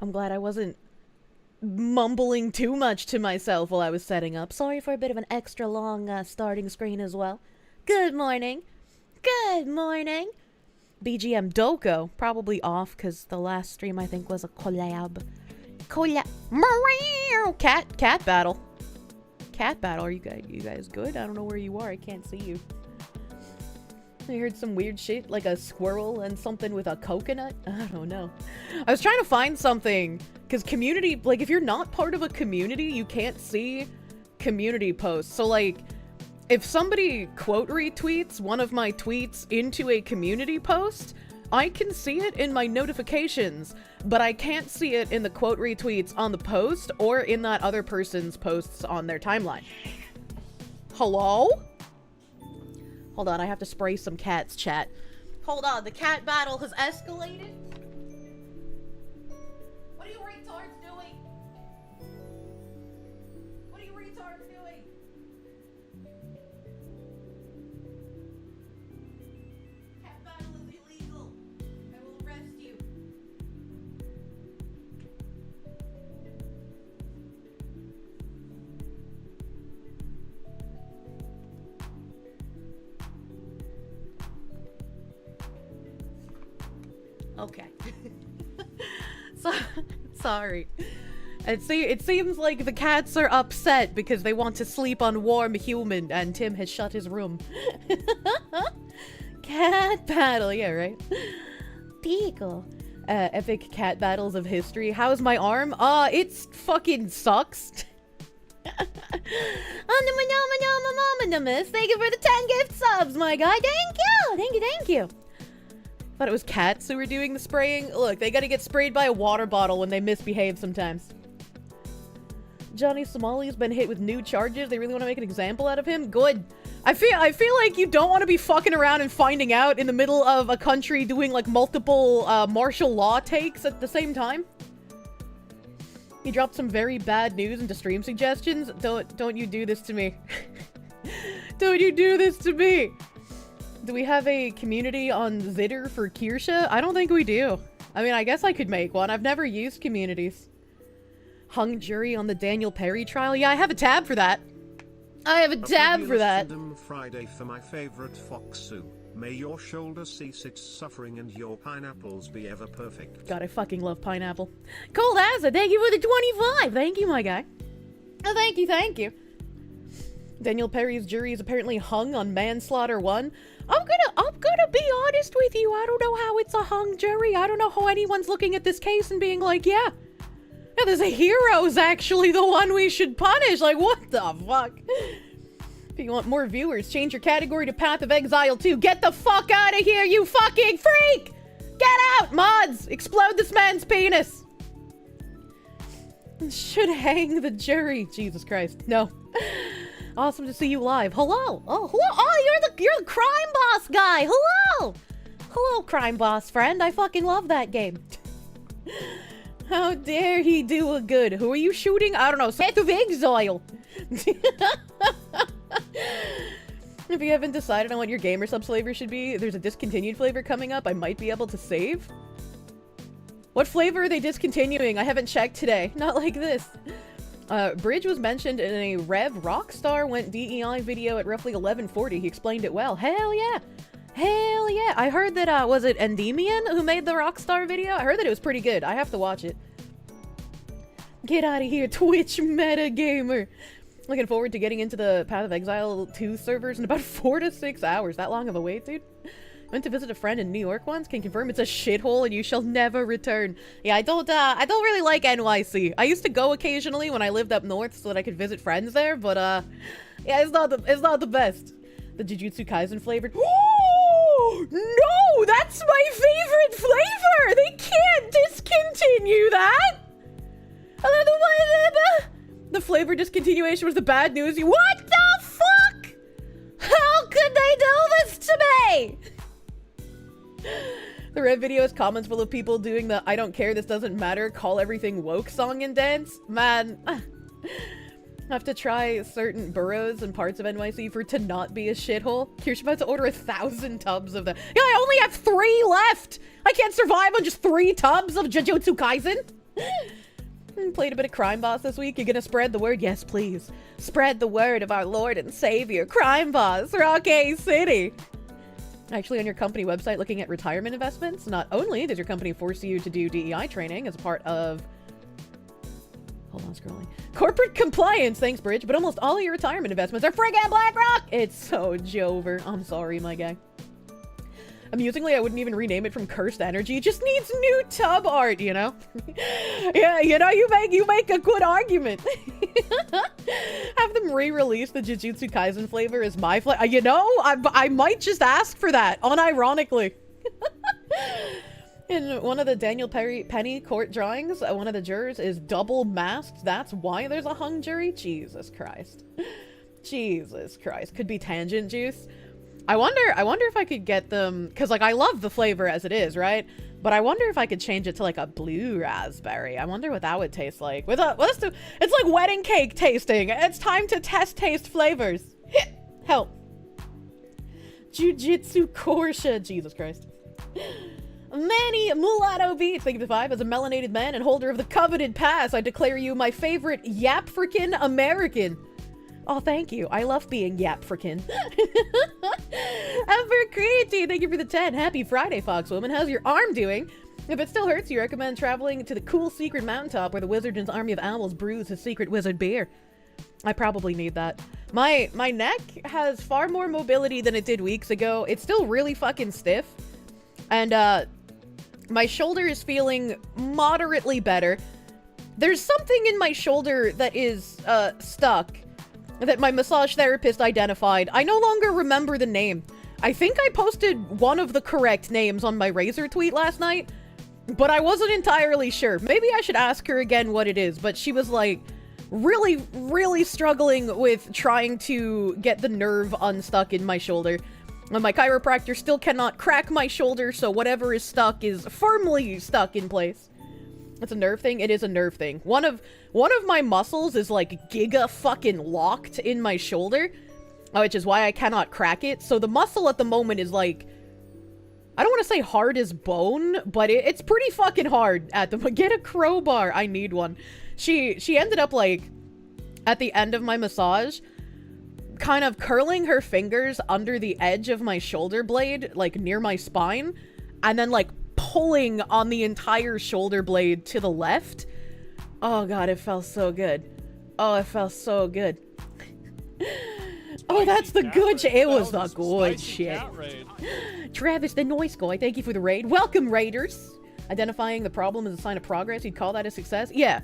I'm glad I wasn't mumbling too much to myself while I was setting up. Sorry for a bit of an extra long starting screen as well. Good morning. Good morning. BGM Doko, probably off because the last stream I think was a collab. Cat battle. Cat battle. Are you guys good? I don't know where you are. I can't see you. I heard some weird shit, like a squirrel and something with a coconut. I don't know. I was trying to find something, because community, like, if you're not part of a community, you can't see community posts. So, like, if somebody quote retweets one of my tweets into a community post, I can see it in my notifications, but I can't see it in the quote retweets on the post or in that other person's posts on their timeline. Hello? Hold on, I have to spray some cats, chat. Hold on, the cat battle has escalated. What are you retards doing? What are you retards doing? Cat battle is illegal. I will arrest you. Okay. Sorry. It seems like the cats are upset because they want to sleep on warm human and Tim has shut his room. Cat battle, yeah, right? Deagle. Epic cat battles of history. How's my arm? It fucking sucks. Thank you for the 10 gift subs, my guy. Thank you. Thought it was cats who were doing the spraying. Look, they gotta get sprayed by a water bottle when they misbehave sometimes. Johnny Somali's been hit with new charges. They really want to make an example out of him? Good. I feel like you don't want to be fucking around and finding out in the middle of a country doing like multiple martial law takes at the same time. He dropped some very bad news into stream suggestions. Don't you do this to me. Don't you do this to me. Do we have a community on Zitter for Kirsche? I don't think we do. I mean, I guess I could make one. I've never used communities. Hung jury on the Daniel Perry trial? Yeah, I have a tab for that. I have a tab for that. Friday for my favorite Foxu. May your shoulders cease its suffering and your pineapples be ever perfect. God, I fucking love pineapple. Cold Asa, thank you for the 25. Thank you, my guy. Oh, thank you. Daniel Perry's jury is apparently hung on manslaughter 1. I'm gonna be honest with you. I don't know how it's a hung jury. I don't know how anyone's looking at this case and being like, yeah, there's a hero's actually the one we should punish. Like, what the fuck? If you want more viewers, change your category to Path of Exile 2. Get the fuck out of here, you fucking freak! Get out, mods! Explode this man's penis! Should hang the jury. Jesus Christ. No. Awesome to see you live. Hello. Oh, hello. Oh, you're the crime boss guy. Hello. Hello, crime boss friend. I fucking love that game. How dare he do a good? Who are you shooting? I don't know. Path of Exile. If you haven't decided on what your GamerSupps flavor should be, there's a discontinued flavor coming up. I might be able to save. What flavor are they discontinuing? I haven't checked today. Not like this. Bridge was mentioned in a Rev Rockstar went DEI video at roughly 11:40. He explained it well. Hell yeah. Hell yeah. I heard that, was it Endymion who made the Rockstar video? I heard that it was pretty good. I have to watch it. Get out of here, Twitch metagamer. Looking forward to getting into the Path of Exile 2 servers in about 4 to 6 hours. That long of a wait, dude? Went to visit a friend in New York once. Can confirm it's a shithole and you shall never return. Yeah, I don't really like NYC. I used to go occasionally when I lived up north so that I could visit friends there, but yeah, it's not the best. The Jujutsu Kaisen flavored. Oh no, that's my favorite flavor. They can't discontinue that. The flavor discontinuation was the bad news. What the fuck? How could they do this to me? The Red video has comments full of people doing the I don't care, this doesn't matter, call everything woke song and dance. Man, I have to try certain boroughs and parts of NYC for it to not be a shithole. Kirsche about to order 1,000 tubs of that. Yeah, I only have 3 left. I can't survive on just 3 tubs of Jujutsu Kaisen. Played a bit of Crime Boss this week. You're gonna spread the word? Yes, please. Spread the word of our Lord and Savior, Crime Boss, Rocky City. Actually, on your company website, looking at retirement investments, not only does your company force you to do DEI training as a part of... Hold on, scrolling. Corporate compliance, thanks, Bridge, but almost all of your retirement investments are friggin' BlackRock! It's so Jover. I'm sorry, my guy. Amusingly, I wouldn't even rename it from Cursed Energy. It just needs new tub art, you know? Yeah, you know, you make a good argument. Have them re-release the Jujutsu Kaisen flavor as my flavor. You know, I might just ask for that, unironically. In one of the Daniel Penny court drawings, one of the jurors is double masked. That's why there's a hung jury? Jesus Christ. Jesus Christ. Could be tangent juice. I wonder if I could get them, because, like, I love the flavor as it is, right? But I wonder if I could change it to, like, a blue raspberry. I wonder what that would taste like. It's like wedding cake tasting. It's time to taste flavors. Help. Jujutsu Kirsche. Jesus Christ. Manny Mulatto Beats, thank you for the 5. As a melanated man and holder of the coveted pass, I declare you my favorite Yapfrican American. Oh, thank you. I love being Yapfrican. Ember Creatine, thank you for the 10. Happy Friday, Foxwoman. How's your arm doing? If it still hurts, you recommend traveling to the cool secret mountaintop where the wizard and his army of owls brews his secret wizard beer. I probably need that. My neck has far more mobility than it did weeks ago. It's still really fucking stiff. And, my shoulder is feeling moderately better. There's something in my shoulder that is, stuck. That my massage therapist identified. I no longer remember the name. I think I posted one of the correct names on my Razor tweet last night, but I wasn't entirely sure. Maybe I should ask her again what it is, but she was like really, really struggling with trying to get the nerve unstuck in my shoulder. And my chiropractor still cannot crack my shoulder, so whatever is stuck is firmly stuck in place. It's a nerve thing? It is a nerve thing. One of my muscles is like giga fucking locked in my shoulder, which is why I cannot crack it. So the muscle at the moment is like, I don't want to say hard as bone, but it's pretty fucking hard at the get a crowbar. I need one. She ended up like at the end of my massage kind of curling her fingers under the edge of my shoulder blade, like near my spine, and then like pulling on the entire shoulder blade to the left. Oh god, it felt so good. Oh, it felt so good. Oh, that's the good shit. It was the good shit. Travis the Noise Guy, thank you for the raid. Welcome, raiders. Identifying the problem as a sign of progress, you'd call that a success? Yeah.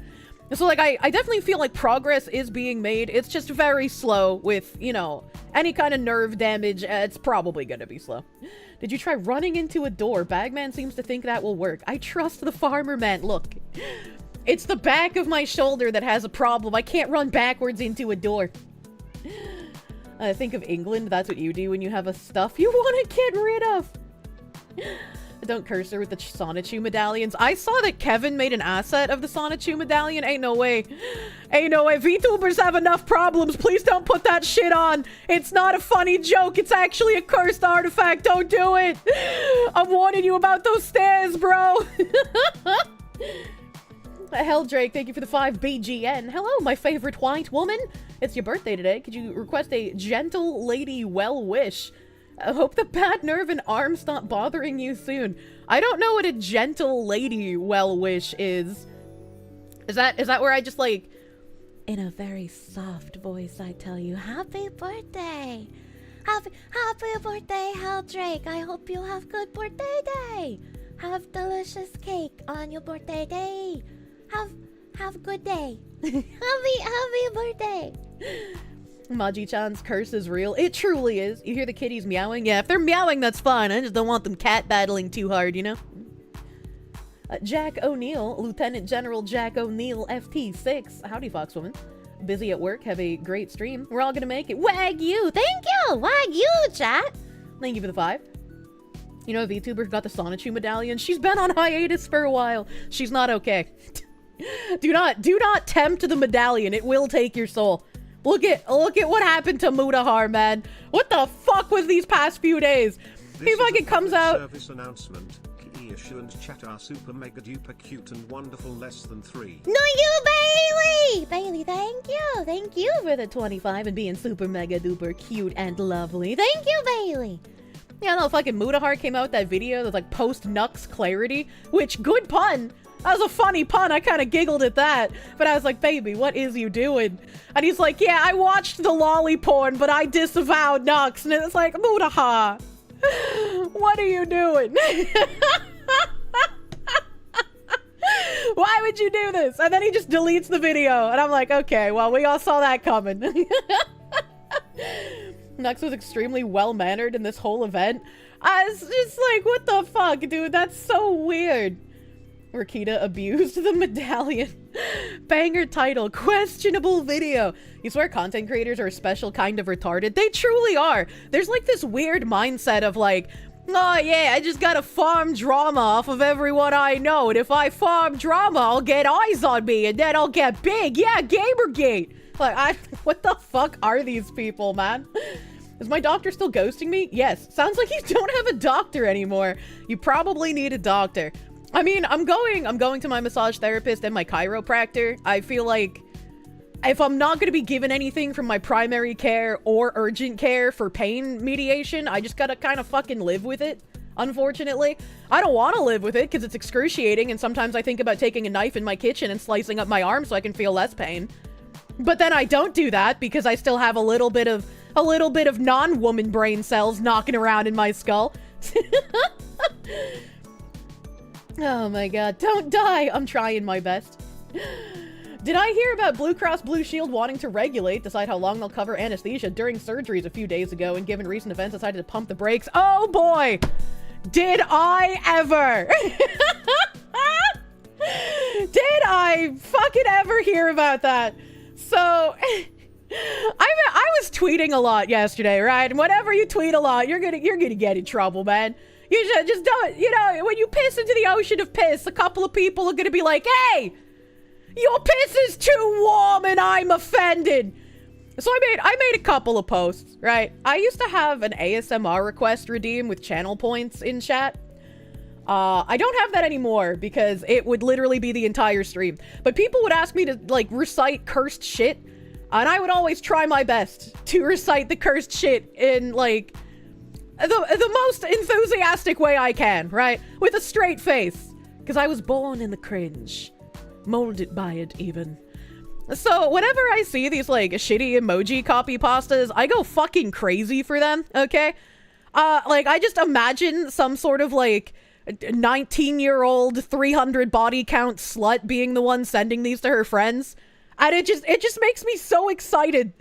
So, like, I definitely feel like progress is being made. It's just very slow with, you know, any kind of nerve damage. It's probably gonna be slow. Did you try running into a door? Bagman seems to think that will work. I trust the farmer man. Look, it's the back of my shoulder that has a problem. I can't run backwards into a door. Think of England. That's what you do when you have a stuff you want to get rid of. Don't curse her with the Sonichu medallions. I saw that Kevin made an asset of the Sonichu medallion. Ain't no way. Ain't no way. VTubers have enough problems. Please don't put that shit on. It's not a funny joke. It's actually a cursed artifact. Don't do it. I'm warning you about those stairs, bro. Helldrake, thank you for the 5 BGN. Hello, my favorite white woman. It's your birthday today. Could you request a gentle lady well wish? I hope the bad nerve and arm stop bothering you soon. I don't know what a gentle lady well wish is. Is that where I just like, in a very soft voice, I tell you, happy birthday. Happy birthday, Helldrake. I hope you have good birthday day. Have delicious cake on your birthday day. Have a good day. happy birthday. Maji-chan's curse is real. It truly is. You hear the kitties meowing? Yeah, if they're meowing, that's fine. I just don't want them cat battling too hard, you know? Jack O'Neill, Lieutenant General Jack O'Neill, FT6. Howdy, Foxwoman. Busy at work, have a great stream. We're all gonna make it. Wagyu! Thank you! Wagyu, chat! Thank you for the 5. You know, a VTuber got the Sonichu medallion. She's been on hiatus for a while. She's not okay. Do not tempt the medallion. It will take your soul. Look at what happened to Mutahar, man. What the fuck was these past few days? He fucking comes out. Service announcement. Kobayashi and chat are super mega duper cute and wonderful less than 3. No, you, Bailey! Bailey, thank you. Thank you for the 25 and being super mega duper cute and lovely. Thank you, Bailey. Yeah, no, fucking Mudahar came out with that video that's like post-Nux clarity, which, good pun. That was a funny pun. I kind of giggled at that. But I was like, baby, what is you doing? And he's like, yeah, I watched the lolly porn, but I disavowed Nux. And it's like, Mudahar, what are you doing? Why would you do this? And then he just deletes the video. And I'm like, okay, well, we all saw that coming. Nux was extremely well-mannered in this whole event. I was just like, what the fuck, dude? That's so weird. Rakita abused the medallion. Banger title, questionable video. You swear content creators are a special kind of retarded? They truly are. There's like this weird mindset of like, oh yeah, I just gotta farm drama off of everyone I know. And if I farm drama, I'll get eyes on me and then I'll get big. Yeah, Gamergate. Like, what the fuck are these people, man? Is my doctor still ghosting me? Yes. Sounds like you don't have a doctor anymore. You probably need a doctor. I mean, I'm going to my massage therapist and my chiropractor. I feel like if I'm not going to be given anything from my primary care or urgent care for pain mediation, I just gotta kind of fucking live with it, unfortunately. I don't want to live with it because it's excruciating, and sometimes I think about taking a knife in my kitchen and slicing up my arm so I can feel less pain. But then I don't do that because I still have a little bit of non-woman brain cells knocking around in my skull. Oh my god, don't die! I'm trying my best. Did I hear about Blue Cross Blue Shield wanting to decide how long they'll cover anesthesia during surgeries a few days ago, and given recent events decided to pump the brakes? Oh boy! Did I ever! Did I fucking ever hear about that? So, I was tweeting a lot yesterday, right? And whenever you tweet a lot, you're gonna get in trouble, man. You should just don't, you know, when you piss into the ocean of piss, a couple of people are gonna be like, hey, your piss is too warm and I'm offended. So I made a couple of posts, right? I used to have an ASMR request redeem with channel points in chat. I don't have that anymore because it would literally be the entire stream. But people would ask me to, like, recite cursed shit. And I would always try my best to recite the cursed shit in, like, the most enthusiastic way I can, right? With a straight face. Because I was born in the cringe. Molded by it, even. So, whenever I see these, like, shitty emoji copy pastas, I go fucking crazy for them, okay? Like, I just imagine some sort of, like, 19-year-old 300 body count slut being the one sending these to her friends. And it just makes me so excited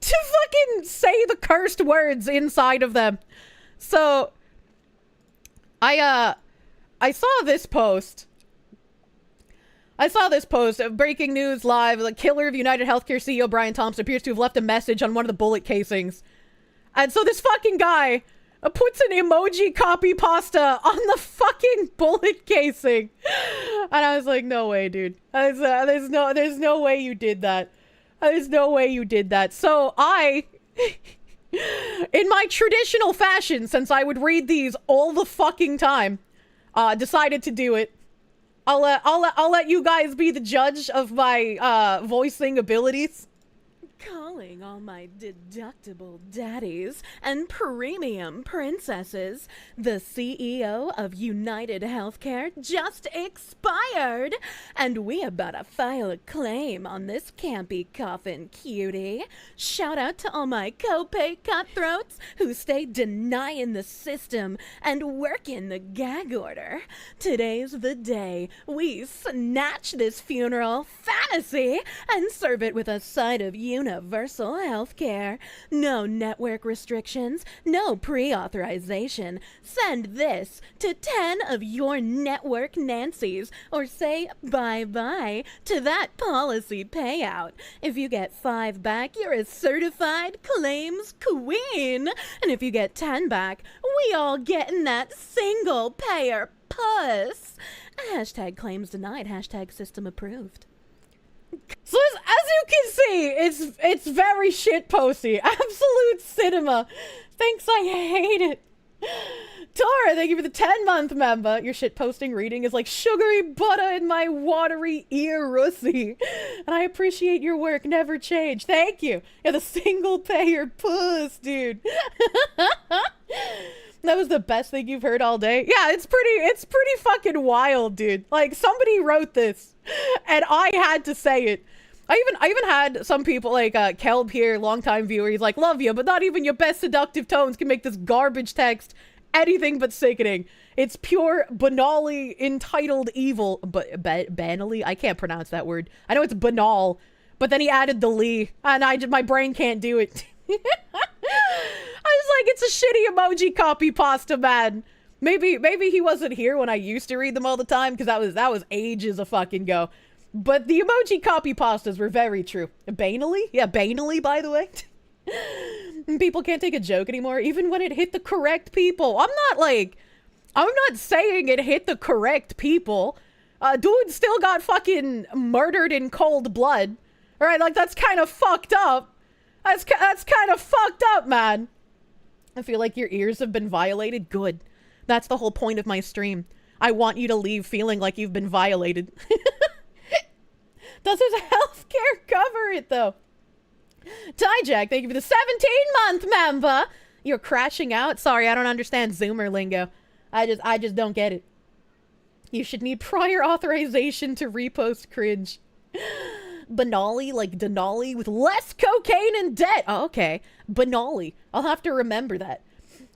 to fucking say the cursed words inside of them. So, I saw this post. Breaking news live. The killer of United Healthcare CEO Brian Thompson appears to have left a message on one of the bullet casings. And so this fucking guy puts an emoji copy pasta on the fucking bullet casing. And I was like, no way, dude. There's no way you did that. There's no way you did that. So I, in my traditional fashion, since I would read these all the fucking time, decided to do it. I'll let you guys be the judge of my voicing abilities. Calling all my deductible daddies and premium princesses, the CEO of United Healthcare just expired, and we about to file a claim on this campy coffin cutie. Shout out to all my copay cutthroats who stay denying the system and working the gag order. Today's the day we snatch this funeral fantasy and serve it with a side of universal health care. No network restrictions, no pre-authorization. Send this to 10 of your network Nancys or say bye-bye to that policy payout. If you get 5 back, you're a certified claims queen. And if you get 10 back, we all getting that single payer puss. Hashtag claims denied, hashtag system approved. So as you can see, it's very shitposty. Absolute cinema. Thanks, I hate it. Tora, thank you for the 10-month member. Your shitposting reading is like sugary butter in my watery ear russy. And I appreciate your work, never change. Thank you. You're the single payer puss, dude. That was the best thing you've heard all day. Yeah, it's pretty fucking wild, dude. Like, somebody wrote this, and I had to say it. I even had some people, like, Kelb here, longtime viewer, he's like, love you, but not even your best seductive tones can make this garbage text anything but sickening. It's pure, banally, entitled evil. But, banally? I can't pronounce that word. I know it's banal, but then he added the lee, and my brain can't do it. I was like, it's a shitty emoji copy pasta, man. Maybe he wasn't here when I used to read them all the time, because that was ages a fucking go. But the emoji copy pastas were very true. Banally? Yeah, banally, by the way. People can't take a joke anymore, even when it hit the correct people. I'm not saying it hit the correct people. Dude still got fucking murdered in cold blood. Alright, like, that's kind of fucked up. That's kind of fucked up, man. I feel like your ears have been violated. Good. That's the whole point of my stream. I want you to leave feeling like you've been violated. Does his healthcare cover it, though? Tyjack, thank you for the 17-month member. You're crashing out? Sorry, I don't understand Zoomer lingo. I just don't get it. You should need prior authorization to repost cringe. Banali, like Denali, with less cocaine and debt. Oh, okay. Banali. I'll have to remember that.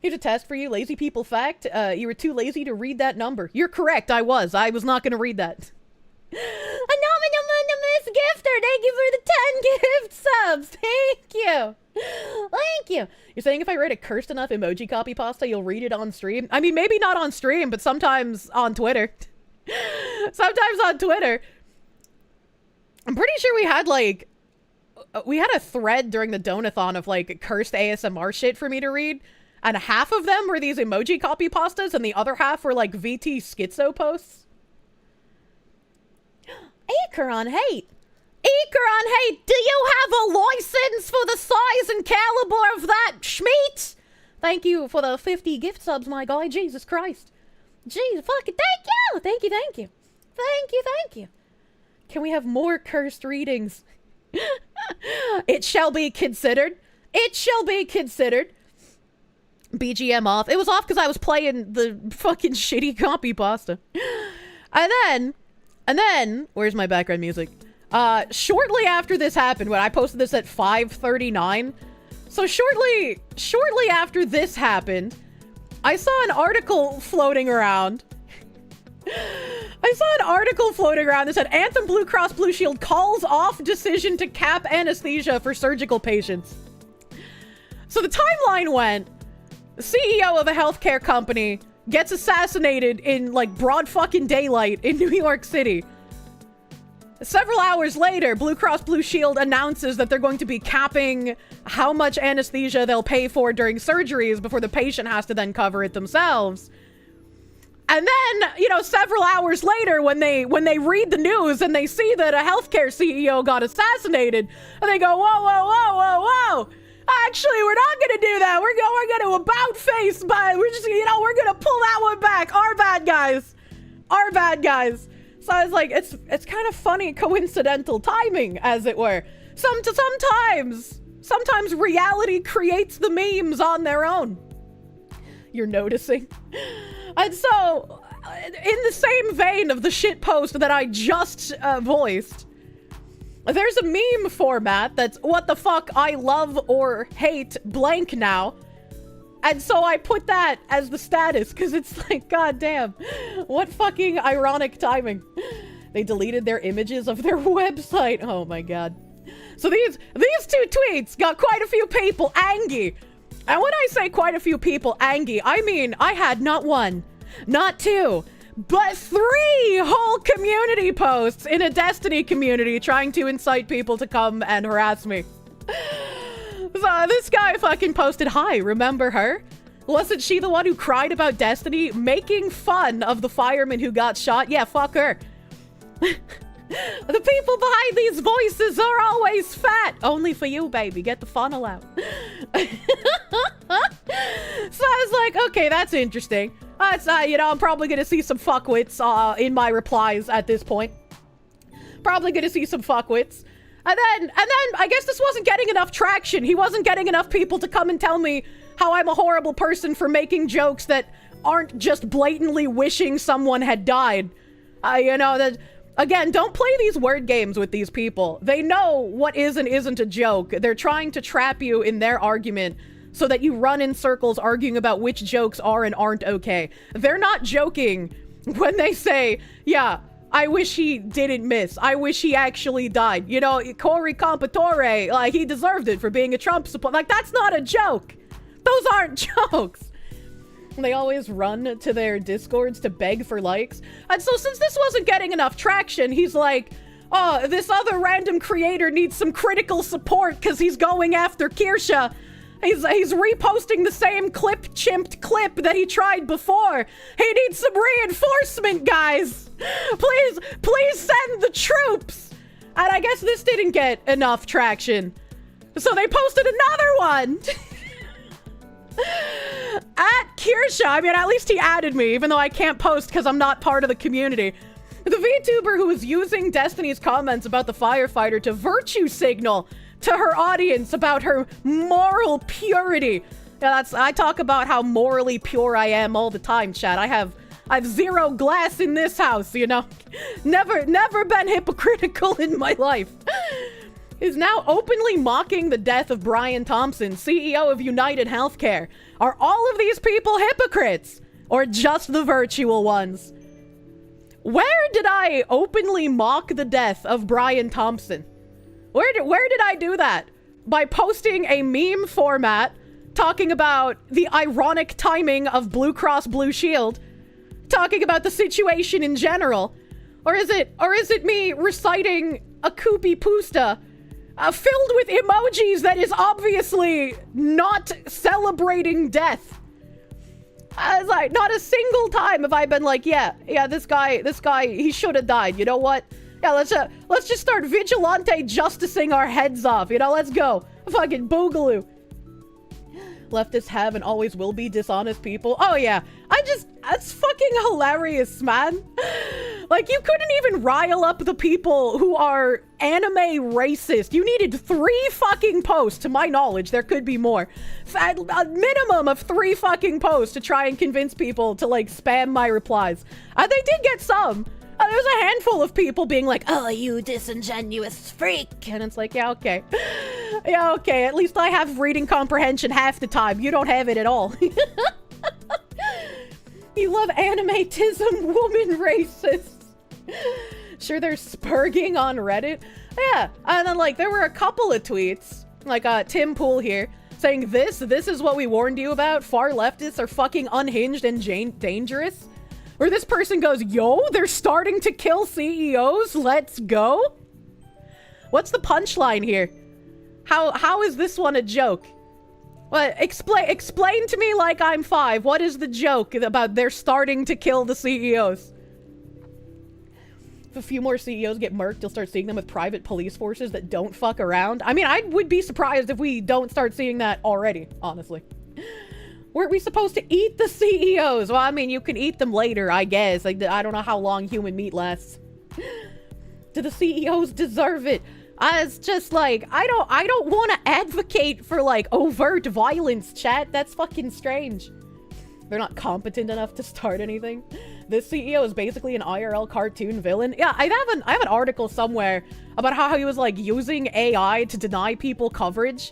Here's a test for you, lazy people fact. You were too lazy to read that number. You're correct, I was not gonna read that. Anonymous gifter, thank you for the 10 gift subs. Thank you. Thank you. You're saying if I write a cursed enough emoji copy pasta, you'll read it on stream? I mean, maybe not on stream, but sometimes on Twitter. Sometimes on Twitter. I'm pretty sure we had a thread during the Donathon of like cursed ASMR shit for me to read. And half of them were these emoji copy pastas and the other half were like VT schizo posts. Acheron Hate. Acheron Hate, do you have a license for the size and caliber of that schmeat? Thank you for the 50 gift subs, my guy. Jesus Christ. Jesus fucking thank you. Thank you, thank you. Thank you, thank you. Can we have more cursed readings? It shall be considered. It shall be considered. BGM off. It was off because I was playing the fucking shitty copy pasta. And then, where's my background music? Shortly after this happened, when I posted this at 5:39, so shortly after this happened, I saw an article floating around. That said, Anthem Blue Cross Blue Shield calls off decision to cap anesthesia for surgical patients. So the timeline went, the CEO of a healthcare company gets assassinated in like broad fucking daylight in New York City. Several hours later, Blue Cross Blue Shield announces that they're going to be capping how much anesthesia they'll pay for during surgeries before the patient has to then cover it themselves. And then, you know, several hours later, when they read the news and they see that a healthcare CEO got assassinated, and they go, whoa. Actually, we're not gonna do that. We're gonna about face, but we're just, you know, we're gonna pull that one back. Our bad guys. So I was like, it's kind of funny, coincidental timing, as it were. Sometimes reality creates the memes on their own. You're noticing? And so, in the same vein of the shit post that I just voiced, there's a meme format that's what the fuck I love or hate blank now. And so I put that as the status, because it's like, goddamn, what fucking ironic timing. They deleted their images of their website. Oh my god. So these two tweets got quite a few people angry. And when I say quite a few people angry, I mean I had not one, not two, but 3 whole community posts in a Destiny community trying to incite people to come and harass me. So this guy fucking posted, hi, remember her? Wasn't she the one who cried about Destiny, making fun of the fireman who got shot? Yeah, fuck her. The people behind these voices are always fat. Only for you, baby. Get the funnel out. So I I was like, okay, that's interesting. That's, you know, I'm probably gonna see some fuckwits, in my replies at this point. Probably gonna see some fuckwits. And then, I guess this wasn't getting enough traction. He wasn't getting enough people to come and tell me how I'm a horrible person for making jokes that aren't just blatantly wishing someone had died. You know, that, again, don't play these word games with these people. They know what is and isn't a joke. They're trying to trap you in their argument so that you run in circles arguing about which jokes are and aren't okay. They're not joking when they say, yeah, I wish he didn't miss. I wish he actually died. You know, Cory Compatore, like, he deserved it for being a Trump supporter. Like, that's not a joke. Those aren't jokes. They always run to their Discords to beg for likes. And so since this wasn't getting enough traction, he's like, oh, this other random creator needs some critical support because he's going after Kirsche. He's reposting the same chimped clip that he tried before. He needs some reinforcement, guys. Please send the troops. And I guess this didn't get enough traction. So they posted another one. At Kirsche, I mean, at least he added me, even though I can't post because I'm not part of the community. The VTuber who was using Destiny's comments about the firefighter to virtue signal to her audience about her moral purity. Yeah, I talk about how morally pure I am all the time, chat. I have zero glass in this house, you know? Never been hypocritical in my life. Is now openly mocking the death of Brian Thompson, CEO of United Healthcare. Are all of these people hypocrites? Or just the virtual ones? Where did I openly mock the death of Brian Thompson? Where did I do that? By posting a meme format talking about the ironic timing of Blue Cross Blue Shield, talking about the situation in general, or is it me reciting a Koopy Pusta filled with emojis that is obviously not celebrating death? I was like, not a single time have I been like, yeah, this guy, he should have died. You know what? Yeah, let's just start vigilante justicing our heads off. You know, let's go. Fucking boogaloo. Leftists have and always will be dishonest people. Oh yeah, that's fucking hilarious, man. Like, you couldn't even rile up the people who are anime racist. You needed 3 fucking posts, to my knowledge. There could be more. A minimum of 3 fucking posts to try and convince people to, like, spam my replies. They did get some. There was a handful of people being like, oh, you disingenuous freak. And it's like, yeah, okay. Yeah, okay. At least I have reading comprehension half the time. You don't have it at all. You love animatism, woman racist. Sure, they're spurging on Reddit. Yeah, and then, like, there were a couple of tweets, like Tim Pool here, saying this is what we warned you about. Far leftists are fucking unhinged and dangerous. Where this person goes, yo, they're starting to kill CEOs. Let's go. What's the punchline here? How is this one a joke? What? Explain to me like I'm 5. What is the joke about they're starting to kill the CEOs? If a few more CEOs get murked, you'll start seeing them with private police forces that don't fuck around. I mean, I would be surprised if we don't start seeing that already, honestly. Weren't we supposed to eat the CEOs? Well, I mean, you can eat them later, I guess. Like, I don't know how long human meat lasts. Do the CEOs deserve it? It's just like, I don't want to advocate for, like, overt violence, chat. That's fucking strange. They're not competent enough to start anything. This CEO is basically an IRL cartoon villain. Yeah, I have an article somewhere about how he was, like, using AI to deny people coverage.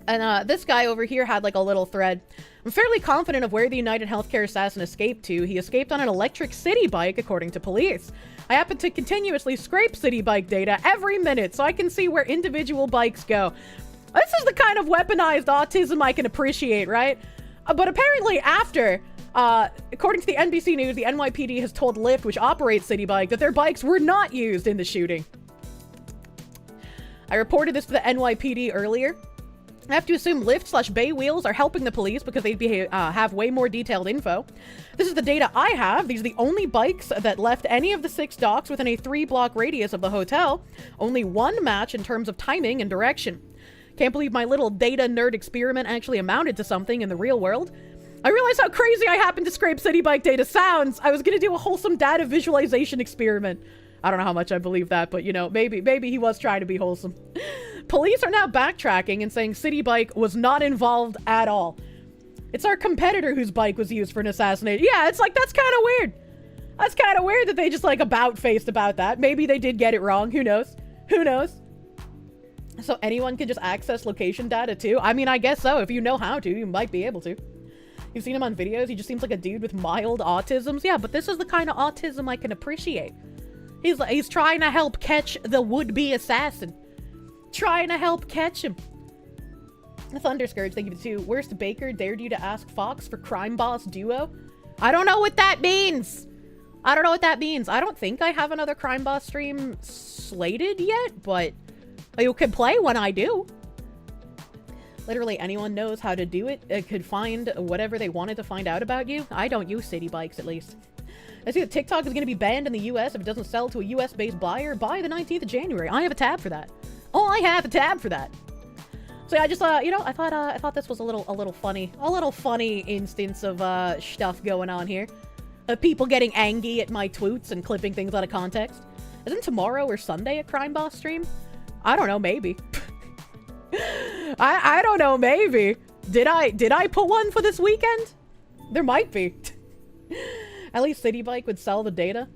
And this guy over here had, like, a little thread. I'm fairly confident of where the United Healthcare assassin escaped to. He escaped on an electric city bike, according to police. I happen to continuously scrape city bike data every minute so I can see where individual bikes go. This is the kind of weaponized autism I can appreciate, right? But apparently after, according to the NBC News, the NYPD has told Lyft, which operates City Bike, that their bikes were not used in the shooting. I reported this to the NYPD earlier. I have to assume Lyft/Bay Wheels are helping the police because they have way more detailed info. This is the data I have. These are the only bikes that left any of the 6 docks within a 3-block radius of the hotel. Only one match in terms of timing and direction. Can't believe my little data nerd experiment actually amounted to something in the real world. I realized how crazy I happened to scrape city bike data sounds. I was gonna do a wholesome data visualization experiment. I don't know how much I believe that, but you know, maybe he was trying to be wholesome. Police are now backtracking and saying City Bike was not involved at all. It's our competitor whose bike was used for an assassination. Yeah, it's like, that's kind of weird. That's kind of weird that they just like about-faced about that. Maybe they did get it wrong. Who knows? Who knows? So anyone can just access location data too? I mean, I guess so. If you know how to, you might be able to. You've seen him on videos. He just seems like a dude with mild autisms. Yeah, but this is the kind of autism I can appreciate. He's trying to help catch the would-be assassin. Trying to help catch him. Thunderscourge, thank you for 2. Worst Baker dared you to ask Fox for crime boss duo? I don't know what that means. I don't know what that means. I don't think I have another crime boss stream slated yet, but you can play when I do. Literally anyone knows how to do it. Could find whatever they wanted to find out about you. I don't use city bikes, at least. I see that TikTok is going to be banned in the US if it doesn't sell to a US-based buyer by the 19th of January. I have a tab for that. Oh, I have a tab for that. So yeah, I just, you know, I thought this was a little funny instance of, stuff going on here. People getting angry at my tweets and clipping things out of context. Isn't tomorrow or Sunday a Crime Boss stream? I don't know, maybe. I don't know, maybe. Did I put one for this weekend? There might be. At least City Bike would sell the data.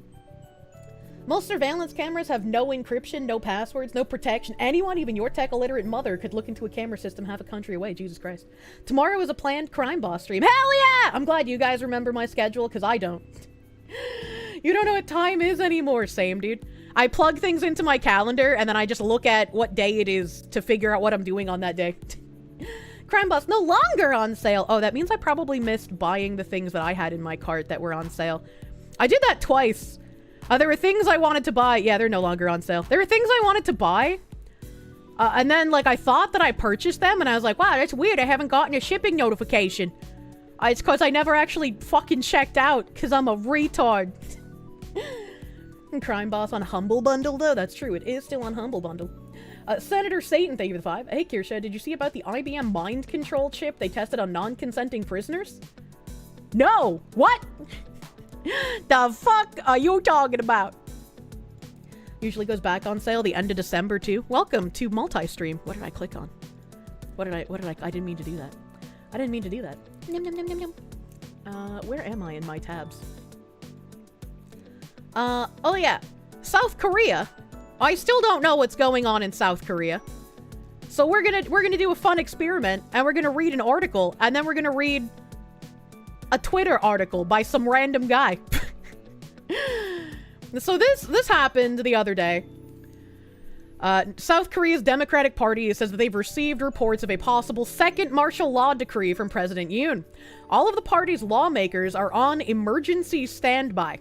Most surveillance cameras have no encryption, no passwords, no protection. Anyone, even your tech-illiterate mother, could look into a camera system half a country away. Jesus Christ. Tomorrow is a planned crime boss stream. Hell yeah! I'm glad you guys remember my schedule, because I don't. You don't know what time is anymore. Same, dude. I plug things into my calendar, and then I just look at what day it is to figure out what I'm doing on that day. Crime Boss no longer on sale. Oh, that means I probably missed buying the things that I had in my cart that were on sale. I did that twice. There were things I wanted to buy. Yeah, they're no longer on sale. There were things I wanted to buy. And then, like, I thought that I purchased them, and I was like, wow, that's weird. I haven't gotten a shipping notification. It's because I never actually fucking checked out, because I'm a retard. Crime Boss on Humble Bundle, though. That's true. It is still on Humble Bundle. Senator Satan, thank you for the 5. Hey, Kirsche, did you see about the IBM mind control chip they tested on non-consenting prisoners? No! What? The fuck are you talking about? Usually goes back on sale the end of December, too. Welcome to multi-stream. What did I click on? I didn't mean to do that. I didn't mean to do that. Yum, yum, yum, yum, yum. Where am I in my tabs? Oh yeah. South Korea. I still don't know what's going on in South Korea. So we're gonna do a fun experiment, and we're gonna read an article, and then we're gonna read a Twitter article by some random guy. So this happened the other day. South Korea's Democratic Party says that they've received reports of a possible second martial law decree from President Yoon. All of the party's lawmakers are on emergency standby.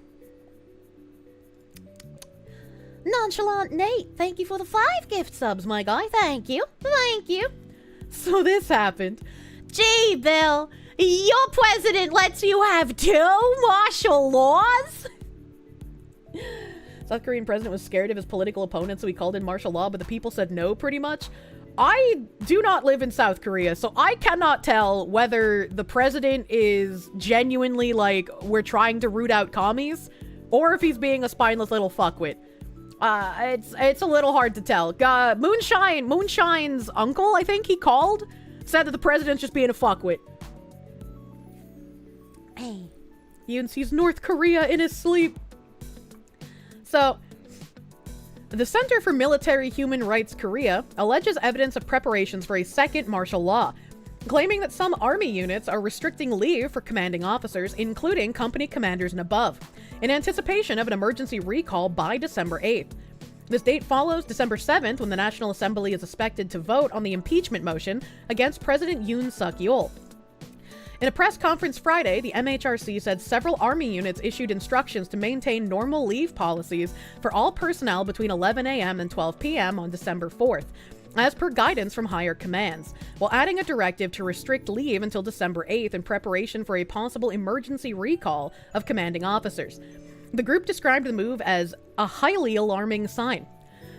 Nonchalant Nate, thank you for the 5 gift subs, my guy. Thank you. Thank you. So this happened. Gee, Bill, your president lets you have 2 martial laws? South Korean president was scared of his political opponents, so he called in martial law, but the people said no, pretty much. I do not live in South Korea, so I cannot tell whether the president is genuinely like, we're trying to root out commies, or if he's being a spineless little fuckwit. It's a little hard to tell. Moonshine's uncle, I think he called, said that the president's just being a fuckwit. Hey. He even sees North Korea in his sleep. So, the Center for Military Human Rights Korea alleges evidence of preparations for a second martial law, claiming that some army units are restricting leave for commanding officers, including company commanders and above, in anticipation of an emergency recall by December 8th. This date follows December 7th, when the National Assembly is expected to vote on the impeachment motion against President Yoon Suk-yeol. In a press conference Friday, the MHRC said several army units issued instructions to maintain normal leave policies for all personnel between 11 a.m. and 12 p.m. on December 4th, as per guidance from higher commands, while adding a directive to restrict leave until December 8th in preparation for a possible emergency recall of commanding officers. The group described the move as a highly alarming sign.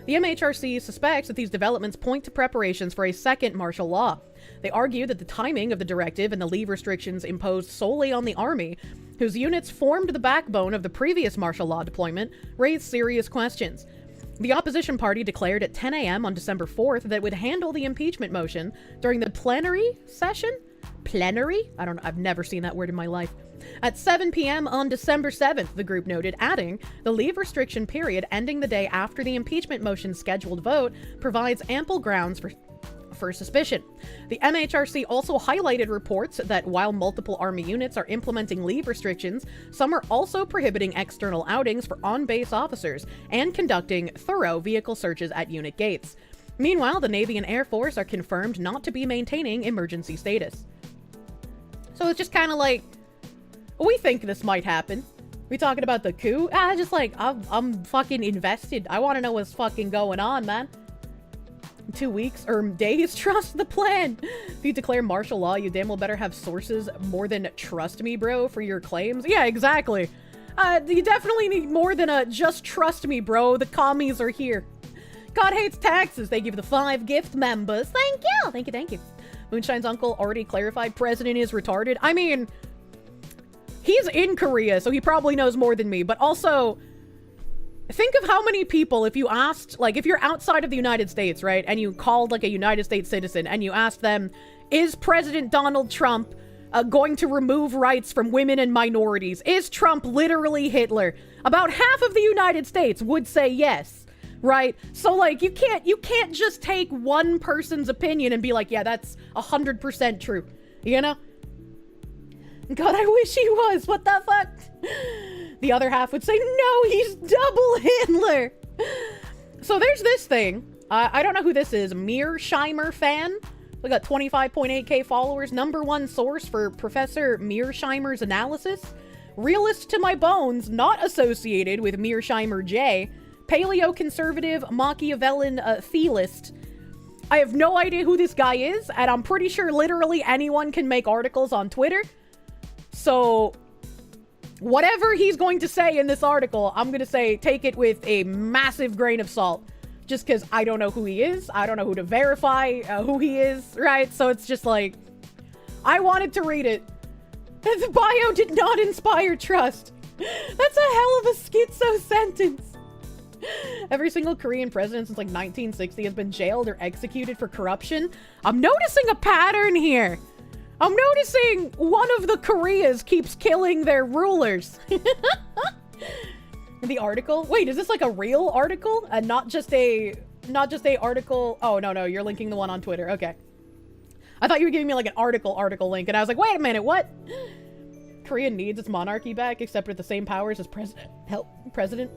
The MHRC suspects that these developments point to preparations for a second martial law. They argue that the timing of the directive and the leave restrictions imposed solely on the army, whose units formed the backbone of the previous martial law deployment, raise serious questions. The opposition party declared at 10 a.m. on December 4th that it would handle the impeachment motion during the plenary session? Plenary? I don't know. I've never seen that word in my life. At 7 p.m. on December 7th, the group noted, adding, the leave restriction period ending the day after the impeachment motion's scheduled vote provides ample grounds for suspicion. The MHRC also highlighted reports that while multiple army units are implementing leave restrictions, some are also prohibiting external outings for on-base officers and conducting thorough vehicle searches at unit gates. Meanwhile, the Navy and Air Force are confirmed not to be maintaining emergency status. So it's just kind of like, we think this might happen. We talking about the coup? Just like, I'm fucking invested. I want to know what's fucking going on, man. 2 weeks or days, trust the plan. If you declare martial law, you damn well better have sources more than trust me, bro, for your claims. Yeah, exactly. You definitely need more than a just trust me, bro. The commies are here. God hates taxes. Thank you for the 5 gift members. Thank you. Thank you, thank you. Moonshine's uncle already clarified president is retarded. I mean, he's in Korea, so he probably knows more than me, but also, think of how many people, if you asked, like, if you're outside of the United States, right, and you called, like, a United States citizen, and you asked them, is President Donald Trump going to remove rights from women and minorities? Is Trump literally Hitler? About half of the United States would say yes, right? So, like, you can't just take one person's opinion and be like, yeah, that's 100% true, you know? God, I wish he was. What the fuck? The other half would say, no, he's double Hitler. So there's this thing. I don't know who this is. Mearsheimer fan. We got 25.8k followers. #1 source for Professor Mearsheimer's analysis. Realist to my bones, not associated with Mearsheimer J. Paleo-conservative Machiavellian theist. I have no idea who this guy is, and I'm pretty sure literally anyone can make articles on Twitter. So, whatever he's going to say in this article, I'm going to say take it with a massive grain of salt. Just because I don't know who he is. I don't know who to verify who he is, right? So it's just like, I wanted to read it. The bio did not inspire trust. That's a hell of a schizo sentence. Every single Korean president since like 1960 has been jailed or executed for corruption. I'm noticing a pattern here. I'm noticing one of the Koreas keeps killing their rulers. The article? Wait, is this like a real article? And not just a article? Oh, no, you're linking the one on Twitter. Okay. I thought you were giving me like an article link, and I was like, wait a minute, what? Korea needs its monarchy back, except with the same powers as president.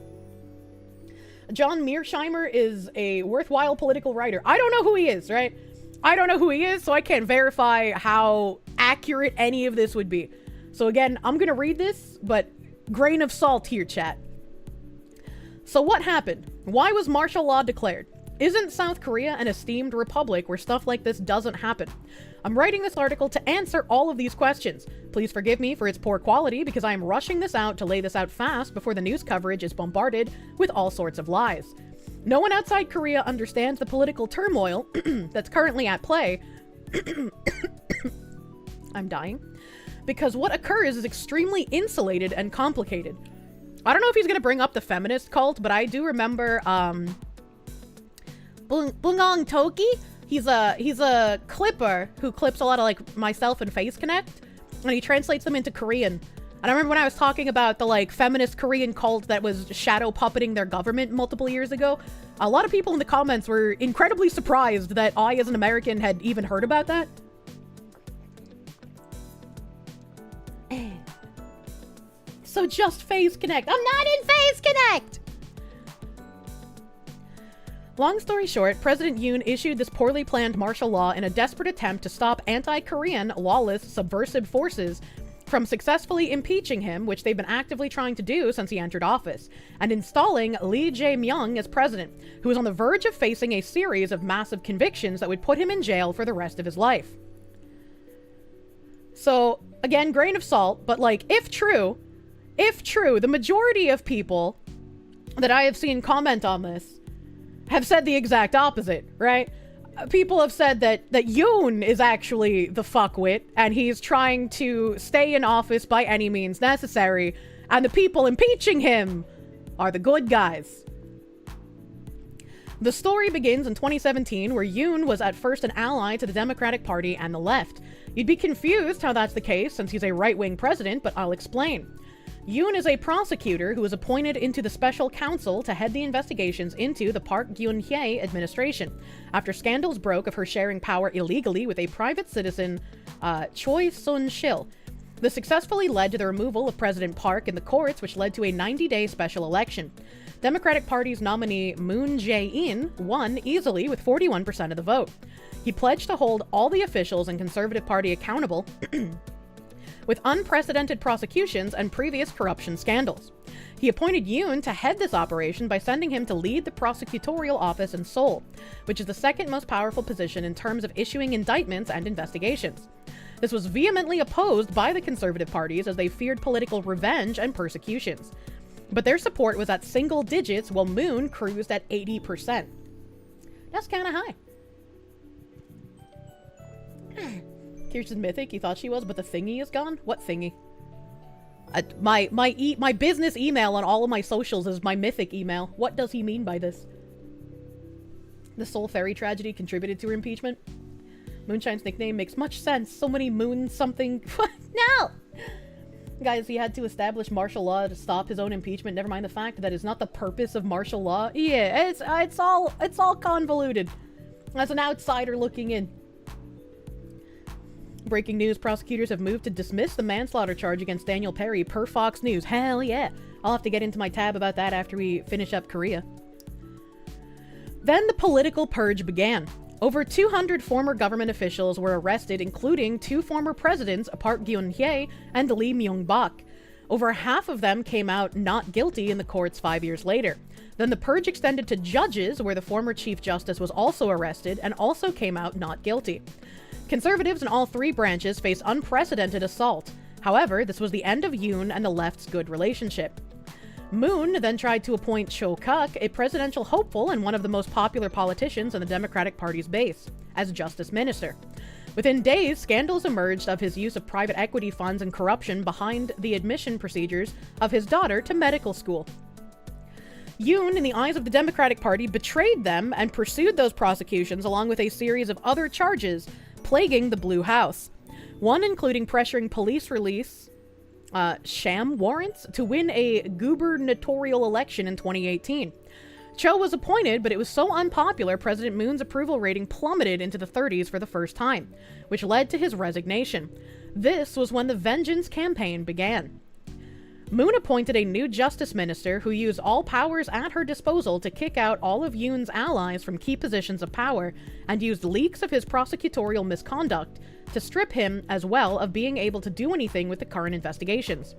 John Mearsheimer is a worthwhile political writer. I don't know who he is, right? I don't know who he is, so I can't verify how accurate any of this would be. So again, I'm gonna read this, but grain of salt here, chat. So what happened? Why was martial law declared? Isn't South Korea an esteemed republic where stuff like this doesn't happen? I'm writing this article to answer all of these questions. Please forgive me for its poor quality because I am rushing this out to lay this out fast before the news coverage is bombarded with all sorts of lies. No one outside Korea understands the political turmoil that's currently at play. I'm dying. Because what occurs is extremely insulated and complicated. I don't know if he's gonna bring up the feminist cult, but I do remember, Bungong Toki? He's a clipper who clips a lot of, like, myself and Face Connect, and he translates them into Korean. And I remember when I was talking about the, like, feminist Korean cult that was shadow puppeting their government multiple years ago, a lot of people in the comments were incredibly surprised that I, as an American, had even heard about that. So just Face Connect. I'm not in Face Connect! Long story short, President Yoon issued this poorly planned martial law in a desperate attempt to stop anti-Korean, lawless, subversive forces from successfully impeaching him, which they've been actively trying to do since he entered office, and installing Lee Jae-myung as president, who is on the verge of facing a series of massive convictions that would put him in jail for the rest of his life. So, again, grain of salt, but like, if true, the majority of people that I have seen comment on this have said the exact opposite, right? People have said that Yoon is actually the fuckwit, and he's trying to stay in office by any means necessary, and the people impeaching him are the good guys. The story begins in 2017, where Yoon was at first an ally to the Democratic Party and the left. You'd be confused how that's the case, since he's a right-wing president, but I'll explain. Yoon is a prosecutor who was appointed into the special counsel to head the investigations into the Park Geun-hye administration, after scandals broke of her sharing power illegally with a private citizen, Choi Sun-shil. This successfully led to the removal of President Park in the courts, which led to a 90-day special election. Democratic Party's nominee Moon Jae-in won easily with 41% of the vote. He pledged to hold all the officials in Conservative Party accountable with unprecedented prosecutions and previous corruption scandals. He appointed Yoon to head this operation by sending him to lead the prosecutorial office in Seoul, which is the second most powerful position in terms of issuing indictments and investigations. This was vehemently opposed by the conservative parties as they feared political revenge and persecutions. But their support was at single digits while Moon cruised at 80%. That's kind of high. Kirsten's mythic, you thought she was, but the thingy is gone? What thingy? My business email on all of my socials is my mythic email. What does he mean by this? The Soul Fairy tragedy contributed to her impeachment? Moonshine's nickname makes much sense. So many moon something. No! Guys, he had to establish martial law to stop his own impeachment. Never mind the fact that is not the purpose of martial law. Yeah, it's all convoluted. As an outsider looking in. Breaking news, prosecutors have moved to dismiss the manslaughter charge against Daniel Perry per Fox News. Hell yeah. I'll have to get into my tab about that after we finish up Korea. Then the political purge began. Over 200 former government officials were arrested, including 2 former presidents, Park Geun-hye and Lee Myung-bak. Over half of them came out not guilty in the courts 5 years later. Then the purge extended to judges, where the former Chief Justice was also arrested and also came out not guilty. Conservatives in all 3 branches faced unprecedented assault. However, this was the end of Yoon and the left's good relationship. Moon then tried to appoint Cho Kuk, a presidential hopeful and one of the most popular politicians in the Democratic Party's base, as justice minister. Within days, scandals emerged of his use of private equity funds and corruption behind the admission procedures of his daughter to medical school. Yoon, in the eyes of the Democratic Party, betrayed them and pursued those prosecutions along with a series of other charges plaguing the Blue House. One including pressuring police release sham warrants to win a gubernatorial election in 2018. Cho was appointed, but it was so unpopular, President Moon's approval rating plummeted into the 30s for the first time, which led to his resignation. This was when the vengeance campaign began. Moon appointed a new justice minister who used all powers at her disposal to kick out all of Yoon's allies from key positions of power and used leaks of his prosecutorial misconduct to strip him as well of being able to do anything with the current investigations.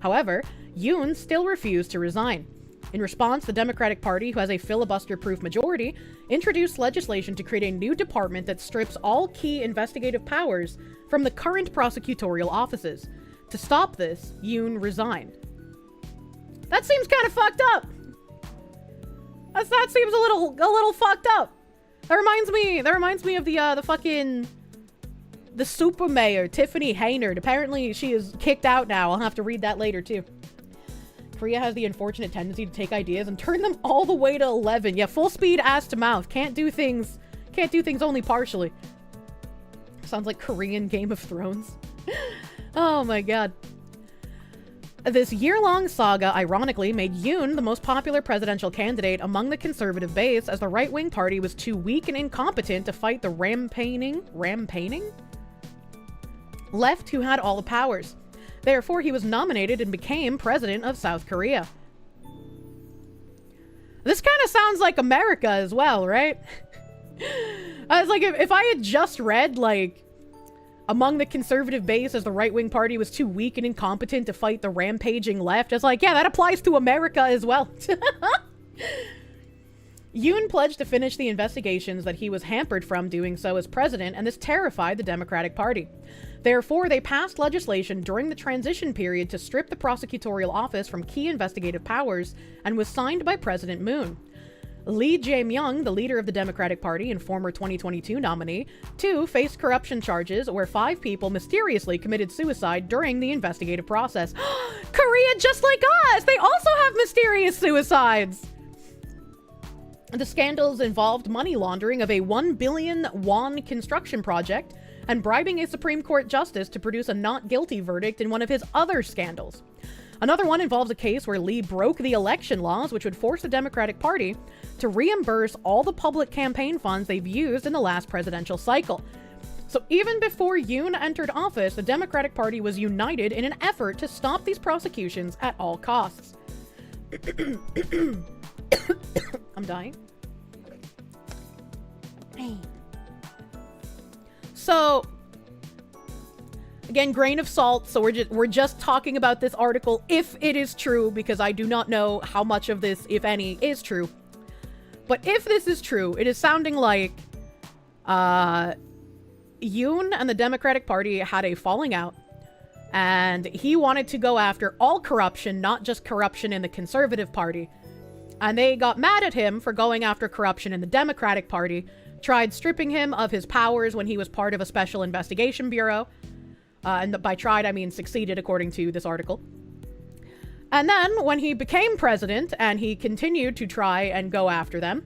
However, Yoon still refused to resign. In response, the Democratic Party, who has a filibuster-proof majority, introduced legislation to create a new department that strips all key investigative powers from the current prosecutorial offices. To stop this, Yoon resigned. That seems kind of fucked up. That seems a little fucked up. That reminds me of the super mayor, Tiffany Haynard. Apparently she is kicked out now. I'll have to read that later too. Korea has the unfortunate tendency to take ideas and turn them all the way to 11. Yeah, full speed ass to mouth. Can't do things only partially. Sounds like Korean Game of Thrones. Oh my god. This year-long saga ironically made Yoon the most popular presidential candidate among the conservative base, as the right-wing party was too weak and incompetent to fight the rampaging left, who had all the powers. Therefore, he was nominated and became president of South Korea. This kind of sounds like America as well, right? I was like, if I had just read, like, among the conservative base as the right-wing party was too weak and incompetent to fight the rampaging left, I was like, yeah, that applies to America as well. Yoon pledged to finish the investigations that he was hampered from doing so as president, and this terrified the Democratic Party. Therefore, they passed legislation during the transition period to strip the prosecutorial office from key investigative powers and was signed by President Moon. Lee Jae-myung, the leader of the Democratic Party and former 2022 nominee, 2 faced corruption charges where 5 people mysteriously committed suicide during the investigative process. Korea, just like us! They also have mysterious suicides! The scandals involved money laundering of a 1 billion won construction project and bribing a Supreme Court justice to produce a not guilty verdict in one of his other scandals. Another one involves a case where Lee broke the election laws, which would force the Democratic Party to reimburse all the public campaign funds they've used in the last presidential cycle. So even before Yoon entered office, the Democratic Party was united in an effort to stop these prosecutions at all costs. I'm dying. So, again, grain of salt. So we're just talking about this article if it is true, because I do not know how much of this, if any, is true. But if this is true, it is sounding like Yoon and the Democratic Party had a falling out, and he wanted to go after all corruption, not just corruption in the Conservative Party. And they got mad at him for going after corruption in the Democratic Party, tried stripping him of his powers when he was part of a special investigation bureau. And by tried, I mean succeeded, according to this article. And then, when he became president, and he continued to try and go after them,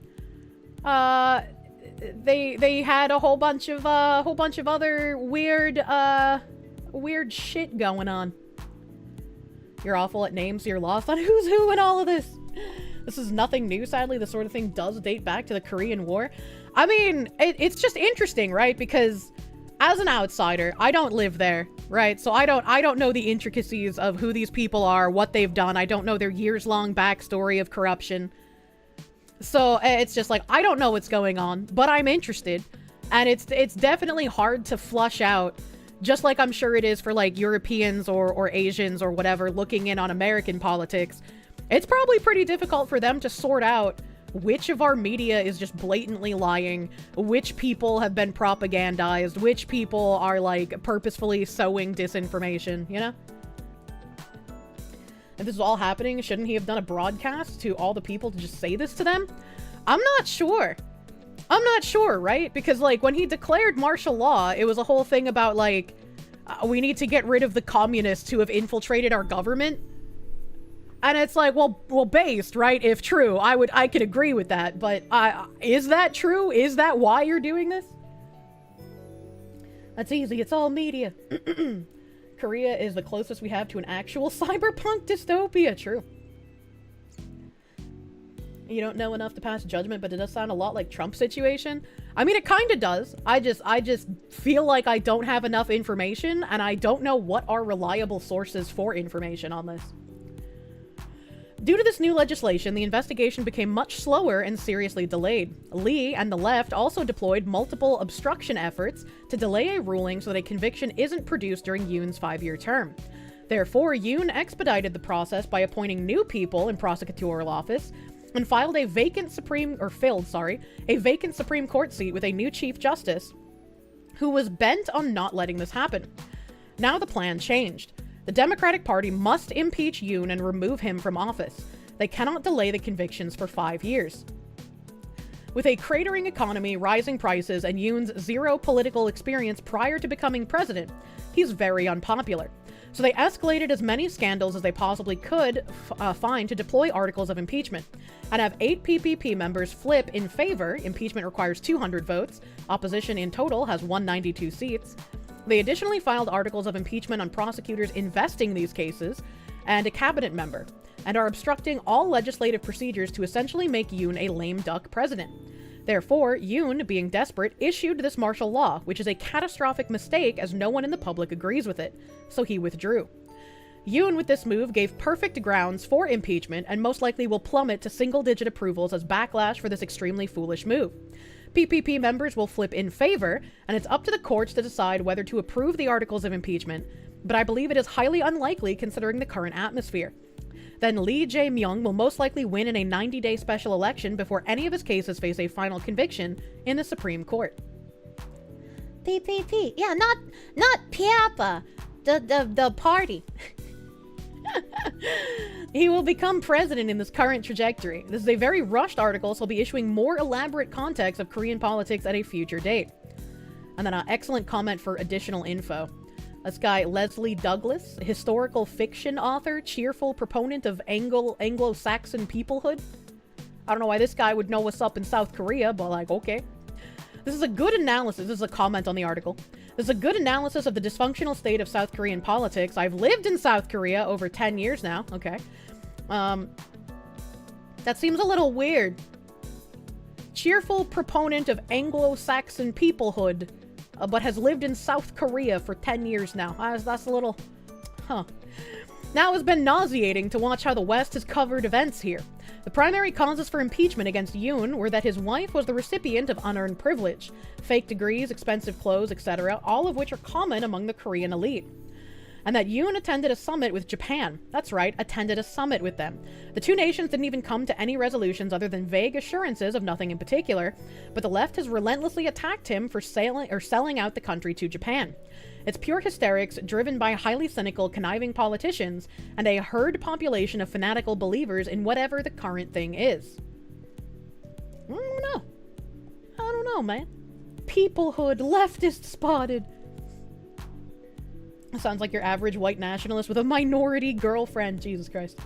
they had a whole bunch of other weird shit going on. You're awful at names, so you're lost on who's who and all of this. This is nothing new, sadly. This sort of thing does date back to the Korean War. I mean, it's just interesting, right? Because as an outsider, I don't live there, right? So I don't know the intricacies of who these people are, what they've done. I don't know their years-long backstory of corruption. So it's just like, I don't know what's going on, but I'm interested. And it's definitely hard to flush out, just like I'm sure it is for like Europeans or Asians or whatever looking in on American politics. It's probably pretty difficult for them to sort out which of our media is just blatantly lying, which people have been propagandized, which people are like purposefully sowing disinformation, you know? If this is all happening, shouldn't he have done a broadcast to all the people to just say this to them? I'm not sure. I'm not sure, right? Because like when he declared martial law, it was a whole thing about like, we need to get rid of the communists who have infiltrated our government. And it's like, well, based, right? If true, I could agree with that. But is that true? Is that why you're doing this? That's easy. It's all media. Korea is the closest we have to an actual cyberpunk dystopia. True. You don't know enough to pass judgment, but it does sound a lot like Trump's situation. I mean, it kind of does. I just feel like I don't have enough information, and I don't know what are reliable sources for information on this. Due to this new legislation, the investigation became much slower and seriously delayed. Lee and the left also deployed multiple obstruction efforts to delay a ruling so that a conviction isn't produced during Yoon's 5-year term. Therefore, Yoon expedited the process by appointing new people in prosecutorial office and filled a vacant Supreme Court seat with a new Chief Justice who was bent on not letting this happen. Now the plan changed. The Democratic Party must impeach Yoon and remove him from office. They cannot delay the convictions for 5 years. With a cratering economy, rising prices, and Yoon's zero political experience prior to becoming president, he's very unpopular. So they escalated as many scandals as they possibly could find to deploy articles of impeachment, and have 8 PPP members flip in favor. Impeachment requires 200 votes. Opposition in total has 192 seats. They additionally filed articles of impeachment on prosecutors investing these cases and a cabinet member, and are obstructing all legislative procedures to essentially make Yoon a lame duck president. Therefore, Yoon, being desperate, issued this martial law, which is a catastrophic mistake as no one in the public agrees with it, so he withdrew. Yoon, with this move, gave perfect grounds for impeachment and most likely will plummet to single-digit approvals as backlash for this extremely foolish move. PPP members will flip in favor, and it's up to the courts to decide whether to approve the articles of impeachment, but I believe it is highly unlikely considering the current atmosphere. Then Lee Jae-myung will most likely win in a 90-day special election before any of his cases face a final conviction in the Supreme Court. PPP. Yeah, not Piapa. The party. He will become president in this current trajectory. This is a very rushed article, so I'll be issuing more elaborate context of Korean politics at a future date. And then an excellent comment for additional info. This guy, Leslie Douglas, historical fiction author, cheerful proponent of Anglo-Saxon peoplehood. I don't know why this guy would know what's up in South Korea, but like, okay. This is a good analysis. This is a comment on the article. This is a good analysis of the dysfunctional state of South Korean politics. I've lived in South Korea over 10 years now. Okay. That seems a little weird. Cheerful proponent of Anglo-Saxon peoplehood, but has lived in South Korea for 10 years now. That's a little... Huh. Now it's been nauseating to watch how the West has covered events here. The primary causes for impeachment against Yoon were that his wife was the recipient of unearned privilege, fake degrees, expensive clothes, etc., all of which are common among the Korean elite. And that Yoon attended a summit with Japan. That's right, attended a summit with them. The two nations didn't even come to any resolutions other than vague assurances of nothing in particular, but the left has relentlessly attacked him for selling out the country to Japan. It's pure hysterics driven by highly cynical, conniving politicians and a herd population of fanatical believers in whatever the current thing is. I don't know, man. Peoplehood, leftist spotted. Sounds like your average white nationalist with a minority girlfriend. Jesus Christ.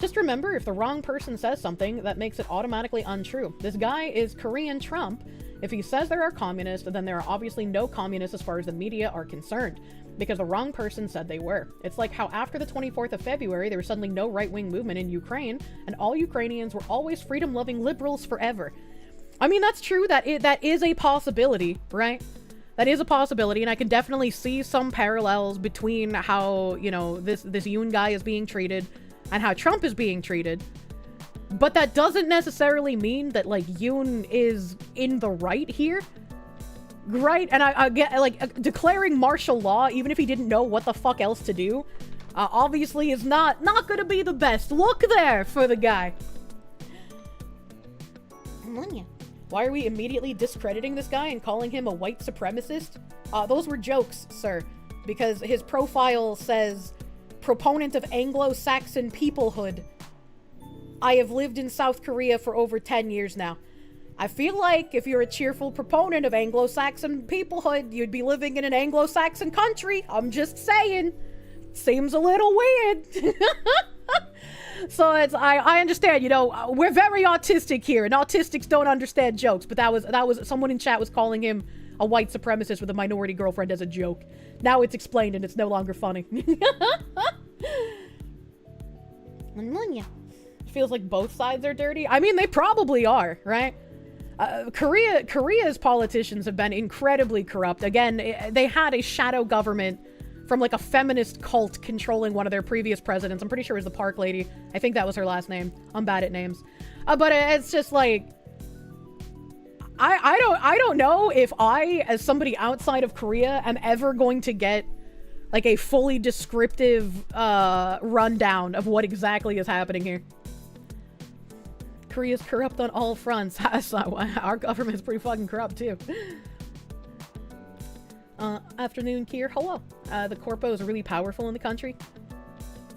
Just remember, if the wrong person says something, that makes it automatically untrue. This guy is Korean Trump. If he says there are communists, then there are obviously no communists as far as the media are concerned, because the wrong person said they were. It's like how after the 24th of February, there was suddenly no right-wing movement in Ukraine, and all Ukrainians were always freedom-loving liberals forever. I mean, that's true. That is a possibility, right? That is a possibility, and I can definitely see some parallels between how, you know, this Yoon guy is being treated and how Trump is being treated. But that doesn't necessarily mean that, like, Yoon is in the right here. Right? And I get, like, declaring martial law, even if he didn't know what the fuck else to do, obviously is not gonna be the best look there for the guy. Why are we immediately discrediting this guy and calling him a white supremacist? Those were jokes, sir. Because his profile says, proponent of Anglo-Saxon peoplehood. I have lived in South Korea for over 10 years now. I feel like if you're a cheerful proponent of Anglo-Saxon peoplehood, you'd be living in an Anglo-Saxon country. I'm just saying. Seems a little weird. So I understand, you know, we're very autistic here, and autistics don't understand jokes, but that was someone in chat was calling him a white supremacist with a minority girlfriend as a joke. Now it's explained and it's no longer funny. Feels like both sides are dirty. I mean, they probably are, right? Korea's politicians have been incredibly corrupt. Again, they had a shadow government from like a feminist cult controlling one of their previous presidents. I'm pretty sure it was the Park lady. I think that was her last name. I'm bad at names. But it's just like, I don't know if I, as somebody outside of Korea, am ever going to get like a fully descriptive rundown of what exactly is happening here. Korea's corrupt on all fronts. Our government's pretty fucking corrupt too. Afternoon, Kier. Hello. The corpos are really powerful in the country.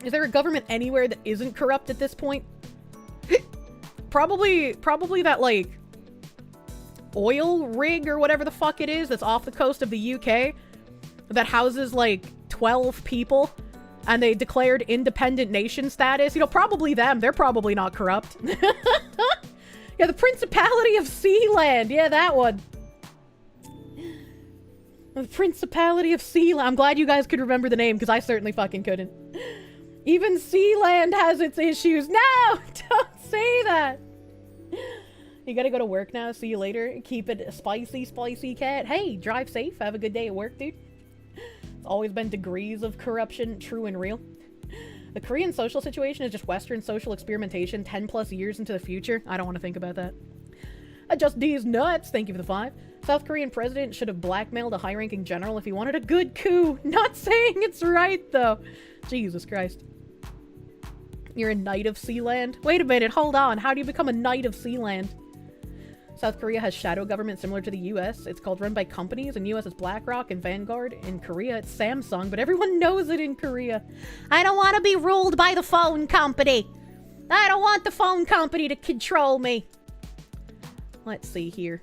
Is there a government anywhere that isn't corrupt at this point? Probably that, like, oil rig or whatever the fuck it is that's off the coast of the UK that houses, like, 12 people and they declared independent nation status. You know, probably them. They're probably not corrupt. Yeah, the Principality of Sealand. Yeah, that one. The Principality of Sealand. I'm glad you guys could remember the name, because I certainly fucking couldn't. Even Sealand has its issues. No! Don't say that! You gotta go to work now. See you later. Keep it spicy, spicy cat. Hey, drive safe. Have a good day at work, dude. It's always been degrees of corruption, true and real. The Korean social situation is just Western social experimentation 10 plus years into the future. I don't want to think about that. Just D's nuts. Thank you for the 5. South Korean president should have blackmailed a high-ranking general if he wanted a good coup. Not saying it's right, though. Jesus Christ. You're a knight of Sealand? Wait a minute, hold on. How do you become a knight of Sealand? South Korea has shadow government similar to the US. It's called run by companies. In US it's BlackRock and Vanguard. In Korea it's Samsung, but everyone knows it in Korea. I don't want to be ruled by the phone company. I don't want the phone company to control me. Let's see here.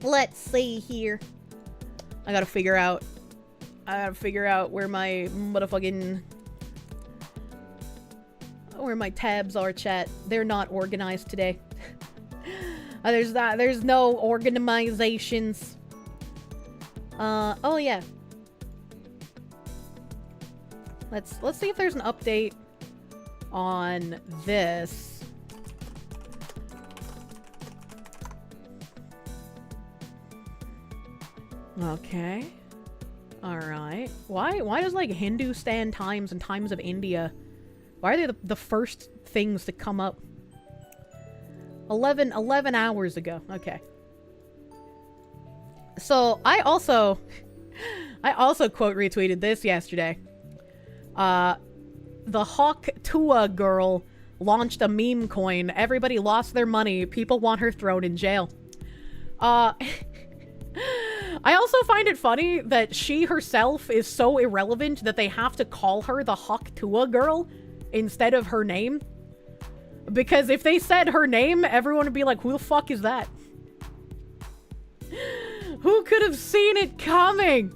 Let's see here. I gotta figure out where my motherfucking... where my tabs are, chat. They're not organized today. There's no organizations. Oh yeah. Let's see if there's an update on this. Okay. Alright. Why does, like, Hindustan Times and Times of India... Why are they the first things to come up? 11 hours ago. Okay. So, I also quote retweeted this yesterday. The Hawk Tuah girl launched a meme coin. Everybody lost their money. People want her thrown in jail. I also find it funny that she herself is so irrelevant that they have to call her the Hawk Tuah girl instead of her name. Because if they said her name, everyone would be like, who the fuck is that? Who could have seen it coming?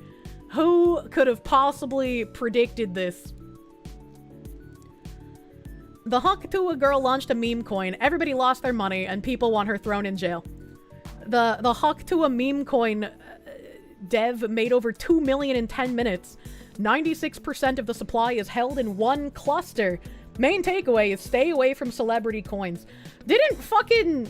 Who could have possibly predicted this? The Hawk Tuah girl launched a meme coin. Everybody lost their money and people want her thrown in jail. The Hawk Tuah meme coin dev made over 2 million in 10 minutes. 96% of the supply is held in one cluster. Main takeaway is stay away from celebrity coins. Didn't fucking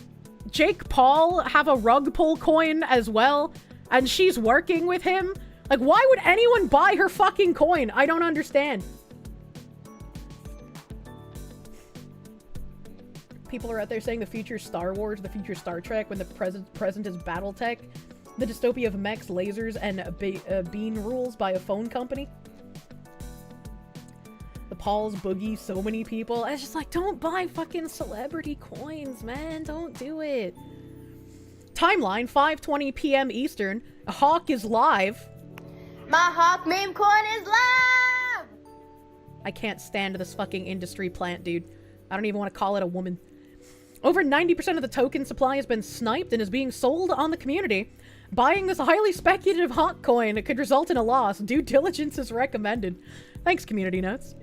Jake Paul have a rug pull coin as well? And she's working with him? Like, why would anyone buy her fucking coin? I don't understand. People are out there saying the future Star Wars, the future Star Trek, when the present is Battletech. The dystopia of mechs, lasers, and bean rules by a phone company. The Paul's Boogie, so many people. It's just like, don't buy fucking celebrity coins, man. Don't do it. Timeline, 5:20 p.m. Eastern. Hawk is live. My Hawk meme coin is live! I can't stand this fucking industry plant, dude. I don't even want to call it a woman. Over 90% of the token supply has been sniped and is being sold on the community. Buying this highly speculative Hawk coin could result in a loss. Due diligence is recommended. Thanks, Community Notes.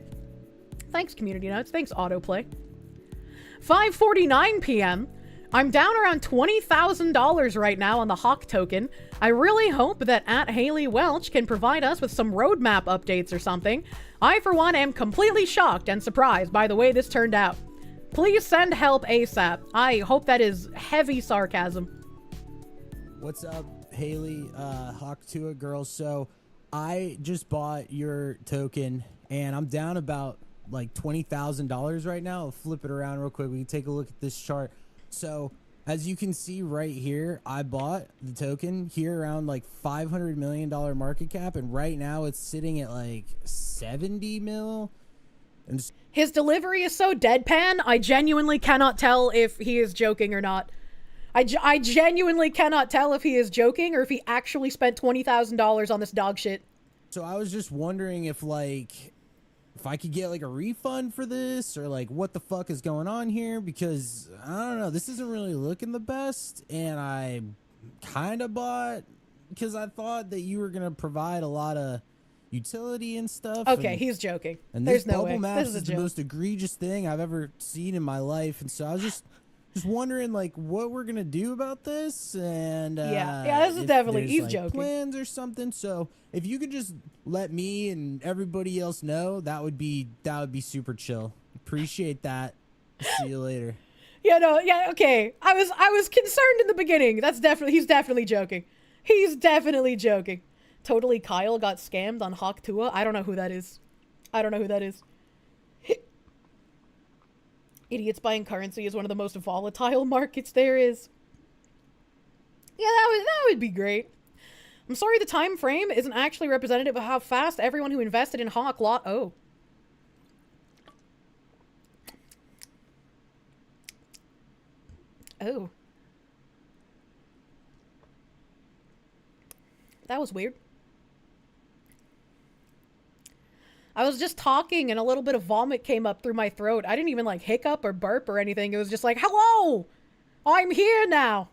Thanks, Community Notes. Thanks, Autoplay. 5:49 p.m. I'm down around $20,000 right now on the Hawk token. I really hope that @Haley Welch can provide us with some roadmap updates or something. I, for one, am completely shocked and surprised by the way this turned out. Please send help ASAP. I hope that is heavy sarcasm. What's up, Haley, Hawk Tuah girl? So I just bought your token and I'm down about like $20,000 right now. I'll flip it around real quick. We can take a look at this chart. So as you can see right here, I bought the token here around like $500 million market cap, and right now it's sitting at like 70 mil. And his delivery is so deadpan, I genuinely cannot tell if he is joking or not. I genuinely cannot tell if he is joking or if he actually spent $20,000 on this dog shit. So I was just wondering if I could get like a refund for this, or like what the fuck is going on here, because I don't know, this isn't really looking the best, and I kind of bought because I thought that you were going to provide a lot of utility and stuff. Okay, he's joking. And there's this no bubble way. maps This is is the most egregious thing I've ever seen in my life, and so I was just wondering like what we're gonna do about this, and yeah, this is definitely, he's joking. Plans or something. So if you could just let me and everybody else know, that would be super chill. Appreciate that. See you later. Yeah, no, yeah, okay. I was concerned in the beginning. He's definitely joking. He's definitely joking. Totally Kyle got scammed on Hawk Tuah. I don't know who that is. Idiots buying currency is one of the most volatile markets there is. Yeah, that would be great. I'm sorry the time frame isn't actually representative of how fast everyone who invested in Hawk Oh. That was weird. I was just talking and a little bit of vomit came up through my throat. I didn't even like hiccup or burp or anything. It was just like, hello, I'm here now.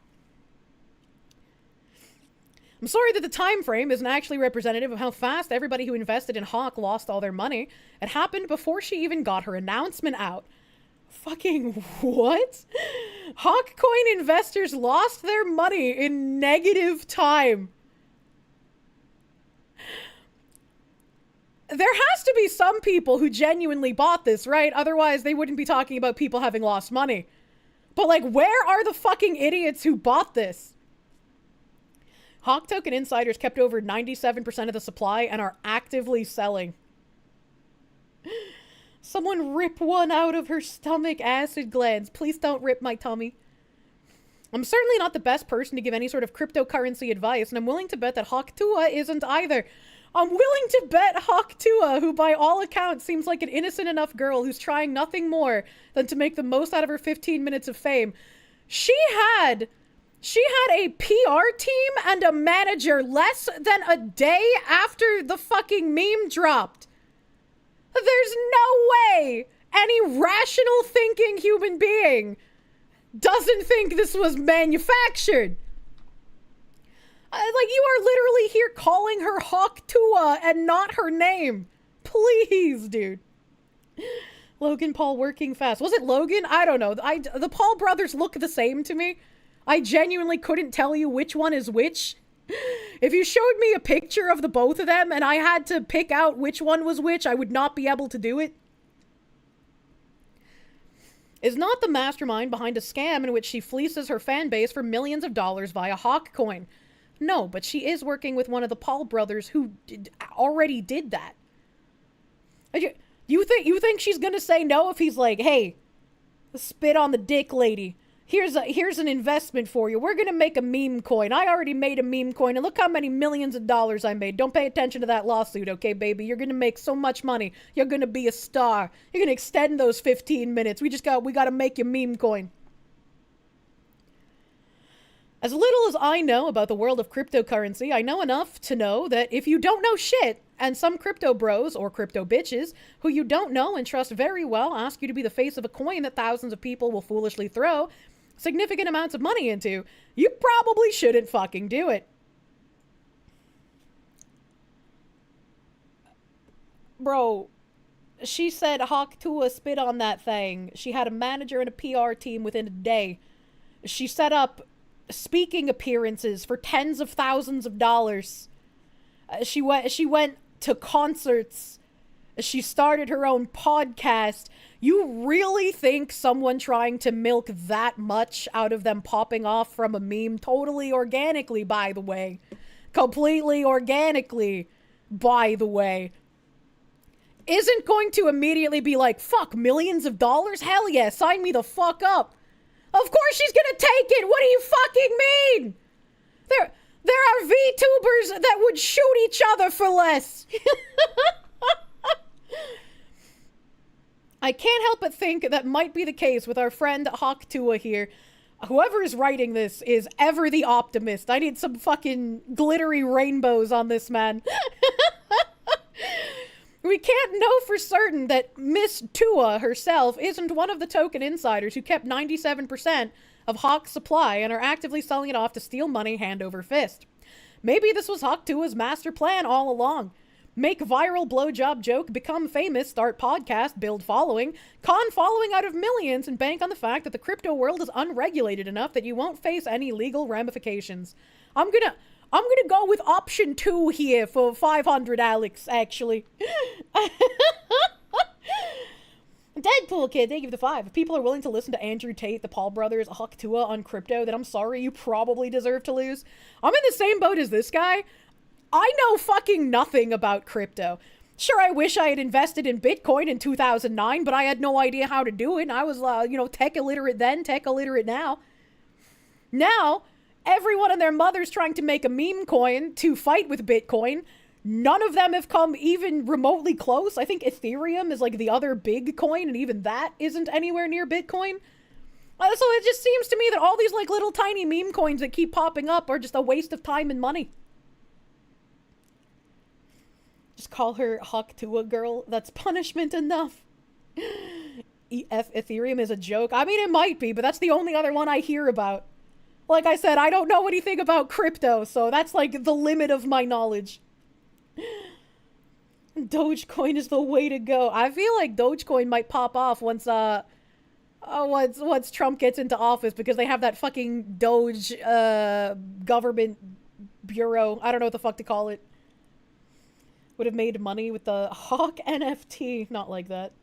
I'm sorry that the time frame isn't actually representative of how fast everybody who invested in Hawk lost all their money. It happened before she even got her announcement out. Fucking what? Hawk coin investors lost their money in negative time. There has to be some people who genuinely bought this, right? Otherwise, they wouldn't be talking about people having lost money. But, like, where are the fucking idiots who bought this? Hawk token insiders kept over 97% of the supply and are actively selling. Someone rip one out of her stomach acid glands. Please don't rip my tummy. I'm certainly not the best person to give any sort of cryptocurrency advice, and I'm willing to bet that Hawk Tuah isn't either. I'm willing to bet Hawk Tuah, who by all accounts seems like an innocent enough girl who's trying nothing more than to make the most out of her 15 minutes of fame. She had a PR team and a manager less than a day after the fucking meme dropped. There's no way any rational thinking human being doesn't think this was manufactured. Like, you are literally here calling her Hawk Tuah and not her name. Please, dude. Logan Paul working fast. Was it Logan? I don't know. The Paul brothers look the same to me. I genuinely couldn't tell you which one is which. If you showed me a picture of the both of them and I had to pick out which one was which, I would not be able to do it. Is not the mastermind behind a scam in which she fleeces her fan base for millions of dollars via Hawk coin. No, but she is working with one of the Paul brothers who already did that. You think she's gonna say no if he's like, hey, spit on the dick lady. Here's an investment for you. We're gonna make a meme coin. I already made a meme coin, and look how many millions of dollars I made. Don't pay attention to that lawsuit, okay, baby? You're gonna make so much money. You're gonna be a star. You're gonna extend those 15 minutes. We gotta make your meme coin. As little as I know about the world of cryptocurrency, I know enough to know that if you don't know shit, and some crypto bros or crypto bitches who you don't know and trust very well ask you to be the face of a coin that thousands of people will foolishly throw significant amounts of money into, you probably shouldn't fucking do it. Bro, she said Hawk Tuah spit on that thing. She had a manager and a PR team within a day. She set up speaking appearances for tens of thousands of dollars. She went to concerts. She started her own podcast. You really think someone trying to milk that much out of them popping off from a meme, totally organically, by the way, completely organically, by the way, isn't going to immediately be like, fuck, millions of dollars? Hell yeah, sign me the fuck up. Of course she's gonna take it. What do you fucking mean? There are VTubers that would shoot each other for less. I can't help but think that might be the case with our friend Hawk Tuah here. Whoever is writing this is ever the optimist. I need some fucking glittery rainbows on this man. We can't know for certain that Miss Tuah herself isn't one of the token insiders who kept 97% of Hawk's supply and are actively selling it off to steal money hand over fist. Maybe this was Hawk Tuah's master plan all along. Make viral blowjob joke, become famous, start podcast, build following, con following out of millions, and bank on the fact that the crypto world is unregulated enough that you won't face any legal ramifications. I'm gonna go with option 2 here for 500, Alex, actually. Deadpool Kid, thank you for the 5. If people are willing to listen to Andrew Tate, the Paul brothers, Hawk Tuah on crypto, then I'm sorry, you probably deserve to lose. I'm in the same boat as this guy. I know fucking nothing about crypto. Sure, I wish I had invested in Bitcoin in 2009, but I had no idea how to do it. And I was, tech illiterate then, tech illiterate now. Now, everyone and their mother's trying to make a meme coin to fight with Bitcoin. None of them have come even remotely close. I think Ethereum is like the other big coin, and even that isn't anywhere near Bitcoin. So it just seems to me that all these like little tiny meme coins that keep popping up are just a waste of time and money. call her Hawk Tuah girl. That's punishment enough. Ethereum is a joke. I mean, it might be, but that's the only other one I hear about. Like I said, I don't know anything about crypto, so that's like the limit of my knowledge. Dogecoin is the way to go. I feel like Dogecoin might pop off once Trump gets into office, because they have that fucking Doge government bureau. I don't know what the fuck to call it. Would have made money with the Hawk NFT. Not like that.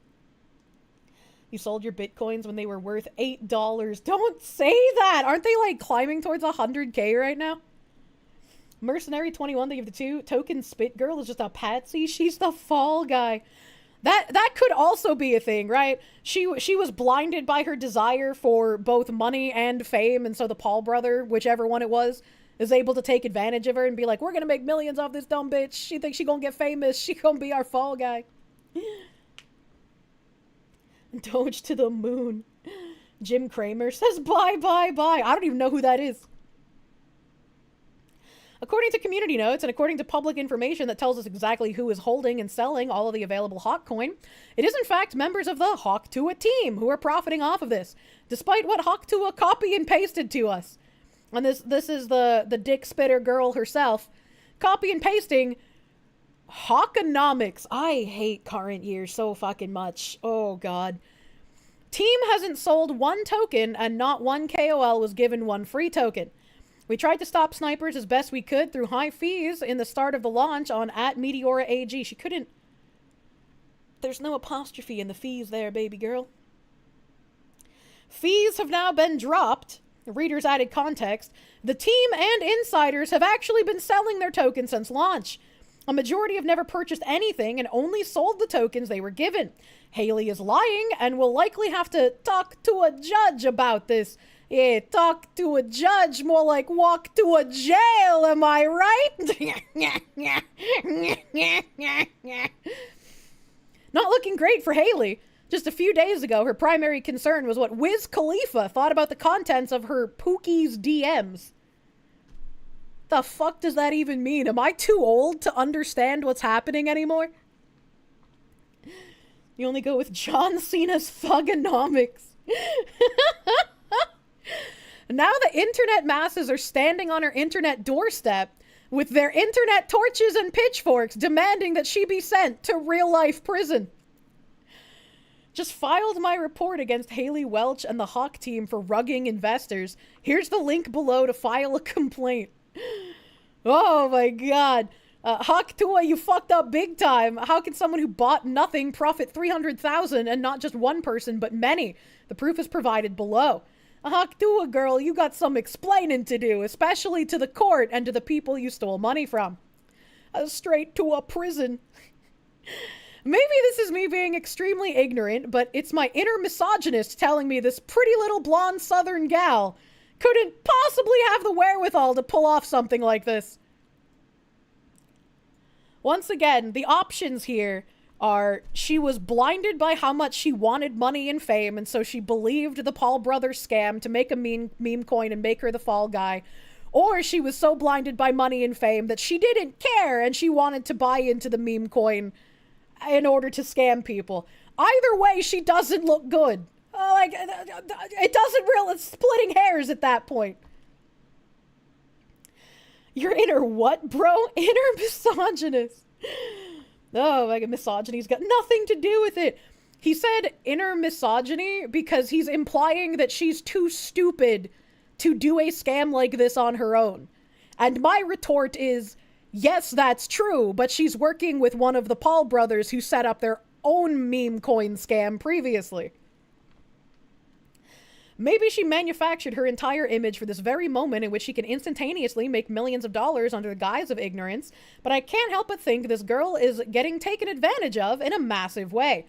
You sold your bitcoins when they were worth $8. Don't say that! Aren't they like climbing towards 100k right now? Mercenary 21, they give the 2. Token Spit Girl is just a patsy. She's the fall guy. That could also be a thing, right? She was blinded by her desire for both money and fame, and so the Paul brother, whichever one it was, is able to take advantage of her and be like, we're gonna make millions off this dumb bitch. She thinks she gonna get famous. She gonna be our fall guy. Doge to the moon. Jim Cramer says bye, bye, bye. I don't even know who that is. According to community notes and according to public information that tells us exactly who is holding and selling all of the available Hawk coin, it is in fact members of the Hawk Tuah team who are profiting off of this, despite what Hawk Tuah copy and pasted to us. And this is the dick spitter girl herself, copy and pasting Hawkonomics. I hate current year so fucking much. Oh god. Team hasn't sold 1 token and not one KOL was given 1 free token. We tried to stop snipers as best we could through high fees in the start of the launch on @MeteoraAG. She couldn't... There's no apostrophe in the fees there, baby girl. Fees have now been dropped. Readers added context. The team and insiders have actually been selling their tokens since launch. A majority have never purchased anything and only sold the tokens they were given. Haley is lying and will likely have to talk to a judge about this. Yeah, talk to a judge, more like walk to a jail, am I right? Not looking great for Haley. Just a few days ago, her primary concern was what Wiz Khalifa thought about the contents of her Pookie's DMs. The fuck does that even mean? Am I too old to understand what's happening anymore? You only go with John Cena's Thugonomics. Now the internet masses are standing on her internet doorstep with their internet torches and pitchforks demanding that she be sent to real-life prison. Just filed my report against Haley Welch and the Hawk team for rugging investors. Here's the link below to file a complaint. Oh my god. Hawk Tuah, you fucked up big time. How can someone who bought nothing profit 300,000 and not just one person but many? The proof is provided below. Hawk Tuah girl, you got some explaining to do, especially to the court and to the people you stole money from. Straight to a prison. Maybe this is me being extremely ignorant, but it's my inner misogynist telling me this pretty little blonde southern gal couldn't possibly have the wherewithal to pull off something like this. Once again, the options here are she was blinded by how much she wanted money and fame, and so she believed the Paul Brothers scam to make a meme coin and make her the fall guy. Or she was so blinded by money and fame that she didn't care and she wanted to buy into the meme coin in order to scam people. Either way, she doesn't look good. Like, it doesn't really... It's splitting hairs at that point. Your inner what, bro? Inner misogynist. Oh, like, misogyny's got nothing to do with it. He said inner misogyny because he's implying that she's too stupid to do a scam like this on her own. And my retort is, yes, that's true, but she's working with one of the Paul brothers who set up their own meme coin scam previously. Maybe she manufactured her entire image for this very moment in which she can instantaneously make millions of dollars under the guise of ignorance, but I can't help but think this girl is getting taken advantage of in a massive way.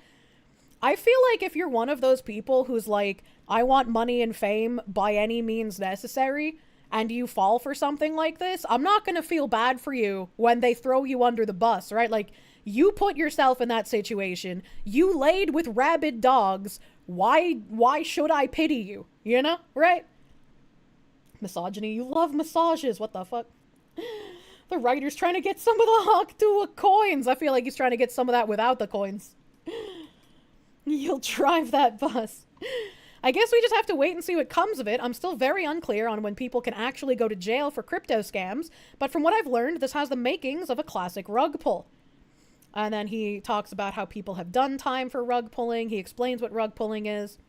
I feel like if you're one of those people who's like, I want money and fame by any means necessary, and you fall for something like this, I'm not gonna feel bad for you when they throw you under the bus, right? Like, you put yourself in that situation, you laid with rabid dogs, why should I pity you? You know, right? Misogyny, you love massages, what the fuck? The writer's trying to get some of the Hawk Tuah coins. I feel like he's trying to get some of that without the coins. You'll drive that bus. I guess we just have to wait and see what comes of it. I'm still very unclear on when people can actually go to jail for crypto scams, but from what I've learned, this has the makings of a classic rug pull. And then he talks about how people have done time for rug pulling. He explains what rug pulling is.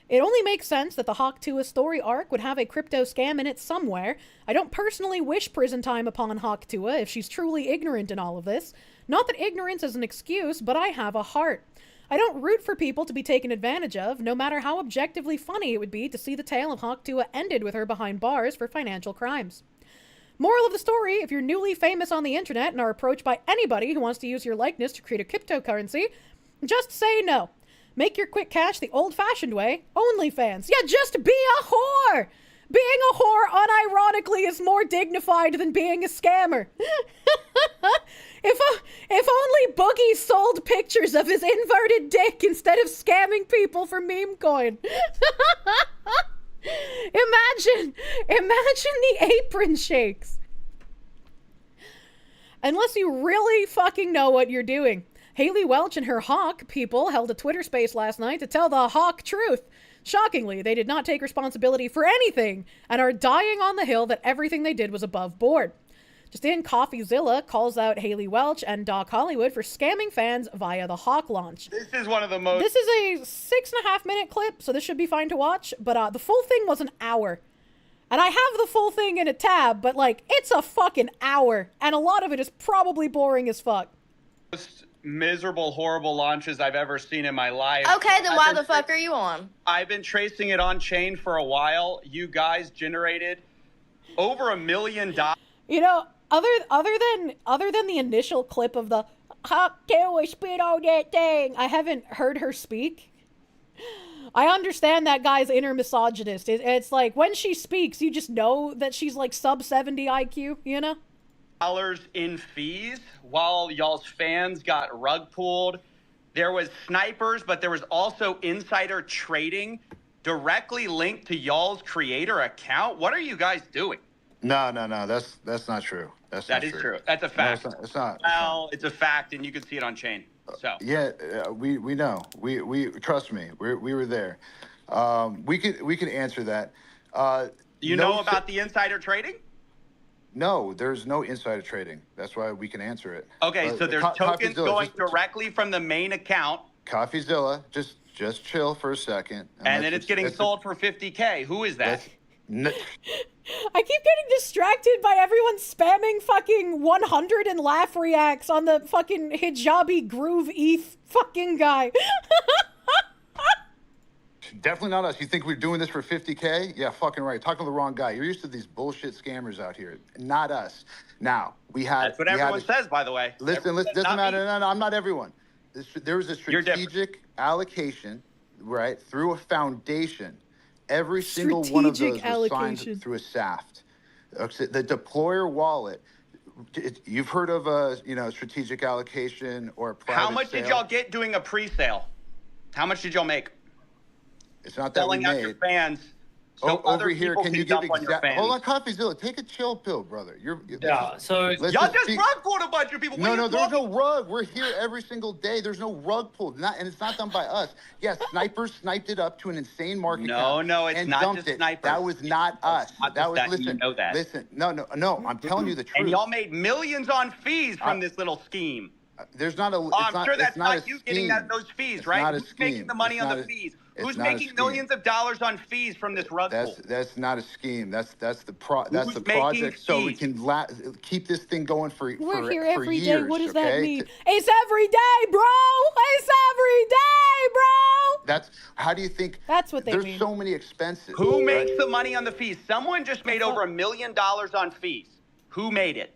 It only makes sense that the Hawk Tuah story arc would have a crypto scam in it somewhere. I don't personally wish prison time upon Hawk Tuah if she's truly ignorant in all of this. Not that ignorance is an excuse, but I have a heart. I don't root for people to be taken advantage of, no matter how objectively funny it would be to see the tale of Hawk Tuah ended with her behind bars for financial crimes. Moral of the story, if you're newly famous on the internet and are approached by anybody who wants to use your likeness to create a cryptocurrency, just say no. Make your quick cash the old-fashioned way, OnlyFans. Yeah, just be a whore! Being a whore unironically is more dignified than being a scammer. If only Boogie sold pictures of his inverted dick instead of scamming people for meme coin. Imagine the apron shakes. Unless you really fucking know what you're doing. Haley Welch and her Hawk people held a Twitter space last night to tell the Hawk truth. Shockingly, they did not take responsibility for anything and are dying on the hill that everything they did was above board. Just in, Coffeezilla calls out Haley Welch and Doc Hollywood for scamming fans via the Hawk launch. This is one of the most... This is a 6.5 minute clip, so this should be fine to watch, but the full thing was an hour. And I have the full thing in a tab, but like, it's a fucking hour, and a lot of it is probably boring as fuck. Most miserable, horrible launches I've ever seen in my life. Okay, then why the fuck are you on? I've been tracing it on chain for a while. You guys generated over $1 million. You know, other than the initial clip of the Hawk Tuah spit on that thing, I haven't heard her speak. I understand that guy's inner misogynist. It's like when she speaks, you just know that she's like sub 70 IQ, you know? Dollars in fees while y'all's fans got rug pulled. There was snipers, but there was also insider trading directly linked to y'all's creator account. What are you guys doing? No. That's not true. That is true. That's a fact. No, it's not. Well, it's a fact, and you can see it on chain. So yeah, we know. We trust me. We were there. We could answer that. You know about the insider trading? No, there's no insider trading. That's why we can answer it. Okay, so there's tokens going directly from the main account. Coffeezilla, just chill for a second. And then it's getting sold for $50K. Who is that? I keep getting distracted by everyone spamming fucking 100 and laugh reacts on the fucking hijabi groove ETH fucking guy. Definitely not us. You think we're doing this for $50K? Yeah, fucking right. Talking to the wrong guy. You're used to these bullshit scammers out here. Not us. Now, we had... That's what everyone says, by the way. Listen, doesn't matter. No, I'm not everyone. There was a strategic allocation, right, through a foundation. Every single one of those was signed through a SAFT. The deployer wallet, you've heard of a strategic allocation or a private How much sale. did y'all get doing a pre-sale? How much did y'all make? It's not that Selling we out made. your fans. So Over here, can you give exact? Hold on, Coffeezilla, take a chill pill, brother. Yeah, so y'all just rug pulled a bunch of people. No, there's no rug. We're here every single day. There's no rug pulled, and it's not done by us. Yes, snipers sniped it up to an insane market cap. No, it's and not dumped just it. snipers. That was not us. That was listen. You know that. Listen, no. I'm telling you the truth. And y'all made millions on fees from this little scheme. There's not a. I'm sure that's not you getting those fees, right? Who's making the money on the fees? Who's making millions of dollars on fees from this rug pull? That's not a scheme. That's the project. So we can keep this thing going for We're here for every years, day. What does okay? that mean? It's every day, bro. It's every day, bro. That's how do you think? That's what they mean. There's so many expenses. Who makes the money on the fees? Someone just made over $1 million on fees. Who made it?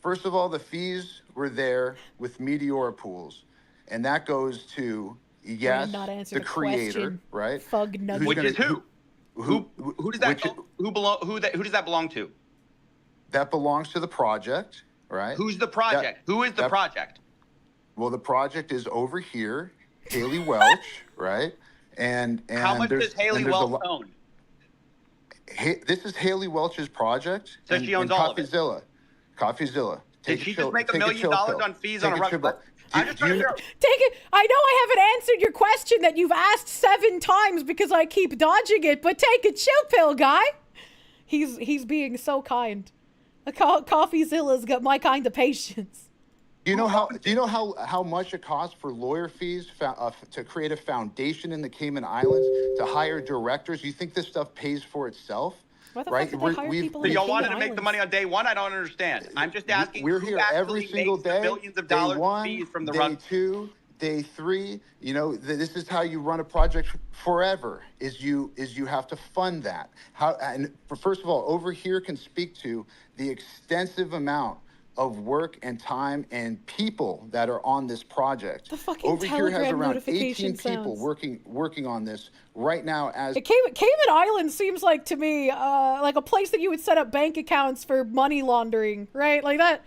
First of all, the fees were there with Meteora pools, and that goes to the creator, right? Fug nugget. Which is who? Who does that who does that belong to? That belongs to the project, right? Who's the project? Who is the project? Well, the project is over here, Haley Welch, right? And how much does Haley Welch own? This is Haley Welch's project. So she owns all of it. Coffeezilla. Coffeezilla. Did she just make $1 million on fees on a rug? I just Take it. I know I haven't answered your question that you've asked 7 times because I keep dodging it, but take a chill pill, guy. He's being so kind. Coffeezilla's got my kind of patience. Do you know how much it costs for lawyer fees to create a foundation in the Cayman Islands, to hire directors? You think this stuff pays for itself? Why the fuck did they hire people in the y'all wanted Cayman to make the Islands? money on day one? I don't understand. I'm just asking. We're here every single day. Millions of dollars day one, fees from the day rug. 2, day 3. You know, this is how you run a project forever. Is you have to fund that. First of all, over here can speak to the extensive amount of work and time and people that are on this project. The fucking over here has around notification 18 people working on this right now. As Cayman Islands seems like to me like a place that you would set up bank accounts for money laundering, right? Like that.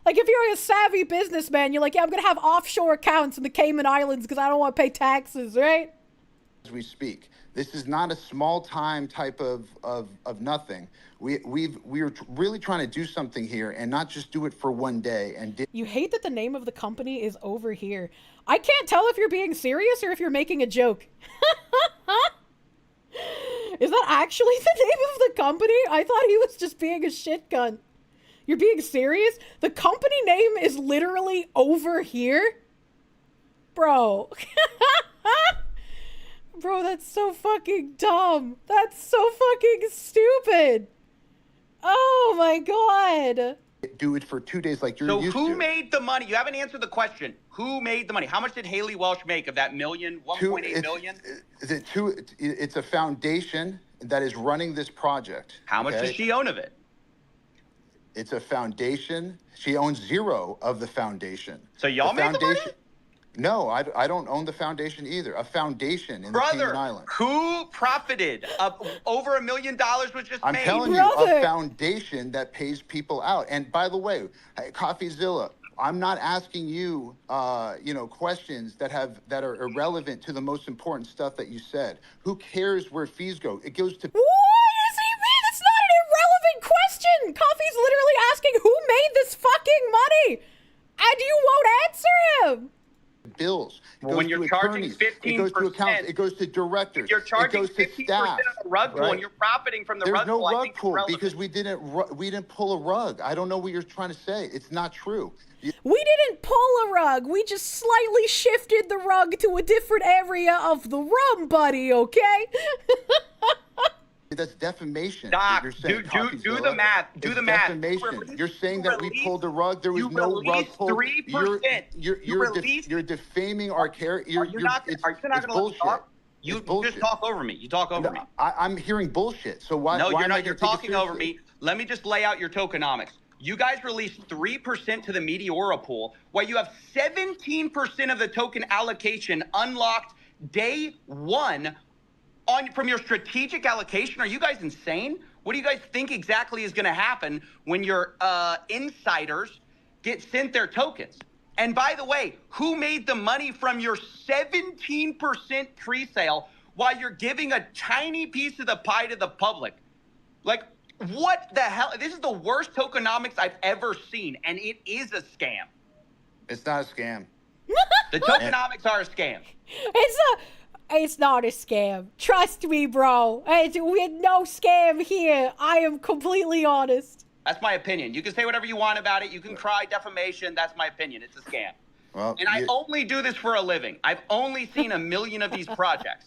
Like if you're a savvy businessman, you're like, yeah, I'm gonna have offshore accounts in the Cayman Islands because I don't want to pay taxes, right? As we speak, this is not a small time type of nothing. We're really trying to do something here and not just do it for one day. And you hate that the name of the company is Over Here. I can't tell if you're being serious or if you're making a joke. Is that actually the name of the company? I thought he was just being a shit gun. You're being serious? The company name is literally Over Here? Bro. Bro, that's so fucking dumb. That's so fucking stupid. Oh my god. Do it for 2 days like you're used to. So who made the money? You haven't answered the question. Who made the money? How much did Haley Welsh make of that million, 1.8 million? It's a foundation that is running this project. How much does she own of it? It's a foundation. She owns 0 of the foundation. So y'all made the money? No, I don't own the foundation either. A foundation in the Cayman Islands. Who profited? Over $1 million was just I'm made. telling you, a foundation that pays people out. And by the way, Coffeezilla, I'm not asking you, questions that are irrelevant to the most important stuff that you said. Who cares where fees go? It goes to. What does he mean? It's not an irrelevant question. Coffee's literally asking who made this fucking money, and you won't answer him. Bills. Well, when you're charging 15%, it goes to accounts. It goes to directors. If you're charging 15% on the rug pool, and you're profiting from the rug pool. There's no rug pool because we didn't pull a rug. I don't know what you're trying to say. It's not true. We didn't pull a rug. We just slightly shifted the rug to a different area of the room, buddy. Okay. That's defamation. Doc, you're saying, do the math. Do the math. Defamation. You're saying that we pulled a rug. There was no rug pull. 3%. You're defaming our character. Are you not going to let me talk? You just talk over me. You talk over me. I'm hearing bullshit. So why? No, you're not. You're talking over me. Let me just lay out your tokenomics. You guys released 3% to the Meteora pool, while you have 17% of the token allocation unlocked day 1. From your strategic allocation. Are you guys insane? What do you guys think exactly is going to happen when your insiders get sent their tokens? And by the way, who made the money from your 17% pre-sale while you're giving a tiny piece of the pie to the public? Like, what the hell? This is the worst tokenomics I've ever seen, and it is a scam. It's not a scam. The tokenomics are a scam. It's not a scam. Trust me, bro. We had no scam here. I am completely honest. That's my opinion. You can say whatever you want about it. You can cry defamation. That's my opinion. It's a scam. Well, and I only do this for a living. I've only seen 1 million of these projects.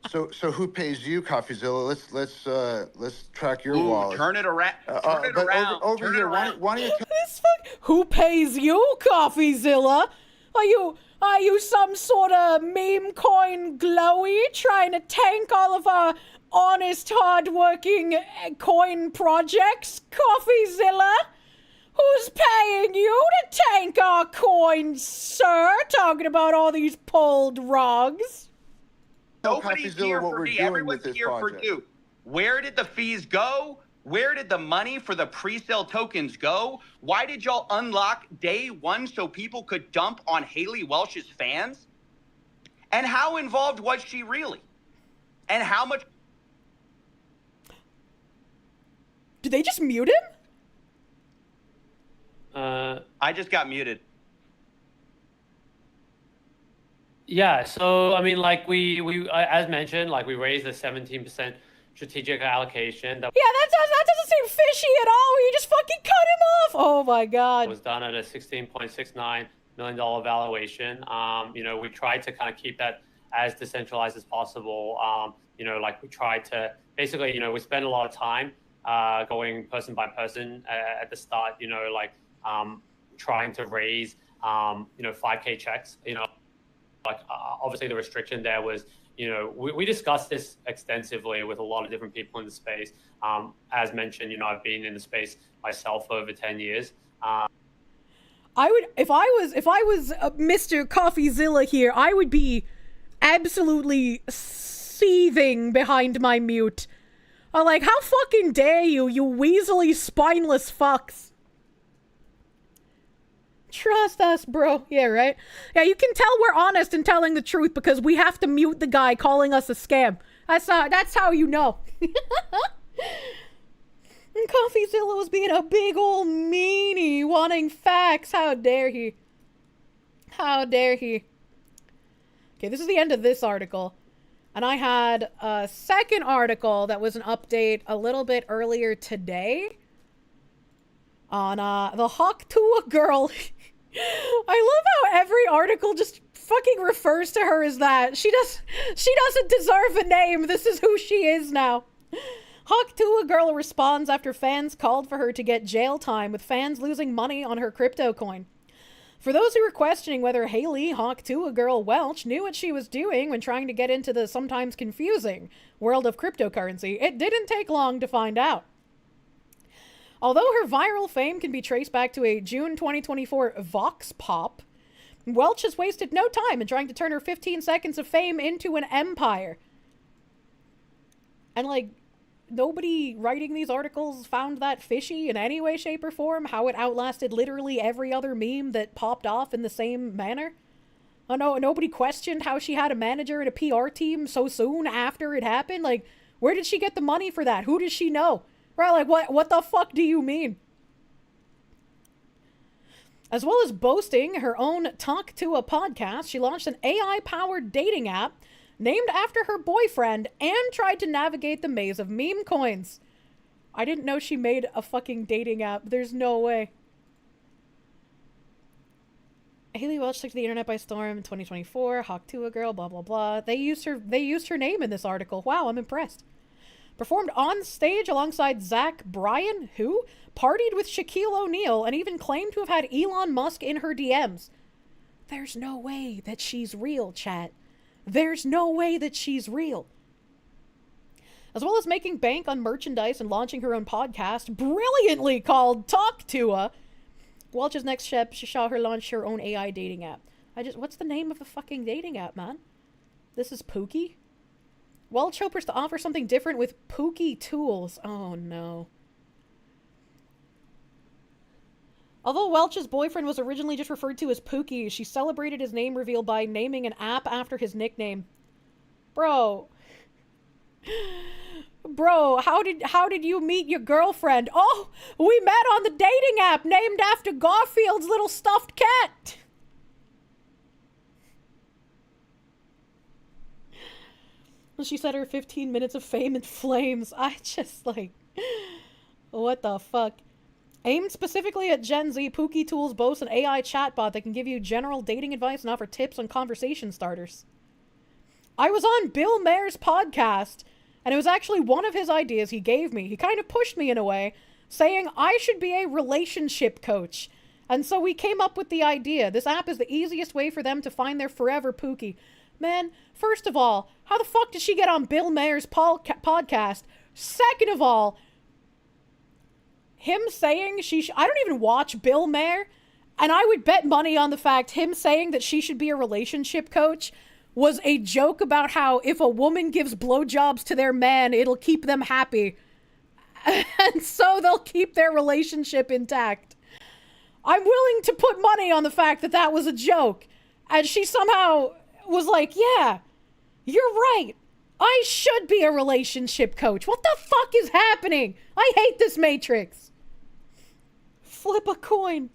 So who pays you, Coffeezilla? Let's track your wallet. Turn it around. Turn it around. Over here, why don't you? Who pays you, Coffeezilla? Are you some sort of meme coin glowy trying to tank all of our honest, hard-working coin projects, Coffeezilla? Who's paying you to tank our coins, sir? Talking about all these pulled rugs. Nobody's here for me. Everyone's here for you. Where did the fees go? Where did the money for the pre-sale tokens go? Why did y'all unlock day 1 so people could dump on Haley Welsh's fans? And how involved was she really? And how much? Did they just mute him? I just got muted. Yeah, so I mean, like we as mentioned, like we raised a 17% strategic allocation. That doesn't seem fishy at all. You just fucking cut him off. Oh my god. Was done at a $16.69 million valuation. You know, we tried to kind of keep that as decentralized as possible. You know, like we tried to basically, you know, we spent a lot of time going person by person at the start. You know, like trying to raise you know, 5K checks. You know. Like, obviously the restriction there was, you know, we discussed this extensively with a lot of different people in the space. As mentioned, you know, I've been in the space myself for over 10 years. I would, if I was Mr. Coffeezilla here, I would be absolutely seething behind my mute. Like, how fucking dare you, you weaselly, spineless fucks. Trust us, bro. Yeah, right? Yeah, you can tell we're honest in telling the truth because we have to mute the guy calling us a scam. That's how you know. Coffeezilla was being a big old meanie, wanting facts. How dare he? How dare he? Okay, this is the end of this article. And I had a second article that was an update a little bit earlier today on the Tuah girl. I love how every article just fucking refers to her as that. She doesn't deserve a name. This is who she is now. Tuah girl responds after fans called for her to get jail time, with fans losing money on her crypto coin. For those who were questioning whether Haley, Tuah girl Welch, knew what she was doing when trying to get into the sometimes confusing world of cryptocurrency, it didn't take long to find out. Although her viral fame can be traced back to a June 2024 Vox Pop, Welch has wasted no time in trying to turn her 15 seconds of fame into an empire. And, like, nobody writing these articles found that fishy in any way, shape, or form, how it outlasted literally every other meme that popped off in the same manner. Oh, no, nobody questioned how she had a manager and a PR team so soon after it happened. Like, where did she get the money for that? Who does she know? Right, like, what the fuck do you mean? As well as boasting her own Talk to a podcast, she launched an AI-powered dating app named after her boyfriend and tried to navigate the maze of meme coins. I didn't know she made a fucking dating app. There's no way. Haley Welch took the internet by storm in 2024. Tuah girl, blah, blah, blah. They used her name in this article. Wow, I'm impressed. Performed on stage alongside Zach Bryan, who partied with Shaquille O'Neal and even claimed to have had Elon Musk in her DMs. There's no way that she's real, chat. There's no way that she's real. As well as making bank on merchandise and launching her own podcast, brilliantly called Talk Tuah, Welch's next step, she saw her launch her own AI dating app. What's the name of the fucking dating app, man? This is Pookie? Welch hopes to offer something different with Pookie tools. Oh no. Although Welch's boyfriend was originally just referred to as Pookie, she celebrated his name reveal by naming an app after his nickname. Bro, how did you meet your girlfriend? Oh, we met on the dating app named after Garfield's little stuffed cat. She said her 15 minutes of fame in flames. I just, like, what the fuck? Aimed specifically at Gen Z, Pookie Tools boasts an AI chatbot that can give you general dating advice and offer tips on conversation starters. I was on Bill Maher's podcast, and it was actually one of his ideas he gave me. He kind of pushed me in a way, saying I should be a relationship coach. And so we came up with the idea. This app is the easiest way for them to find their forever Pookie. Man, first of all, how the fuck did she get on Bill Maher's podcast? Second of all, him saying I don't even watch Bill Maher, and I would bet money on the fact him saying that she should be a relationship coach was a joke about how if a woman gives blowjobs to their man, it'll keep them happy. And so they'll keep their relationship intact. I'm willing to put money on the fact that that was a joke. And she somehow was like, yeah, you're right. I should be a relationship coach. What the fuck is happening? I hate this Matrix. Flip a coin.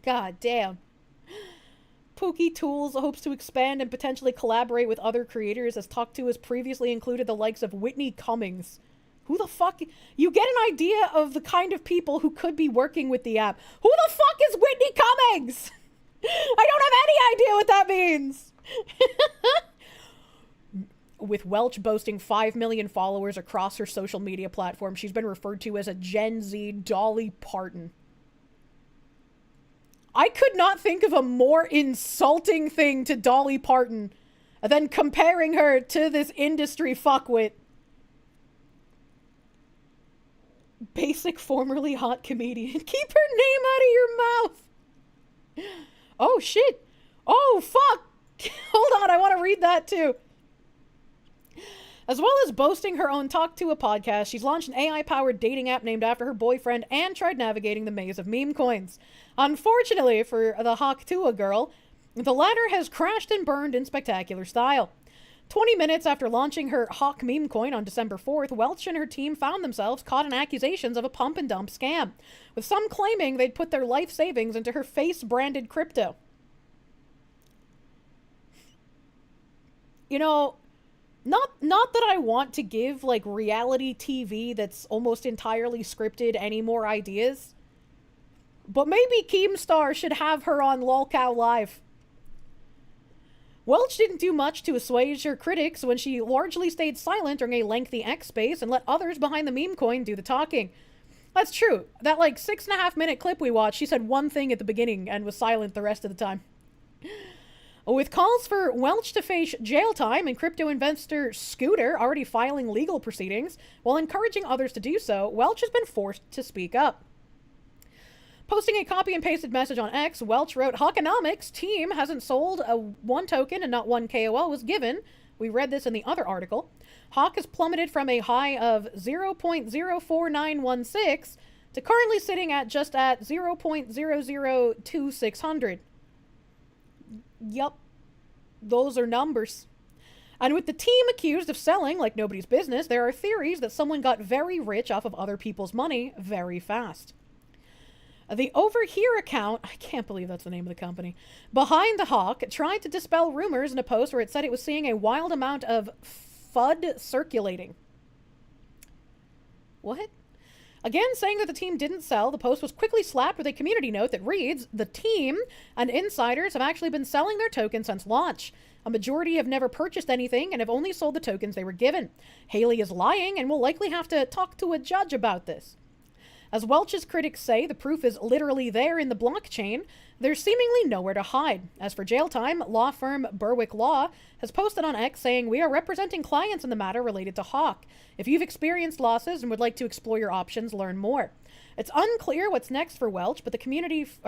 God damn. Pookie Tools hopes to expand and potentially collaborate with other creators, as Talk2 has previously included the likes of Whitney Cummings. Who the fuck? You get an idea of the kind of people who could be working with the app. Who the fuck is Whitney Cummings? I don't have any idea what that means. With Welch boasting 5 million followers across her social media platform, she's been referred to as a Gen Z Dolly Parton. I could not think of a more insulting thing to Dolly Parton than comparing her to this industry fuckwit. Basic, formerly hot comedian. Keep her name out of your mouth. Oh, shit. Oh, fuck. Hold on, I want to read that too. As well as boasting her own Talk2 podcast, she's launched an AI-powered dating app named after her boyfriend and tried navigating the maze of meme coins. Unfortunately for the Tuah girl, the latter has crashed and burned in spectacular style. 20 minutes after launching her Hawk meme coin on December 4th, Welch and her team found themselves caught in accusations of a pump and dump scam, with some claiming they'd put their life savings into her face-branded crypto. You know, not that I want to give, like, reality TV that's almost entirely scripted any more ideas, but maybe Keemstar should have her on LOLcow Live. Welch didn't do much to assuage her critics when she largely stayed silent during a lengthy X space and let others behind the meme coin do the talking. That's true. That, like, 6.5 minute clip we watched, she said one thing at the beginning and was silent the rest of the time. With calls for Welch to face jail time and crypto investor Scooter already filing legal proceedings, while encouraging others to do so, Welch has been forced to speak up. Posting a copy and pasted message on X, Welch wrote, "Hawkonomics team hasn't sold a 1 token and not 1 KOL was given." We read this in the other article. Hawk has plummeted from a high of 0.04916 to currently sitting at just at 0.002600. Yup. Those are numbers. And with the team accused of selling like nobody's business, there are theories that someone got very rich off of other people's money very fast. The Over Here account, I can't believe that's the name of the company, behind the Hawk, tried to dispel rumors in a post where it said it was seeing a wild amount of FUD circulating. What? Again, saying that the team didn't sell, the post was quickly slapped with a community note that reads, "The team and insiders have actually been selling their tokens since launch. A majority have never purchased anything and have only sold the tokens they were given. Haley is lying and will likely have to talk to a judge about this." As Welch's critics say, the proof is literally there in the blockchain. There's seemingly nowhere to hide. As for jail time, law firm Berwick Law has posted on X saying, "We are representing clients in the matter related to Hawk. If you've experienced losses and would like to explore your options, learn more." It's unclear what's next for Welch, but the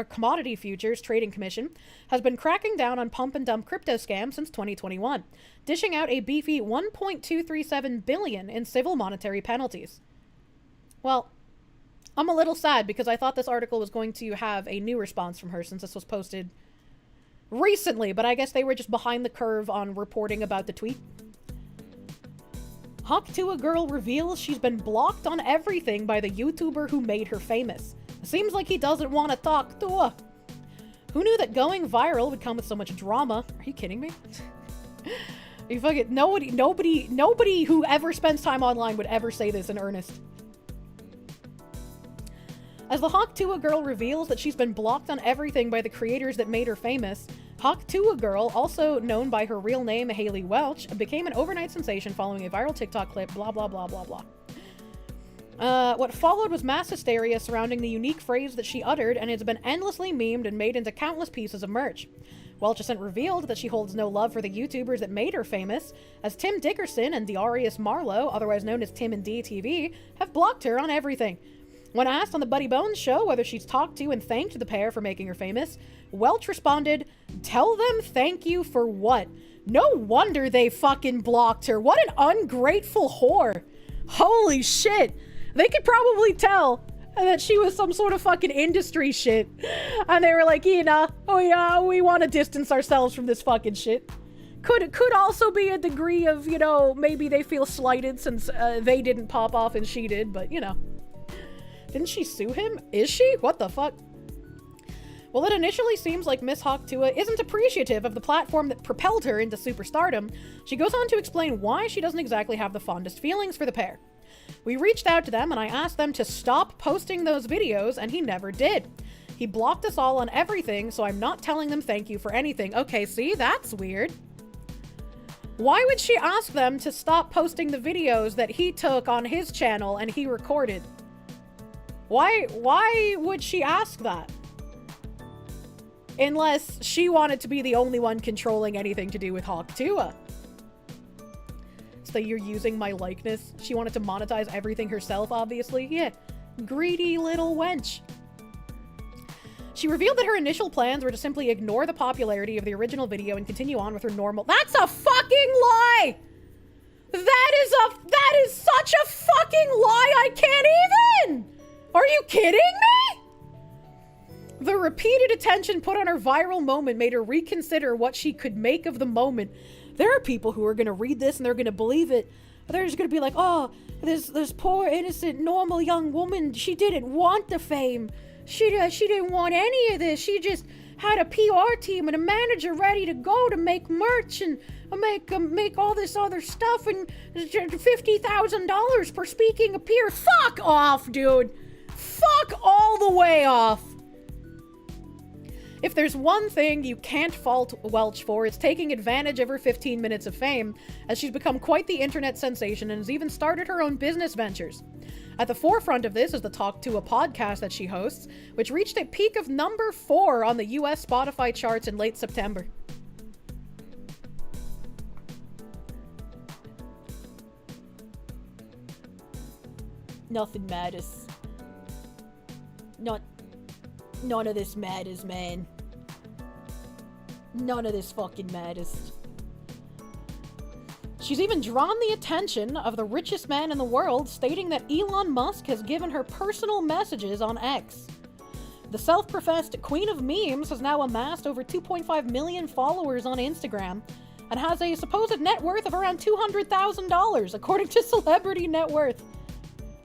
Commodity Futures Trading Commission has been cracking down on pump and dump crypto scams since 2021, dishing out a beefy $1.237 billion in civil monetary penalties. Well, I'm a little sad because I thought this article was going to have a new response from her since this was posted recently, but I guess they were just behind the curve on reporting about the tweet. Tuah girl reveals she's been blocked on everything by the YouTuber who made her famous. Seems like he doesn't want to talk Tuah. Who knew that going viral would come with so much drama? Are you kidding me? You fucking nobody who ever spends time online would ever say this in earnest. As the Tuah girl reveals that she's been blocked on everything by the creators that made her famous, Tuah girl, also known by her real name Haley Welch, became an overnight sensation following a viral TikTok clip, blah blah blah blah blah. What followed was mass hysteria surrounding the unique phrase that she uttered, and it's been endlessly memed and made into countless pieces of merch. Welch has since revealed that she holds no love for the YouTubers that made her famous, as Tim Dickerson and Darius Marlowe, otherwise known as Tim and DTV, have blocked her on everything. When asked on the Buddy Bones show whether she's talked to and thanked the pair for making her famous, Welch responded, "Tell them thank you for what? No wonder they fucking blocked her. What an ungrateful whore. Holy shit. They could probably tell that she was some sort of fucking industry shit. And they were like, oh yeah, we want to distance ourselves from this fucking shit." Could also be a degree of, maybe they feel slighted since they didn't pop off and she did, but Didn't she sue him? Is she? What the fuck? While it initially seems like Miss Hawk Tuah isn't appreciative of the platform that propelled her into superstardom, she goes on to explain why she doesn't exactly have the fondest feelings for the pair. We reached out to them and I asked them to stop posting those videos and he never did. He blocked us all on everything, so I'm not telling them thank you for anything. Okay, see, that's weird. Why would she ask them to stop posting the videos that he took on his channel and he recorded? Why would she ask that? Unless she wanted to be the only one controlling anything to do with Hawk Tuah. So you're using my likeness. She wanted to monetize everything herself, obviously. Yeah, greedy little wench. She revealed that her initial plans were to simply ignore the popularity of the original video and continue on with her normal— That's a fucking lie! That is such a fucking lie, I can't even! Are you kidding me? The repeated attention put on her viral moment made her reconsider what she could make of the moment. There are people who are going to read this and they're going to believe it. They're just going to be like, oh, this poor, innocent, normal young woman, she didn't want the fame. She didn't want any of this. She just had a PR team and a manager ready to go to make merch and make all this other stuff and $50,000 per speaking appear. Fuck off, dude. Fuck all the way off. If there's one thing you can't fault Welch for, it's taking advantage of her 15 minutes of fame, as she's become quite the internet sensation and has even started her own business ventures. At the forefront of this is the Talk to a podcast that she hosts, which reached a peak of number 4 on the US Spotify charts in late September. Nothing matters. None of this matters, man. None of this fucking matters. She's even drawn the attention of the richest man in the world, stating that Elon Musk has given her personal messages on X. The self-professed queen of memes has now amassed over 2.5 million followers on Instagram and has a supposed net worth of around $200,000, according to Celebrity Net Worth.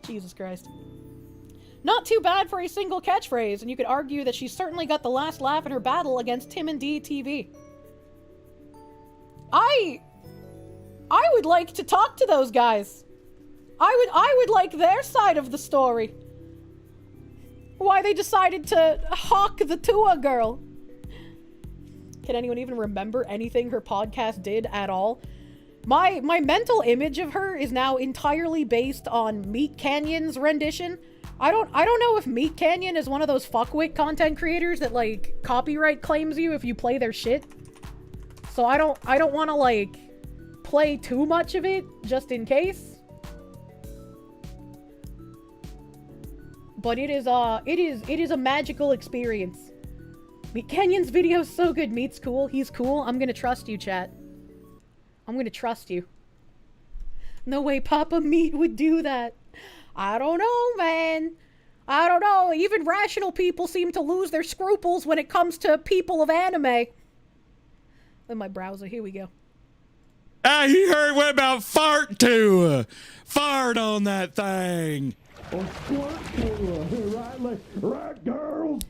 Jesus Christ. Not too bad for a single catchphrase, and you could argue that she's certainly got the last laugh in her battle against Tim and D TV. I would like to talk to those guys. I would like their side of the story. Why they decided to hawk the Tuah girl. Can anyone even remember anything her podcast did at all? My mental image of her is now entirely based on MeatCanyon's rendition. I don't know if MeatCanyon is one of those fuckwit content creators that like copyright claims you if you play their shit. So I don't want to like play too much of it just in case. But it is a magical experience. MeatCanyon's video is so good. Meat's cool. He's cool. I'm gonna trust you, chat. I'm gonna trust you. No way Papa Meat would do that. I don't know, man. I don't know. Even rational people seem to lose their scruples when it comes to people of anime. In my browser, here we go. Ah, you heard what about fart Tuah? Fart on that thing. Or squirt Tuah, right, girls?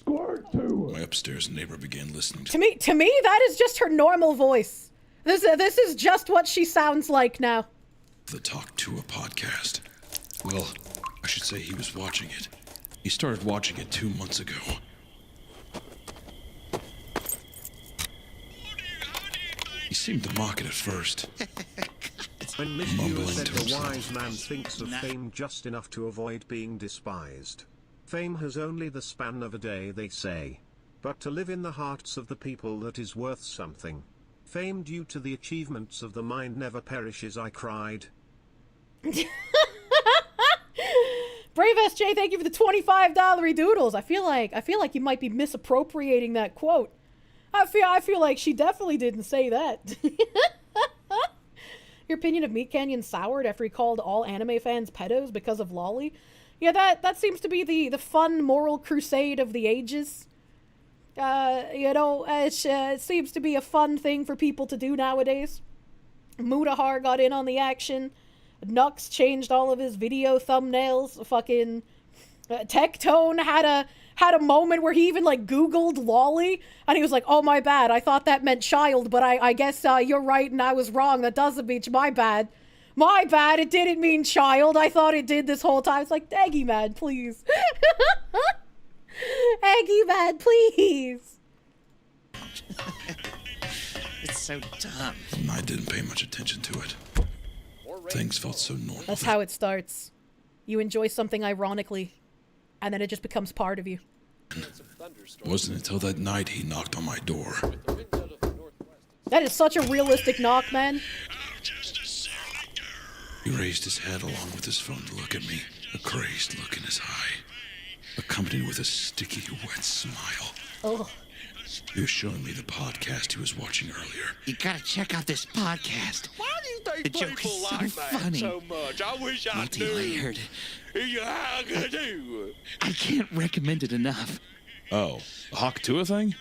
Squirt Tuah. My upstairs neighbor began listening to me, that is just her normal voice. This is just what she sounds like now. The Talk Tuah podcast. Well, I should say he was watching it. He started watching it 2 months ago. He seemed to mock it at first. When Miss Tuah said the wise man thinks of fame just enough to avoid being despised. Fame has only the span of a day, they say. But to live in the hearts of the people, that is worth something. Fame due to the achievements of the mind never perishes, I cried. Brave SJ, thank you for the $25 doodles. I feel like you might be misappropriating that quote. I feel like she definitely didn't say that. Your opinion of MeatCanyon soured after he called all anime fans pedos because of Lolly? Yeah, that seems to be the fun moral crusade of the ages. It seems to be a fun thing for people to do nowadays. Mutahar got in on the action. Nux changed all of his video thumbnails. Fucking Tectone had had a moment where he even, like, Googled lolly, and he was like, oh, my bad, I thought that meant child, but I guess you're right and I was wrong. That doesn't mean my bad. My bad, it didn't mean child. I thought it did this whole time. It's like, Eggy man, please. Eggy man, please. It's so dumb. I didn't pay much attention to it. Things felt so normal. That's how it starts. You enjoy something ironically, and then it just becomes part of you. It wasn't until that night he knocked on my door. That is such a realistic knock, man. He raised his head along with his phone to look at me, a crazed look in his eye, accompanied with a sticky, wet smile. Oh. He was showing me the podcast he was watching earlier. You gotta check out this podcast. Why do you think the joke people is so like that funny. so much? I wish I knew. Multi-layered. Yeah, I do. I can't recommend it enough. Oh, the Hawk Tuah thing?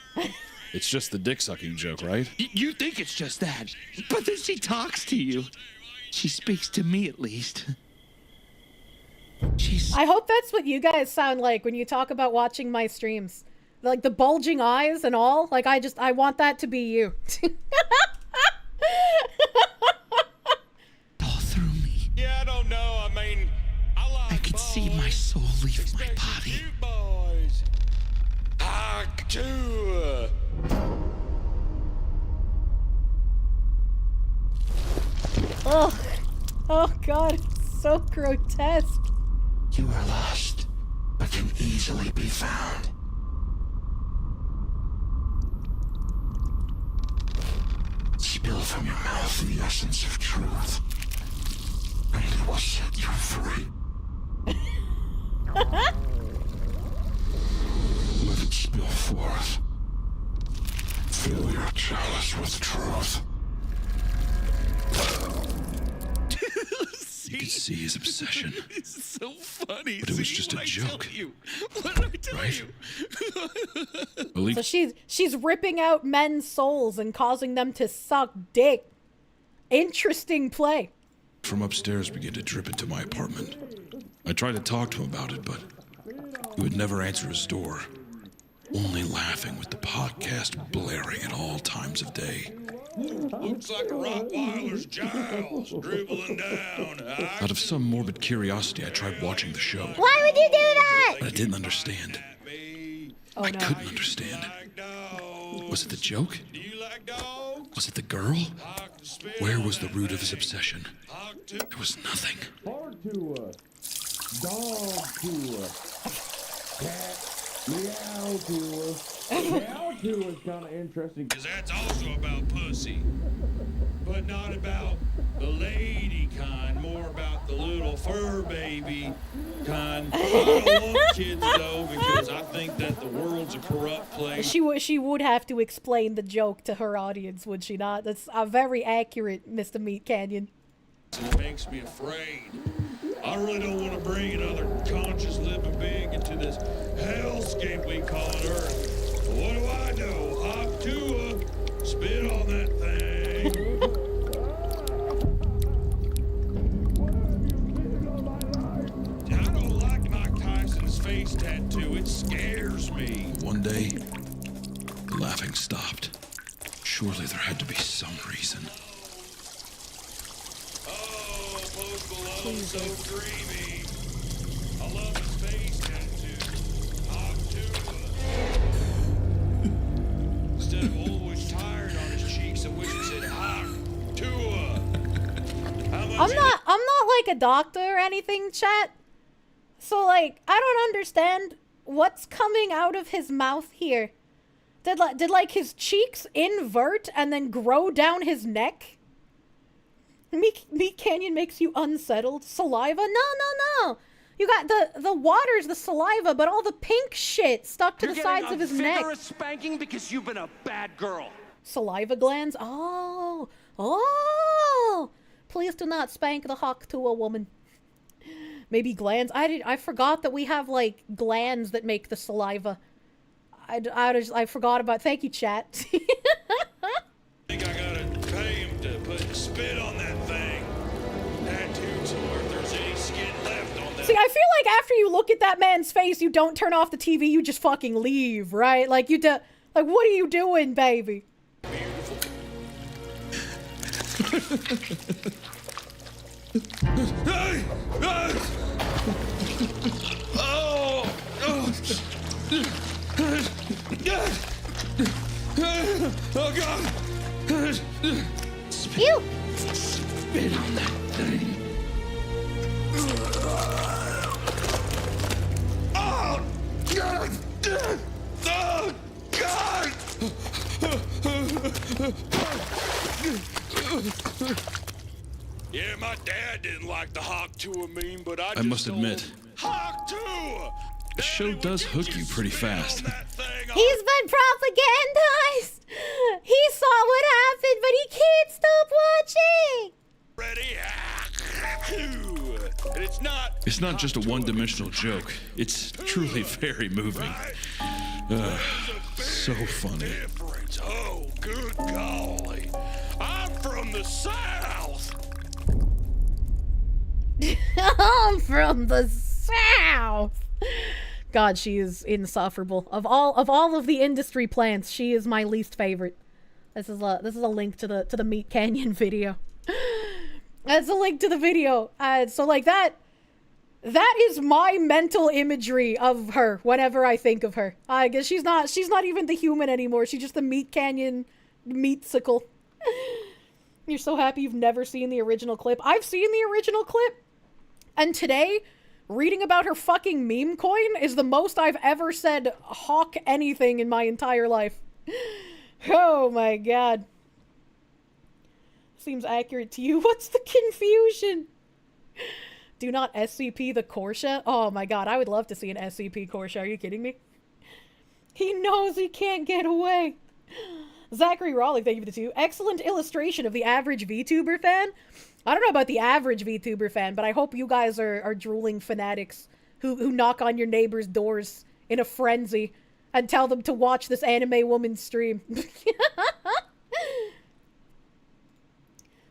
It's just the dick-sucking joke, right? You think it's just that, but then she talks to you. She speaks to me, at least. I hope that's what you guys sound like when you talk about watching my streams. Like the bulging eyes and all. Like I want that to be you. All through me. Yeah, I don't know. I mean, I could see my soul leave my body. boys. Hawk Tuah. Oh, oh God, it's so grotesque. You are lost, but can easily be found. Spill from your mouth the essence of truth, and it will set you free. Let it spill forth. Fill your chalice with truth. You could see his obsession. It's so funny. But it was just a joke. What did I tell Right? you? So she's ripping out men's souls and causing them to suck dick. Interesting play. From upstairs began to drip into my apartment. I tried to talk to him about it, but he would never answer his door, only laughing with the podcast blaring at all times of day. Looks like a Rottweiler's jowls dribbling down. Out of some morbid curiosity, I tried watching the show. Why would you do that? But I didn't understand. Oh, I no. couldn't understand. Was it the joke? Was it the girl? Where was the root of his obsession? There was nothing. Hawk Tuah. Dog Tuah. Cat. Meow Tuah. Meow Tuah is kind of interesting. Because that's also about pussy. But not about the lady kind, more about the little fur baby kind. I don't want kids though, because I think that the world's a corrupt place. She would have to explain the joke to her audience, would she not? That's very accurate, Mr. MeatCanyon. It makes me afraid. I really don't want to bring another conscious living being into this hellscape we call it Earth. But what do I know? Hawk Tuah, spit on that thing. I don't like Mike Tyson's face tattoo. It scares me. One day, the laughing stopped. Surely there had to be some reason. Oh, Post Malone, so dreamy. I love his face tattoo. Hawk Tuah. Instead of always tired on his cheeks, I wish it said Hawk Tuah. I'm not like a doctor or anything, chat. So like, I don't understand what's coming out of his mouth here. Did like his cheeks invert and then grow down his neck? MeatCanyon makes you unsettled. Saliva? No. You got the water's the saliva, but all the pink shit stuck to the sides of his neck. You're getting a spanking because you've been a bad girl. Saliva glands? Oh. Please do not spank the Hawk Tuah woman. Maybe glands. I forgot that we have like glands that make the saliva. I forgot about. Thank you, chat. I think I gotta pay him to put spit on that thing. Tattoo to where if there's any skin left on that See, I feel like after you look at that man's face, you don't turn off the TV, you just fucking leave, right? Like, like, what are you doing, baby? Hey! Oh! Oh, God! Spew! Spit on that thing. Oh! God! Oh, God! Yeah, my dad didn't like the Hawk Tuah meme, but I must admit, Hawk Tuah! the show does hook you pretty fast. He's been propagandized! He saw what happened, but he can't stop watching! Ready? And it's not just a one-dimensional joke. It's truly very moving. So funny. Oh, good golly. I'm from the South. I'm from the South. God, she is insufferable. Of all of the industry plants, she is my least favorite. This is a link to the MeatCanyon video. That's a link to the video. So like that is my mental imagery of her whenever I think of her. I guess she's not even the human anymore. She's just the MeatCanyon meatsicle. You're so happy you've never seen the original clip. I've seen the original clip, and today, reading about her fucking meme coin is the most I've ever said hawk anything in my entire life. Oh my god. Seems accurate to you. What's the confusion? Do not SCP the Kirsche? Oh my god, I would love to see an SCP Kirsche. Are you kidding me? He knows he can't get away. Zachary Rawley, thank you for the 2. Excellent illustration of the average VTuber fan. I don't know about the average VTuber fan, but I hope you guys are drooling fanatics who knock on your neighbors' doors in a frenzy and tell them to watch this anime woman stream.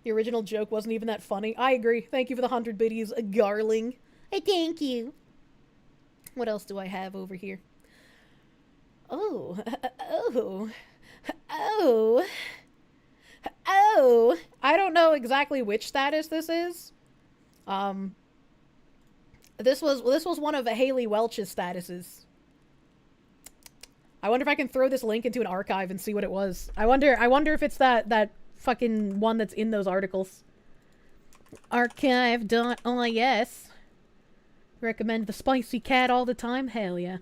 The original joke wasn't even that funny. I agree. Thank you for the 100 biddies, Garling. Thank you. What else do I have over here? Oh. I don't know exactly which status this is. This was one of Haley Welch's statuses. I wonder if I can throw this link into an archive and see what it was. I wonder if it's that fucking one that's in those articles. Archive.is. Recommend the spicy cat all the time? Hell yeah.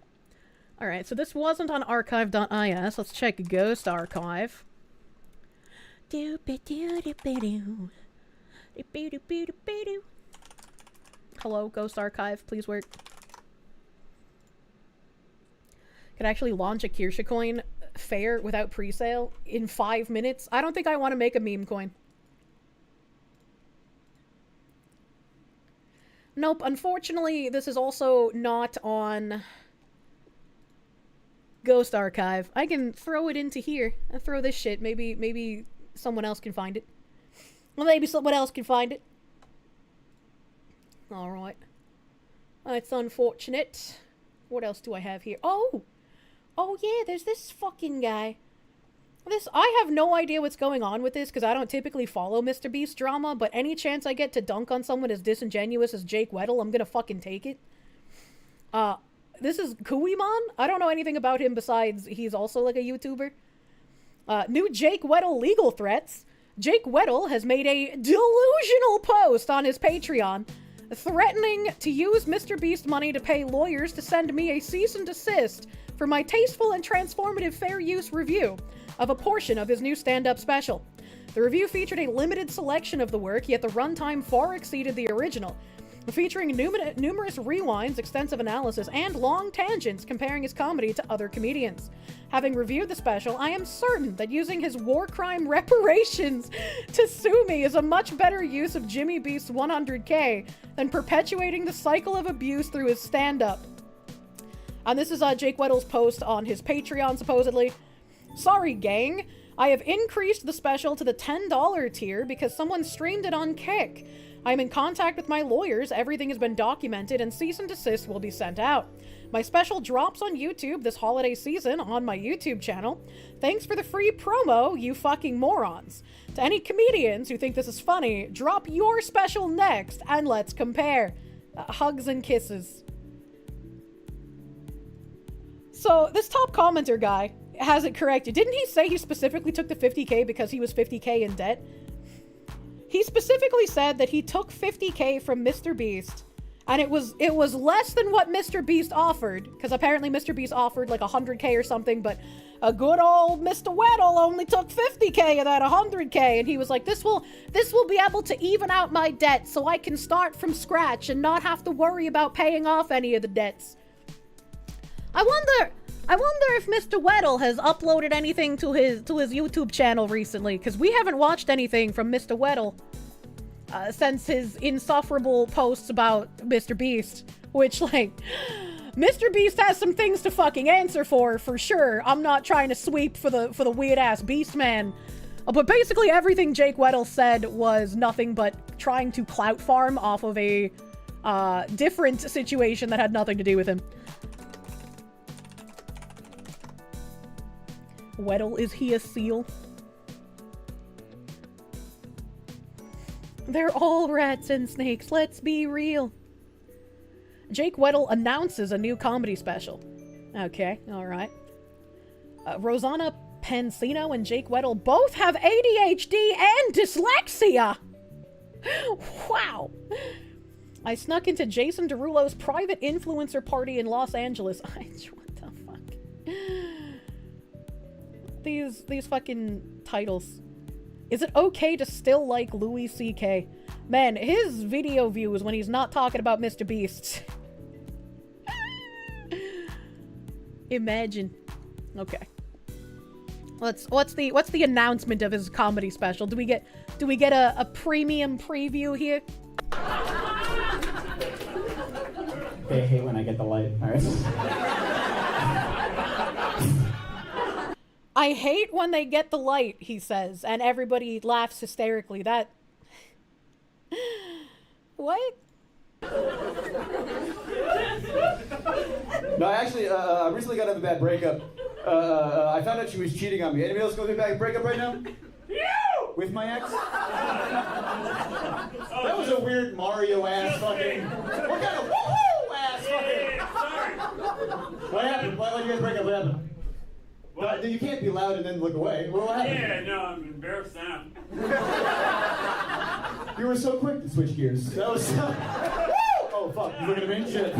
Alright, so this wasn't on archive.is. Let's check Ghost Archive. Hello, Ghost Archive, please work. Could actually launch a Kirsche coin fair without pre-sale in 5 minutes. I don't think I want to make a meme coin. Nope, unfortunately, this is also not on Ghost Archive. I can throw it into here and throw this shit. Maybe someone else can find it. Well, maybe someone else can find it. Alright. That's unfortunate. What else do I have here? Oh yeah, there's this fucking guy. I have no idea what's going on with this because I don't typically follow Mr. Beast drama, but any chance I get to dunk on someone as disingenuous as Jake Weddle, I'm gonna fucking take it. This is Kuimon? I don't know anything about him besides he's also like a YouTuber. New Jake Weddle legal threats. Jake Weddle has made a delusional post on his Patreon threatening to use Mr. Beast money to pay lawyers to send me a cease and desist for my tasteful and transformative fair use review of a portion of his new stand-up special. The review featured a limited selection of the work, yet the runtime far exceeded the original, featuring numerous rewinds, extensive analysis, and long tangents comparing his comedy to other comedians. Having reviewed the special, I am certain that using his war crime reparations to sue me is a much better use of Jimmy Beast's 100K than perpetuating the cycle of abuse through his stand-up. And this is Jake Weddle's post on his Patreon, supposedly. Sorry, gang. I have increased the special to the $10 tier because someone streamed it on Kick. I'm in contact with my lawyers, everything has been documented, and cease and desist will be sent out. My special drops on YouTube this holiday season on my YouTube channel. Thanks for the free promo, you fucking morons. To any comedians who think this is funny, drop your special next and let's compare. Hugs and kisses. So, this top commenter guy has it corrected. Didn't he say he specifically took the 50k because he was 50k in debt? He specifically said that he took 50k from Mr. Beast, and it was less than what Mr. Beast offered, because apparently Mr. Beast offered like 100k or something, but a good old Mr. Weddle only took 50k of that 100k, and he was like, this will be able to even out my debt so I can start from scratch and not have to worry about paying off any of the debts. I wonder if Mr. Weddle has uploaded anything to his YouTube channel recently, because we haven't watched anything from Mr. Weddle since his insufferable posts about Mr. Beast, which, like, Mr. Beast has some things to fucking answer for sure. I'm not trying to sweep for the weird-ass Beast Man, but basically everything Jake Weddle said was nothing but trying to clout farm off of a different situation that had nothing to do with him. Weddle, is he a seal? They're all rats and snakes, let's be real. Jake Weddle announces a new comedy special. Okay, alright. Rosanna Pansino and Jake Weddle both have ADHD and dyslexia! Wow! I snuck into Jason Derulo's private influencer party in Los Angeles. What the fuck? These fucking titles. Is it okay to still like Louis C.K.? Man, his video views when he's not talking about Mr. Beast. Imagine. Okay. What's the announcement of his comedy special? Do we get a premium preview here? I hate when I get the light. All right. I hate when they get the light, he says, and everybody laughs hysterically. That... What? No, actually, I recently got out of a bad breakup. I found out she was cheating on me. Anybody else going through a bad breakup right now? With my ex? That was a weird Mario-ass fucking... What kind of woohoo-ass fucking... Sorry. What happened? Why did you guys break up? What happened? What? You can't be loud and then look away. What happened? Yeah, no, I'm embarrassed now. You were so quick to switch gears. That was so... Oh, fuck. You looking at me? Shit.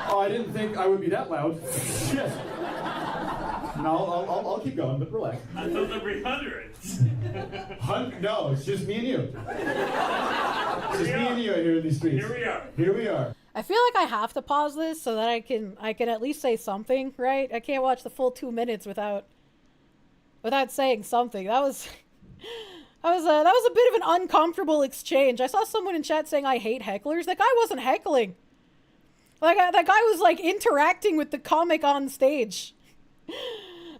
Oh, I didn't think I would be that loud. Shit. No, I'll keep going, but relax. I thought there'd be hundreds. No, it's just me and you. It's just me and you out here in these streets. Here we are. Here we are. I feel like I have to pause this so that I can at least say something, right? I can't watch the full 2 minutes without saying something. That was a bit of an uncomfortable exchange. I saw someone in chat saying I hate hecklers. That guy wasn't heckling. Like that guy was like interacting with the comic on stage.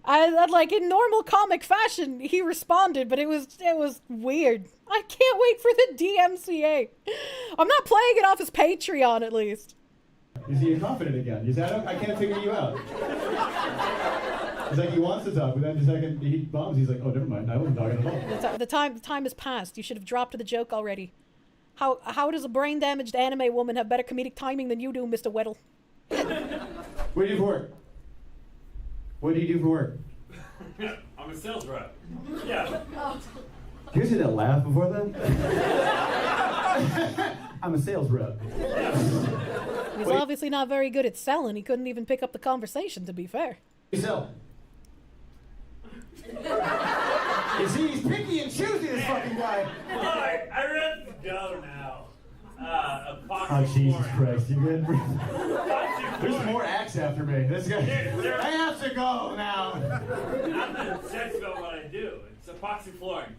Like in normal comic fashion, he responded, but it was weird. I can't wait for the DMCA. I'm not playing it off his Patreon, at least. Is he confident again? He said, I can't figure you out. It's like he wants to talk, but then the second he bombs, he's like, oh, never mind, I wasn't talking at all. The time has passed. You should have dropped the joke already. How does a brain-damaged anime woman have better comedic timing than you do, Mr. Weddle? What do you do for work? What do you do for work? I'm a sales rep. Yeah. Did you see that laugh before that? I'm a sales rep. He's obviously not very good at selling. He couldn't even pick up the conversation, to be fair. You sell. You see, he's picky and choosy, this fucking guy. Alright, I really have to go now. Oh, Jesus Christ, you good? There's more acts after me. This guy. I have to go now. I'm not obsessed about what I do. It's epoxy flooring.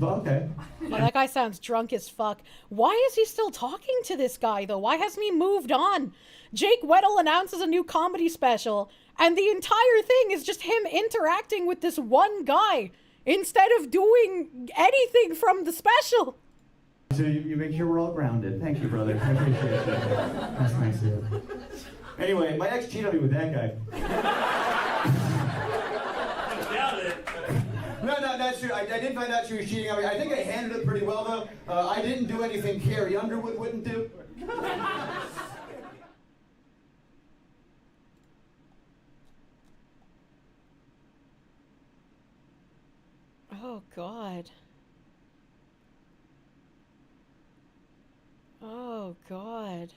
Okay. Well, that guy sounds drunk as fuck. Why is he still talking to this guy, though? Why hasn't he moved on? Jake Weddle announces a new comedy special, and the entire thing is just him interacting with this one guy instead of doing anything from the special. So you make sure we're all grounded. Thank you, brother. I appreciate it. That's nice of you. Anyway, my ex cheated on me with that guy. No, that's true. I did find out she was cheating on me. I think I handled it pretty well, though. I didn't do anything Carrie Underwood wouldn't do. Oh, God. Oh, God.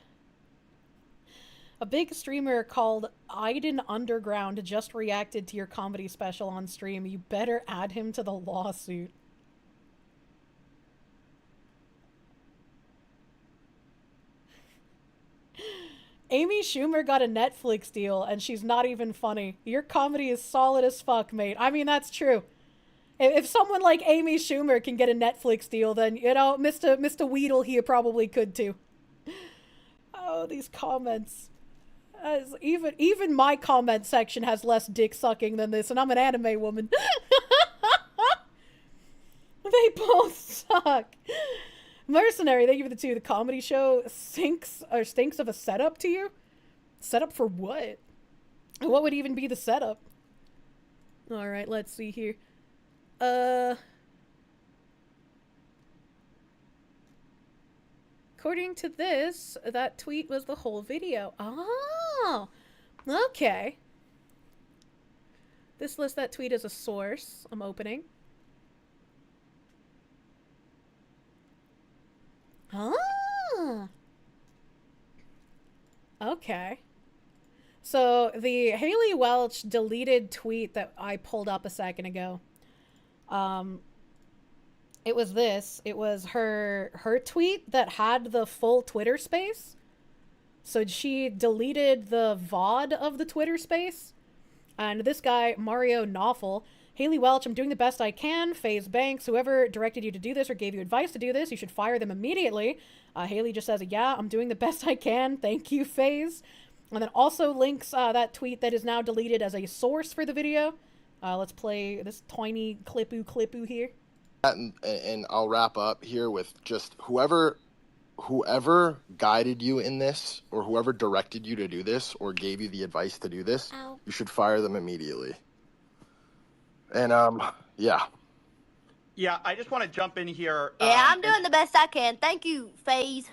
A big streamer called Aiden Underground just reacted to your comedy special on stream. You better add him to the lawsuit. Amy Schumer got a Netflix deal, and she's not even funny. Your comedy is solid as fuck, mate. I mean, that's true. If someone like Amy Schumer can get a Netflix deal, then, you know, Mr. Weddle here probably could too. Oh, these comments. Even my comment section has less dick sucking than this, and I'm an anime woman. They both suck. Mercenary, thank you for the 2. The comedy show stinks of a setup to you? Setup for what? What would even be the setup? Alright, let's see here. According to this, that tweet was the whole video. Oh, okay. This lists that tweet as a source. I'm opening. Ah. Okay. So the Haley Welch deleted tweet that I pulled up a second ago. It was this. It was her tweet that had the full Twitter space. So she deleted the VoD of the Twitter space. And this guy, Mario Knopfel, Haley Welch, I'm doing the best I can. FaZe Banks, whoever directed you to do this or gave you advice to do this, you should fire them immediately. Haley just says, yeah, I'm doing the best I can. Thank you, FaZe. And then also links that tweet that is now deleted as a source for the video. Let's play this tiny clipoo here. And I'll wrap up here with just whoever guided you in this, or whoever directed you to do this, or gave you the advice to do this, you should fire them immediately. And yeah. Yeah, I just want to jump in here. Yeah, I'm doing the best I can. Thank you, FaZe.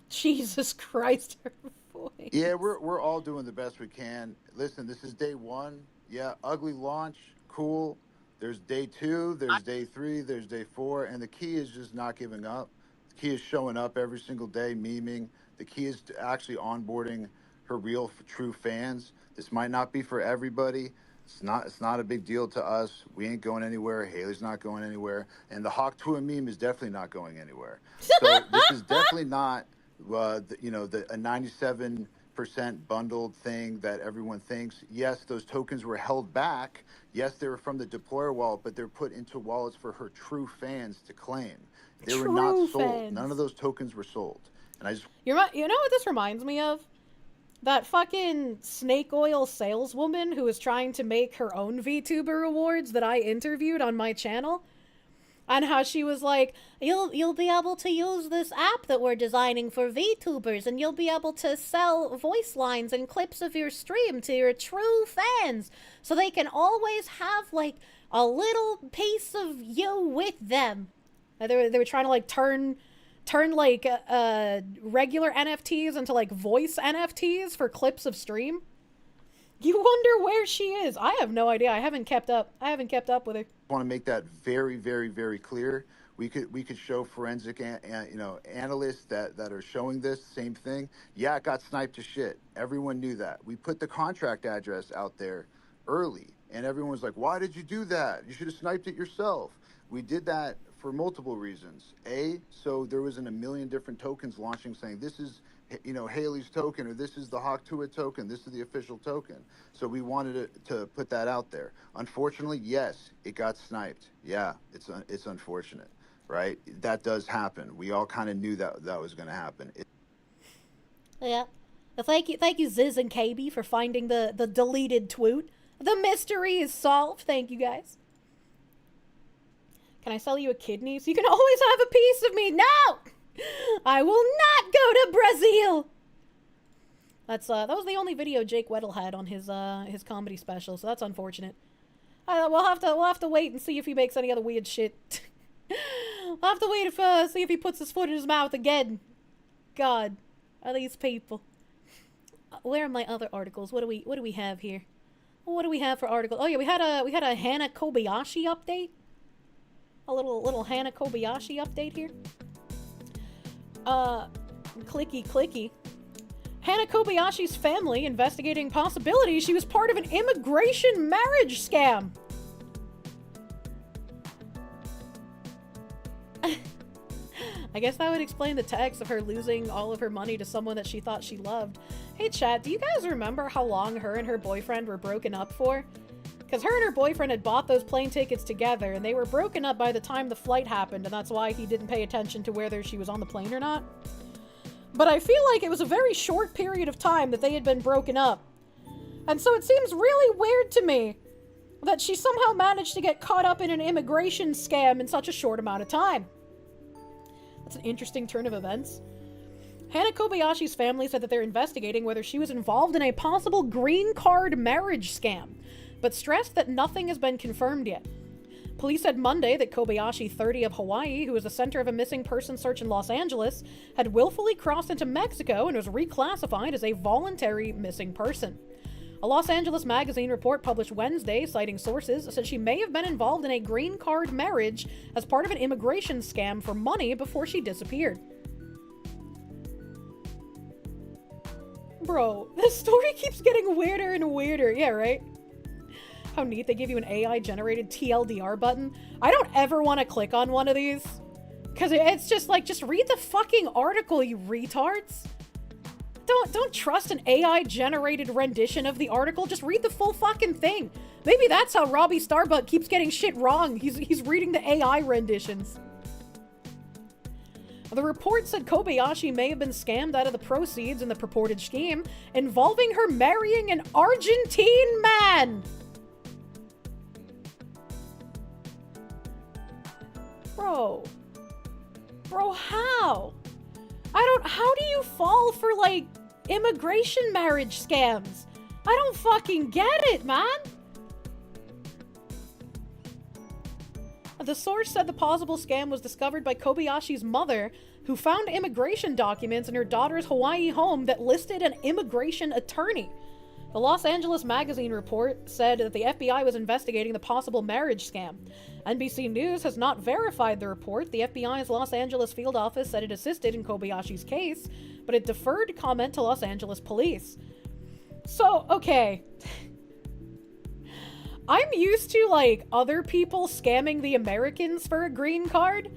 Jesus Christ, her voice. Yeah, we're all doing the best we can. Listen, this is day 1. Yeah, ugly launch, cool. There's day 2, there's day 3, there's day 4, and the key is just not giving up. The key is showing up every single day, memeing. The key is to actually onboarding her real, true fans. This might not be for everybody. It's not a big deal to us. We ain't going anywhere. Haley's not going anywhere, and the Hawk Tuah meme is definitely not going anywhere. So this is definitely not, a 97% bundled thing that everyone thinks. Yes, those tokens were held back. Yes, they were from the deployer wallet, but they're put into wallets for her true fans to claim. They were not sold. Fans. None of those tokens were sold. And I just... You know what this reminds me of? That fucking snake oil saleswoman who was trying to make her own VTuber awards that I interviewed on my channel. And how she was like, you'll be able to use this app that we're designing for VTubers, and you'll be able to sell voice lines and clips of your stream to your true fans, so they can always have like a little piece of you with them. They were trying to like turn like regular NFTs into like voice NFTs for clips of stream. You wonder where she is. I have no idea. I haven't kept up with her. I want to make that very, very, very clear. We could show forensic analysts that are showing this same thing. Yeah, it got sniped to shit. Everyone knew that. We put the contract address out there early, and everyone was like, "Why did you do that? You should have sniped it yourself." We did that for multiple reasons. So there wasn't a million different tokens launching saying this is Haley's token, or this is the Hawk Tuah token, this is the official token. So we wanted to put that out there. Unfortunately, yes, it got sniped. Yeah, it's unfortunate, right? That does happen. We all kind of knew that was going to happen. Yeah. Well, thank you, Ziz and KB, for finding the deleted tweet. The mystery is solved. Thank you, guys. Can I sell you a kidney? So you can always have a piece of me. No! I will not go to Brazil! That was the only video Jake Weddle had on his comedy special, so that's unfortunate. We'll have to wait and see if he makes any other weird shit. We'll have to wait see if he puts his foot in his mouth again. God, are these people? Where are my other articles? What do we have here? What do we have for articles? Oh yeah, we had a Hana Kobayashi update. A little Hana Kobayashi update here. Clicky. Hana Kobayashi's family investigating possibility she was part of an immigration marriage scam. I guess that would explain the text of her losing all of her money to someone that she thought she loved. Hey chat, do you guys remember how long her and her boyfriend were broken up for? Because her and her boyfriend had bought those plane tickets together, and they were broken up by the time the flight happened, and that's why he didn't pay attention to whether she was on the plane or not. But I feel like it was a very short period of time that they had been broken up. And so it seems really weird to me that she somehow managed to get caught up in an immigration scam in such a short amount of time. That's an interesting turn of events. Hana Kobayashi's family said that they're investigating whether she was involved in a possible green card marriage scam, but stressed that nothing has been confirmed yet. Police said Monday that Kobayashi, 30, of Hawaii, who was the center of a missing person search in Los Angeles, had willfully crossed into Mexico and was reclassified as a voluntary missing person. A Los Angeles magazine report published Wednesday, citing sources, said she may have been involved in a green card marriage as part of an immigration scam for money before she disappeared. Bro, this story keeps getting weirder and weirder. Yeah, right? How neat they give you an AI-generated TLDR button. I don't ever want to click on one of these. Because it's just like, just read the fucking article, you retards. Don't trust an AI-generated rendition of the article. Just read the full fucking thing. Maybe that's how Robbie Starbuck keeps getting shit wrong. He's reading the AI renditions. The report said Kobayashi may have been scammed out of the proceeds in the purported scheme involving her marrying an Argentine man. Bro, how? How do you fall for, like, immigration marriage scams? I don't fucking get it, man. The source said the possible scam was discovered by Kobayashi's mother, who found immigration documents in her daughter's Hawaii home that listed an immigration attorney. The Los Angeles magazine report said that the FBI was investigating the possible marriage scam. NBC News has not verified the report. The FBI's Los Angeles field office said it assisted in Kobayashi's case, but it deferred comment to Los Angeles police. So, okay. I'm used to, like, other people scamming the Americans for a green card,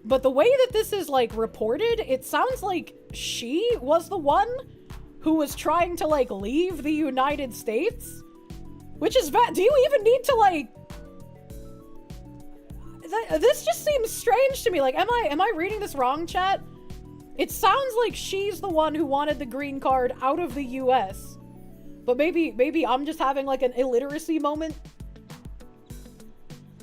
but the way that this is, like, reported, it sounds like she was the one who was trying to, like, leave the United States? Which is do you even need to, like... This just seems strange to me. Like, am I reading this wrong, chat? It sounds like she's the one who wanted the green card out of the US. But maybe I'm just having, like, an illiteracy moment.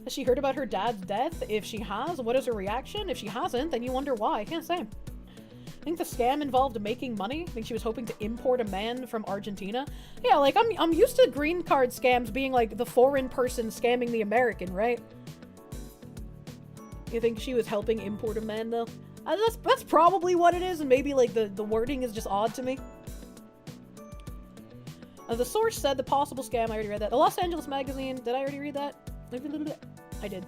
Has she heard about her dad's death? If she has, what is her reaction? If she hasn't, then you wonder why. I can't say. I think the scam involved making money. I think she was hoping to import a man from Argentina. Yeah, like, I'm used to green card scams being, like, the foreign person scamming the American, right? You think she was helping import a man, though? That's probably what it is, and maybe, like, the wording is just odd to me. The source said the possible scam, I already read that. The Los Angeles magazine, did I already read that? I did.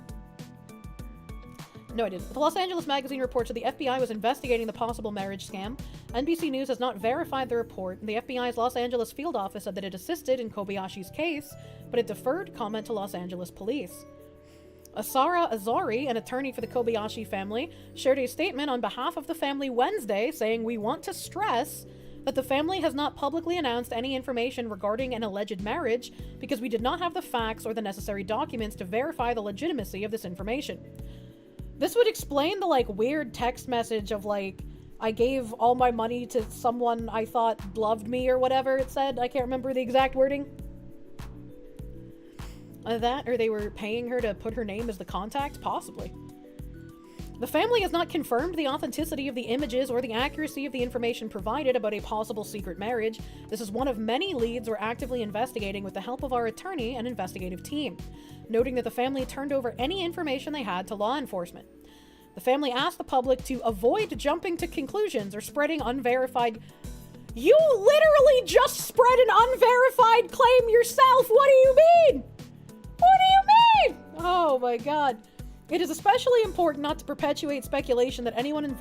No, I didn't. The Los Angeles magazine reports that the FBI was investigating the possible marriage scam. NBC News has not verified the report, and the FBI's Los Angeles field office said that it assisted in Kobayashi's case, but it deferred comment to Los Angeles police. Asara Azari, an attorney for the Kobayashi family, shared a statement on behalf of the family Wednesday saying, "We want to stress that the family has not publicly announced any information regarding an alleged marriage because we did not have the facts or the necessary documents to verify the legitimacy of this information." This would explain the, like, weird text message of, like, I gave all my money to someone I thought loved me or whatever it said. I can't remember the exact wording. That, or they were paying her to put her name as the contact? Possibly. The family has not confirmed the authenticity of the images or the accuracy of the information provided about a possible secret marriage. This is one of many leads we're actively investigating with the help of our attorney and investigative team, noting that the family turned over any information they had to law enforcement. The family asked the public to avoid jumping to conclusions or spreading unverified... You literally just spread an unverified claim yourself! What do you mean? What do you mean? Oh my god. It is especially important not to perpetuate speculation that anyone is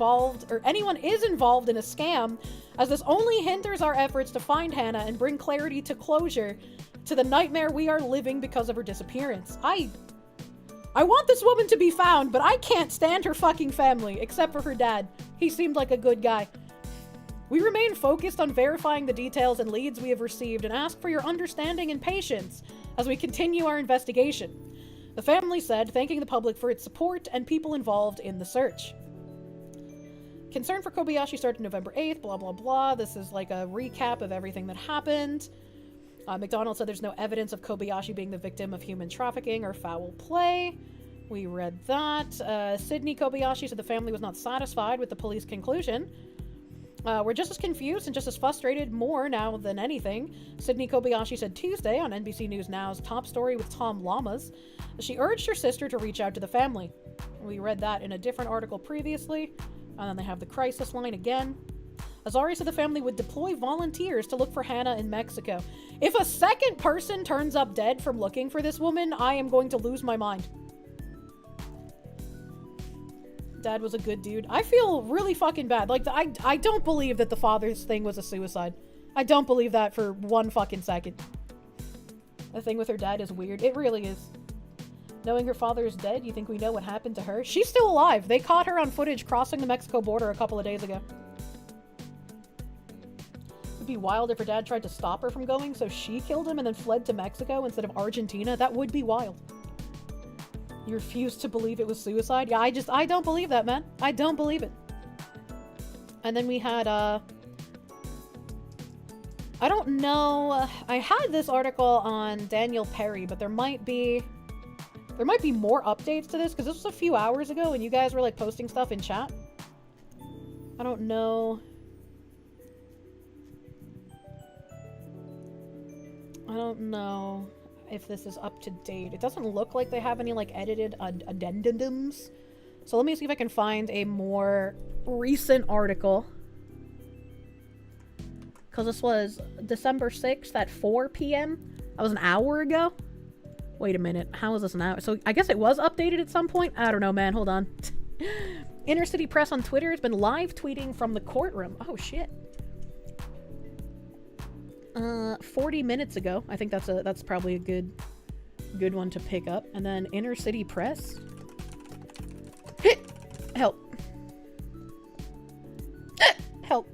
involved in a scam, as this only hinders our efforts to find Hannah and bring clarity to closure to the nightmare we are living because of her disappearance. I want this woman to be found, but I can't stand her fucking family, except for her dad. He seemed like a good guy. We remain focused on verifying the details and leads we have received and ask for your understanding and patience as we continue our investigation. The family said, thanking the public for its support and people involved in the search. Concern for Kobayashi started November 8th, blah, blah, blah. This is like a recap of everything that happened. McDonald said there's no evidence of Kobayashi being the victim of human trafficking or foul play. We read that. Sydney Kobayashi said the family was not satisfied with the police conclusion. We're just as confused and just as frustrated more now than anything. Sydney Kobayashi said Tuesday on NBC News Now's Top Story with Tom Lamas. She urged her sister to reach out to the family. We read that in a different article previously. And then they have the crisis line again. Azari said the family would deploy volunteers to look for Hannah in Mexico. If a second person turns up dead from looking for this woman, I am going to lose my mind. Dad was a good dude. I feel really fucking bad. Like, I don't believe that the father's thing was a suicide. I don't believe that for one fucking second. The thing with her dad is weird. It really is. Knowing her father is dead, you think we know what happened to her? She's still alive. They caught her on footage crossing the Mexico border a couple of days ago. It'd be wild if her dad tried to stop her from going, so she killed him and then fled to Mexico instead of Argentina. That would be wild. You refuse to believe it was suicide? Yeah, I don't believe that, man. I don't believe it. And then we had, I don't know. I had this article on Daniel Perry, but there might be more updates to this, because this was a few hours ago and you guys were like posting stuff in chat. I don't know. I don't know if this is up to date. It doesn't look like they have any like edited addendums. So let me see if I can find a more recent article. Because this was December 6th at 4 p.m. That was an hour ago. Wait a minute. How is this an hour? So I guess it was updated at some point? I don't know, man. Hold on. Inner City Press on Twitter has been live tweeting from the courtroom. Oh, shit. 40 minutes ago. I think that's probably a good one to pick up. And then Inner City Press. Help. Help.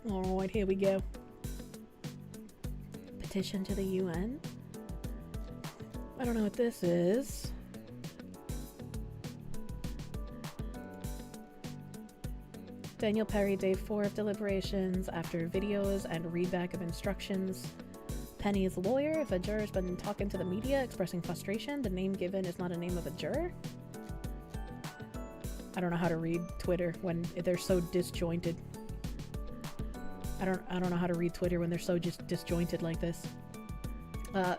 Alright, here we go. Petition to the UN. I don't know what this is. Daniel Perry, day 4 of deliberations after videos and readback of instructions. Penny's lawyer, if a juror's been talking to the media expressing frustration, the name given is not a name of a juror. I don't know how to read Twitter when they're so disjointed. I don't know how to read Twitter when they're so just disjointed like this. Oh,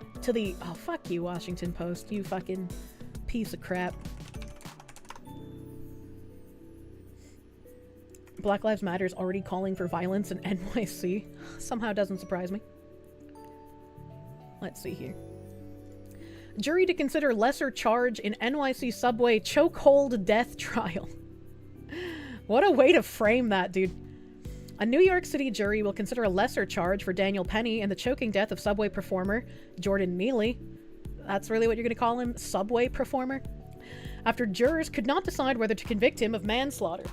fuck you, Washington Post, you fucking piece of crap. Black Lives Matter is already calling for violence in NYC. Somehow doesn't surprise me. Let's see here. Jury to consider lesser charge in NYC subway chokehold death trial. What a way to frame that, dude. A New York City jury will consider a lesser charge for Daniel Penny and the choking death of subway performer Jordan Neely. That's really what you're going to call him? Subway performer? After jurors could not decide whether to convict him of manslaughter.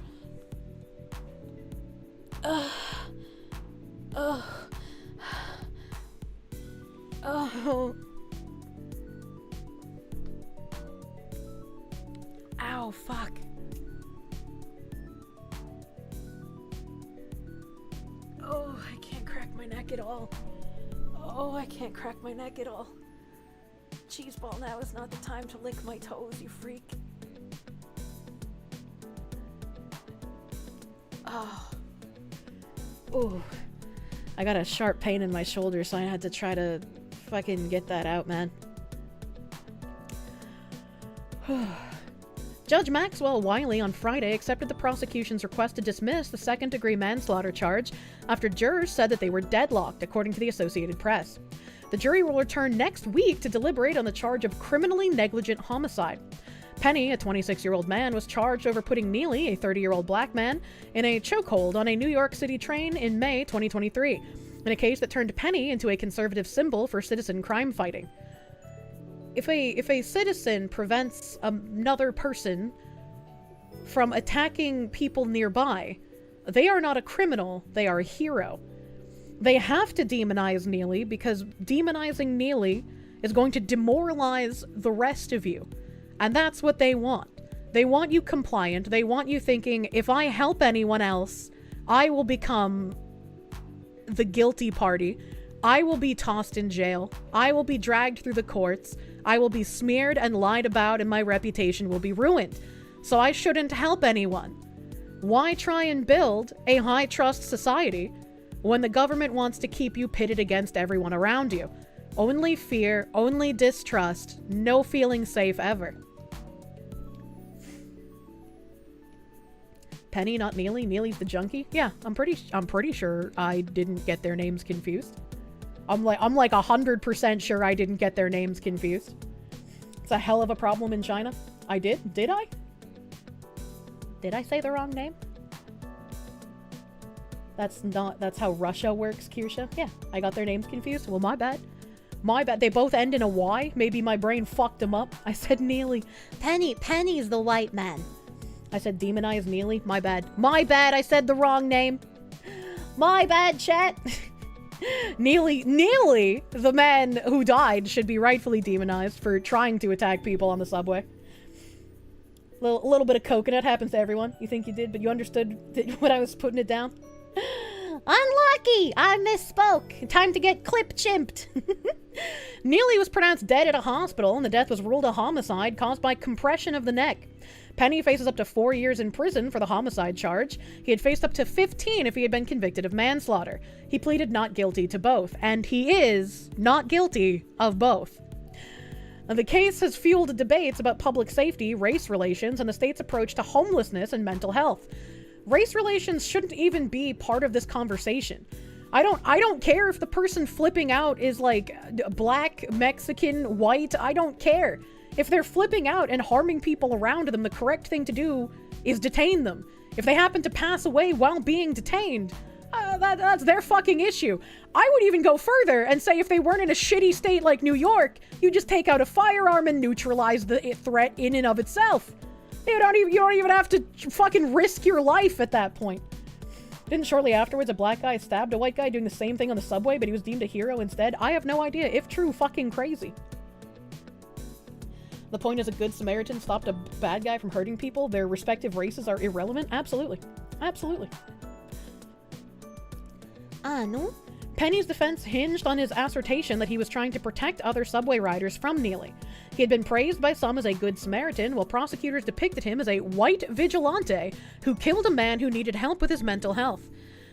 Ow, fuck. I can't crack my neck at all. Oh, I can't crack my neck at all. Cheeseball, now is not the time to lick my toes, you freak. Oh. Ooh. I got a sharp pain in my shoulder, so I had to try to fucking get that out, man. Judge Maxwell Wiley on Friday accepted the prosecution's request to dismiss the second-degree manslaughter charge after jurors said that they were deadlocked, according to the Associated Press. The jury will return next week to deliberate on the charge of criminally negligent homicide. Penny, a 26-year-old man, was charged over putting Neely, a 30-year-old black man, in a chokehold on a New York City train in May 2023, in a case that turned Penny into a conservative symbol for citizen crime fighting. If a citizen prevents another person from attacking people nearby, they are not a criminal, they are a hero. They have to demonize Neely because demonizing Neely is going to demoralize the rest of you. And that's what they want. They want you compliant. They want you thinking, if I help anyone else, I will become the guilty party. I will be tossed in jail. I will be dragged through the courts. I will be smeared and lied about, and my reputation will be ruined. So I shouldn't help anyone. Why try and build a high-trust society when the government wants to keep you pitted against everyone around you? Only fear, only distrust, no feeling safe ever. Penny, not Neely. Neely's the junkie. Yeah, I'm pretty sure I didn't get their names confused. I'm like 100% sure I didn't get their names confused. It's a hell of a problem in China. I did? Did I? Did I say the wrong name? That's how Russia works, Kirsche. Yeah, I got their names confused. Well, my bad. My bad. They both end in a Y. Maybe my brain fucked them up. I said Neely. Penny's the white man. I said demonize Neely. My bad. My bad. I said the wrong name. My bad, chat. Neely, the man who died, should be rightfully demonized for trying to attack people on the subway. A little bit of coconut happens to everyone. You think you did, but you understood when I was putting it down? Unlucky! I misspoke. Time to get clip-chimped. Neely was pronounced dead at a hospital, and the death was ruled a homicide caused by compression of the neck. Penny faces up to 4 years in prison for the homicide charge. He had faced up to 15 if he had been convicted of manslaughter. He pleaded not guilty to both, and he is not guilty of both. Now, the case has fueled debates about public safety, race relations, and the state's approach to homelessness and mental health. Race relations shouldn't even be part of this conversation. I don't care if the person flipping out is like black, Mexican, white. I don't care. If they're flipping out and harming people around them, the correct thing to do is detain them. If they happen to pass away while being detained, that's their fucking issue. I would even go further and say if they weren't in a shitty state like New York, you just take out a firearm and neutralize the threat in and of itself. You don't even have to fucking risk your life at that point. Didn't shortly afterwards a black guy stabbed a white guy doing the same thing on the subway, but he was deemed a hero instead? I have no idea. If true, fucking crazy. The point is a good Samaritan stopped a bad guy from hurting people. Their respective races are irrelevant. Absolutely. Absolutely. No? Penny's defense hinged on his assertion that he was trying to protect other subway riders from Neely. He had been praised by some as a good Samaritan, while prosecutors depicted him as a white vigilante who killed a man who needed help with his mental health.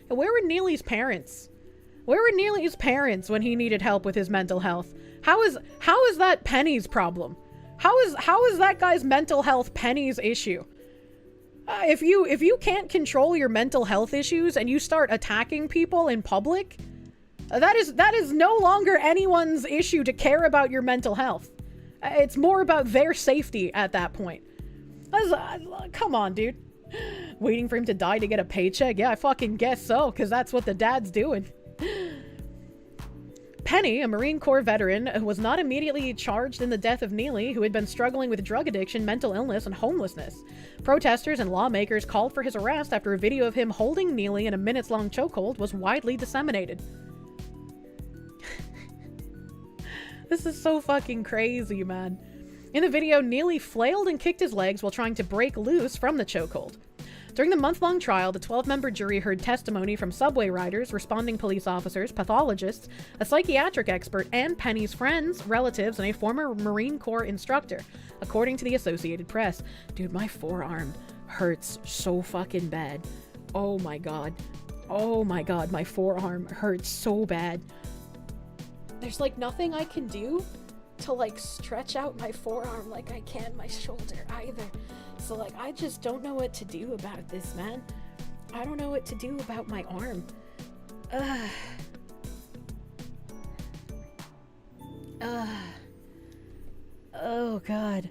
Where were Neely's parents? Where were Neely's parents when he needed help with his mental health? How is that Penny's problem? How is that guy's mental health Penny's issue? If you can't control your mental health issues and you start attacking people in public, that is no longer anyone's issue to care about your mental health. It's more about their safety at that point. Come on, dude. Waiting for him to die to get a paycheck? Yeah, I fucking guess so, because that's what the dad's doing. Penny, a Marine Corps veteran, was not immediately charged in the death of Neely, who had been struggling with drug addiction, mental illness, and homelessness. Protesters and lawmakers called for his arrest after a video of him holding Neely in a minutes-long chokehold was widely disseminated. This is so fucking crazy, man. In the video, Neely flailed and kicked his legs while trying to break loose from the chokehold. During the month-long trial, the 12-member jury heard testimony from subway riders, responding police officers, pathologists, a psychiatric expert, and Penny's friends, relatives, and a former Marine Corps instructor, according to the Associated Press. Dude, my forearm hurts so fucking bad. Oh my god. Oh my god, my forearm hurts so bad. There's like nothing I can do to like stretch out my forearm like I can my shoulder either. So like I just don't know what to do about this, man. I don't know what to do about my arm. Oh god.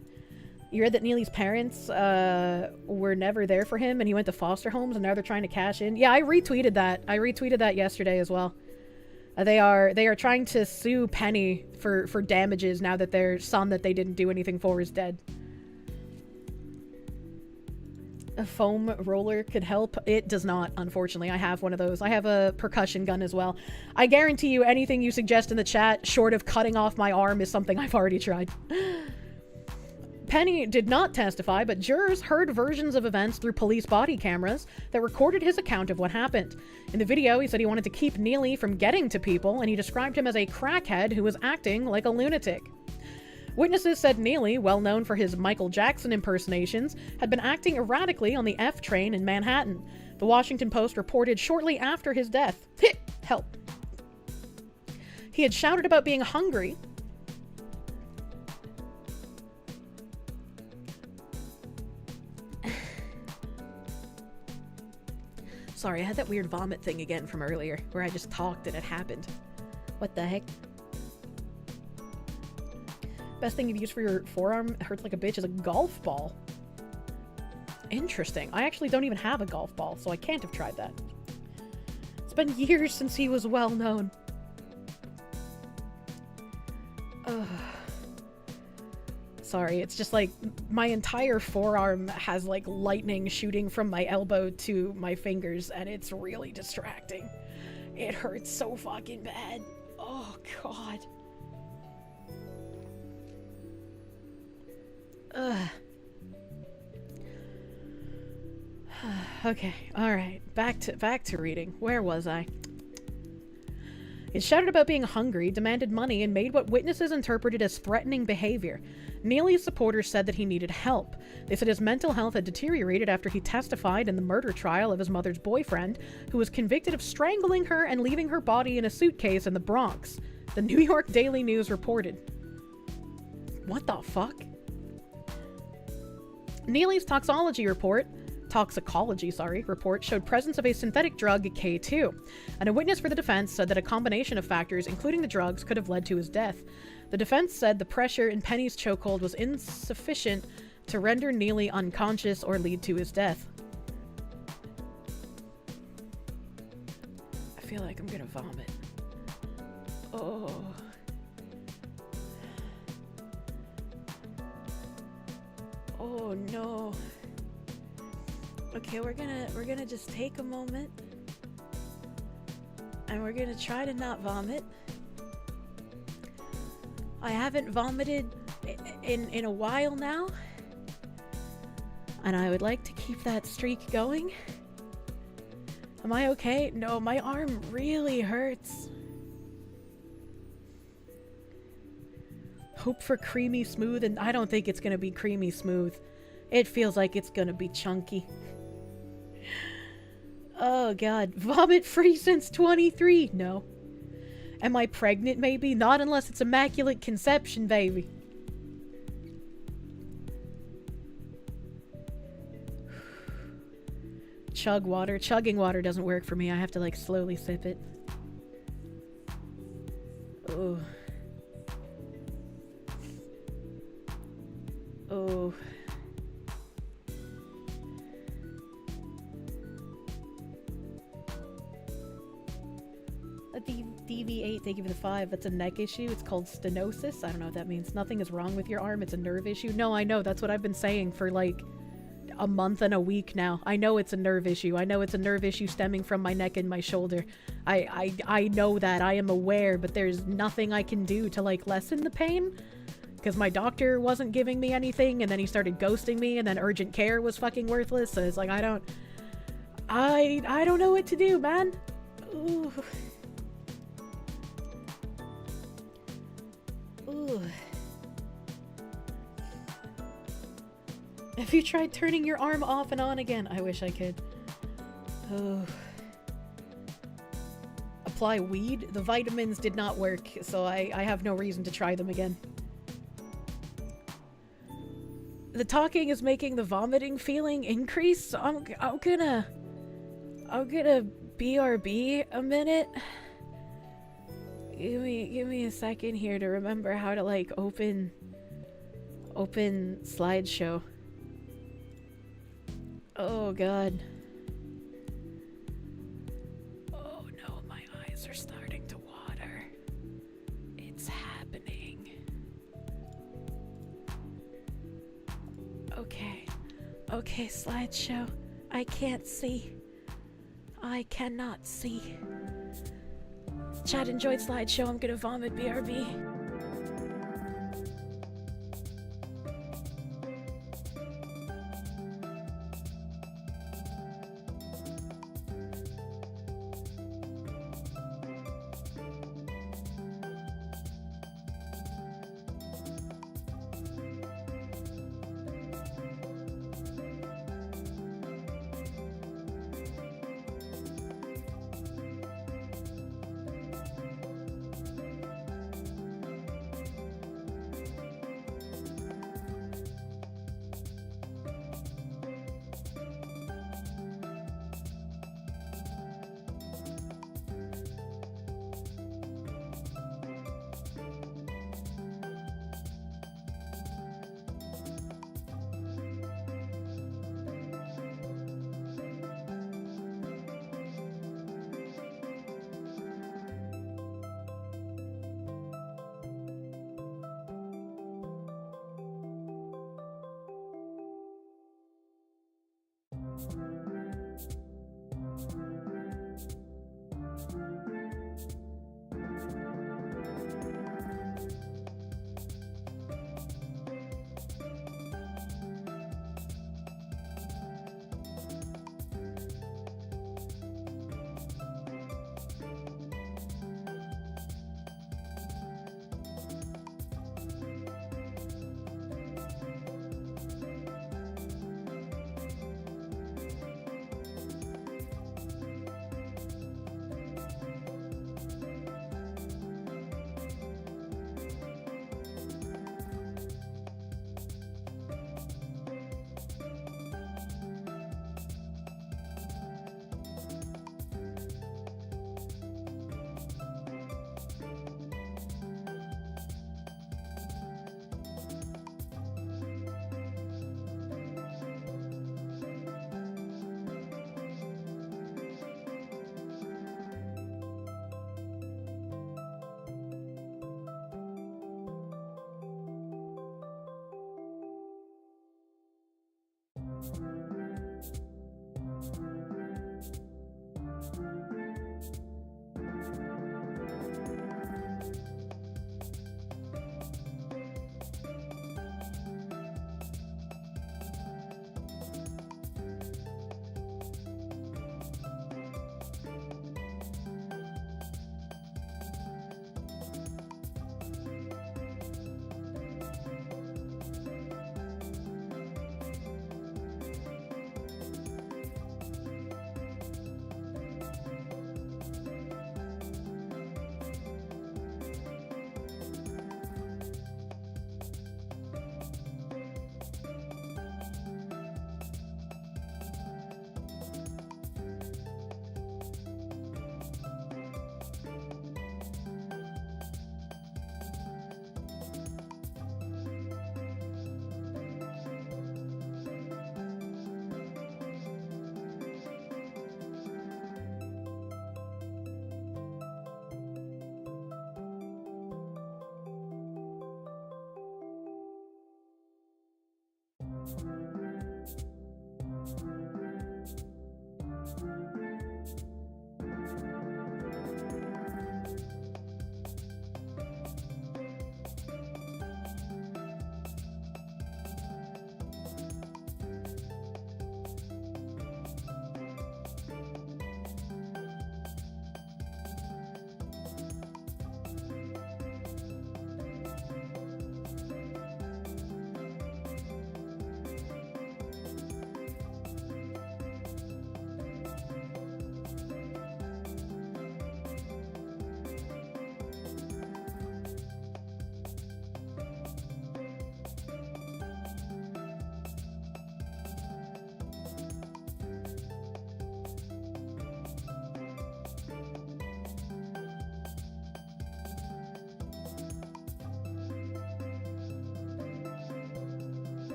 You read that Neely's parents were never there for him and he went to foster homes and now they're trying to cash in? Yeah, I retweeted that. I retweeted that yesterday as well. They are trying to sue Penny for damages now that their son that they didn't do anything for is dead. A foam roller could help. It does not, unfortunately. I have one of those. I have a percussion gun as well. I guarantee you anything you suggest in the chat, short of cutting off my arm, is something I've already tried. Penny did not testify, but jurors heard versions of events through police body cameras that recorded his account of what happened. In the video, he said he wanted to keep Neely from getting to people, and he described him as a crackhead who was acting like a lunatic. Witnesses said Neely, well known for his Michael Jackson impersonations, had been acting erratically on the F train in Manhattan. The Washington Post reported shortly after his death. Help. He had shouted about being hungry. Sorry, I had that weird vomit thing again from earlier, where I just talked and it happened. What the heck? Best thing you've used for your forearm hurts like a bitch is a golf ball. Interesting. I actually don't even have a golf ball, so I can't have tried that. It's been years since he was well known. Ugh. Sorry, it's just like my entire forearm has like lightning shooting from my elbow to my fingers and it's really distracting. It hurts so fucking bad. Oh god. Okay, alright. Back to reading. Where was I? It shouted about being hungry, demanded money, and made what witnesses interpreted as threatening behavior. Neely's supporters said that he needed help. They said his mental health had deteriorated after he testified in the murder trial of his mother's boyfriend, who was convicted of strangling her and leaving her body in a suitcase in the Bronx. The New York Daily News reported. What the fuck? Neely's toxicology report showed presence of a synthetic drug, K2, and a witness for the defense said that a combination of factors, including the drugs, could have led to his death. The defense said the pressure in Penny's chokehold was insufficient to render Neely unconscious or lead to his death. I feel like I'm gonna vomit. Oh. Oh no. Okay, we're gonna just take a moment and we're gonna try to not vomit. I haven't vomited in a while now, and I would like to keep that streak going. Am I okay? No, my arm really hurts. Hope for creamy smooth, and I don't think it's gonna be creamy smooth. It feels like it's gonna be chunky. Oh god. Vomit free since 23? No. Am I pregnant maybe? Not unless it's immaculate conception, baby. Chug water. Chugging water doesn't work for me. I have to like slowly sip it. Oh. Oh. A DV8, thank you for the 5. That's a neck issue. It's called stenosis. I don't know what that means. Nothing is wrong with your arm. It's a nerve issue. No, I know. That's what I've been saying for like a month and a week now. I know it's a nerve issue. I know it's a nerve issue stemming from my neck and my shoulder. I know that. I am aware, but there's nothing I can do to like lessen the pain. Because my doctor wasn't giving me anything, and then he started ghosting me, and then urgent care was fucking worthless. So it's like, I I don't know what to do, man. Ooh. Ooh. Have you tried turning your arm off and on again? I wish I could. Oh. Apply weed? The vitamins did not work, so I have no reason to try them again. The talking is making the vomiting feeling increase, so I'm gonna BRB a minute. Give me a second here to remember how to like open slideshow. Oh god. Oh no, my eyes are starting to water. It's happening. Okay, slideshow. I can't see. I cannot see. Chat enjoyed slideshow. I'm gonna vomit BRB.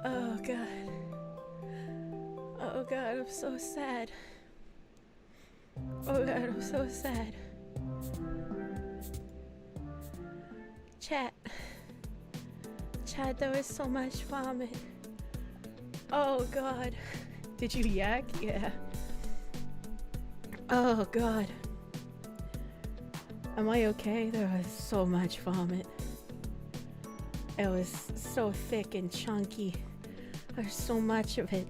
Oh god. Oh god, I'm so sad. Oh god, I'm so sad. Chat, there was so much vomit. Oh god. Did you yak? Yeah. Oh god. Am I okay? There was so much vomit. It was so thick and chunky. There's so much of it.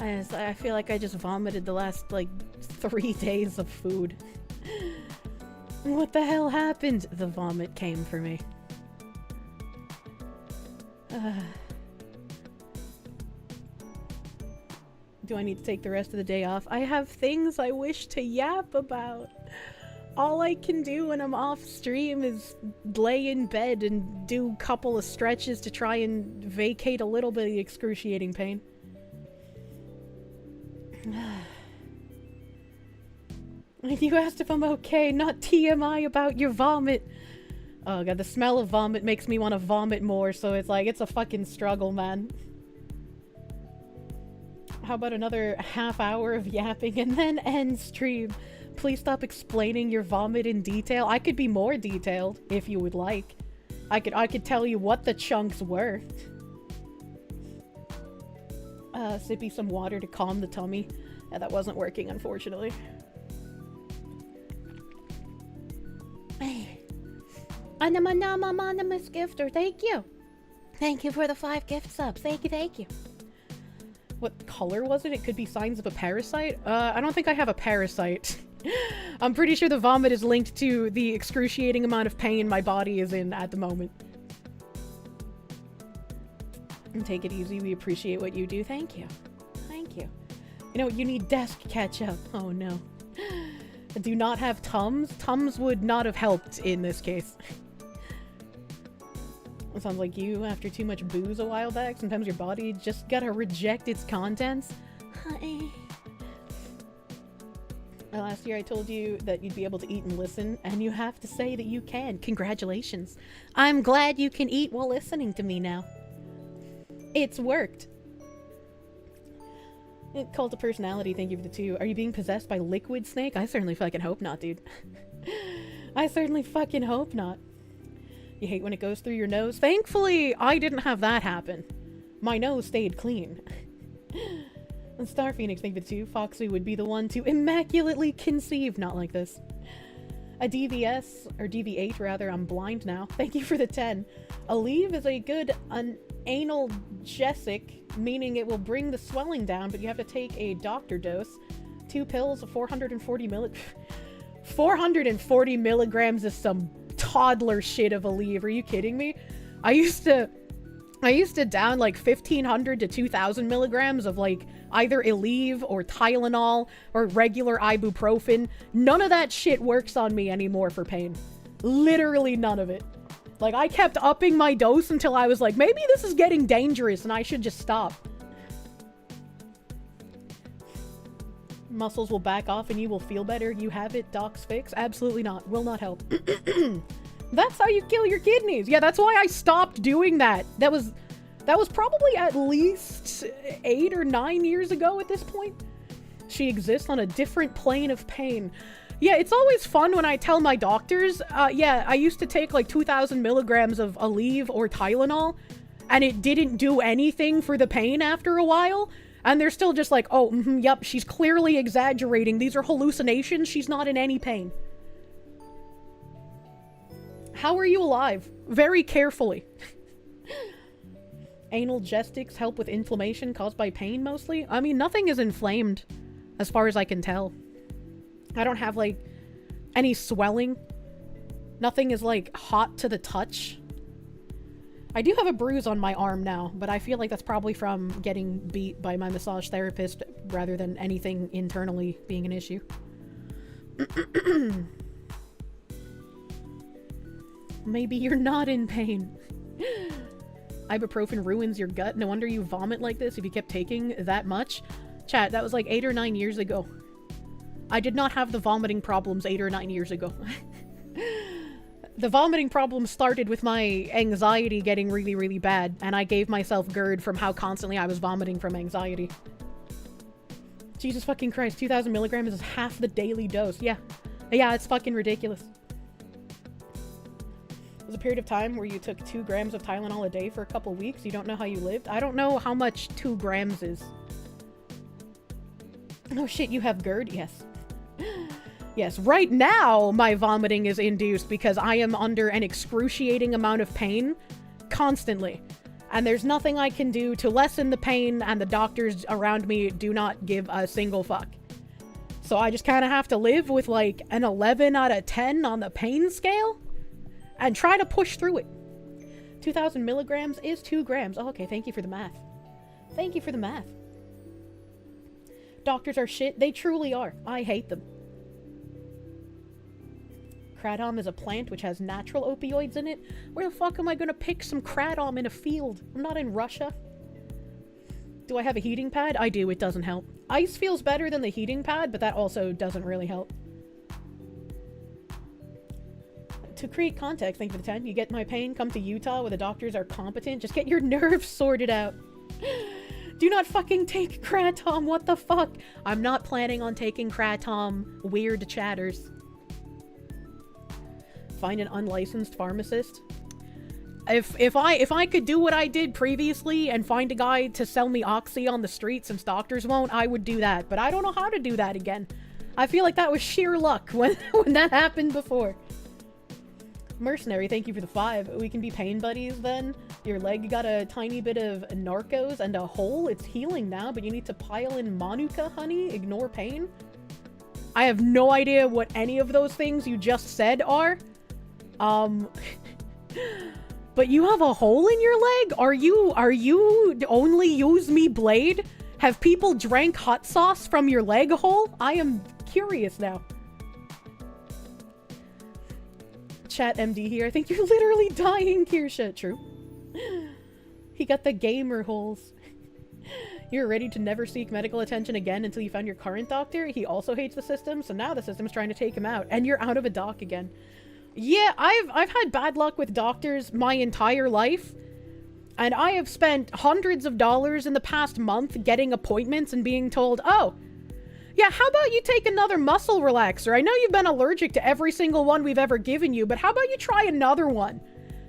I feel like I just vomited the last, like, 3 days of food. What the hell happened? The vomit came for me. Do I need to take the rest of the day off? I have things I wish to yap about. All I can do when I'm off stream is lay in bed and do a couple of stretches to try and vacate a little bit of the excruciating pain. You asked if I'm okay, not TMI about your vomit. Oh god, the smell of vomit makes me want to vomit more, so it's like, it's a fucking struggle, man. How about another half hour of yapping and then end stream? Please stop explaining your vomit in detail. I could be more detailed, if you would like. I could tell you what the chunks were. Sippy some water to calm the tummy. Yeah, that wasn't working, unfortunately. Anonymous gifter, thank you. Thank you for the 5 gift subs. Thank you. What color was it? It could be signs of a parasite? I don't think I have a parasite. I'm pretty sure the vomit is linked to the excruciating amount of pain my body is in at the moment. And take it easy. We appreciate what you do. Thank you. Thank you. You know, you need desk catch-up. Oh no. I do not have Tums. Tums would not have helped in this case. It sounds like you after too much booze a while back. Sometimes your body just gotta reject its contents. Hi. Last year I told you that you'd be able to eat and listen, and you have to say that you can. Congratulations. I'm glad you can eat while listening to me now. It's worked. Cult of personality, thank you for the 2. Are you being possessed by Liquid Snake? I certainly fucking hope not, dude. I certainly fucking hope not. You hate when it goes through your nose? Thankfully, I didn't have that happen. My nose stayed clean. And Star Phoenix, thank you for the 2. Foxy would be the one to immaculately conceive. Not like this. A DVS, or DV8 rather, I'm blind now. Thank you for the 10. Aleve is a good analgesic, meaning it will bring the swelling down, but you have to take a doctor dose. 2 pills of 440 milligrams is some toddler shit of Aleve. Are you kidding me? I used to down like 1,500 to 2,000 milligrams of like either Aleve or Tylenol or regular ibuprofen. None of that shit works on me anymore for pain. Literally none of it. Like, I kept upping my dose until I was like, maybe this is getting dangerous and I should just stop. Muscles will back off and you will feel better. You have it, Doc's fix? Absolutely not. Will not help. That's how you kill your kidneys. Yeah, that's why I stopped doing that. That was probably at least 8 or 9 years ago at this point. She exists on a different plane of pain. Yeah, it's always fun when I tell my doctors, yeah, I used to take like 2,000 milligrams of Aleve or Tylenol, and it didn't do anything for the pain after a while. And they're still just like, oh, yep, she's clearly exaggerating. These are hallucinations. She's not in any pain. How are you alive? Very carefully. Analgesics help with inflammation caused by pain mostly. I mean, nothing is inflamed as far as I can tell. I don't have like any swelling. Nothing is like hot to the touch. I do have a bruise on my arm now, but I feel like that's probably from getting beat by my massage therapist rather than anything internally being an issue. Maybe you're not in pain. Ibuprofen ruins your gut. No wonder you vomit like this if you kept taking that much. Chat, that was like 8 or 9 years ago. I did not have the vomiting problems 8 or 9 years ago. The vomiting problem started with my anxiety getting really, really bad, and I gave myself GERD from how constantly I was vomiting from anxiety. Jesus fucking Christ, 2,000 milligrams is half the daily dose. Yeah. Yeah, it's fucking ridiculous. There was a period of time where you took 2 grams of Tylenol a day for a couple weeks. You don't know how you lived? I don't know how much 2 grams is. Oh shit, you have GERD? Yes. Yes, right now my vomiting is induced because I am under an excruciating amount of pain constantly. And there's nothing I can do to lessen the pain, and the doctors around me do not give a single fuck. So I just kind of have to live with like an 11 out of 10 on the pain scale and try to push through it. 2,000 milligrams is 2 grams. Oh, okay, thank you for the math. Thank you for the math. Doctors are shit. They truly are. I hate them. Kratom is a plant which has natural opioids in it. Where the fuck am I gonna pick some kratom in a field? I'm not in Russia. Do I have a heating pad? I do. It doesn't help. Ice feels better than the heating pad, but that also doesn't really help. To create context, thank you for the 10. You get my pain, come to Utah where the doctors are competent. Just get your nerves sorted out. Do not fucking take kratom. What the fuck? I'm not planning on taking kratom. Weird chatters. Find an unlicensed pharmacist. If I could do what I did previously and find a guy to sell me Oxy on the street since doctors won't, I would do that. But I don't know how to do that again. I feel like that was sheer luck when that happened before. Mercenary, thank you for the 5. We can be pain buddies then. Your leg got a tiny bit of narcos and a hole. It's healing now, but you need to pile in Manuka honey. Ignore pain. I have no idea what any of those things you just said are. But you have a hole in your leg? Are you only use me blade? Have people drank hot sauce from your leg hole? I am curious now. Chat MD here. I think you're literally dying, Kirsche. True. He got the gamer holes. You're ready to never seek medical attention again until you found your current doctor. He also hates the system, so now the system's trying to take him out, and you're out of a doc again. Yeah, I've had bad luck with doctors my entire life, and I have spent hundreds of dollars in the past month getting appointments and being told, oh, yeah, how about you take another muscle relaxer? I know you've been allergic to every single one we've ever given you, but how about you try another one?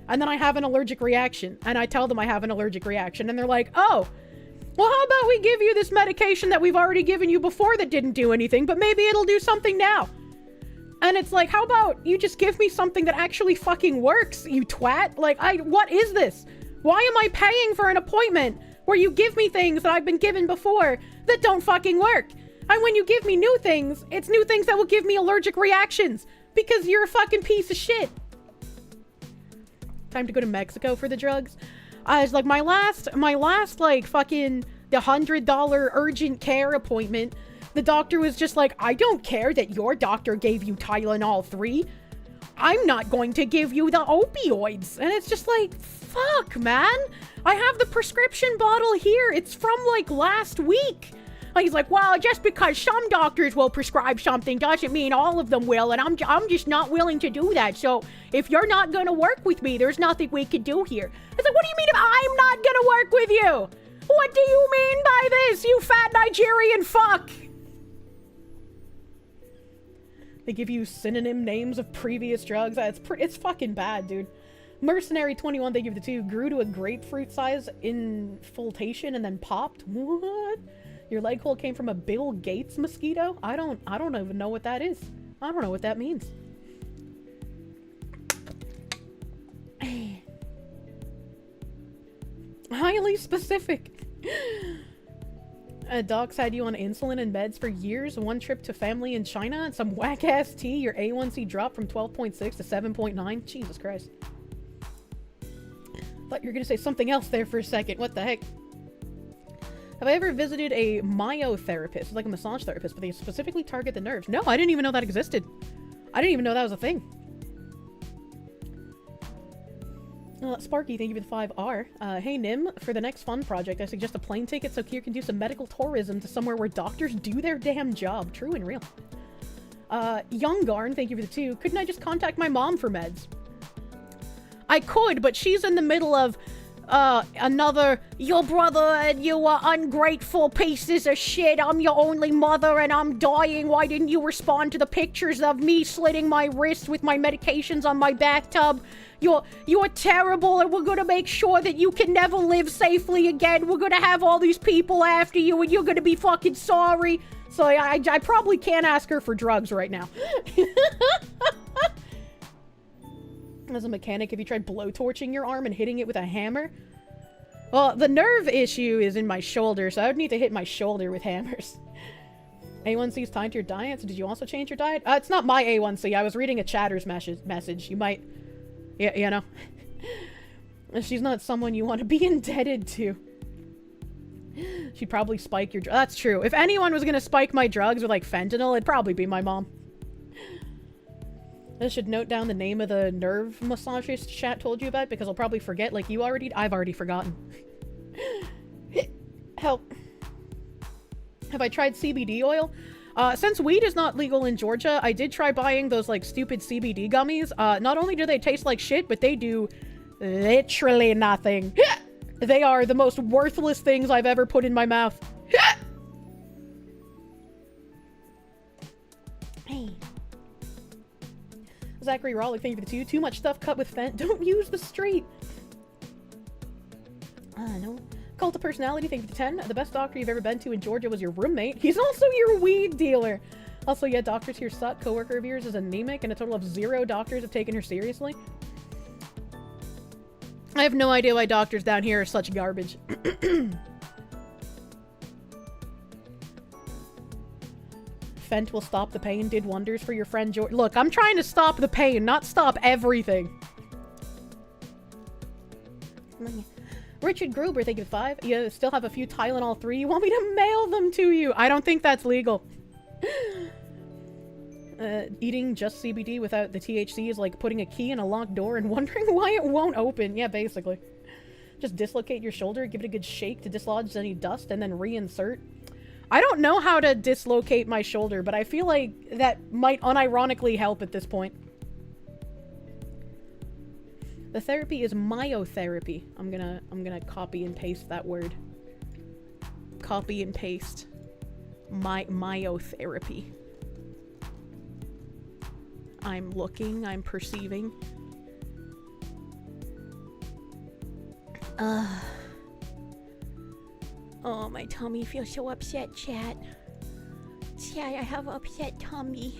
And then I have an allergic reaction, and I tell them I have an allergic reaction, and they're like, oh, well, how about we give you this medication that we've already given you before that didn't do anything, but maybe it'll do something now. And it's like, how about you just give me something that actually fucking works, you twat? Like, what is this? Why am I paying for an appointment where you give me things that I've been given before that don't fucking work? And when you give me new things, it's new things that will give me allergic reactions because you're a fucking piece of shit. Time to go to Mexico for the drugs. It's like my last like fucking the $100 urgent care appointment. The doctor was just like, I don't care that your doctor gave you Tylenol 3. I'm not going to give you the opioids. And it's just like, fuck, man. I have the prescription bottle here. It's from like last week. He's like, well, just because some doctors will prescribe something doesn't mean all of them will, and I'm just not willing to do that. So if you're not gonna work with me, there's nothing we can do here. It's like, what do you mean if I'm not gonna work with you? What do you mean by this, you fat Nigerian fuck? They give you synonym names of previous drugs. It's fucking bad, dude. Mercenary 21, they give the 2. Grew to a grapefruit size infiltration and then popped. What? Your leg hole came from a Bill Gates mosquito? I don't even know what that is. I don't know what that means. Highly specific. Docs had you on insulin and meds for years. One trip to family in China and some whack-ass tea. Your A1C dropped from 12.6 to 7.9. Jesus Christ. Thought you were gonna say something else there for a second. What the heck? Have I ever visited a myotherapist, like a massage therapist, but they specifically target the nerves? No, I didn't even know that existed. I didn't even know that was a thing. Sparky, thank you for the 5R. Hey Nim, for the next fun project, I suggest a plane ticket so Kier can do some medical tourism to somewhere where doctors do their damn job. True and real. Young Garn, thank you for the 2. Couldn't I just contact my mom for meds? I could, but she's in the middle of, another, your brother and you are ungrateful pieces of shit. I'm your only mother and I'm dying. Why didn't you respond to the pictures of me slitting my wrist with my medications on my bathtub? You're terrible, and we're gonna make sure that you can never live safely again. We're gonna have all these people after you, and you're gonna be fucking sorry. So I probably can't ask her for drugs right now. As a mechanic, have you tried blowtorching your arm and hitting it with a hammer? Well, the nerve issue is in my shoulder, so I would need to hit my shoulder with hammers. A1C's tied to your diet, so did you also change your diet? It's not my A1C. I was reading a chatter's message. You might... Yeah, you know. She's not someone you want to be indebted to. She'd probably spike your drugs. That's true. If anyone was gonna spike my drugs with, like, fentanyl, it'd probably be my mom. I should note down the name of the nerve massagist chat told you about, because I'll probably forget, like you already... I've already forgotten. Help. Have I tried CBD oil? Since weed is not legal in Georgia, I did try buying those, like, stupid CBD gummies. Not only do they taste like shit, but they do literally nothing. They are the most worthless things I've ever put in my mouth. Hey. Zachary Rawley, thank you for the 2. Too much stuff cut with fent. Don't use the street. No. Cult of Personality, thank you for the 10. The best doctor you've ever been to in Georgia was your roommate. He's also your weed dealer. Also, yeah, doctors here suck. Coworker of yours is anemic, and a total of 0 doctors have taken her seriously. I have no idea why doctors down here are such garbage. Fent will stop the pain. Did wonders for your friend George. Look, I'm trying to stop the pain, not stop everything. Richard Gruber, thank you for 5. You still have a few Tylenol 3. You want me to mail them to you? I don't think that's legal. Eating just CBD without the THC is like putting a key in a locked door and wondering why it won't open. Yeah, basically. Just dislocate your shoulder, give it a good shake to dislodge any dust, and then reinsert. I don't know how to dislocate my shoulder, but I feel like that might unironically help at this point. The therapy is myotherapy. I'm gonna copy and paste that word. Copy and paste. Myotherapy. I'm looking, I'm perceiving. Oh, my tummy feels so upset, chat. Chat, I have upset tummy.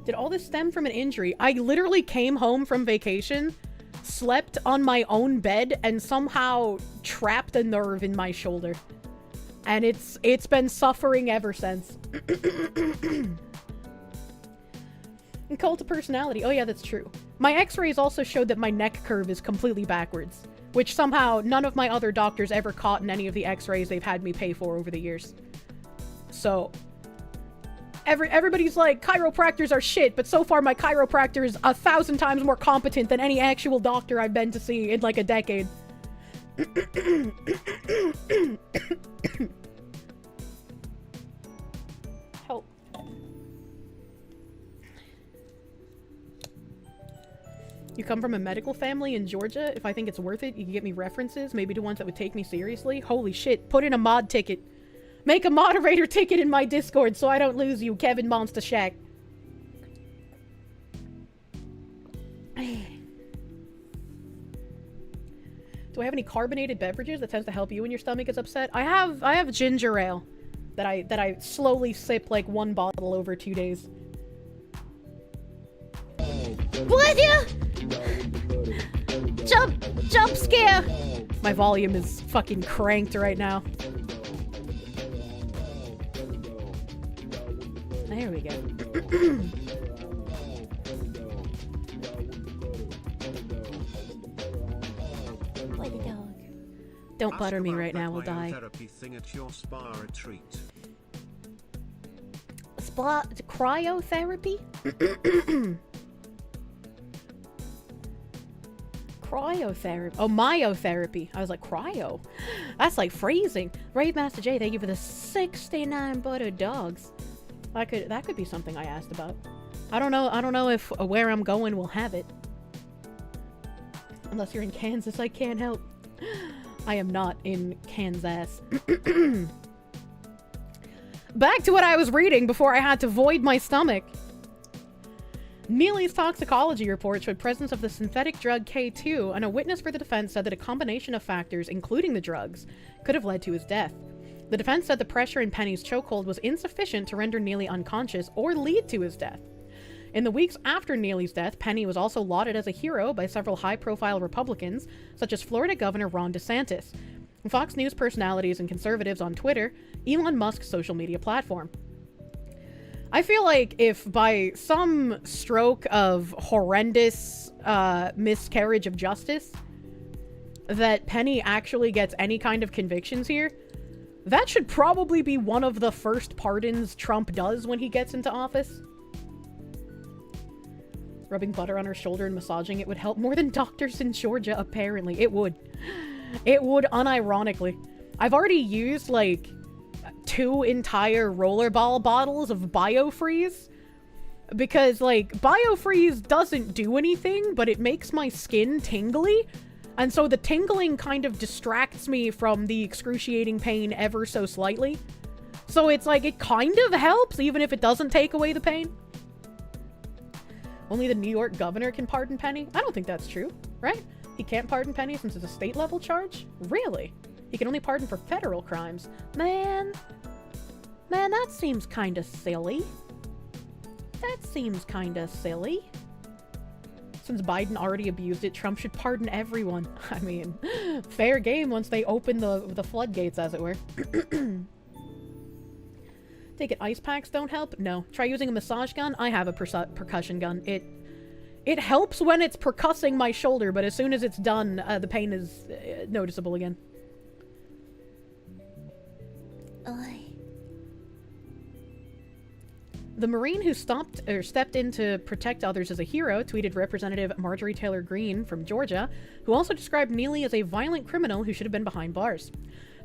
Did all this stem from an injury? I literally came home from vacation, slept on my own bed, and somehow trapped a nerve in my shoulder. And it's been suffering ever since. And cult of personality. Oh yeah, that's true. My x-rays also showed that my neck curve is completely backwards, which somehow none of my other doctors ever caught in any of the x-rays they've had me pay for over the years. So everybody's like, chiropractors are shit, but so far my chiropractor is 1,000 times more competent than any actual doctor I've been to see in like a decade. Help. You come from a medical family in Georgia? If I think it's worth it, you can get me references, maybe to ones that would take me seriously. Holy shit, put in a mod ticket. Make a moderator ticket in my Discord so I don't lose you, Kevin Monster Shack. Do I have any carbonated beverages that tends to help you when your stomach is upset? I have ginger ale that I slowly sip like 1 bottle over 2 days. Bless you! Jump scare! My volume is fucking cranked right now. There we go. Like a dog. Don't butter me right now, we'll die. Thing at your spa retreat. Cryotherapy? Cryotherapy. Oh, myotherapy. I was like, cryo? That's like freezing. Raid Master J, thank you for the 69 buttered dogs. That could be something I asked about. I don't know if where I'm going will have it. Unless you're in Kansas, I can't help. I am not in Kansas. Back to what I was reading before I had to void my stomach. Neely's toxicology report showed presence of the synthetic drug K2, and a witness for the defense said that a combination of factors, including the drugs, could have led to his death. The defense said the pressure in Penny's chokehold was insufficient to render Neely unconscious or lead to his death. In the weeks after Neely's death, Penny was also lauded as a hero by several high-profile Republicans, such as Florida Governor Ron DeSantis, Fox News personalities, and conservatives on Twitter, Elon Musk's social media platform. I feel like if by some stroke of horrendous miscarriage of justice that Penny actually gets any kind of convictions here, that should probably be one of the first pardons Trump does when he gets into office. Rubbing butter on her shoulder and massaging it would help more than doctors in Georgia, apparently. It would. It would, unironically. I've already used, like, 2 entire rollerball bottles of BioFreeze. Because, like, BioFreeze doesn't do anything, but it makes my skin tingly. And so the tingling kind of distracts me from the excruciating pain ever so slightly. So it's like, it kind of helps, even if it doesn't take away the pain. Only the New York governor can pardon Penny? I don't think that's true, right? He can't pardon Penny since it's a state-level charge? Really? He can only pardon for federal crimes. Man, that seems kinda silly. That seems kinda silly. Since Biden already abused it, Trump should pardon everyone. I mean, fair game once they open the floodgates, as it were. Take it, ice packs don't help? No. Try using a massage gun? I have a percussion gun. It helps when it's percussing my shoulder, but as soon as it's done, the pain is noticeable again. The Marine who stepped in to protect others as a hero, tweeted Representative Marjorie Taylor Greene from Georgia, who also described Neely as a violent criminal who should have been behind bars.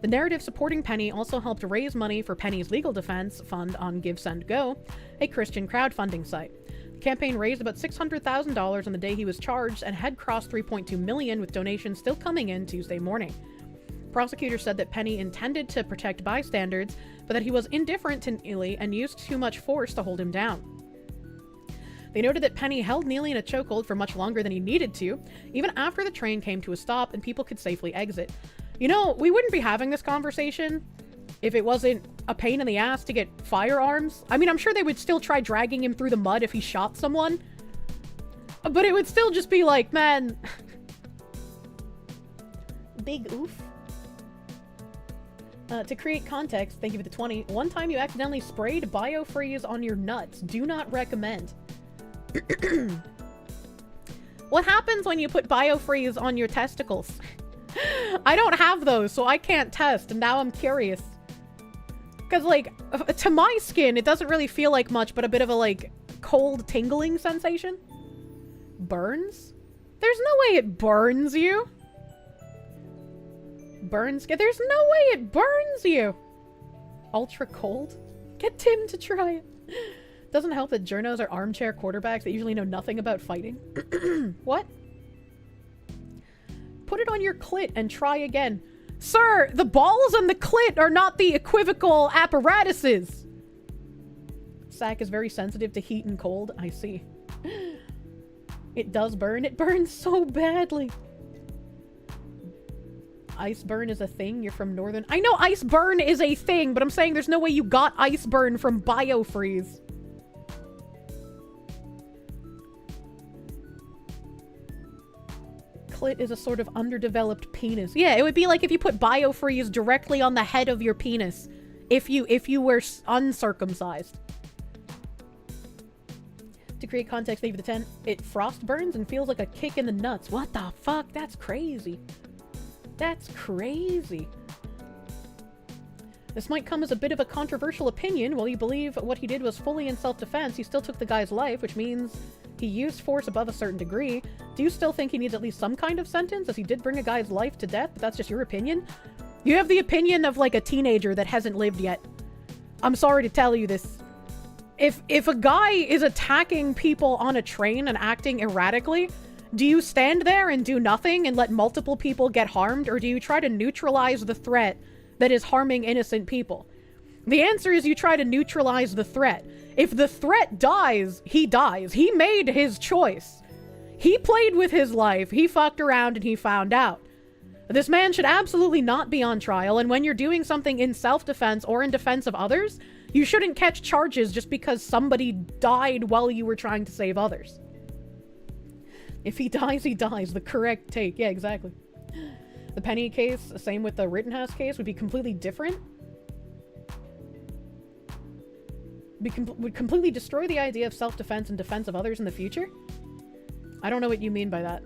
The narrative supporting Penny also helped raise money for Penny's legal defense fund on GiveSendGo, a Christian crowdfunding site. The campaign raised about $600,000 on the day he was charged and had crossed $3.2 million, with donations still coming in Tuesday morning. Prosecutors said that Penny intended to protect bystanders, but that he was indifferent to Neely and used too much force to hold him down. They noted that Penny held Neely in a chokehold for much longer than he needed to, even after the train came to a stop and people could safely exit. You know, we wouldn't be having this conversation if it wasn't a pain in the ass to get firearms. I mean, I'm sure they would still try dragging him through the mud if he shot someone. But it would still just be like, man... Big oof. To create context, thank you for the 20. One time you accidentally sprayed BioFreeze on your nuts. Do not recommend. What happens when you put BioFreeze on your testicles? I don't have those, so I can't test, and now I'm curious. Because, like, to my skin, it doesn't really feel like much, but a bit of a, like, cold tingling sensation. Burns? There's no way it burns you. Burns? There's no way it burns you. Ultra cold? Get Tim to try it. Doesn't help that journos are armchair quarterbacks that usually know nothing about fighting. What? Put it on your clit and try again. Sir, the balls and the clit are not the equivocal apparatuses. Sack is very sensitive to heat and cold. I see. It does burn. It burns so badly. Ice burn is a thing? You're from northern... I know ice burn is a thing, but I'm saying there's no way you got ice burn from BioFreeze. Clit is a sort of underdeveloped penis. Yeah, it would be like if you put BioFreeze directly on the head of your penis. If you were uncircumcised. To create context, maybe the 10. It frost burns and feels like a kick in the nuts. What the fuck? That's crazy. That's crazy. This might come as a bit of a controversial opinion. While you believe what he did was fully in self-defense, he still took the guy's life, which means he used force above a certain degree. Do you still think he needs at least some kind of sentence, as he did bring a guy's life to death? But that's just your opinion? You have the opinion of, like, a teenager that hasn't lived yet. I'm sorry to tell you this. If a guy is attacking people on a train and acting erratically, Do you stand there and do nothing and let multiple people get harmed, or do you try to neutralize the threat that is harming innocent people? The answer is you try to neutralize the threat. If the threat dies, he dies. He made his choice. He played with his life. He fucked around and he found out. This man should absolutely not be on trial, and when you're doing something in self-defense or in defense of others, you shouldn't catch charges just because somebody died while you were trying to save others. If he dies, he dies. The correct take. Yeah, exactly. The Penny case, same with the Rittenhouse case, would be completely different. Would completely destroy the idea of self-defense and defense of others in the future? I don't know what you mean by that.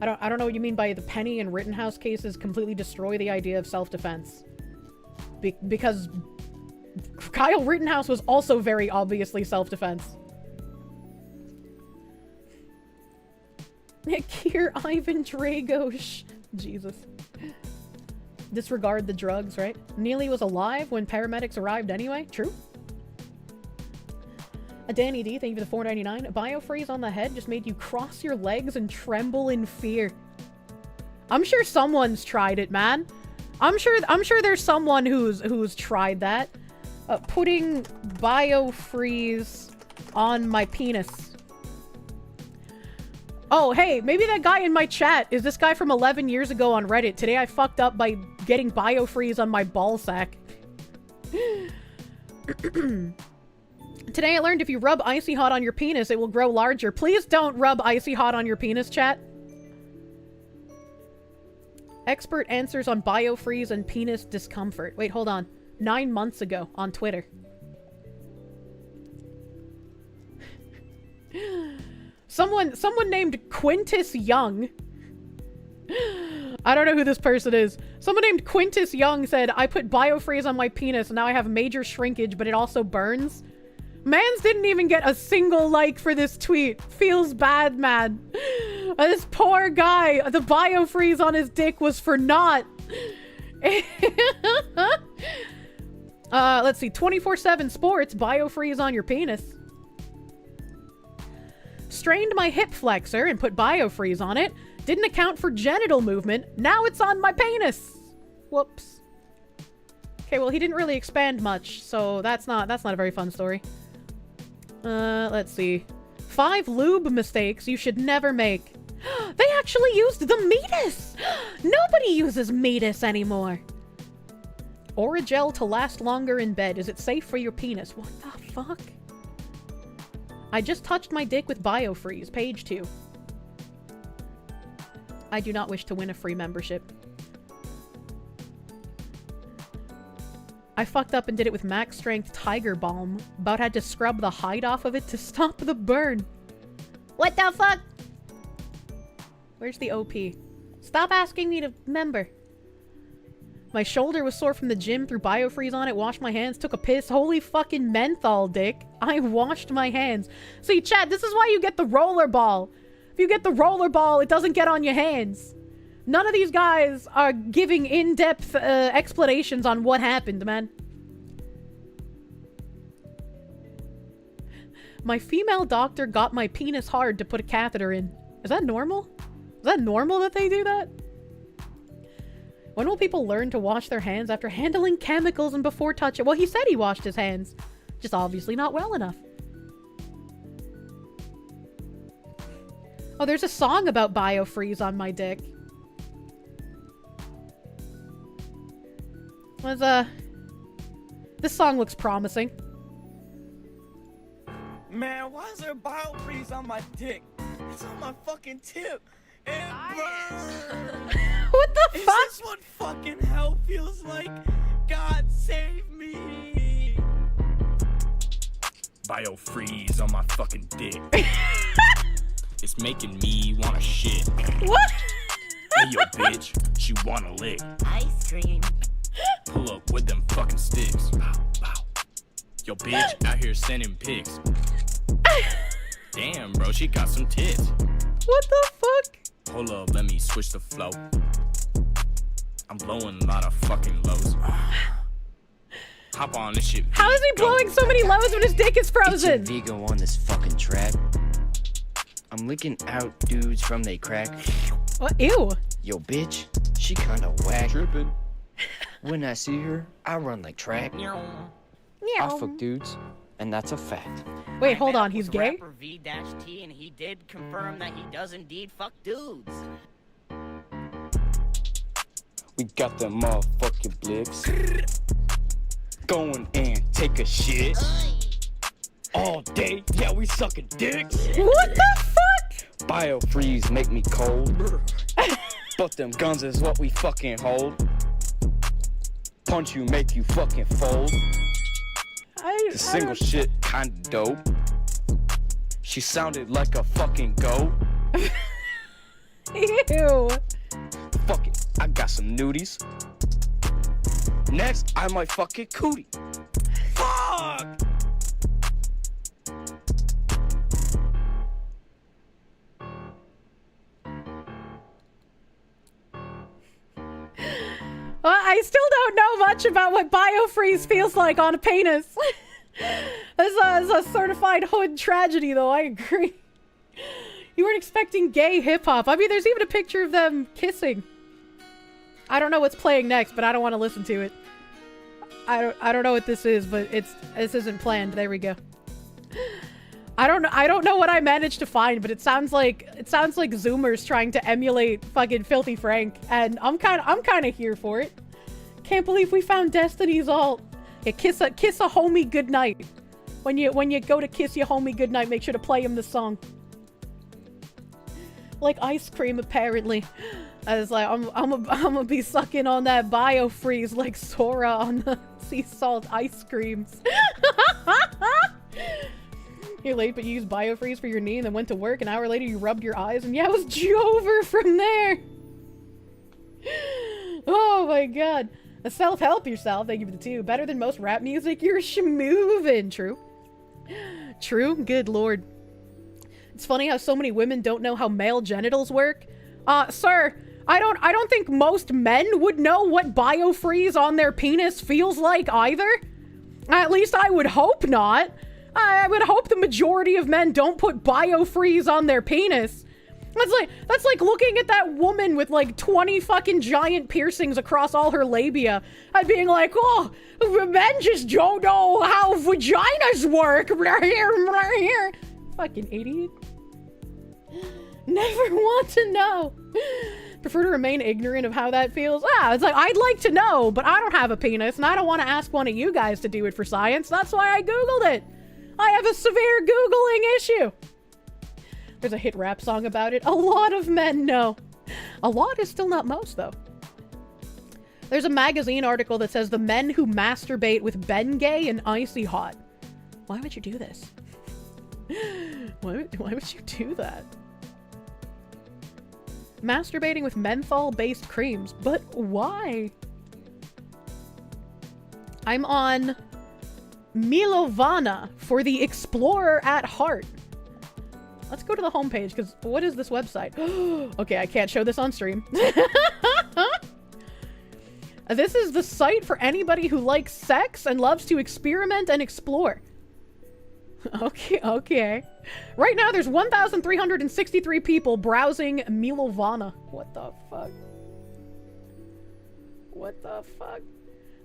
I don't know what you mean by the Penny and Rittenhouse cases completely destroy the idea of self-defense. Because Kyle Rittenhouse was also very obviously self-defense. Kier Ivan Dragos. Jesus. Disregard the drugs, right? Neely was alive when paramedics arrived anyway. True. Danny D, thank you for the $4.99. Biofreeze on the head just made you cross your legs and tremble in fear. I'm sure someone's tried it, man. I'm sure there's someone who's tried that. Putting biofreeze on my penis. Oh, hey, maybe that guy in my chat is this guy from 11 years ago on Reddit. Today I fucked up by getting biofreeze on my ball sack. Today I learned if you rub Icy Hot on your penis, it will grow larger. Please don't rub Icy Hot on your penis, chat. Expert answers on biofreeze and penis discomfort. Wait, hold on. 9 months ago on Twitter. Someone named Quintus Young. I don't know who this person is. Someone named Quintus Young said, I put biofreeze on my penis and now I have major shrinkage, but it also burns. Mans didn't even get a single like for this tweet. Feels bad, man. This poor guy. The biofreeze on his dick was for naught. Let's see. 24/7 sports. Biofreeze on your penis. Strained my hip flexor and put biofreeze on it. Didn't account for genital movement. Now it's on my penis. Whoops. Okay, well, he didn't really expand much, so that's not a very fun story. Let's see. 5 lube mistakes you should never make. They actually used the Meatus! Nobody uses Meatus anymore. Oragel to last longer in bed. Is it safe for your penis? What the fuck? I just touched my dick with biofreeze. Page 2. I do not wish to win a free membership. I fucked up and did it with max strength tiger balm. About had to scrub the hide off of it to stop the burn. What the fuck? Where's the OP? Stop asking me to member. My shoulder was sore from the gym, threw biofreeze on it, washed my hands, took a piss. Holy fucking menthol, dick. I washed my hands. See, chat, this is why you get the roller ball. If you get the roller ball, it doesn't get on your hands. None of these guys are giving in-depth explanations on what happened, man. My female doctor got my penis hard to put a catheter in. Is that normal? Is that normal that they do that? When will people learn to wash their hands after handling chemicals and before touching? Well, he said he washed his hands. Just obviously not well enough. Oh, there's a song about biofreeze on my dick. This song looks promising. Man, why is there biofreeze on my dick? It's on my fucking tip. It burns. What the fuck? Is this what fucking hell feels like? God save me. Biofreeze on my fucking dick. It's making me wanna shit. What? Hey, yo, bitch, she wanna lick. Ice cream. Pull up with them fucking sticks. Bow, bow. Yo, bitch out here sending pics. Damn, bro, she got some tits. What the fuck? Hold up, let me switch the flow. I'm blowing a lot of fucking lows. Hop on this shit. How is he blowing so many lows when his dick is frozen? It's Vigo on this fucking track. I'm licking out dudes from they crack. What? Ew. Yo, bitch, she kinda whack. Trippin'. When I see her, I run like track. I fuck dudes, and that's a fact. Wait, hold on, he's gay? Rapper V-T, and he did confirm that he does indeed fuck dudes. We got them motherfucking blicks. Going and take a shit. All day, yeah, we sucking dicks. What the fuck? Biofreeze make me cold. But them guns is what we fucking hold. Punch you, make you fucking fold. The single shit kinda dope. She sounded like a fucking goat. Ew. Fuck it, I got some nudies. Next, I might fuck it cootie. Fuck! Well, I still don't know much about what biofreeze feels like on a penis. This is a certified hood tragedy, though, I agree. You weren't expecting gay hip-hop. I mean, there's even a picture of them kissing. I don't know what's playing next, but I don't want to listen to it. I don't know what this is, but this isn't planned. There we go. I don't know what I managed to find, but it sounds like Zoomers trying to emulate fucking Filthy Frank, and I'm kind of here for it. Can't believe we found Destiny's alt. Yeah, kiss a homie goodnight. When you go to kiss your homie goodnight, make sure to play him the song. Like ice cream, apparently. I was like, I'm gonna be sucking on that biofreeze like Sora on the sea salt ice creams. You're late, but you used biofreeze for your knee and then went to work. An hour later, you rubbed your eyes, and yeah, it was Jover from there. Oh my god. Self-help yourself. Thank you for the 2. Better than most rap music. You're schmoovin'. True. True. Good lord. It's funny how so many women don't know how male genitals work. Sir, I don't think most men would know what biofreeze on their penis feels like either. At least I would hope not. I would hope the majority of men don't put biofreeze on their penis. That's like looking at that woman with like 20 fucking giant piercings across all her labia and being like, oh, men just don't know how vaginas work. Fucking idiot. Never want to know. Prefer to remain ignorant of how that feels. It's like, I'd like to know, but I don't have a penis and I don't want to ask one of you guys to do it for science. That's why I Googled it. I have a severe Googling issue. There's a hit rap song about it. A lot of men know. A lot is still not most, though. There's a magazine article that says the men who masturbate with Bengay and Icy Hot. Why would you do this? Why would you do that? Masturbating with menthol-based creams. But why? I'm on Milovana for the Explorer at Heart. Let's go to the homepage, because what is this website? Okay, I can't show this on stream. This is the site for anybody who likes sex and loves to experiment and explore. Okay. Right now, there's 1,363 people browsing Milovana. What the fuck? What the fuck?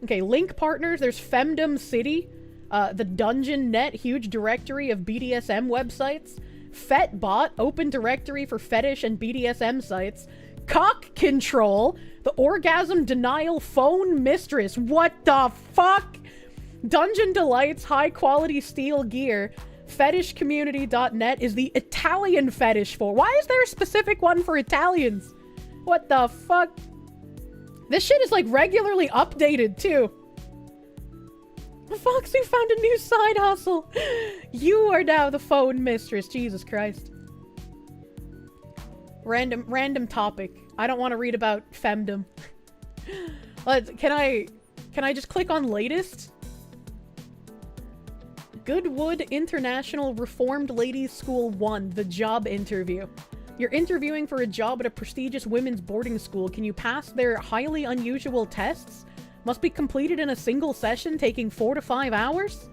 Okay, link partners. There's Femdom City, the Dungeon Net, huge directory of BDSM websites. Fetbot, open directory for fetish and BDSM sites. Cock Control, the orgasm denial phone mistress. What the fuck? Dungeon Delights, high quality steel gear. Fetishcommunity.net is the Italian fetish for. Why is there a specific one for Italians? What the fuck? This shit is like regularly updated too. Foxy found a new side hustle. You are now the phone mistress. Jesus Christ. Random topic. I don't want to read about femdom. Can I just click on latest? Goodwood International Reformed Ladies School 1, the job interview. You're interviewing for a job at a prestigious women's boarding school. Can you pass their highly unusual tests? Must be completed in a single session, taking 4 to 5 hours?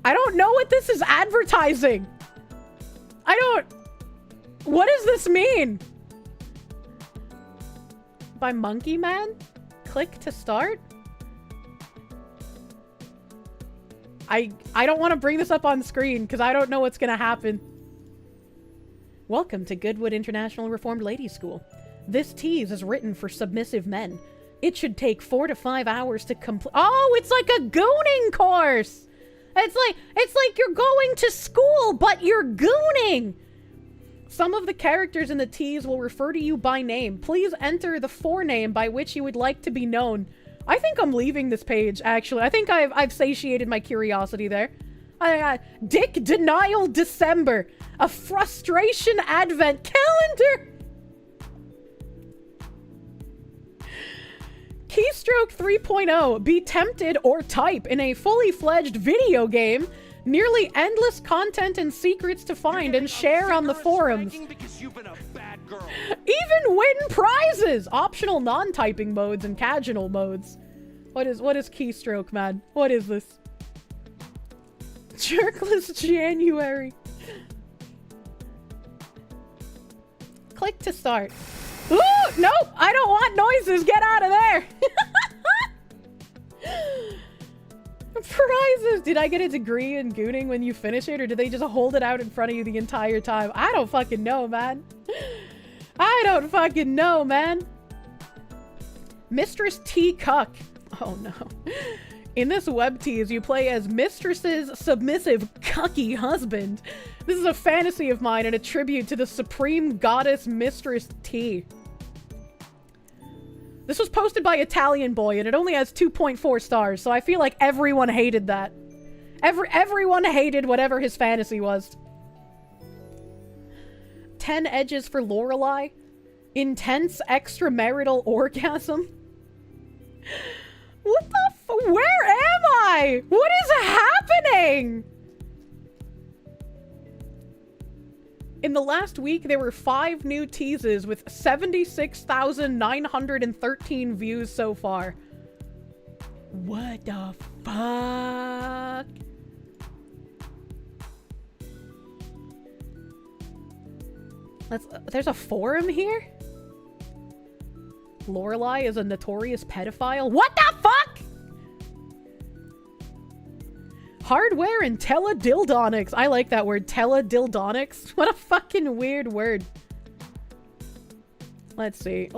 I don't know what this is advertising. What does this mean? By Monkey Man? Click to start? I don't want to bring this up on screen because I don't know what's gonna happen. Welcome to Goodwood International Reformed Ladies School. This tease is written for submissive men. It should take 4 to 5 hours to complete. Oh, it's like a gooning course. It's like you're going to school, but you're gooning. Some of the characters in the tease will refer to you by name. Please enter the forename by which you would like to be known. I think I'm leaving this page, actually. I think I've satiated my curiosity there. Dick Denial December. A frustration advent calendar. Keystroke 3.0. Be tempted or type in a fully fledged video game. Nearly endless content and secrets to find and share on the forums. Even win prizes! Optional non-typing modes and casual modes. What is keystroke, man? What is this? Jerkless January. Click to start. Ooh, nope! I don't want noises! Get out of there! Prizes! Did I get a degree in gooning when you finish it, or did they just hold it out in front of you the entire time? I don't fucking know, man. I don't fucking know, man. Mistress T. Cuck. Oh, no. In this web tease, you play as Mistress's submissive, cucky husband. This is a fantasy of mine and a tribute to the supreme goddess Mistress T. This was posted by Italian Boy, and it only has 2.4 stars, so I feel like everyone hated that. Everyone hated whatever his fantasy was. 10 edges for Lorelei. Intense extramarital orgasm. What the where am I? What is happening? In the last week, there were 5 new teases with 76,913 views so far. What the fuck? There's a forum here? Lorelei is a notorious pedophile? What the fuck? Hardware and teledildonics. I like that word, teledildonics. What a fucking weird word. Let's see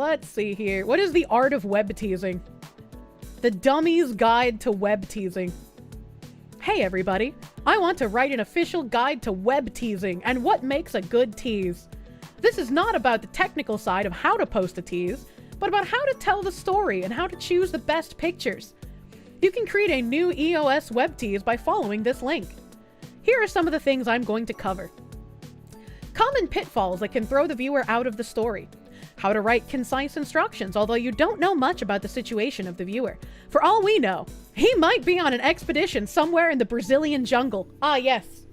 here. What is the art of web teasing? The Dummy's Guide to Web Teasing. Hey everybody, I want to write an official guide to web teasing and what makes a good tease. This is not about the technical side of how to post a tease, but about how to tell the story and how to choose the best pictures. You can create a new EOS web tease by following this link. Here are some of the things I'm going to cover. Common pitfalls that can throw the viewer out of the story. How to write concise instructions, although you don't know much about the situation of the viewer. For all we know, he might be on an expedition somewhere in the Brazilian jungle. Ah, yes.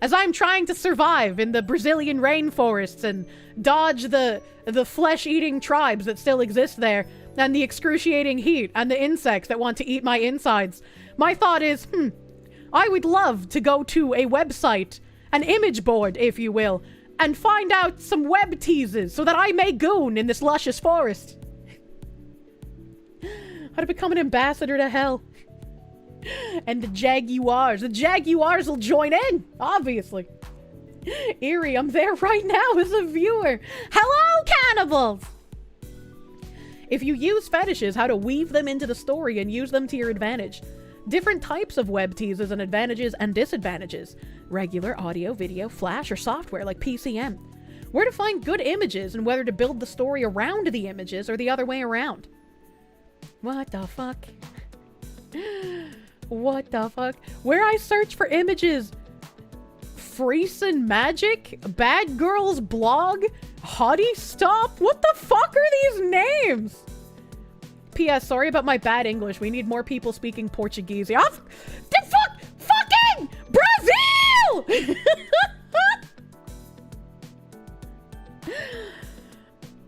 As I'm trying to survive in the Brazilian rainforests and dodge the flesh-eating tribes that still exist there, and the excruciating heat, and the insects that want to eat my insides. My thought is, I would love to go to a website, an image board, if you will, and find out some web teases so that I may goon in this luscious forest. How to become an ambassador to hell. And the Jaguars will join in, obviously. Eerie, I'm there right now as a viewer. Hello, cannibals! If you use fetishes, how to weave them into the story and use them to your advantage. Different types of web teases and advantages and disadvantages. Regular, audio, video, flash, or software like PCM. Where to find good images and whether to build the story around the images or the other way around. What the fuck? What the fuck? Where I search for images. Freesin Magic? Bad Girls Blog? Hottie Stop? What the fuck are these names? P.S. Sorry about my bad English. We need more people speaking Portuguese. Oh, fucking Brazil!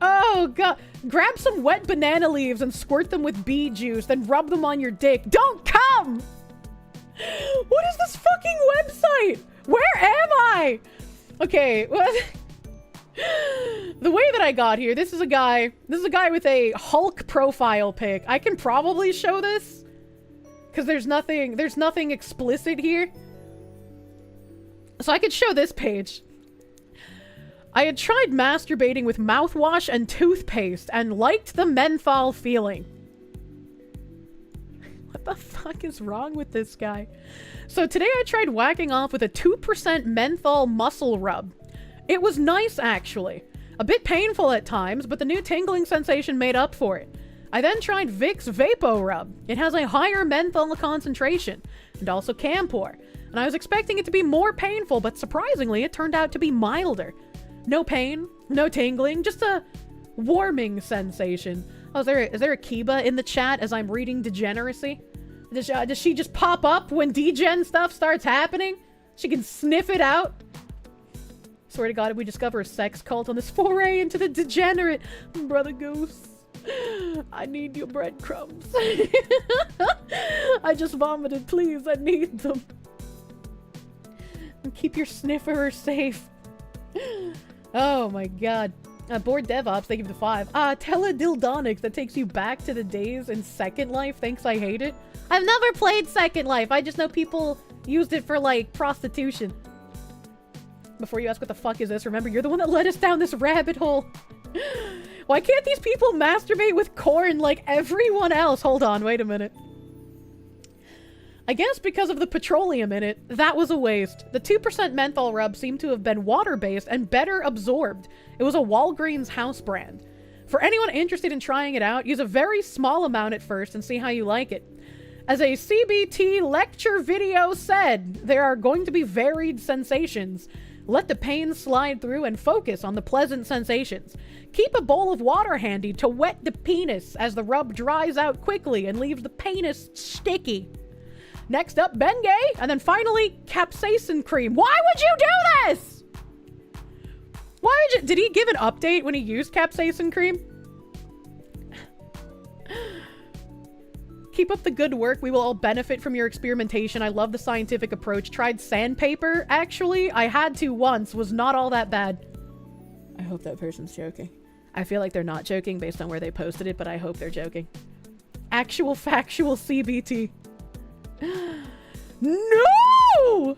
Oh, God. Grab some wet banana leaves and squirt them with bee juice, then rub them on your dick. Don't come! What is this fucking website? Where am I? Okay, what? The way that I got here, this is a guy with a Hulk profile pic. I can probably show this because there's nothing explicit here. So I could show this page. I had tried masturbating with mouthwash and toothpaste and liked the menthol feeling. What the fuck is wrong with this guy? So today I tried whacking off with a 2% menthol muscle rub. It was nice, actually. A bit painful at times, but the new tingling sensation made up for it. I then tried Vicks Vapo Rub. It has a higher menthol concentration, and also Campor. And I was expecting it to be more painful, but surprisingly, it turned out to be milder. No pain, no tingling, just a warming sensation. Oh, is there a Kiba in the chat as I'm reading Degeneracy? Does she just pop up when degen stuff starts happening? She can sniff it out? Swear to God, if we discover a sex cult on this foray into the Degenerate, Brother Goose, I need your breadcrumbs. I just vomited, please, I need them. And keep your sniffer safe. Oh my God. Board DevOps, they give it a 5. Teledildonics, that takes you back to the days in Second Life. Thanks, I hate it. I've never played Second Life. I just know people used it for, like, prostitution. Before you ask what the fuck is this, remember, you're the one that led us down this rabbit hole. Why can't these people masturbate with corn like everyone else? Hold on, wait a minute. I guess because of the petroleum in it, that was a waste. The 2% menthol rub seemed to have been water-based and better absorbed. It was a Walgreens house brand. For anyone interested in trying it out, use a very small amount at first and see how you like it. As a CBT lecture video said, there are going to be varied sensations. Let the pain slide through and focus on the pleasant sensations. Keep a bowl of water handy to wet the penis as the rub dries out quickly and leaves the penis sticky. Next up, Bengay, and then finally, capsaicin cream. Why would you do this? Why would you? Did he give an update when he used capsaicin cream? Keep up the good work. We will all benefit from your experimentation. I love the scientific approach. Tried sandpaper, actually. I had to once. Was not all that bad. I hope that person's joking. I feel like they're not joking based on where they posted it, but I hope they're joking. Actual factual CBT. No!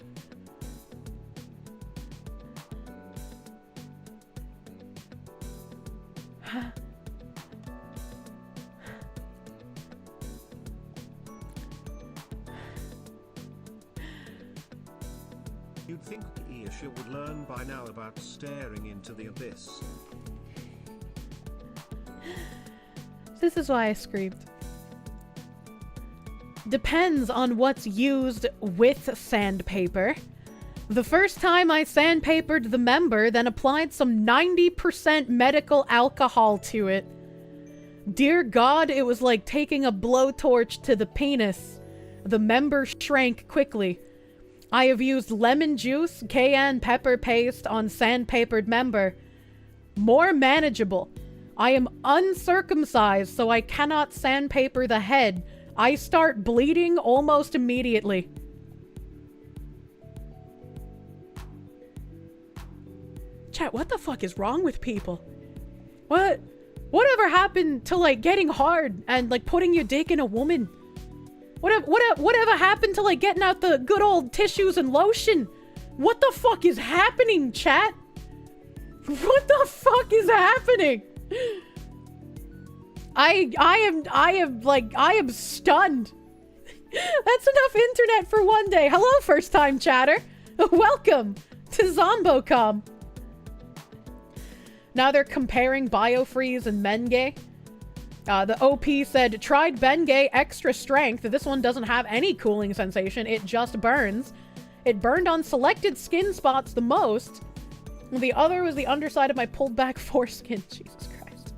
You'd think Kirsche would learn by now about staring into the abyss. This is why I screamed. Depends on what's used with sandpaper. The first time I sandpapered the member, then applied some 90% medical alcohol to it. Dear God, it was like taking a blowtorch to the penis. The member shrank quickly. I have used lemon juice, cayenne pepper paste on sandpapered member. More manageable. I am uncircumcised, so I cannot sandpaper the head. I start bleeding almost immediately. Chat, what the fuck is wrong with people? Whatever happened to, like, getting hard and, like, putting your dick in a woman? Whatever happened to, like, getting out the good old tissues and lotion? What the fuck is happening, chat? What the fuck is happening? I am stunned. That's enough internet for one day. Hello, first time chatter. Welcome to Zombocom. Now they're comparing Biofreeze and Bengay. The OP said, tried Bengay extra strength. This one doesn't have any cooling sensation. It just burns. It burned on selected skin spots the most. The other was the underside of my pulled back foreskin. Jesus Christ.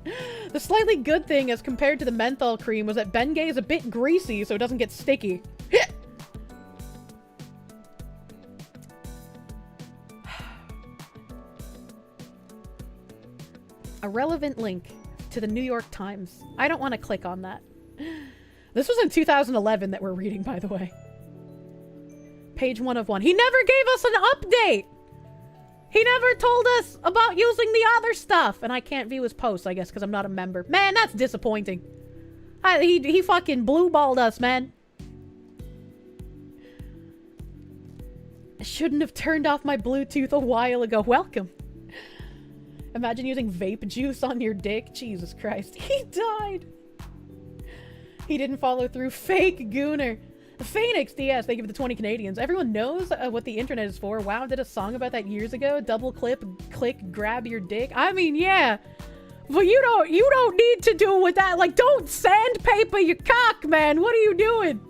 The slightly good thing as compared to the menthol cream was that Bengay is a bit greasy so it doesn't get sticky. A relevant link to the New York Times. I don't want to click on that. This was in 2011 that we're reading, by the way. Page 1 of 1. He never gave us an update! He never told us about using the other stuff. And I can't view his posts, I guess, because I'm not a member. Man, that's disappointing. He fucking blue-balled us, man. I shouldn't have turned off my Bluetooth a while ago. Welcome. Imagine using vape juice on your dick. Jesus Christ. He died. He didn't follow through. Fake Gooner. Phoenix DS, thank you for the 20 Canadians. Everyone knows what the internet is for. WoW did a song about that years ago. Double click, grab your dick. I mean, yeah. But you don't need to do with that. Like, don't sandpaper your cock, man. What are you doing?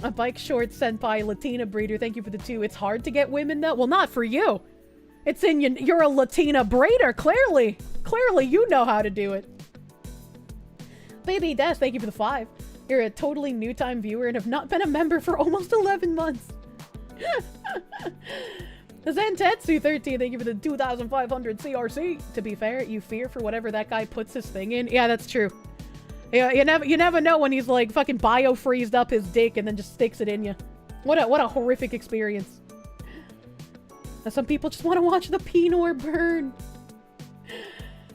A bike short senpai, Latina breeder. Thank you for the 2. It's hard to get women, though. Well, not for you. It's in you. You're a Latina breeder, clearly. Clearly, you know how to do it. Baby Des, thank you for the 5. You're a totally new time viewer and have not been a member for almost 11 months. Zentetsu 13, thank you for the 2,500 CRC. To be fair, you fear for whatever that guy puts his thing in. Yeah, that's true. Yeah, you never know when he's like fucking bio-freezed up his dick and then just sticks it in you. What a horrific experience. Now, some people just want to watch the Pinor burn.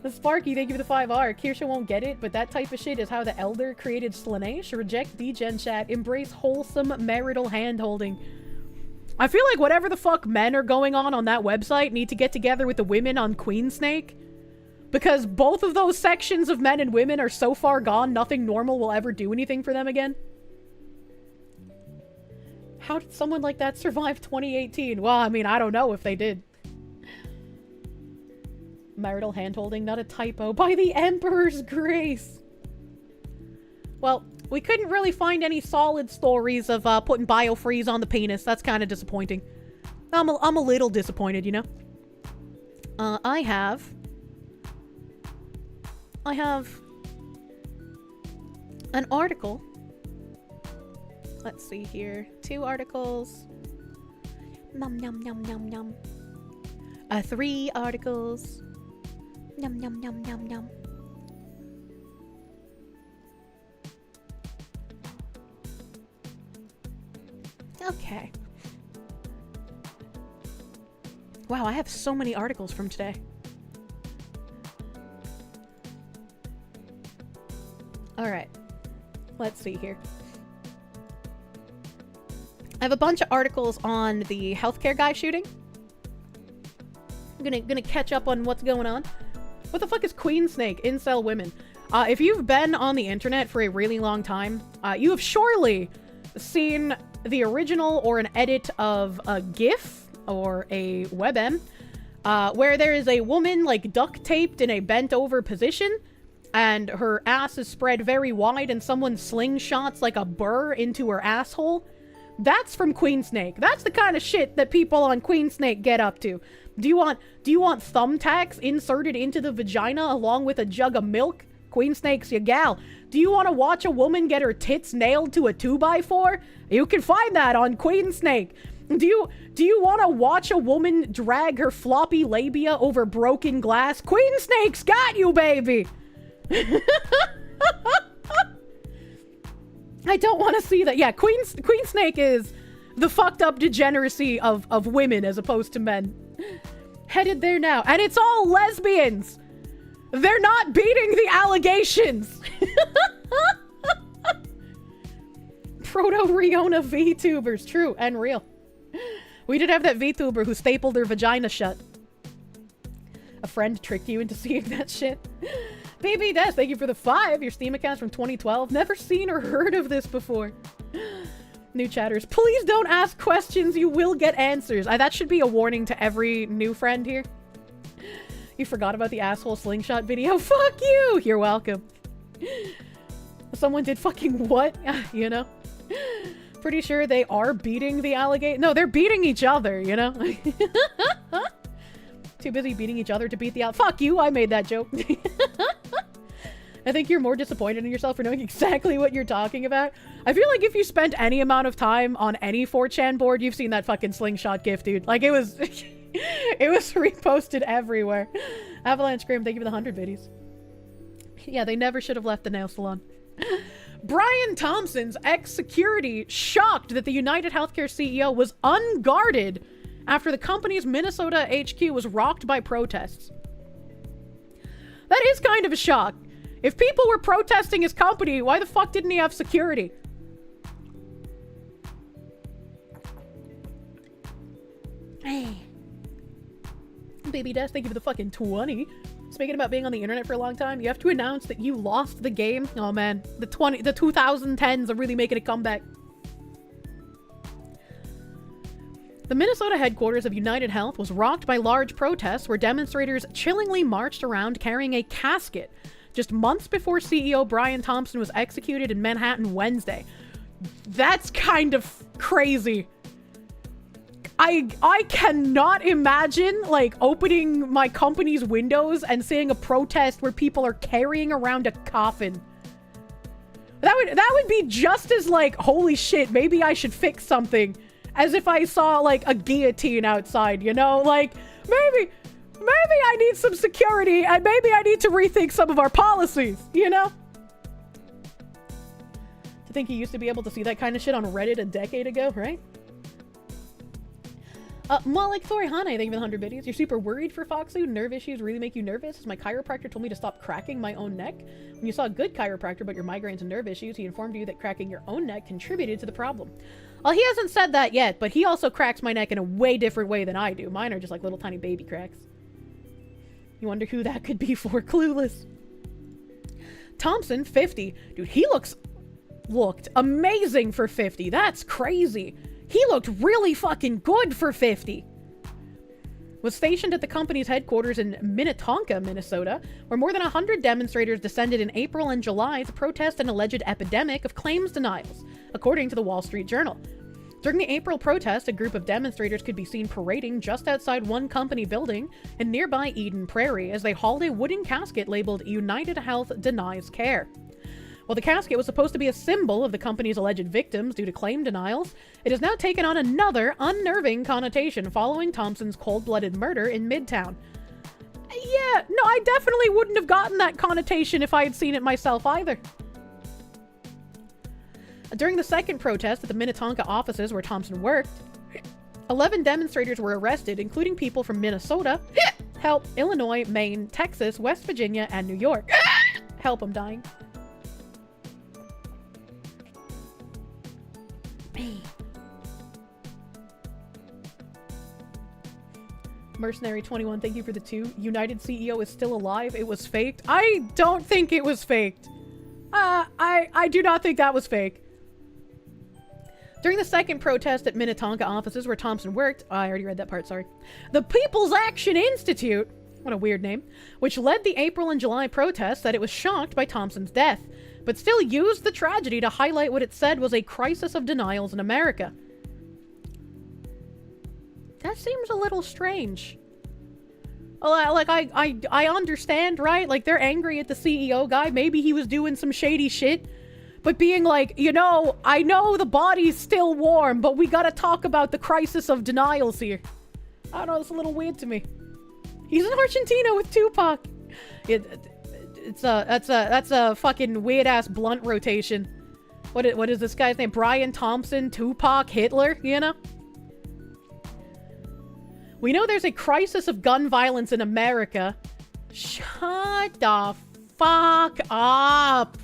The Sparky, thank you for the 5R. Kirsche won't get it, but that type of shit is how the Elder created Slanesh. Reject degen chat. Embrace wholesome marital hand-holding. I feel like whatever the fuck men are going on that website need to get together with the women on Queensnake. Because both of those sections of men and women are so far gone, nothing normal will ever do anything for them again. How did someone like that survive 2018? Well, I mean, I don't know if they did. Marital handholding, not a typo. By the Emperor's grace. Well, we couldn't really find any solid stories of putting biofreeze on the penis. That's kind of disappointing. I'm a little disappointed, you know? I have an article. Let's see here. 2 articles. Nom nom nom nom nom. 3 articles. Nom nom nom nom nom. Okay. Wow, I have so many articles from today. Alright. Let's see here. I have a bunch of articles on the healthcare guy shooting. I'm gonna catch up on what's going on. What the fuck is Queensnake? Incel women. If you've been on the internet for a really long time, you have surely seen the original or an edit of a GIF or a WebM where there is a woman like duct taped in a bent over position and her ass is spread very wide and someone slingshots like a burr into her asshole. That's from Queensnake. That's the kind of shit that people on Queensnake get up to. Do you want thumbtacks inserted into the vagina along with a jug of milk? Queensnake's your gal. Do you want to watch a woman get her tits nailed to a 2x4? You can find that on Queensnake. Do you want to watch a woman drag her floppy labia over broken glass? Queensnake's got you, baby. I don't want to see that. Yeah, Queensnake is the fucked up degeneracy of women as opposed to men. Headed there now. And it's all lesbians. They're not beating the allegations. Proto-Riona VTubers. True and real. We did have that VTuber who stapled her vagina shut. A friend tricked you into seeing that shit. BB Des, thank you for the 5. Your Steam account's from 2012. Never seen or heard of this before. New chatters. Please don't ask questions. You will get answers. That should be a warning to every new friend here. You forgot about the asshole slingshot video. Fuck you! You're welcome. Someone did fucking what? You know? Pretty sure they are beating the alligator. No, they're beating each other, you know? Too busy beating each other to beat the Fuck you! I made that joke. I think you're more disappointed in yourself for knowing exactly what you're talking about. I feel like if you spent any amount of time on any 4chan board, you've seen that fucking slingshot gif, dude. Like, it was... it was reposted everywhere. Avalanche Grim, thank you for the 100 biddies. Yeah, they never should have left the nail salon. Brian Thompson's ex-security shocked that the United Healthcare CEO was unguarded after the company's Minnesota HQ was rocked by protests. That is kind of a shock. If people were protesting his company, why the fuck didn't he have security? Baby Dash, thank you for the fucking 20. Speaking about being on the internet for a long time, you have to announce that you lost the game. Oh man, the 2010s are really making a comeback. The Minnesota headquarters of United Health was rocked by large protests where demonstrators chillingly marched around carrying a casket just months before CEO Brian Thompson was executed in Manhattan Wednesday. That's kind of crazy. I cannot imagine, like, opening my company's windows and seeing a protest where people are carrying around a coffin. That would be just as, like, holy shit, maybe I should fix something, as if I saw, like, a guillotine outside, you know? Like, maybe I need some security, and maybe I need to rethink some of our policies, you know? To think you used to be able to see that kind of shit on Reddit a decade ago, right? Malik Thorihane, thank you for the 100 biddies. You're super worried for Foxu? Nerve issues really make you nervous? My chiropractor told me to stop cracking my own neck. When you saw a good chiropractor about your migraines and nerve issues, he informed you that cracking your own neck contributed to the problem. Well, he hasn't said that yet, but he also cracks my neck in a way different way than I do. Mine are just like little tiny baby cracks. You wonder who that could be for? Clueless. Thompson, 50. Dude, he looked amazing for 50. That's crazy. He looked really fucking good for 50. Was stationed at the company's headquarters in Minnetonka, Minnesota, where more than 100 demonstrators descended in April and July to protest an alleged epidemic of claims denials, according to the Wall Street Journal. During the April protest, a group of demonstrators could be seen parading just outside one company building in nearby Eden Prairie as they hauled a wooden casket labeled United Health Denies Care. While the casket was supposed to be a symbol of the company's alleged victims due to claim denials, it has now taken on another unnerving connotation following Thompson's cold-blooded murder in Midtown. Yeah, no, I definitely wouldn't have gotten that connotation if I had seen it myself either. During the second protest at the Minnetonka offices where Thompson worked, 11 demonstrators were arrested, including people from Minnesota, help, Illinois, Maine, Texas, West Virginia, and New York. Help, I'm dying. Mercenary 21, thank you for the 2. United CEO is still alive. It was faked. I don't think it was faked. I do not think that was fake. During the second protest at Minnetonka offices where Thompson worked, I already read that part, sorry. The People's Action Institute, what a weird name, which led the April and July protests, said it was shocked by Thompson's death, but still used the tragedy to highlight what it said was a crisis of denials in America. That seems a little strange. Like, I understand, right? Like, they're angry at the CEO guy. Maybe he was doing some shady shit. But being like, you know, I know the body's still warm, but we gotta talk about the crisis of denials here. I don't know, it's a little weird to me. He's in Argentina with Tupac. That's a fucking weird-ass blunt rotation. What is this guy's name? Brian Thompson, Tupac, Hitler, you know? We know there's a crisis of gun violence in America. Shut the fuck up,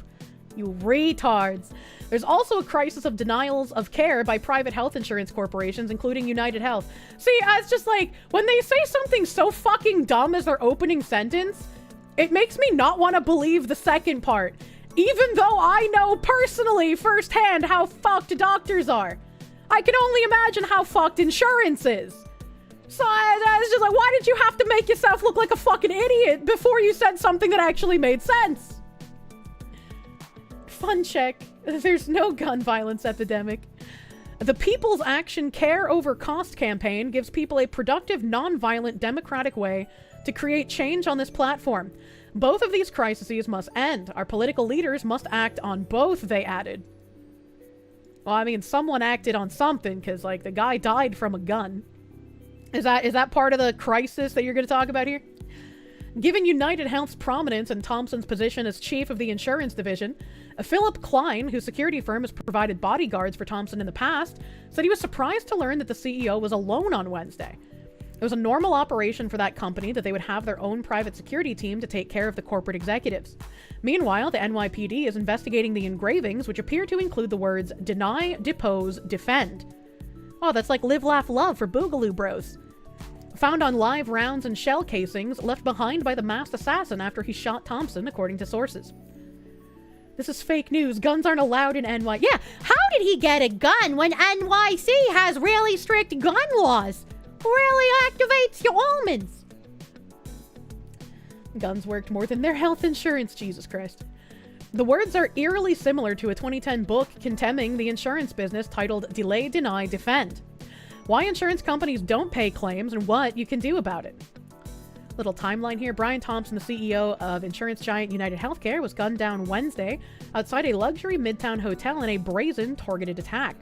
you retards. There's also a crisis of denials of care by private health insurance corporations, including United Health. See, it's just like, when they say something so fucking dumb as their opening sentence, it makes me not want to believe the second part. Even though I know personally, firsthand, how fucked doctors are. I can only imagine how fucked insurance is. So I was just like, why did you have to make yourself look like a fucking idiot before you said something that actually made sense? Fun check. There's no gun violence epidemic. The People's Action Care Over Cost campaign gives people a productive, non-violent, democratic way to create change on this platform. Both of these crises must end. Our political leaders must act on both, they added. Well, I mean, someone acted on something, because, like, the guy died from a gun. Is that part of the crisis that you're going to talk about here? Given United Health's prominence and Thompson's position as chief of the insurance division, Philip Klein, whose security firm has provided bodyguards for Thompson in the past, said he was surprised to learn that the CEO was alone on Wednesday. It was a normal operation for that company that they would have their own private security team to take care of the corporate executives. Meanwhile, the NYPD is investigating the engravings, which appear to include the words deny, depose, defend. Oh, that's like live, laugh, love for Boogaloo Bros. Found on live rounds and shell casings left behind by the masked assassin after he shot Thompson, according to sources. This is fake news. Guns aren't allowed in NY. Yeah, how did he get a gun when NYC has really strict gun laws? Really activates your almonds. Guns worked more than their health insurance, Jesus Christ. The words are eerily similar to a 2010 book condemning the insurance business titled Delay, Deny, Defend. Why insurance companies don't pay claims and what you can do about it. Little timeline here. Brian Thompson, the CEO of insurance giant United Healthcare, was gunned down Wednesday outside a luxury midtown hotel in a brazen, targeted attack.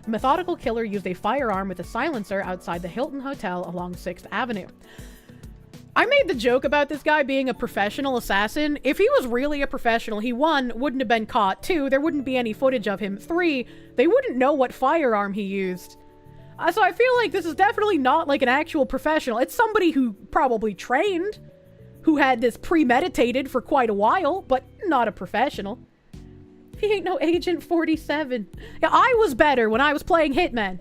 The methodical killer used a firearm with a silencer outside the Hilton Hotel along 6th Avenue. I made the joke about this guy being a professional assassin. If he was really a professional, he, 1, wouldn't have been caught. 2, there wouldn't be any footage of him. 3, they wouldn't know what firearm he used. So I feel like this is definitely not like an actual professional. It's somebody who probably trained, who had this premeditated for quite a while, but not a professional. He ain't no Agent 47. Yeah, I was better when I was playing Hitman.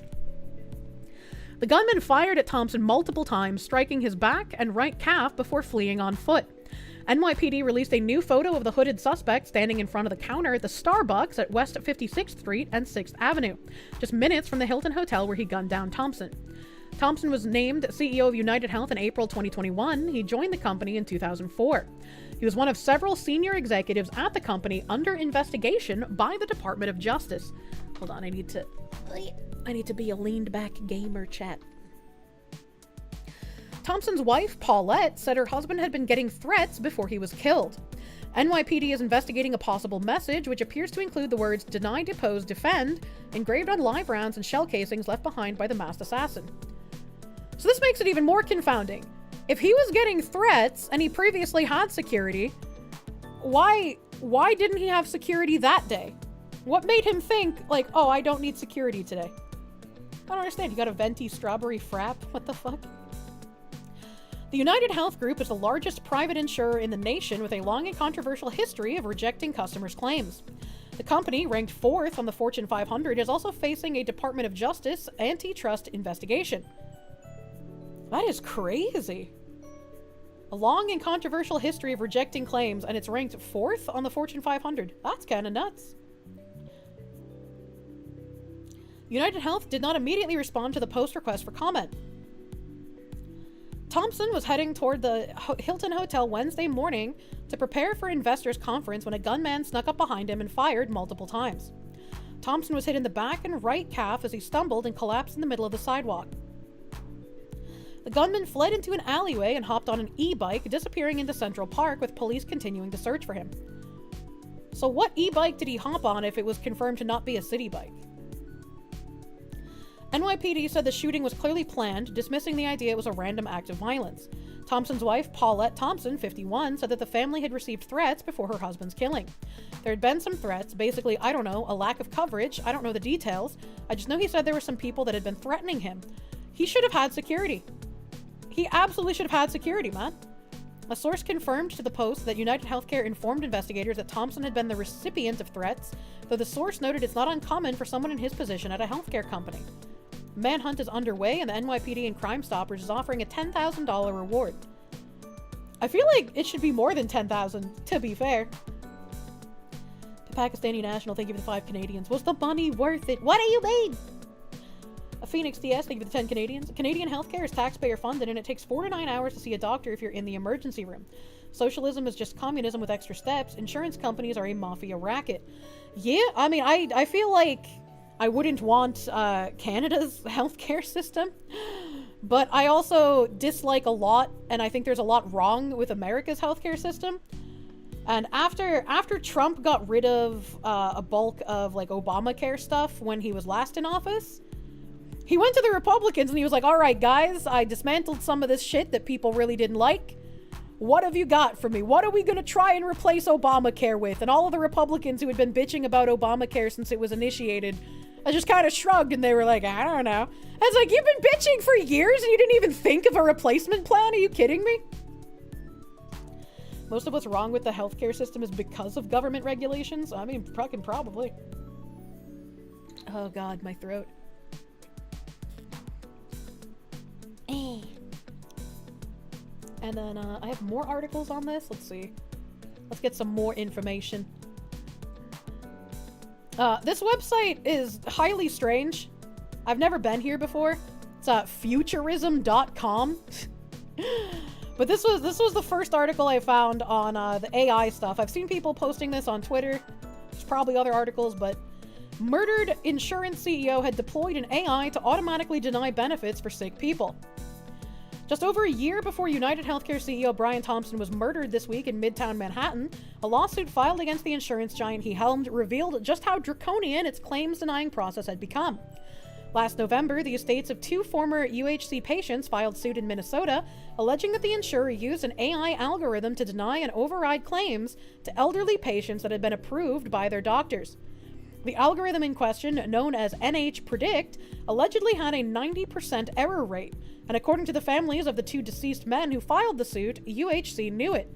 The gunman fired at Thompson multiple times, striking his back and right calf before fleeing on foot. NYPD released a new photo of the hooded suspect standing in front of the counter at the Starbucks at West 56th Street and 6th Avenue, just minutes from the Hilton Hotel where he gunned down Thompson. Thompson was named CEO of United Health in April 2021. He joined the company in 2004. He was one of several senior executives at the company under investigation by the Department of Justice. Hold on, I need to be a leaned back gamer chat. Thompson's wife, Paulette, said her husband had been getting threats before he was killed. NYPD is investigating a possible message which appears to include the words deny, depose, defend, engraved on live rounds and shell casings left behind by the masked assassin. So this makes it even more confounding. If he was getting threats and he previously had security, why didn't he have security that day? What made him think, like, oh, I don't need security today? I don't understand. You got a venti strawberry frap? What the fuck? The United Health Group is the largest private insurer in the nation with a long and controversial history of rejecting customers' claims. The company, ranked 4th on the Fortune 500, is also facing a Department of Justice antitrust investigation. That is crazy. A long and controversial history of rejecting claims, and it's ranked 4th on the Fortune 500. That's kind of nuts. United Health did not immediately respond to the Post request for comment. Thompson was heading toward the Hilton Hotel Wednesday morning to prepare for investors' conference when a gunman snuck up behind him and fired multiple times. Thompson was hit in the back and right calf as he stumbled and collapsed in the middle of the sidewalk. The gunman fled into an alleyway and hopped on an e-bike, disappearing into Central Park with police continuing to search for him. So what e-bike did he hop on if it was confirmed to not be a city bike? NYPD said the shooting was clearly planned, dismissing the idea it was a random act of violence. Thompson's wife, Paulette Thompson, 51, said that the family had received threats before her husband's killing. There had been some threats, basically, I don't know, a lack of coverage, I don't know the details. I just know he said there were some people that had been threatening him. He should have had security. He absolutely should have had security, man. A source confirmed to the Post that United Healthcare informed investigators that Thompson had been the recipient of threats, though the source noted it's not uncommon for someone in his position at a healthcare company. Manhunt is underway, and the NYPD and Crime Stoppers is offering a $10,000 reward. I feel like it should be more than $10,000, to be fair. To Pakistani National, thank you for the 5 Canadians. Was the money worth it? What do you mean? A Phoenix DS, thank you for the 10 Canadians. Canadian healthcare is taxpayer funded, and it takes 4 to 9 hours to see a doctor if you're in the emergency room. Socialism is just communism with extra steps. Insurance companies are a mafia racket. Yeah, I mean, I feel like I wouldn't want Canada's healthcare system, but I also dislike a lot, and I think there's a lot wrong with America's healthcare system. And after Trump got rid of a bulk of like Obamacare stuff when he was last in office, he went to the Republicans and he was like, all right, guys, I dismantled some of this shit that people really didn't like. What have you got for me? What are we going to try and replace Obamacare with? And all of the Republicans who had been bitching about Obamacare since it was initiated, I just kind of shrugged and they were like, I don't know. I was like, you've been bitching for years and you didn't even think of a replacement plan? Are you kidding me? Most of what's wrong with the healthcare system is because of government regulations? I mean, fucking probably. Oh god, my throat. And then I have more articles on this. Let's see. Let's get some more information. This website is highly strange. I've never been here before. It's futurism.com. But this was the first article I found on the AI stuff. I've seen people posting this on Twitter. There's probably other articles, but murdered insurance CEO had deployed an AI to automatically deny benefits for sick people. Just over a year before United Healthcare CEO Brian Thompson was murdered this week in Midtown Manhattan, a lawsuit filed against the insurance giant he helmed revealed just how draconian its claims-denying process had become. Last November, the estates of two former UHC patients filed suit in Minnesota, alleging that the insurer used an AI algorithm to deny and override claims to elderly patients that had been approved by their doctors. The algorithm in question, known as NH-Predict, allegedly had a 90% error rate, and according to the families of the two deceased men who filed the suit, UHC knew it.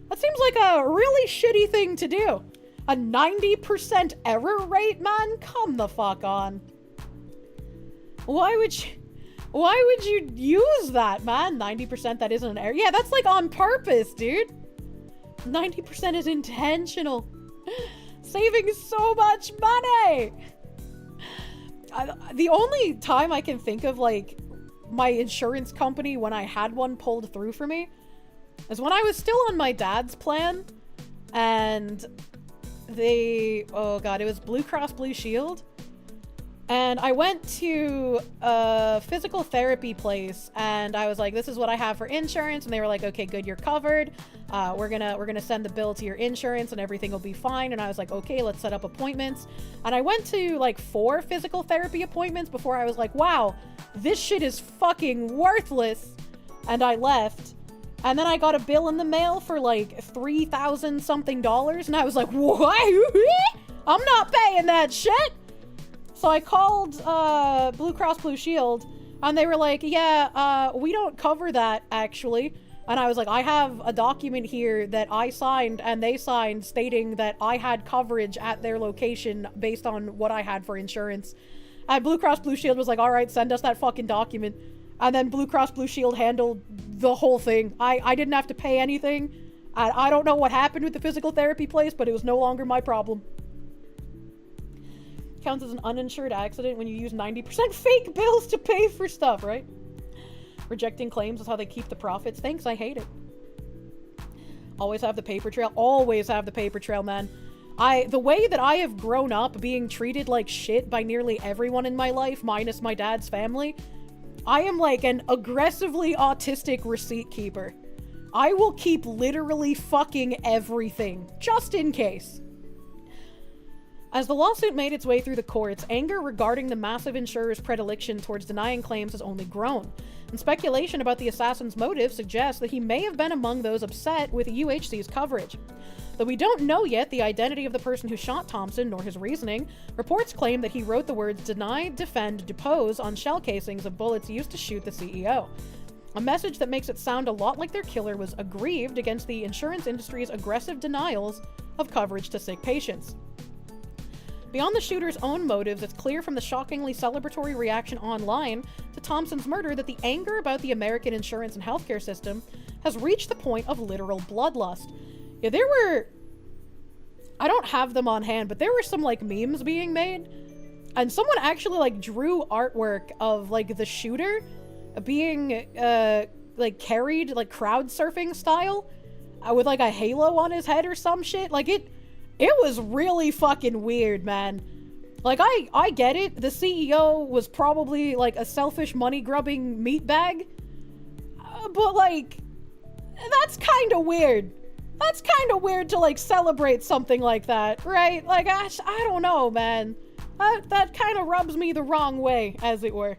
That seems like a really shitty thing to do. A 90% error rate, man? Come the fuck on. Why would you use that, man? 90% that isn't an error. Yeah, that's like on purpose, dude. 90% is intentional. Saving so much money. The only time I can think of, like, my insurance company when I had one pulled through for me is when I was still on my dad's plan, and oh god, it was Blue Cross Blue Shield. And I went to a physical therapy place and I was like, this is what I have for insurance. And they were like, okay, good, you're covered. We're gonna send the bill to your insurance and everything will be fine. And I was like, okay, let's set up appointments. And I went to like 4 physical therapy appointments before I was like, wow, this shit is fucking worthless. And I left. And then I got a bill in the mail for like $3,000 something. And I was like, what? I'm not paying that shit. So I called Blue Cross Blue Shield, and they were like, yeah, we don't cover that, actually. And I was like, I have a document here that I signed and they signed stating that I had coverage at their location based on what I had for insurance. And Blue Cross Blue Shield was like, all right, send us that fucking document. And then Blue Cross Blue Shield handled the whole thing. I didn't have to pay anything. I don't know what happened with the physical therapy place, but it was no longer my problem. Counts as an uninsured accident when you use 90% fake bills to pay for stuff, right? Rejecting claims is how they keep the profits. Thanks, I hate it. Always have the paper trail. Always have the paper trail, man. The way that I have grown up being treated like shit by nearly everyone in my life, minus my dad's family, I am like an aggressively autistic receipt keeper. I will keep literally fucking everything, just in case. As the lawsuit made its way through the courts, anger regarding the massive insurer's predilection towards denying claims has only grown, and speculation about the assassin's motive suggests that he may have been among those upset with UHC's coverage. Though we don't know yet the identity of the person who shot Thompson nor his reasoning, reports claim that he wrote the words "deny, defend, depose" on shell casings of bullets used to shoot the CEO. A message that makes it sound a lot like their killer was aggrieved against the insurance industry's aggressive denials of coverage to sick patients. Beyond the shooter's own motives, it's clear from the shockingly celebratory reaction online to Thompson's murder that the anger about the American insurance and healthcare system has reached the point of literal bloodlust. Yeah, I don't have them on hand, but there were some, like, memes being made, and someone actually, like, drew artwork of, like, the shooter being, like, carried, like, crowd surfing style, with, like, a halo on his head or some shit. Like, it was really fucking weird, man. Like, I get it. The CEO was probably, like, a selfish money-grubbing meatbag. But, like, that's kind of weird. That's kind of weird to, like, celebrate something like that, right? Like, I don't know, man. That kind of rubs me the wrong way, as it were.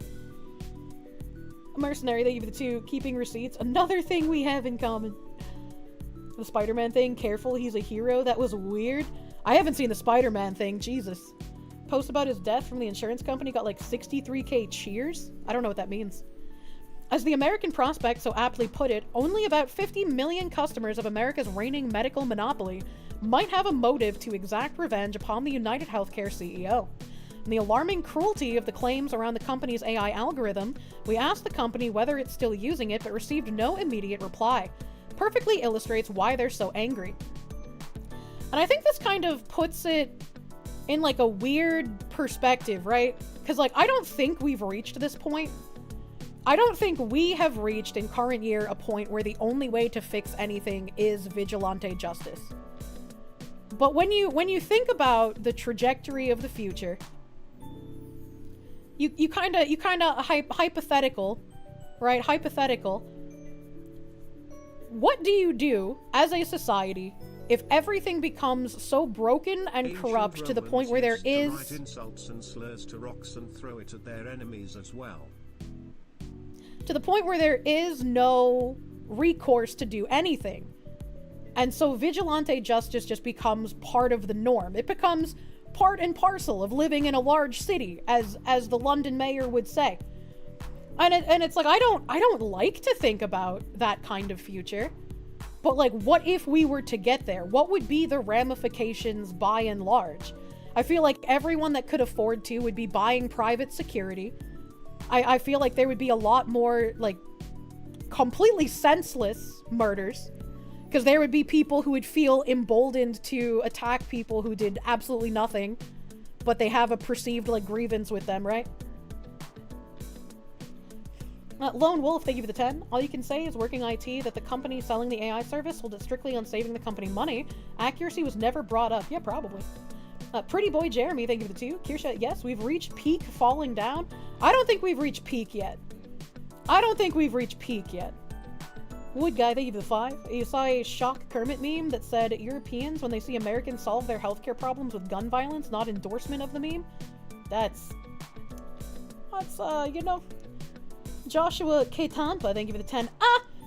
A mercenary, thank you for the 2. Keeping receipts, another thing we have in common. The Spider-Man thing, careful, he's a hero. That was weird. I haven't seen the Spider-Man thing, Jesus. Post about his death from the insurance company got like 63k cheers? I don't know what that means. As the American Prospect so aptly put it, only about 50 million customers of America's reigning medical monopoly might have a motive to exact revenge upon the United Healthcare CEO. In the alarming cruelty of the claims around the company's AI algorithm, we asked the company whether it's still using it, but received no immediate reply. Perfectly illustrates why they're so angry. And I think this kind of puts it in like a weird perspective, right? Because like, I don't think we've reached this point. I don't think we have reached in current year a point where the only way to fix anything is vigilante justice. But when you think about the trajectory of the future, you kind of hypothetical, right? Hypothetical. What do you do as a society if everything becomes so broken and corrupt to the point where there is write insults and slurs to rocks and throw it at their enemies as well. To the point where there is no recourse to do anything. And so vigilante justice just becomes part of the norm. It becomes part and parcel of living in a large city, as the London mayor would say. And it's like, I don't like to think about that kind of future. But like, what if we were to get there? What would be the ramifications by and large? I feel like everyone that could afford to would be buying private security. I feel like there would be a lot more, like, completely senseless murders. Because there would be people who would feel emboldened to attack people who did absolutely nothing. But they have a perceived, like, grievance with them, right? Lone Wolf, thank you for the 10. All you can say is working IT that the company selling the AI service sold it strictly on saving the company money. Accuracy was never brought up. Yeah, probably. Pretty Boy Jeremy, thank you for the 2. Kirsche, yes, we've reached peak falling down. I don't think we've reached peak yet. Wood Guy, thank you for the 5. You saw a shock Kermit meme that said Europeans, when they see Americans solve their healthcare problems with gun violence, not endorsement of the meme. That's you know. Joshua K. Tampa, thank you for the 10.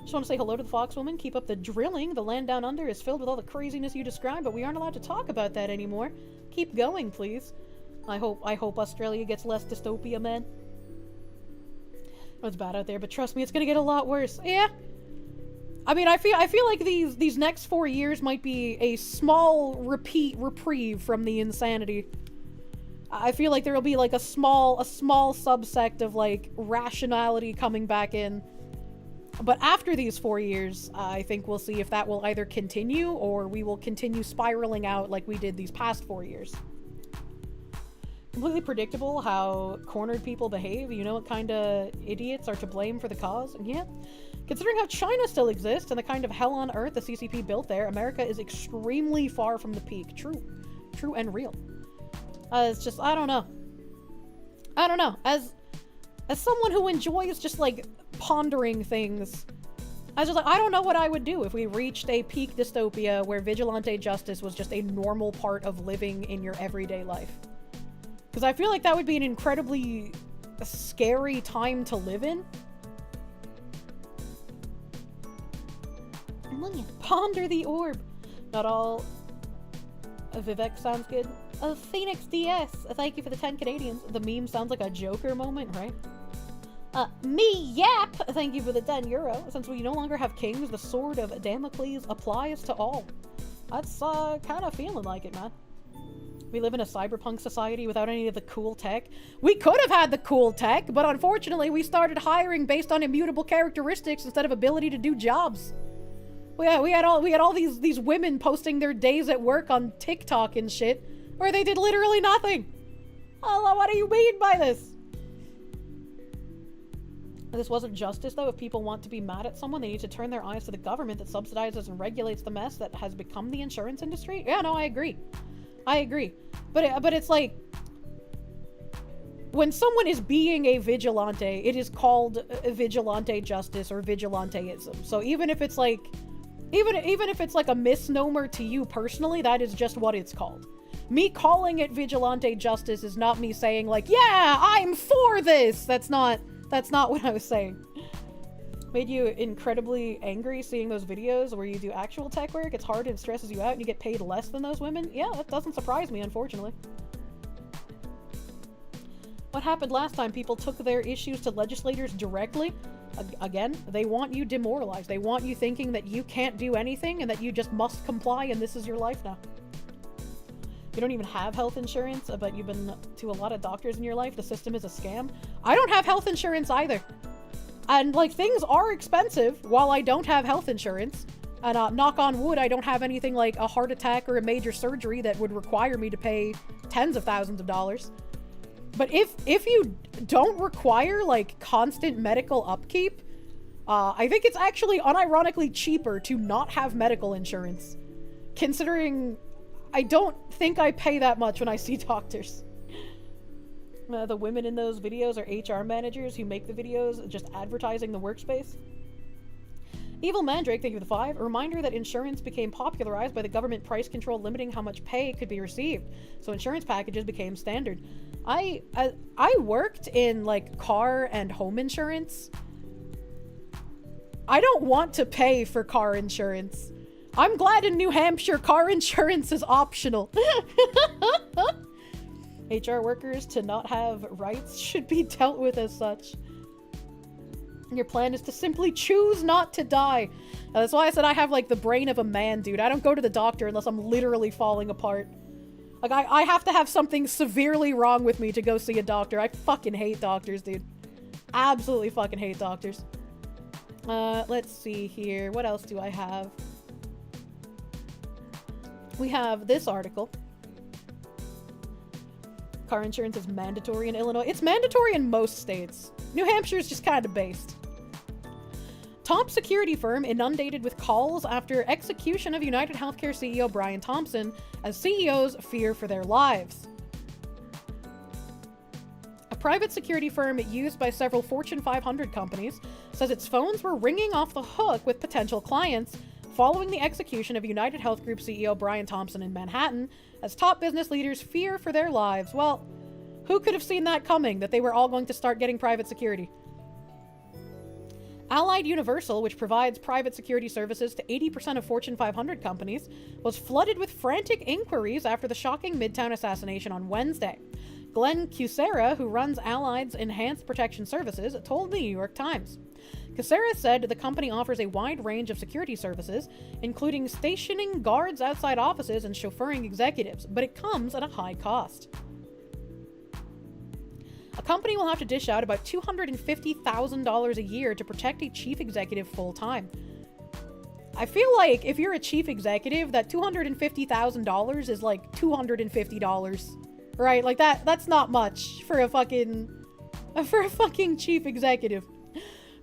Just want to say hello to the Foxwoman. Keep up the drilling. The land down under is filled with all the craziness you described, but we aren't allowed to talk about that anymore. Keep going, please. I hope Australia gets less dystopia, man. It's bad out there, but trust me, it's gonna get a lot worse. Yeah. I mean, I feel like these next 4 years might be a small reprieve from the insanity. I feel like there will be like a small subsect of like rationality coming back in. But after these 4 years, I think we'll see if that will either continue or we will continue spiraling out like we did these past 4 years. Completely predictable how cornered people behave. You know what kind of idiots are to blame for the cause? And yeah, considering how China still exists and the kind of hell on earth the CCP built there, America is extremely far from the peak. True and real. It's just, I don't know. As someone who enjoys just like pondering things, I don't know what I would do if we reached a peak dystopia where vigilante justice was just a normal part of living in your everyday life. Because I feel like that would be an incredibly scary time to live in. Ponder the orb. Not all Vivek sounds good. Phoenix DS, thank you for the 10 Canadians. The meme sounds like a Joker moment, right? Me Yap, thank you for the 10 euro. Since we no longer have kings, the sword of Damocles applies to all. That's kind of feeling like it, man. We live in a cyberpunk society without any of the cool tech. We could have had the cool tech, but unfortunately we started hiring based on immutable characteristics instead of ability to do jobs. We had all these women posting their days at work on TikTok and shit, where they did literally nothing. Oh, what do you mean by this? This wasn't justice, though. If people want to be mad at someone, they need to turn their eyes to the government that subsidizes and regulates the mess that has become the insurance industry. Yeah, no, I agree. But it's like, when someone is being a vigilante, it is called vigilante justice or vigilanteism. So even if it's like, even if it's like a misnomer to you personally, that is just what it's called. Me calling it vigilante justice is not me saying like, yeah, I'm for this. That's not what I was saying. Made you incredibly angry seeing those videos where you do actual tech work? It's hard and stresses you out and you get paid less than those women? Yeah, that doesn't surprise me, unfortunately. What happened last time? People took their issues to legislators directly. Again, they want you demoralized. They want you thinking that you can't do anything and that you just must comply and this is your life now. You don't even have health insurance, but you've been to a lot of doctors in your life. The system is a scam. I don't have health insurance either. And, like, things are expensive while I don't have health insurance. And, knock on wood, I don't have anything like a heart attack or a major surgery that would require me to pay tens of thousands of dollars. But if you don't require, like, constant medical upkeep, I think it's actually unironically cheaper to not have medical insurance. Considering I don't think I pay that much when I see doctors. The women in those videos are HR managers who make the videos just advertising the workspace. Evil Mandrake, thank you for the 5. A reminder that insurance became popularized by the government price control limiting how much pay could be received. So insurance packages became standard. I worked in, like, car and home insurance. I don't want to pay for car insurance. I'm glad in New Hampshire car insurance is optional. HR workers to not have rights should be dealt with as such. Your plan is to simply choose not to die. That's why I said I have, like, the brain of a man, dude. I don't go to the doctor unless I'm literally falling apart. Like, I have to have something severely wrong with me to go see a doctor. I fucking hate doctors, dude. Absolutely fucking hate doctors. Let's see here. What else do I have? We have this article. Car insurance is mandatory in Illinois. It's mandatory in most states. New Hampshire is just kind of based. Top security firm inundated with calls after execution of United Healthcare CEO Brian Thompson as CEOs fear for their lives. A private security firm used by several Fortune 500 companies says its phones were ringing off the hook with potential clients following the execution of United Health Group CEO Brian Thompson in Manhattan as top business leaders fear for their lives. Well, who could have seen that coming, that they were all going to start getting private security? Allied Universal, which provides private security services to 80% of Fortune 500 companies, was flooded with frantic inquiries after the shocking Midtown assassination on Wednesday. Glenn Kucera, who runs Allied's Enhanced Protection Services, told the New York Times. Kucera said the company offers a wide range of security services, including stationing guards outside offices and chauffeuring executives, but it comes at a high cost. A company will have to dish out about $250,000 a year to protect a chief executive full-time. I feel like if you're a chief executive, that $250,000 is like $250, right? Like that's not much for a fucking chief executive.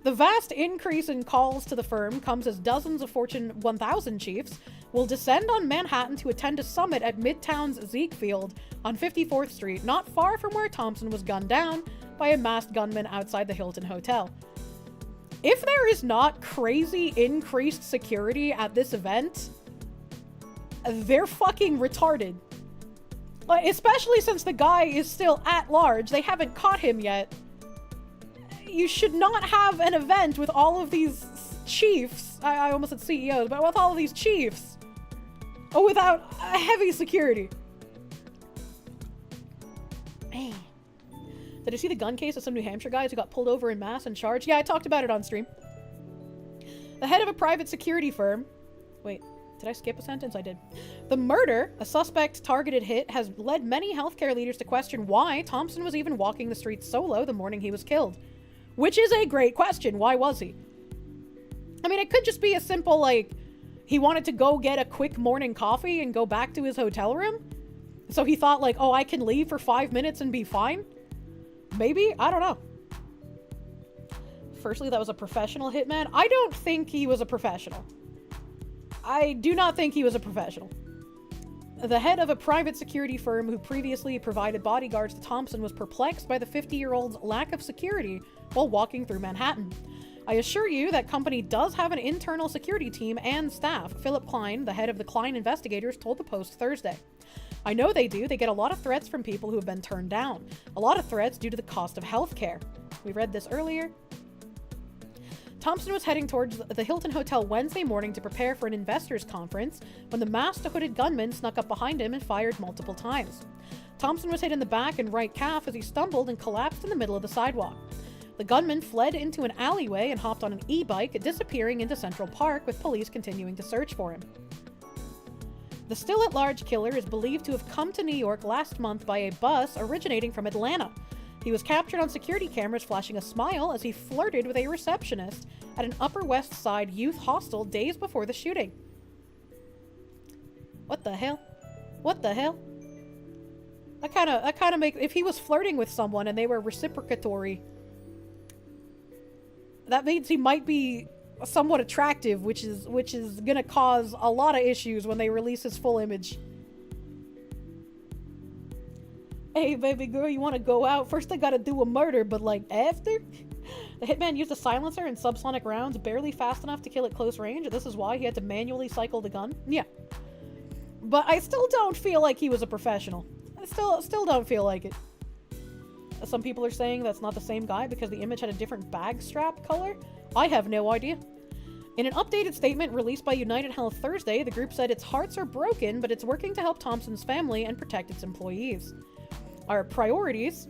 The vast increase in calls to the firm comes as dozens of Fortune 1000 chiefs will descend on Manhattan to attend a summit at Midtown's Zeke Field on 54th Street, not far from where Thompson was gunned down by a masked gunman outside the Hilton Hotel. If there is not crazy increased security at this event, they're fucking retarded. Especially since the guy is still at large. They haven't caught him yet. You should not have an event with all of these chiefs. I almost said CEOs, but with all of these chiefs. Without heavy security. Man. Did you see the gun case of some New Hampshire guys who got pulled over en masse and charged? Yeah, I talked about it on stream. The head of a private security firm... Wait, did I skip a sentence? I did. The murder, a suspect targeted hit, has led many healthcare leaders to question why Thompson was even walking the streets solo the morning he was killed. Which is a great question. Why was he? I mean, it could just be a simple, like, he wanted to go get a quick morning coffee and go back to his hotel room. So he thought, like, oh, I can leave for 5 minutes and be fine? Maybe? I don't know. Firstly, that was a professional hitman. I don't think he was a professional. I do not think he was a professional. The head of a private security firm who previously provided bodyguards to Thompson was perplexed by the 50-year-old's lack of security while walking through Manhattan. I assure you that company does have an internal security team and staff, Philip Klein, the head of the Klein investigators, told the Post Thursday. I know they do. They get a lot of threats from people who have been turned down. A lot of threats due to the cost of healthcare. We read this earlier. Thompson was heading towards the Hilton Hotel Wednesday morning to prepare for an investors conference when the masked hooded gunman snuck up behind him and fired multiple times. Thompson was hit in the back and right calf as he stumbled and collapsed in the middle of the sidewalk. The gunman fled into an alleyway and hopped on an e-bike, disappearing into Central Park, with police continuing to search for him. The still-at-large killer is believed to have come to New York last month by a bus originating from Atlanta. He was captured on security cameras flashing a smile as he flirted with a receptionist at an Upper West Side youth hostel days before the shooting. What the hell? What the hell? That kind of makes... If he was flirting with someone and they were reciprocatory, that means he might be somewhat attractive, which is gonna cause a lot of issues when they release his full image. Hey, baby girl, you want to go out? First I gotta do a murder, but like after? The hitman used a silencer and subsonic rounds barely fast enough to kill at close range. This is why he had to manually cycle the gun. Yeah. But I still don't feel like he was a professional. I still don't feel like it. Some people are saying that's not the same guy because the image had a different bag strap color. I have no idea. In an updated statement released by United Health Thursday, the group said its hearts are broken, but it's working to help Thompson's family and protect its employees. Our priorities: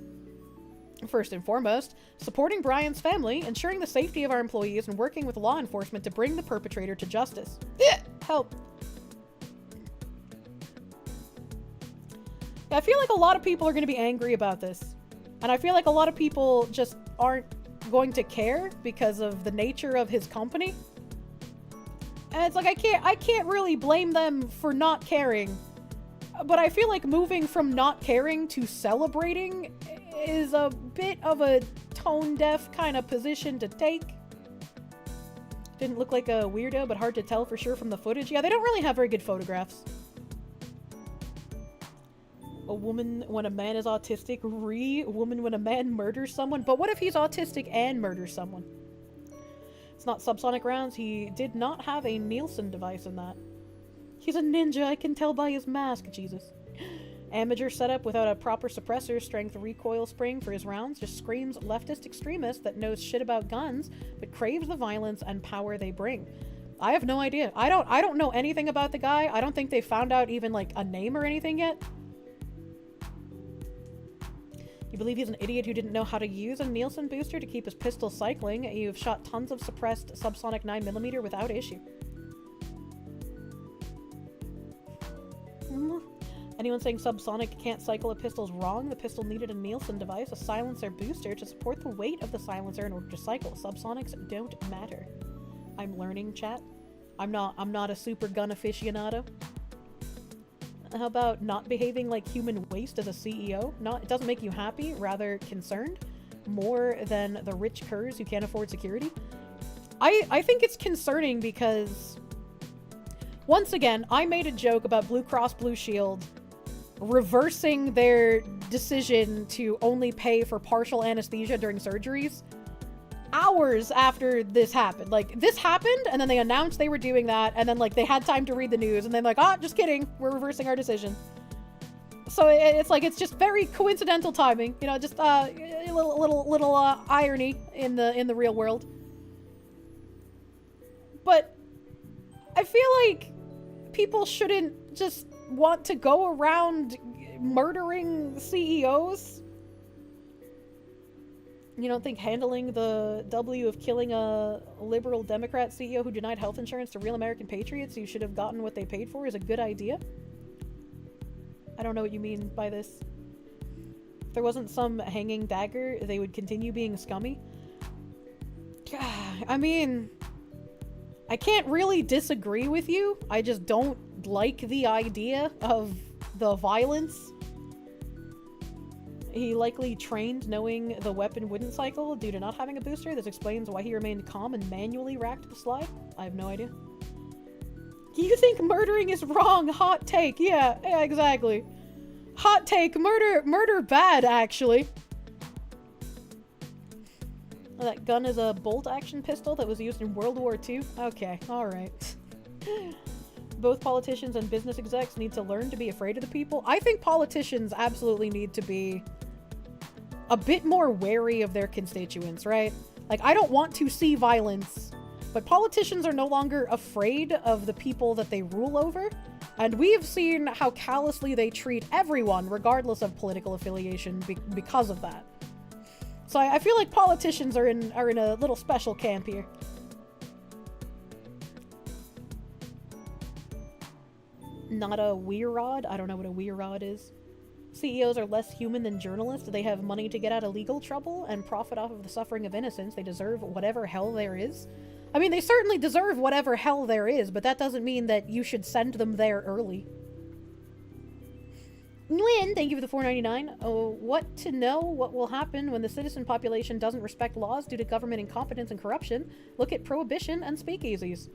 first and foremost, supporting Brian's family, ensuring the safety of our employees, and working with law enforcement to bring the perpetrator to justice. Help. I feel like a lot of people are going to be angry about this. And I feel like a lot of people just aren't going to care because of the nature of his company. And it's like, I can't really blame them for not caring. But I feel like moving from not caring to celebrating is a bit of a tone-deaf kind of position to take. Didn't look like a weirdo, but hard to tell for sure from the footage. Yeah, they don't really have very good photographs. A woman when a man is autistic. Woman when a man murders someone. But what if he's autistic and murders someone? It's not subsonic rounds. He did not have a Nielsen device in that. He's a ninja, I can tell by his mask. Jesus. Amateur setup without a proper suppressor strength recoil spring for his rounds. Just screams leftist extremist that knows shit about guns, but craves the violence and power they bring. I have no idea. I don't know anything about the guy. I don't think they found out even like a name or anything yet. You believe he's an idiot who didn't know how to use a Nielsen booster to keep his pistol cycling. You've shot tons of suppressed subsonic 9mm without issue. Anyone saying subsonic can't cycle a pistol is wrong. The pistol needed a Nielsen device, a silencer booster, to support the weight of the silencer in order to cycle. Subsonics don't matter. I'm learning, chat. I'm not a super gun aficionado. How about not behaving like human waste as a CEO? It doesn't make you happy, rather concerned, more than the rich curs who can't afford security. I think it's concerning because, once again, I made a joke about Blue Cross Blue Shield reversing their decision to only pay for partial anesthesia during surgeries hours after this happened. Like, this happened, and then they announced they were doing that, and then, like, they had time to read the news, and then, like, oh, just kidding, we're reversing our decision. So it's like, it's just very coincidental timing, you know, just a little irony in the real world. But I feel like people shouldn't just want to go around murdering CEOs. You don't think handling the W of killing a liberal Democrat CEO who denied health insurance to real American patriots who should have gotten what they paid for is a good idea? I don't know what you mean by this. If there wasn't some hanging dagger, they would continue being scummy. I mean, I can't really disagree with you. I just don't like the idea of the violence. He likely trained knowing the weapon wouldn't cycle due to not having a booster. This explains why he remained calm and manually racked the slide. I have no idea. You think murdering is wrong? Hot take. Yeah, exactly. Hot take. Murder bad, actually. That gun is a bolt-action pistol that was used in World War II? Okay, alright. Both politicians and business execs need to learn to be afraid of the people. I think politicians absolutely need to be a bit more wary of their constituents, right? Like, I don't want to see violence, but politicians are no longer afraid of the people that they rule over, and we have seen how callously they treat everyone, regardless of political affiliation, because of that. So I feel like politicians are in a little special camp here. Not a weird. I don't know what a weird is. CEOs are less human than journalists. They have money to get out of legal trouble and profit off of the suffering of innocence. They deserve whatever hell there is. I mean, they certainly deserve whatever hell there is, but that doesn't mean that you should send them there early. Nguyen, thank you for the $4.99. Oh, what to know what will happen when the citizen population doesn't respect laws due to government incompetence and corruption? Look at prohibition and speakeasies.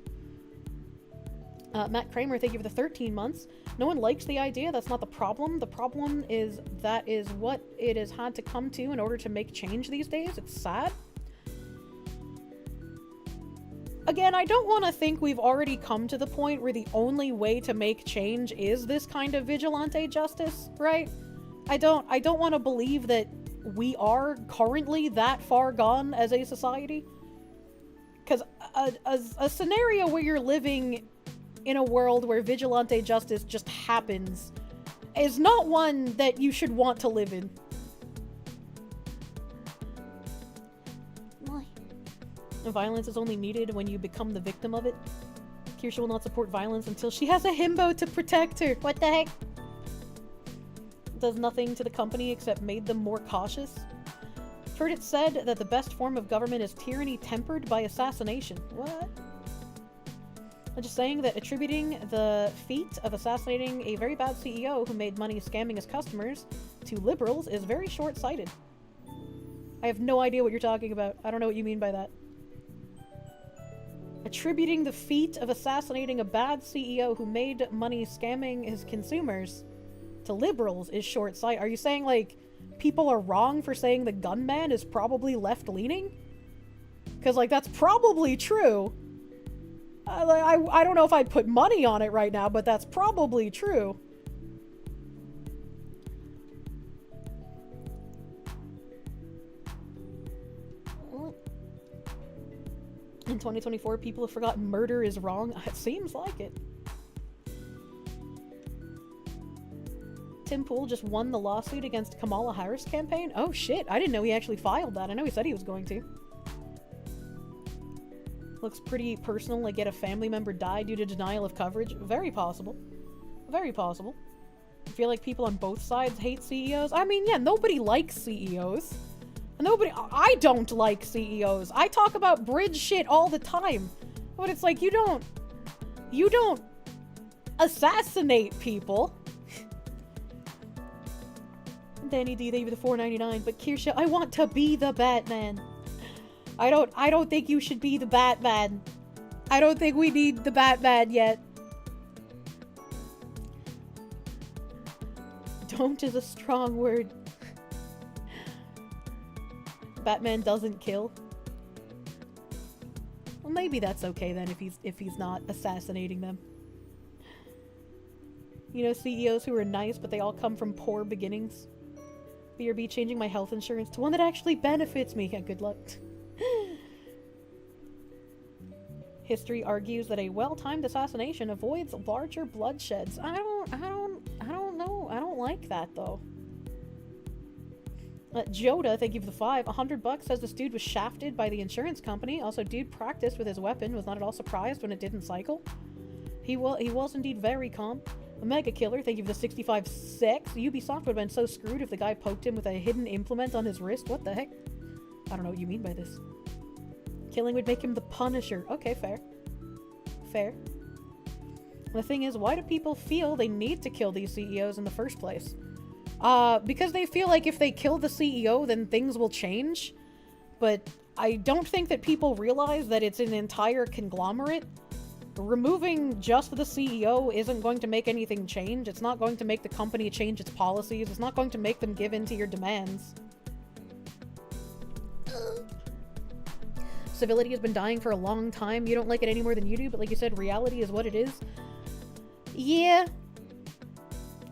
Matt Kramer, thank you for the 13 months. No one likes the idea. That's not the problem. The problem is that is what it has had to come to in order to make change these days. It's sad. Again, I don't want to think we've already come to the point where the only way to make change is this kind of vigilante justice, right? I don't want to believe that we are currently that far gone as a society. Because a scenario where you're living in a world where vigilante justice just happens is not one that you should want to live in. Violence is only needed when you become the victim of it. Kirsche will not support violence until she has a himbo to protect her. What the heck? Does nothing to the company except made them more cautious. Heard it said that the best form of government is tyranny tempered by assassination. What? I'm just saying that attributing the feat of assassinating a very bad CEO who made money scamming his customers to liberals is very short-sighted. I have no idea what you're talking about. I don't know what you mean by that. Attributing the feat of assassinating a bad CEO who made money scamming his consumers to liberals is short-sighted. Are you saying, like, people are wrong for saying the gunman is probably left-leaning? Because, like, that's probably true. I don't know if I'd put money on it right now, but that's probably true. In 2024, people have forgotten murder is wrong. It seems like it. Tim Pool just won the lawsuit against Kamala Harris campaign. Oh shit, I didn't know he actually filed that. I know he said he was going to. Looks pretty personal, like yet a family member died due to denial of coverage. Very possible. Very possible. I feel like people on both sides hate CEOs. I mean, yeah, nobody likes CEOs. I don't like CEOs. I talk about bridge shit all the time. But it's like, you don't assassinate people. Danny D, thank you for the $4.99. But Kirsche, I want to be the Batman. I don't think you should be the Batman. I don't think we need the Batman yet. Don't is a strong word. Batman doesn't kill. Well, maybe that's okay then if he's not assassinating them. You know, CEOs who are nice, but they all come from poor beginnings. BRB changing my health insurance to one that actually benefits me. Yeah, good luck. History argues that a well-timed assassination avoids larger bloodsheds. I don't know. I don't like that though. Joda, thank you for the $5. $100 says this dude was shafted by the insurance company. Also, dude practiced with his weapon, was not at all surprised when it didn't cycle. He was indeed very calm. Omega Killer, thank you for the 65 sex. Ubisoft would have been so screwed if the guy poked him with a hidden implement on his wrist. What the heck? I don't know what you mean by this. Killing would make him the Punisher. Okay, fair. Fair. The thing is, why do people feel they need to kill these CEOs in the first place? Because they feel like if they kill the CEO, then things will change. But I don't think that people realize that it's an entire conglomerate. Removing just the CEO isn't going to make anything change. It's not going to make the company change its policies. It's not going to make them give in to your demands. Civility has been dying for a long time. You don't like it any more than you do, but like you said, reality is what it is. Yeah.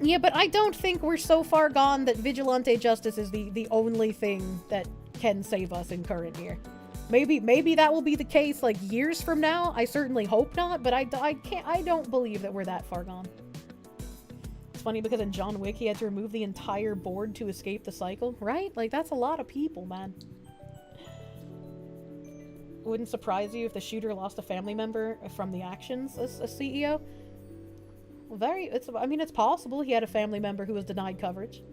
Yeah, but I don't think we're so far gone that vigilante justice is the only thing that can save us in current year. Maybe that will be the case like years from now. I certainly hope not, but I don't believe that we're that far gone. It's funny because in John Wick he had to remove the entire board to escape the cycle, right? Like that's a lot of people, man. Wouldn't surprise you if the shooter lost a family member from the actions as a CEO. Well, I mean, it's possible he had a family member who was denied coverage.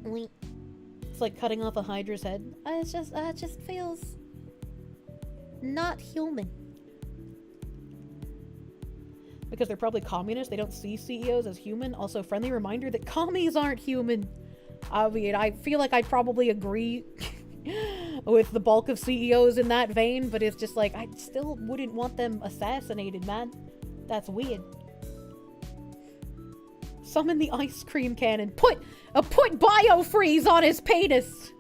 It's like cutting off a Hydra's head. It just feels not human. Because they're probably communists, they don't see CEOs as human. Also, friendly reminder that commies aren't human. I mean, I feel like I'd probably agree with the bulk of CEOs in that vein, but it's just like, I still wouldn't want them assassinated, man. That's weird. Summon the ice cream cannon. Put biofreeze on his penis!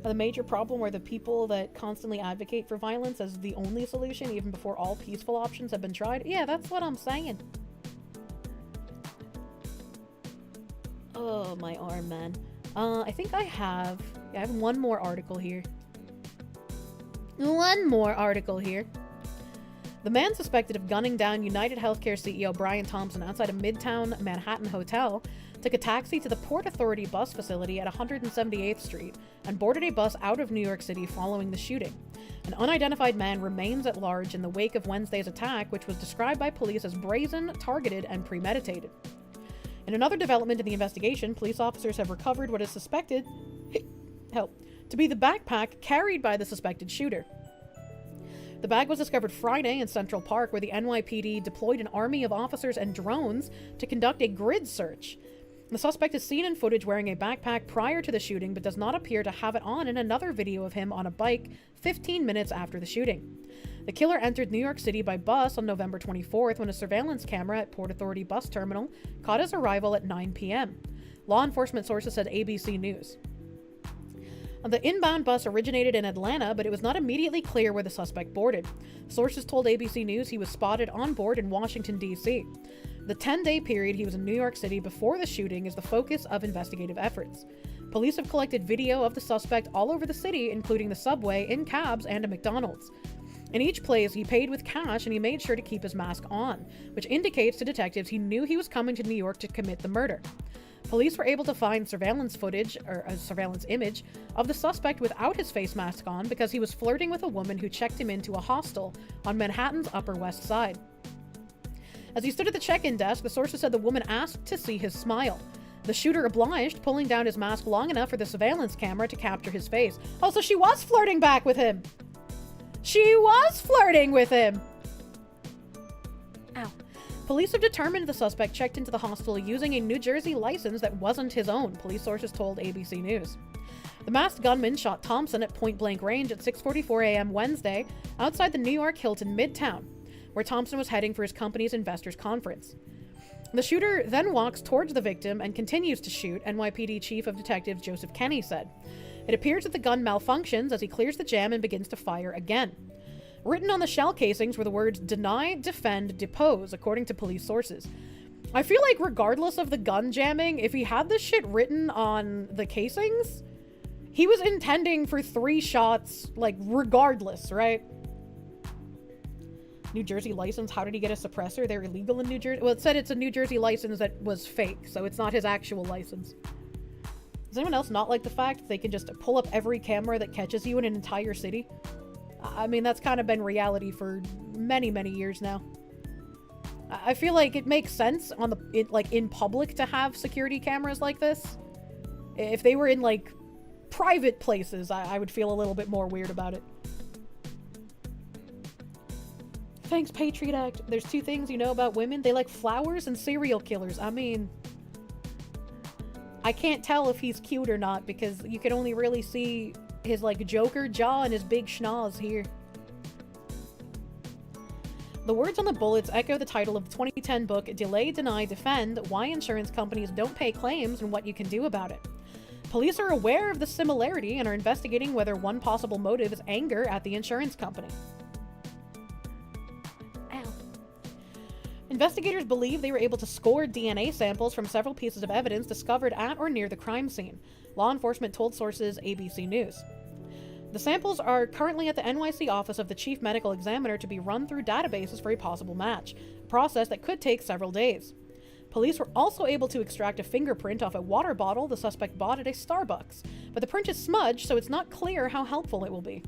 The major problem were the people that constantly advocate for violence as the only solution, even before all peaceful options have been tried. Yeah, that's what I'm saying. Oh, my arm, man. I think I have one more article here. One more article here. The man suspected of gunning down United Healthcare CEO Brian Thompson outside a Midtown Manhattan hotel took a taxi to the Port Authority bus facility at 178th Street and boarded a bus out of New York City following the shooting. An unidentified man remains at large in the wake of Wednesday's attack, which was described by police as brazen, targeted, and premeditated. In another development in the investigation, police officers have recovered what is suspected to be the backpack carried by the suspected shooter. The bag was discovered Friday in Central Park, where the NYPD deployed an army of officers and drones to conduct a grid search. The suspect is seen in footage wearing a backpack prior to the shooting, but does not appear to have it on in another video of him on a bike 15 minutes after the shooting. The killer entered New York City by bus on November 24th when a surveillance camera at Port Authority bus terminal caught his arrival at 9 p.m. Law enforcement sources said ABC News. The inbound bus originated in Atlanta, but it was not immediately clear where the suspect boarded. Sources told ABC News he was spotted on board in Washington, D.C. The 10-day period he was in New York City before the shooting is the focus of investigative efforts. Police have collected video of the suspect all over the city, including the subway, in cabs, and a McDonald's. In each place, he paid with cash and he made sure to keep his mask on, which indicates to detectives he knew he was coming to New York to commit the murder. Police were able to find surveillance footage, or a surveillance image, of the suspect without his face mask on because he was flirting with a woman who checked him into a hostel on Manhattan's Upper West Side. As he stood at the check-in desk, the sources said the woman asked to see his smile. The shooter obliged, pulling down his mask long enough for the surveillance camera to capture his face. Oh, so she was flirting back with him! She was flirting with him! Ow. Police have determined the suspect checked into the hostel using a New Jersey license that wasn't his own, police sources told ABC News. The masked gunman shot Thompson at point-blank range at 6:44 a.m. Wednesday outside the New York Hilton Midtown, where Thompson was heading for his company's investors conference. The shooter then walks towards the victim and continues to shoot, NYPD Chief of Detectives Joseph Kenney said. It appears that the gun malfunctions as he clears the jam and begins to fire again. Written on the shell casings were the words, "Deny, defend, depose," according to police sources. I feel like regardless of the gun jamming, if he had this shit written on the casings, he was intending for 3 shots, like, regardless, right? New Jersey license, how did he get a suppressor? They're illegal in New Jersey. Well, it said it's a New Jersey license that was fake, so it's not his actual license. Does anyone else not like the fact that they can just pull up every camera that catches you in an entire city? I mean, that's kind of been reality for many, many years now. I feel like it makes sense in public to have security cameras like this. If they were in, like, private places, I would feel a little bit more weird about it. Thanks, Patriot Act. There's 2 things you know about women. They like flowers and serial killers. I mean, I can't tell if he's cute or not because you can only really see his, like, Joker jaw and his big schnoz here. The words on the bullets echo the title of the 2010 book, Delay, Deny, Defend, Why Insurance Companies Don't Pay Claims and What You Can Do About It. Police are aware of the similarity and are investigating whether one possible motive is anger at the insurance company. Investigators believe they were able to score DNA samples from several pieces of evidence discovered at or near the crime scene. Law enforcement told sources ABC News. The samples are currently at the NYC office of the chief medical examiner to be run through databases for a possible match, a process that could take several days. Police were also able to extract a fingerprint off a water bottle the suspect bought at a Starbucks, but the print is smudged, so it's not clear how helpful it will be.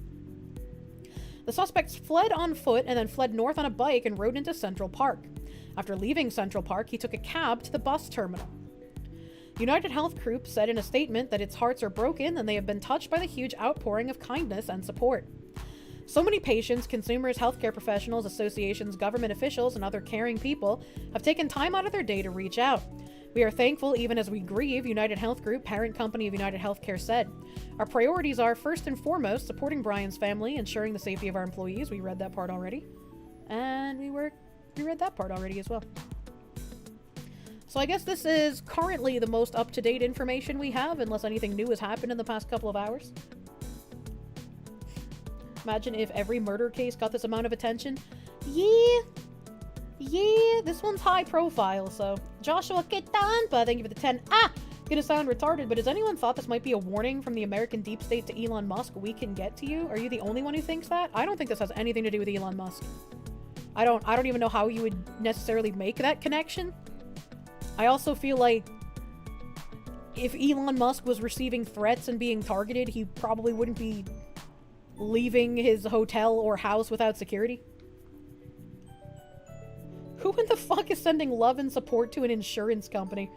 The suspects fled on foot and then fled north on a bike and rode into Central Park. After leaving Central Park, he took a cab to the bus terminal. United Health Group said in a statement that its hearts are broken and they have been touched by the huge outpouring of kindness and support. So many patients, consumers, healthcare professionals, associations, government officials, and other caring people have taken time out of their day to reach out. We are thankful even as we grieve, United Health Group, parent company of United Healthcare, said. Our priorities are, first and foremost, supporting Brian's family, ensuring the safety of our employees. We read that part already. And we read that part already as well. So I guess this is currently the most up-to-date information we have, unless anything new has happened in the past couple of hours. Imagine if every murder case got this amount of attention. Yeah, this one's high profile, so. Joshua Ketanpa, thank you for the 10. Gonna sound retarded, but has anyone thought this might be a warning from the American deep state to Elon Musk? We can get to you? Are you the only one who thinks that? I don't think this has anything to do with Elon Musk. I don't even know how you would necessarily make that connection. I also feel like if Elon Musk was receiving threats and being targeted, he probably wouldn't be leaving his hotel or house without security. Who in the fuck is sending love and support to an insurance company?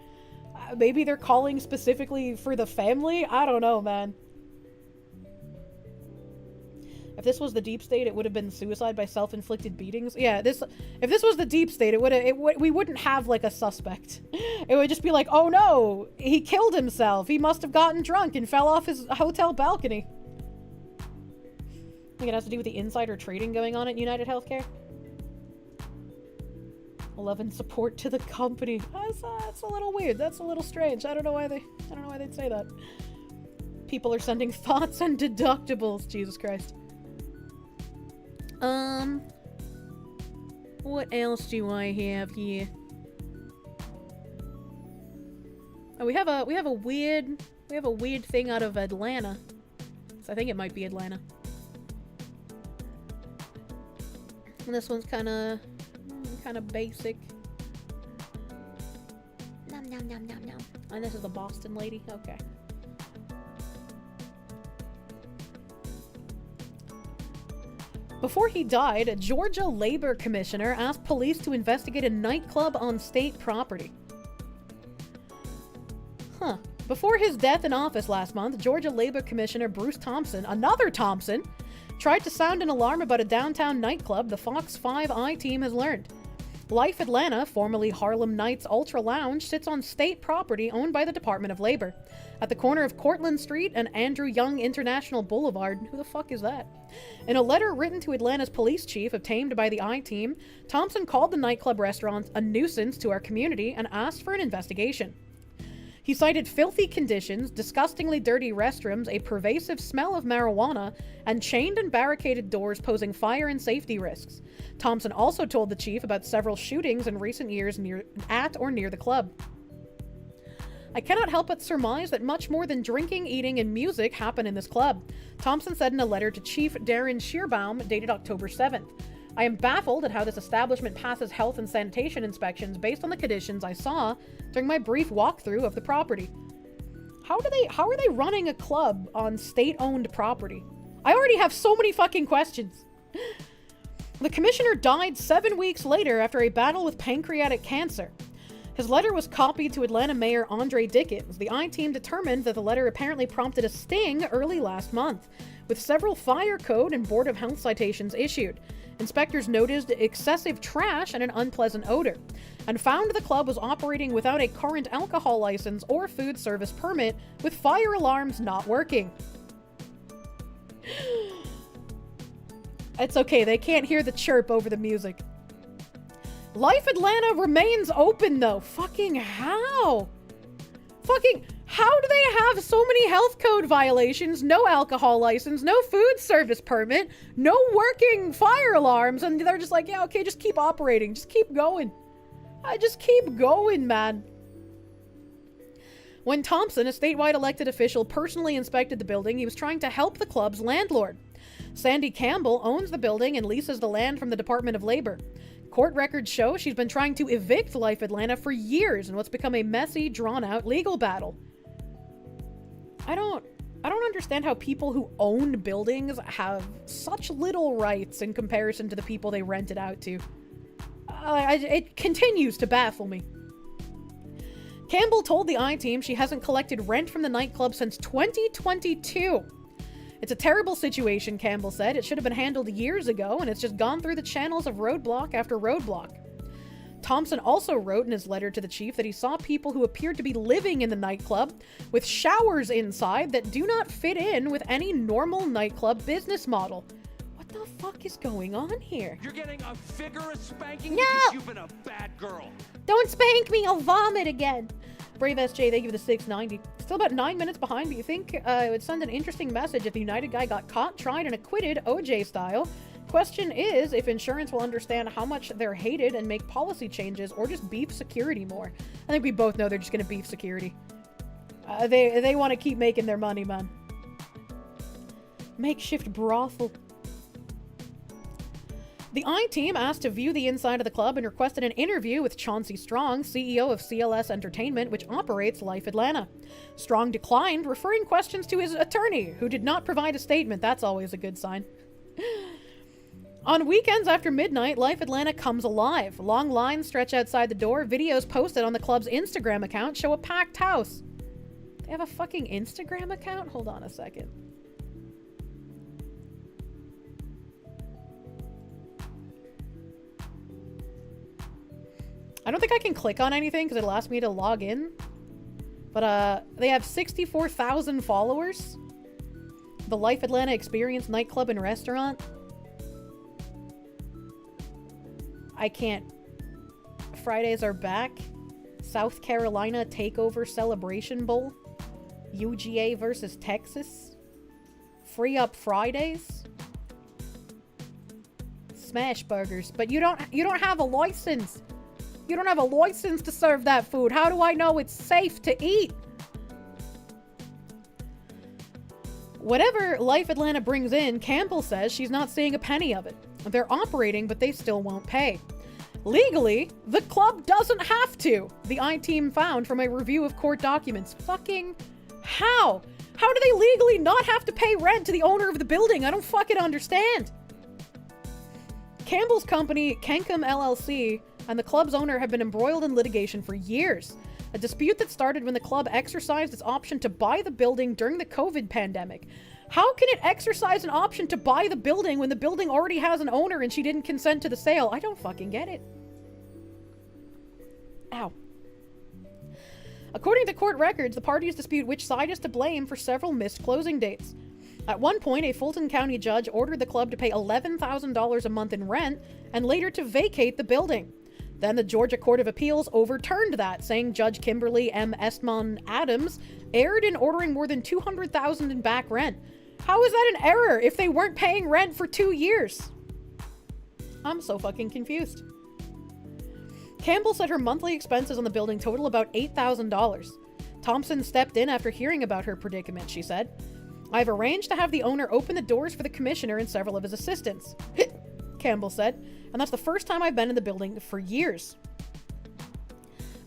Maybe they're calling specifically for the family? I don't know, man. If this was the deep state, it would have been suicide by self-inflicted beatings. Yeah, if this was the deep state, we wouldn't have like a suspect. It would just be like, oh no, he killed himself. He must have gotten drunk and fell off his hotel balcony. I think it has to do with the insider trading going on at United Healthcare. Love and support to the company. That's a little weird. That's a little strange. I don't know why they'd say that. People are sending thoughts and deductibles. Jesus Christ. What else do I have here? Oh, we have a weird thing out of Atlanta. So I think it might be Atlanta. And this one's kind of basic. Nom nom nom nom nom. And this is the Boston lady. Okay. Before he died, a Georgia labor commissioner asked police to investigate a nightclub on state property. Huh. Before his death in office last month, Georgia Labor Commissioner Bruce Thompson, another Thompson, tried to sound an alarm about a downtown nightclub, the Fox 5 I-team has learned. Life Atlanta, formerly Harlem Nights Ultra Lounge, sits on state property owned by the Department of Labor. At the corner of Cortlandt Street and Andrew Young International Boulevard. Who the fuck is that? In a letter written to Atlanta's police chief, obtained by the I-team, Thompson called the nightclub restaurant a nuisance to our community and asked for an investigation. He cited filthy conditions, disgustingly dirty restrooms, a pervasive smell of marijuana, and chained and barricaded doors posing fire and safety risks. Thompson also told the chief about several shootings in recent years at or near the club. I cannot help but surmise that much more than drinking, eating, and music happen in this club, Thompson said in a letter to Chief Darren Shearbaum dated October 7th. I am baffled at how this establishment passes health and sanitation inspections based on the conditions I saw during my brief walkthrough of the property. How are they running a club on state-owned property? I already have so many fucking questions. The commissioner died 7 weeks later after a battle with pancreatic cancer. His letter was copied to Atlanta Mayor Andre Dickens. The I-team determined that the letter apparently prompted a sting early last month, with several fire code and Board of Health citations issued. Inspectors noticed excessive trash and an unpleasant odor, and found the club was operating without a current alcohol license or food service permit, with fire alarms not working. It's okay, they can't hear the chirp over the music. Life Atlanta remains open though. Fucking how? Fucking how do they have so many health code violations, no alcohol license, no food service permit, no working fire alarms, and they're just like, yeah, okay, just keep operating, just keep going. I just keep going, man. When Thompson, a statewide elected official, personally inspected the building, he was trying to help the club's landlord. Sandy Campbell owns the building and leases the land from the Department of Labor. Court records show she's been trying to evict Life Atlanta for years in what's become a messy, drawn-out legal battle. I don't understand how people who own buildings have such little rights in comparison to the people they rent it out to. It continues to baffle me. Campbell told the I-Team she hasn't collected rent from the nightclub since 2022. It's a terrible situation, Campbell said. It should have been handled years ago, and it's just gone through the channels of roadblock after roadblock. Thompson also wrote in his letter to the chief that he saw people who appeared to be living in the nightclub with showers inside that do not fit in with any normal nightclub business model. What the fuck is going on here? You're getting a vigorous spanking No! because you've been a bad girl. Don't spank me, I'll vomit again. Brave SJ, thank you for the 690. Still about 9 minutes behind, but you think it would send an interesting message if the United guy got caught, tried, and acquitted OJ style. Question is if insurance will understand how much they're hated and make policy changes or just beef security more. I think we both know they're just going to beef security. They want to keep making their money, man. Makeshift brothel. The I-Team asked to view the inside of the club and requested an interview with Chauncey Strong, CEO of CLS Entertainment, which operates Life Atlanta. Strong declined, referring questions to his attorney, who did not provide a statement. That's always a good sign. On weekends after midnight, Life Atlanta comes alive. Long lines stretch outside the door. Videos posted on the club's Instagram account show a packed house. They have a fucking Instagram account? Hold on a second. I don't think I can click on anything because it'll ask me to log in. But they have 64,000 followers. The Life Atlanta Experience nightclub and restaurant. I can't. Fridays are back. South Carolina Takeover Celebration Bowl. UGA versus Texas. Free Up Fridays. Smash burgers. But you don't have a license. You don't have a license to serve that food. How do I know it's safe to eat? Whatever Life Atlanta brings in, Campbell says she's not seeing a penny of it. They're operating, but they still won't pay. Legally, the club doesn't have to, the I-Team found from a review of court documents. Fucking how? How do they legally not have to pay rent to the owner of the building? I don't fucking understand. Campbell's company, Kenkum LLC, and the club's owner have been embroiled in litigation for years. A dispute that started when the club exercised its option to buy the building during the COVID pandemic. How can it exercise an option to buy the building when the building already has an owner and she didn't consent to the sale? I don't fucking get it. Ow. According to court records, the parties dispute which side is to blame for several missed closing dates. At one point, a Fulton County judge ordered the club to pay $11,000 a month in rent and later to vacate the building. Then the Georgia Court of Appeals overturned that, saying Judge Kimberly M. Estmon Adams erred in ordering more than $200,000 in back rent. How is that an error if they weren't paying rent for 2 years? I'm so fucking confused. Campbell said her monthly expenses on the building total about $8,000. Thompson stepped in after hearing about her predicament, she said. I've arranged to have the owner open the doors for the commissioner and several of his assistants, Campbell said, and that's the first time I've been in the building for years.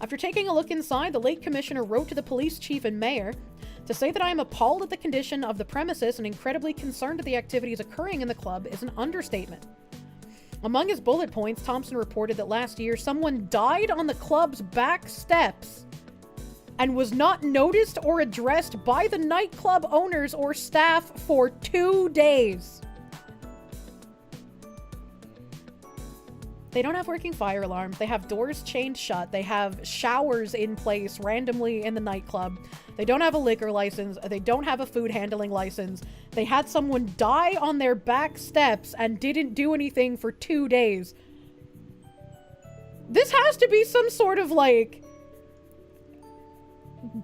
After taking a look inside, the late commissioner wrote to the police chief and mayor to say that I am appalled at the condition of the premises and incredibly concerned at the activities occurring in the club is an understatement. Among his bullet points, Thompson reported that last year someone died on the club's back steps and was not noticed or addressed by the nightclub owners or staff for 2 days. They don't have working fire alarms. They have doors chained shut. They have showers in place randomly in the nightclub. They don't have a liquor license. They don't have a food handling license. They had someone die on their back steps and didn't do anything for 2 days. This has to be some sort of, like,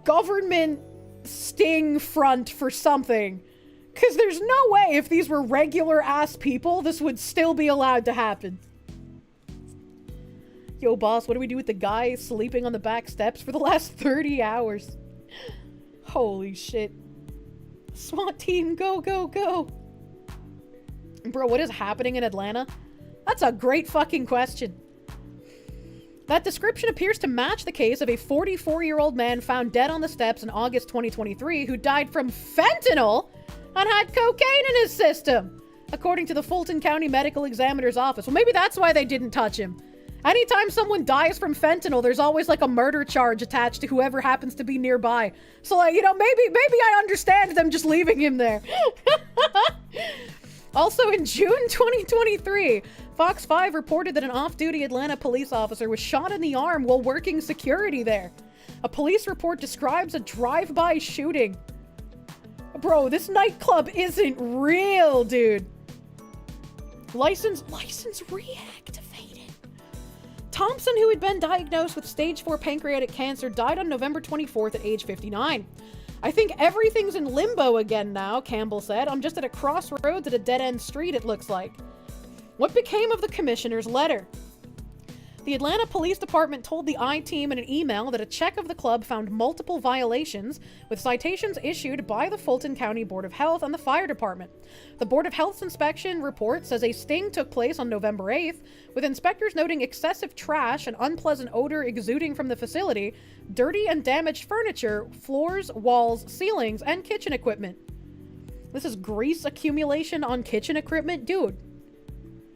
government sting front for something. Because there's no way if these were regular ass people, this would still be allowed to happen. Yo, boss, what do we do with the guy sleeping on the back steps for the last 30 hours? Holy shit. SWAT team, go, go, go. Bro, what is happening in Atlanta? That's a great fucking question. That description appears to match the case of a 44-year-old man found dead on the steps in August 2023 who died from fentanyl and had cocaine in his system, according to the Fulton County Medical Examiner's Office. Well, maybe that's why they didn't touch him. Anytime someone dies from fentanyl, there's always like a murder charge attached to whoever happens to be nearby. So, like, you know, maybe I understand them just leaving him there. Also, in June 2023, Fox 5 reported that an off-duty Atlanta police officer was shot in the arm while working security there. A police report describes a drive-by shooting. Bro, this nightclub isn't real, dude. License reactivated. Thompson, who had been diagnosed with stage 4 pancreatic cancer, died on November 24th at age 59. I think everything's in limbo again now, Campbell said. I'm just at a crossroads at a dead-end street, it looks like. What became of the commissioner's letter? The Atlanta Police Department told the I-Team in an email that a check of the club found multiple violations, with citations issued by the Fulton County Board of Health and the Fire Department. The Board of Health's inspection report says a sting took place on November 8th, with inspectors noting excessive trash and unpleasant odor exuding from the facility, dirty and damaged furniture, floors, walls, ceilings, and kitchen equipment. This is grease accumulation on kitchen equipment? Dude.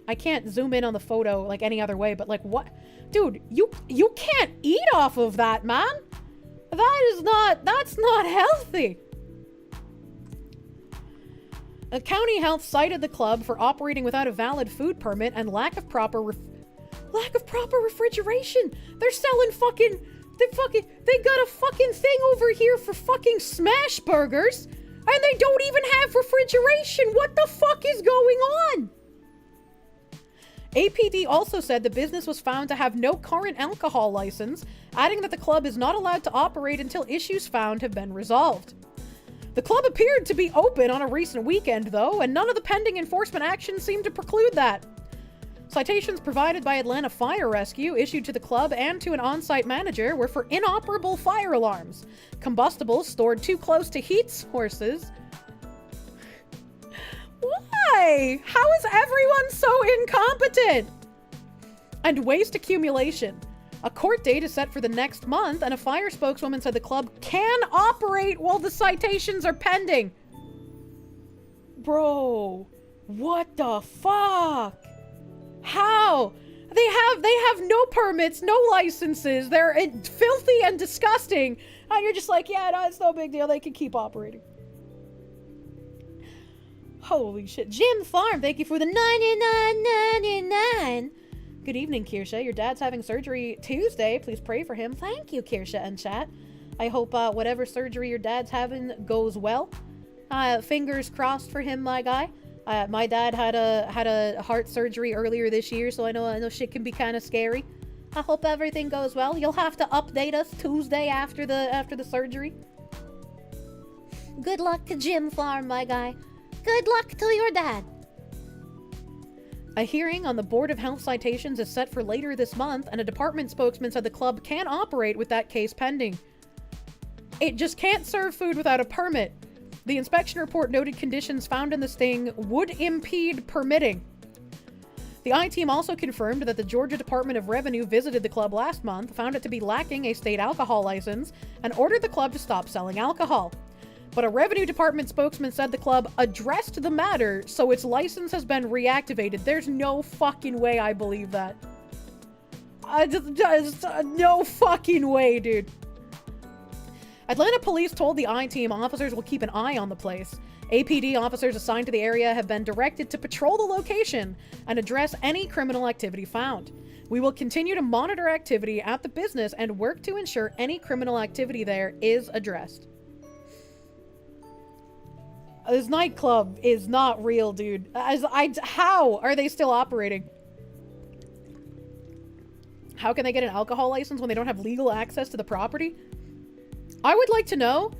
I can't zoom in on the photo like any other way, but like what? Dude, you can't eat off of that, man. That's not healthy. The county health cited the club for operating without a valid food permit and lack of proper refrigeration. They're selling they got a fucking thing over here for fucking smash burgers, and they don't even have refrigeration. What the fuck is going on? APD also said the business was found to have no current alcohol license, adding that the club is not allowed to operate until issues found have been resolved. The club appeared to be open on a recent weekend, though, and none of the pending enforcement actions seemed to preclude that. Citations provided by Atlanta Fire Rescue, issued to the club and to an on-site manager, were for inoperable fire alarms, combustibles stored too close to heat sources. Why? How is everyone so incompetent? And waste accumulation. A court date is set for the next month, and a fire spokeswoman said the club can operate while the citations are pending. Bro, what the fuck? How? They have no permits, no licenses. They're filthy and disgusting. And you're just like, yeah, no, it's no big deal. They can keep operating. Holy shit. Jim Farm, thank you for the $99.99. Good evening, Kirsche. Your dad's having surgery Tuesday. Please pray for him. Thank you, Kirsche and chat. I hope whatever surgery your dad's having goes well. Fingers crossed for him, my guy. My dad had a heart surgery earlier this year, so I know shit can be kind of scary. I hope everything goes well. You'll have to update us Tuesday after the surgery. Good luck to Jim Farm, my guy. Good luck to your dad. A hearing on the Board of Health citations is set for later this month, and a department spokesman said the club can operate with that case pending. It just can't serve food without a permit. The inspection report noted conditions found in the sting would impede permitting. The I-Team also confirmed that the Georgia Department of Revenue visited the club last month, found it to be lacking a state alcohol license, and ordered the club to stop selling alcohol. But a Revenue Department spokesman said the club addressed the matter, so its license has been reactivated. There's no fucking way I believe that. No fucking way, dude. Atlanta police told the I-Team officers will keep an eye on the place. APD officers assigned to the area have been directed to patrol the location and address any criminal activity found. We will continue to monitor activity at the business and work to ensure any criminal activity there is addressed. This nightclub is not real, dude. How are they still operating? How can they get an alcohol license when they don't have legal access to the property? I would like to know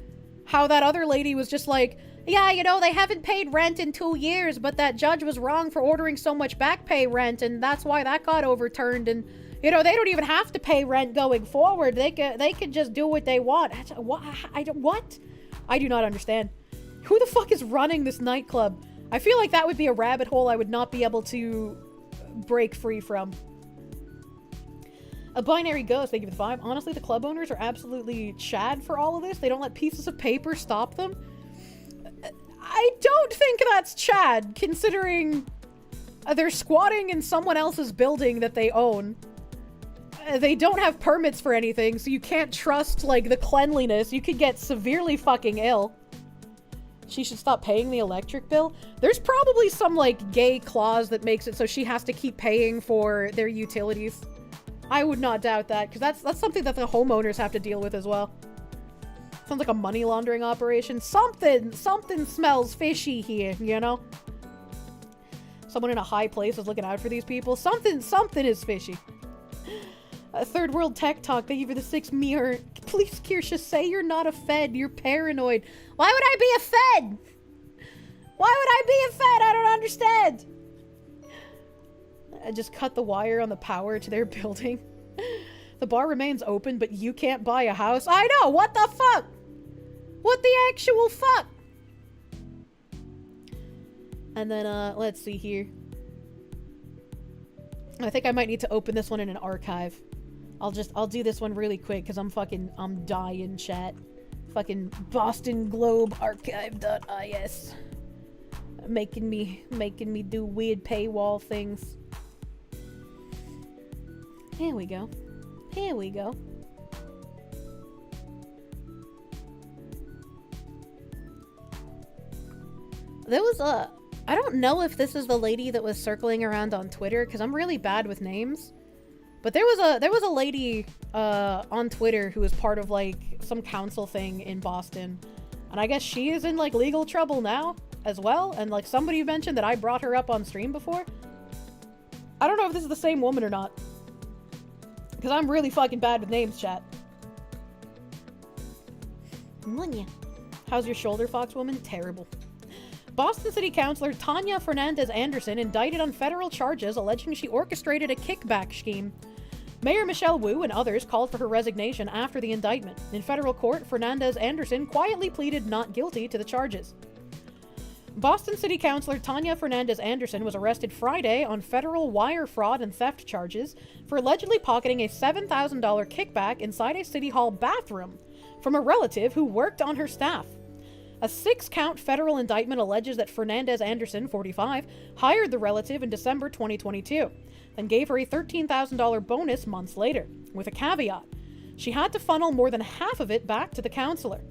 how that other lady was just like, yeah, you know, they haven't paid rent in 2 years, but that judge was wrong for ordering so much back pay rent, and that's why that got overturned, and, You know, they don't even have to pay rent going forward. They could just do what they want. What? I do not understand. Who the fuck is running this nightclub? I feel like that would be a rabbit hole I would not be able to break free from. A binary ghost, thank you for the 5. Honestly, the club owners are absolutely chad for all of this. They don't let pieces of paper stop them. I don't think that's chad, considering they're squatting in someone else's building that they own. They don't have permits for anything, so you can't trust, like, the cleanliness. You could get severely fucking ill. She should stop paying the electric bill. There's probably some, like, gay clause that makes it so she has to keep paying for their utilities. I would not doubt that, because that's something that the homeowners have to deal with as well. Sounds like a money laundering operation. Something smells fishy here, you know? Someone in a high place is looking out for these people. Something is fishy. Third world tech talk, thank you for the 6 mirror. Please, Kirsche, say you're not a Fed. You're paranoid. Why would I be a Fed? Why would I be a Fed? I don't understand. I just cut the wire on the power to their building. The bar remains open, but you can't buy a house. I know, what the fuck? What the actual fuck? And then, let's see here. I think I might need to open this one in an archive. I'll do this one really quick, because I'm dying, chat. Fucking Boston Globe Archive.is. Making me do weird paywall things. Here we go. Here we go. There was I don't know if this is the lady that was circling around on Twitter, because I'm really bad with names. But there was a lady on Twitter who was part of, like, some council thing in Boston. And I guess she is in, like, legal trouble now as well. And, like, somebody mentioned that I brought her up on stream before. I don't know if this is the same woman or not. Because I'm really fucking bad with names, chat. How's your shoulder, Foxwoman? Terrible. Boston City Councilor Tanya Fernandez Anderson indicted on federal charges alleging she orchestrated a kickback scheme. Mayor Michelle Wu and others called for her resignation after the indictment. In federal court, Fernandez Anderson quietly pleaded not guilty to the charges. Boston City Councilor Tanya Fernandez Anderson was arrested Friday on federal wire fraud and theft charges for allegedly pocketing a $7,000 kickback inside a City Hall bathroom from a relative who worked on her staff. A 6-count federal indictment alleges that Fernandez Anderson, 45, hired the relative in December 2022, then gave her a $13,000 bonus months later, with a caveat. She had to funnel more than half of it back to the counselor.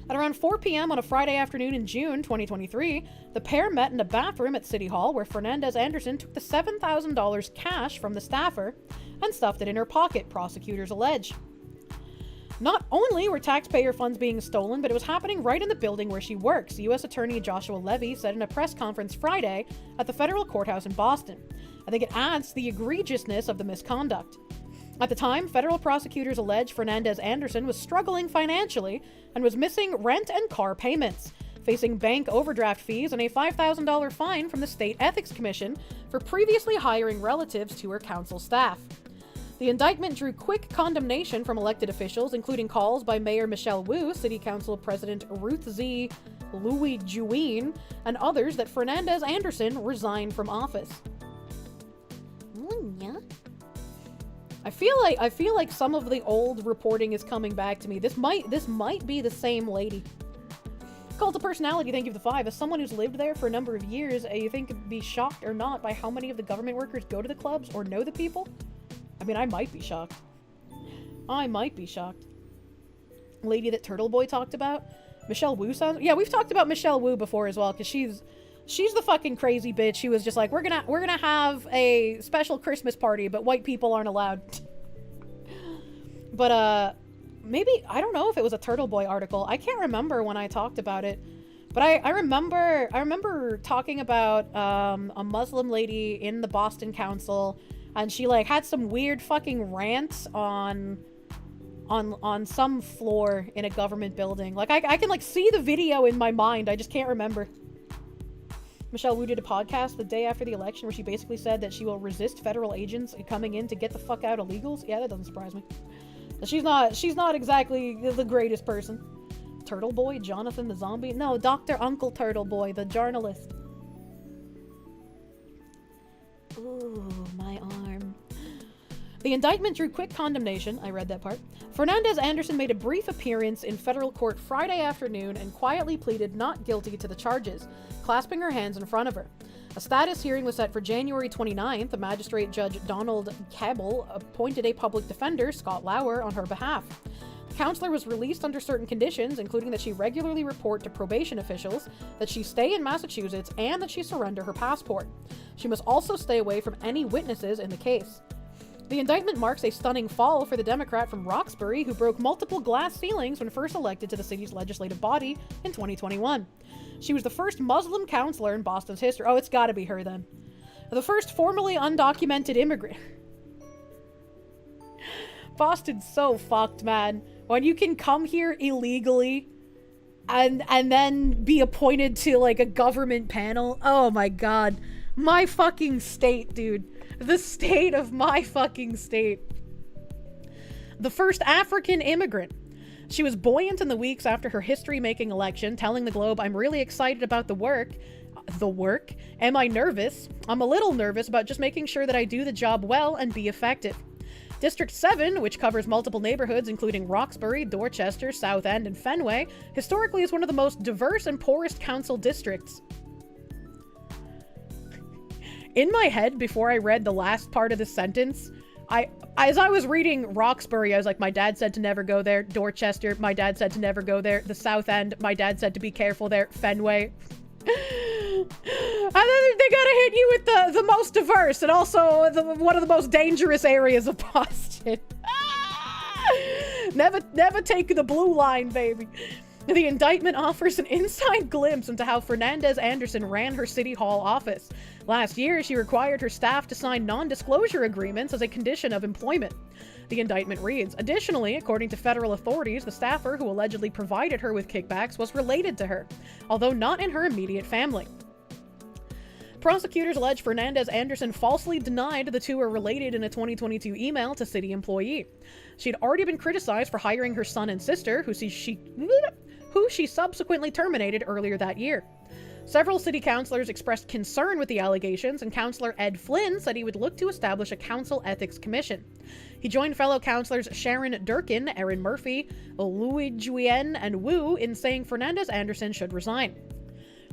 At around 4 p.m. on a Friday afternoon in June 2023, the pair met in a bathroom at City Hall where Fernandez Anderson took the $7,000 cash from the staffer and stuffed it in her pocket, prosecutors allege. Not only were taxpayer funds being stolen, but it was happening right in the building where she works, U.S. Attorney Joshua Levy said in a press conference Friday at the federal courthouse in Boston. I think it adds to the egregiousness of the misconduct. At the time, federal prosecutors allege Fernandez Anderson was struggling financially and was missing rent and car payments, facing bank overdraft fees and a $5,000 fine from the State Ethics Commission for previously hiring relatives to her council staff. The indictment drew quick condemnation from elected officials, including calls by Mayor Michelle Wu, City Council President Ruth Z. Louis Juin, and others that Fernandez Anderson resign from office. I feel like some of the old reporting is coming back to me. This might be the same lady. Cult of Personality, thank you for the 5. As someone who's lived there for a number of years, you think it'd be shocked or not by how many of the government workers go to the clubs or know the people? I mean, I might be shocked. I might be shocked. Lady that Turtle Boy talked about? Michelle Wu sounds... Yeah, we've talked about Michelle Wu before as well, because she's the fucking crazy bitch. She was just like, we're gonna have a special Christmas party, but white people aren't allowed. But, maybe... I don't know if it was a Turtle Boy article. I can't remember when I talked about it. But I remember talking about, a Muslim lady in the Boston Council... And she, like, had some weird fucking rants on some floor in a government building. Like, I can, like, see the video in my mind. I just can't remember. Michelle Wu did a podcast the day after the election where she basically said that she will resist federal agents coming in to get the fuck out illegals. Yeah, that doesn't surprise me. She's not exactly the greatest person. Turtle Boy, Jonathan the zombie? No, Dr. Uncle Turtle Boy, the journalist. Ooh, my arm. The indictment drew quick condemnation. I read that part. Fernandez Anderson made a brief appearance in federal court Friday afternoon and quietly pleaded not guilty to the charges, clasping her hands in front of her. A status hearing was set for January 29th. The magistrate Judge Donald Cabell appointed a public defender, Scott Lauer, on her behalf. The counselor was released under certain conditions, including that she regularly report to probation officials, that she stay in Massachusetts, and that she surrender her passport. She must also stay away from any witnesses in the case. The indictment marks a stunning fall for the Democrat from Roxbury who broke multiple glass ceilings when first elected to the city's legislative body in 2021. She was the first Muslim counselor in Boston's history. Oh, it's gotta be her then. The first formerly undocumented immigrant. Boston's so fucked, man. When you can come here illegally and then be appointed to like a government panel. Oh my god. My fucking state, dude. The state of my fucking state. The first African immigrant. She was buoyant in the weeks after her history-making election, telling the Globe, "I'm really excited about the work. The work? Am I nervous? I'm a little nervous about just making sure that I do the job well and be effective." District 7, which covers multiple neighborhoods including Roxbury, Dorchester, South End, and Fenway, historically is one of the most diverse and poorest council districts. In my head, before I read the last part of the sentence, as I was reading Roxbury, I was like, my dad said to never go there. Dorchester, my dad said to never go there. The South End, my dad said to be careful there. Fenway. And then they gotta hit you with the most diverse and also one of the most dangerous areas of Boston. Never take the blue line, baby. The indictment offers an inside glimpse into how Fernandez Anderson ran her City Hall office. Last year, she required her staff to sign non-disclosure agreements as a condition of employment. The indictment reads, additionally, according to federal authorities, the staffer who allegedly provided her with kickbacks was related to her, although not in her immediate family. Prosecutors allege Fernandez Anderson falsely denied the two were related in a 2022 email to city employee. She had already been criticized for hiring her son and sister, who she subsequently terminated earlier that year. Several city councilors expressed concern with the allegations, and Councilor Ed Flynn said he would look to establish a council ethics commission. He joined fellow councilors Sharon Durkin, Erin Murphy, Louis Juyen, and Wu in saying Fernandez Anderson should resign.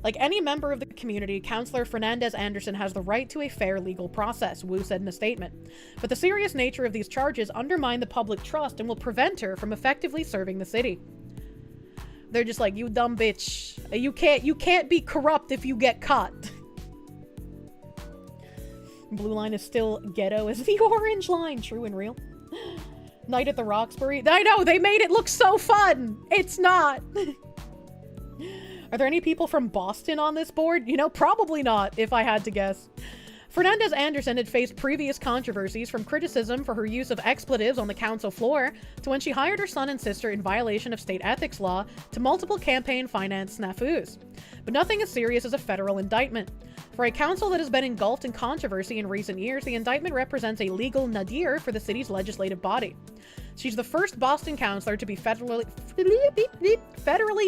Like any member of the community, Councilor Fernandez Anderson has the right to a fair legal process, Wu said in a statement. But the serious nature of these charges undermine the public trust and will prevent her from effectively serving the city. They're just like, you dumb bitch. You can't be corrupt if you get caught. Blue line is still ghetto as the orange line. True and real. Night at the Roxbury. I know, they made it look so fun. It's not. Are there any people from Boston on this board? You know, probably not, if I had to guess. Fernandez Anderson had faced previous controversies, from criticism for her use of expletives on the council floor, to when she hired her son and sister in violation of state ethics law, to multiple campaign finance snafus. But nothing as serious as a federal indictment. For a council that has been engulfed in controversy in recent years, the indictment represents a legal nadir for the city's legislative body. She's the first Boston councilor to be federally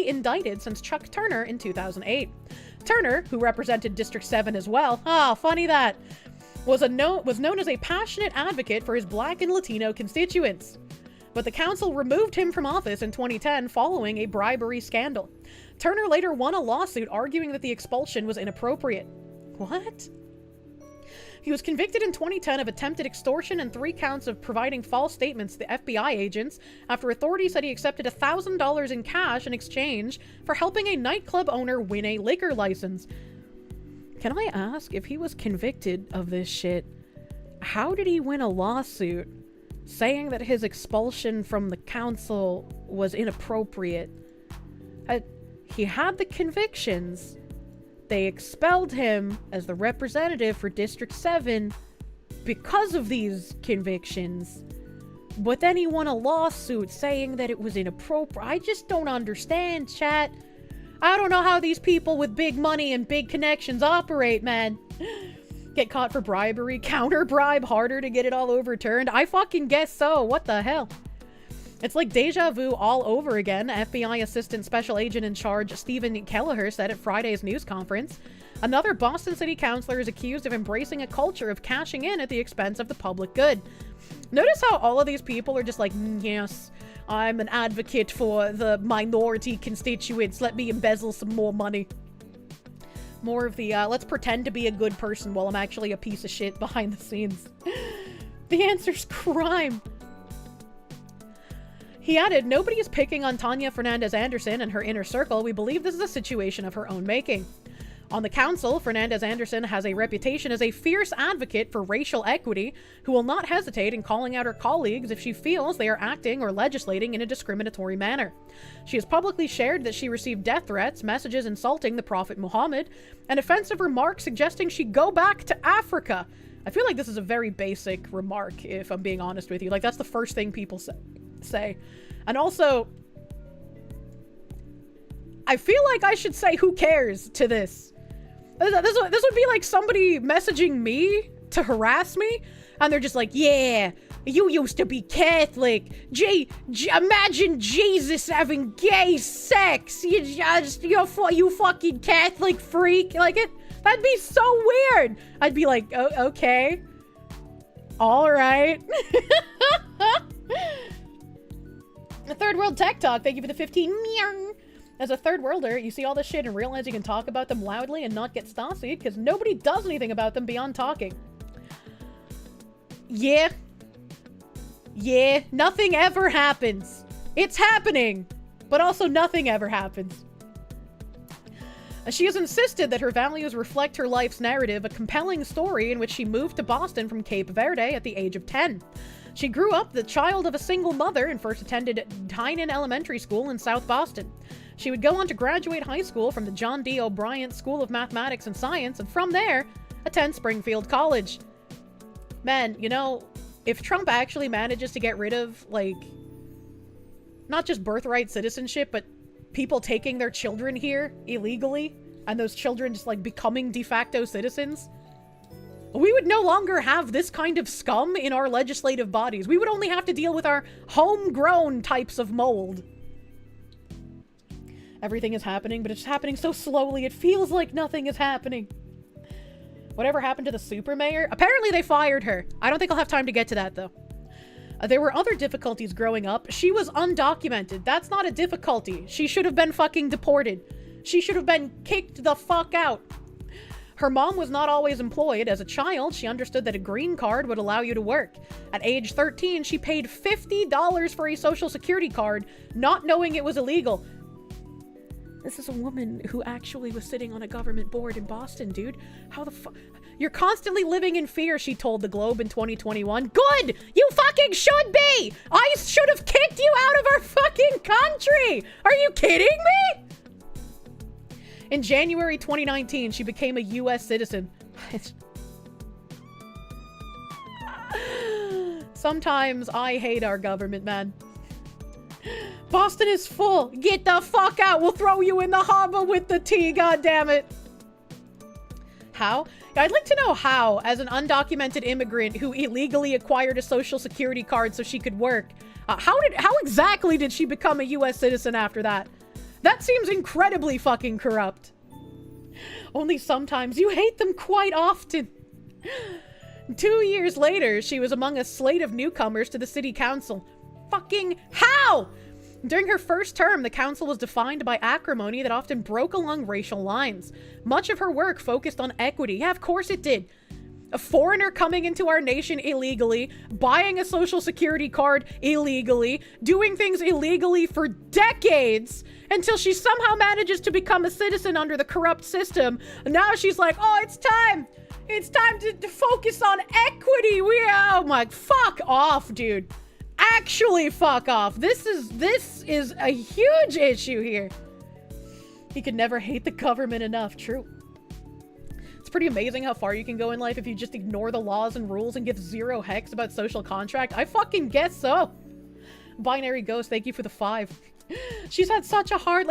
indicted since Chuck Turner in 2008. Turner, who represented District 7 as well, funny that, was known as a passionate advocate for his Black and Latino constituents. But the council removed him from office in 2010 following a bribery scandal. Turner later won a lawsuit arguing that the expulsion was inappropriate. What? He was convicted in 2010 of attempted extortion and 3 counts of providing false statements to FBI agents after authorities said he accepted $1,000 in cash in exchange for helping a nightclub owner win a liquor license. Can I ask, if he was convicted of this shit, how did he win a lawsuit saying that his expulsion from the council was inappropriate? He had the convictions. They expelled him as the representative for District 7 because of these convictions. But then he won a lawsuit saying that it was inappropriate. I just don't understand, chat. I don't know how these people with big money and big connections operate, man. Get caught for bribery, counter bribe harder to get it all overturned. I fucking guess so. What the hell? It's like deja vu all over again. FBI Assistant Special Agent in Charge Stephen Kelleher said at Friday's news conference. Another Boston City councilor is accused of embracing a culture of cashing in at the expense of the public good. Notice how all of these people are just like, yes, I'm an advocate for the minority constituents. Let me embezzle some more money. More of the, let's pretend to be a good person while I'm actually a piece of shit behind the scenes. The answer's crime. He added, nobody is picking on Tanya Fernandez Anderson and her inner circle. We believe this is a situation of her own making. On the council, Fernandez Anderson has a reputation as a fierce advocate for racial equity who will not hesitate in calling out her colleagues if she feels they are acting or legislating in a discriminatory manner. She has publicly shared that she received death threats, messages insulting the Prophet Muhammad, and offensive remarks suggesting she go back to Africa. I feel like this is a very basic remark, if I'm being honest with you. Like, that's the first thing people say. And also, I feel like I should say who cares to this. This would be like somebody messaging me to harass me, and they're just like, yeah, you used to be Catholic. Imagine Jesus having gay sex. You fucking Catholic freak. Like, that'd be so weird. I'd be like, oh, okay. All right. The Third World Tech Talk, thank you for the 15. As a third worlder, you see all this shit and realize you can talk about them loudly and not get Stasi, because nobody does anything about them beyond talking. Yeah, nothing ever happens. It's happening, but also nothing ever happens. She has insisted that her values reflect her life's narrative, a compelling story in which she moved to Boston from Cape Verde at the age of 10. She grew up the child of a single mother and first attended Tynan Elementary School in South Boston. She would go on to graduate high school from the John D. O'Brien School of Mathematics and Science, and from there, attend Springfield College. Man, you know, if Trump actually manages to get rid of, like, not just birthright citizenship, but people taking their children here illegally, and those children just, like, becoming de facto citizens, we would no longer have this kind of scum in our legislative bodies. We would only have to deal with our homegrown types of mold. Everything is happening, but it's happening so slowly, it feels like nothing is happening. Whatever happened to the super mayor? Apparently they fired her. I don't think I'll have time to get to that, though. There were other difficulties growing up. She was undocumented. That's not a difficulty. She should have been fucking deported. She should have been kicked the fuck out. Her mom was not always employed. As a child, she understood that a green card would allow you to work. At age 13, she paid $50 for a social security card, not knowing it was illegal. This is a woman who actually was sitting on a government board in Boston, dude. How the fuck? You're constantly living in fear, she told the Globe in 2021. Good! You fucking should be! I should have kicked you out of our fucking country! Are you kidding me? In January 2019, she became a U.S. citizen. Sometimes I hate our government, man. Boston is full. Get the fuck out. We'll throw you in the harbor with the tea, goddammit. How? I'd like to know how, as an undocumented immigrant who illegally acquired a social security card so she could work, how exactly did she become a U.S. citizen after that? That seems incredibly fucking corrupt. Only sometimes. You hate them quite often. 2 years later, she was among a slate of newcomers to the city council. Fucking how? During her first term, the council was defined by acrimony that often broke along racial lines. Much of her work focused on equity. Yeah, of course it did. A foreigner coming into our nation illegally, buying a social security card illegally, doing things illegally for decades, until she somehow manages to become a citizen under the corrupt system. And now she's like, oh, it's time. It's time to focus on equity. Oh my, fuck off, dude. Actually fuck off. This is a huge issue here. He could never hate the government enough. True. It's pretty amazing how far you can go in life if you just ignore the laws and rules and give zero hex about social contract. I fucking guess so. Binary Ghost, thank you for the 5. She's had such a hard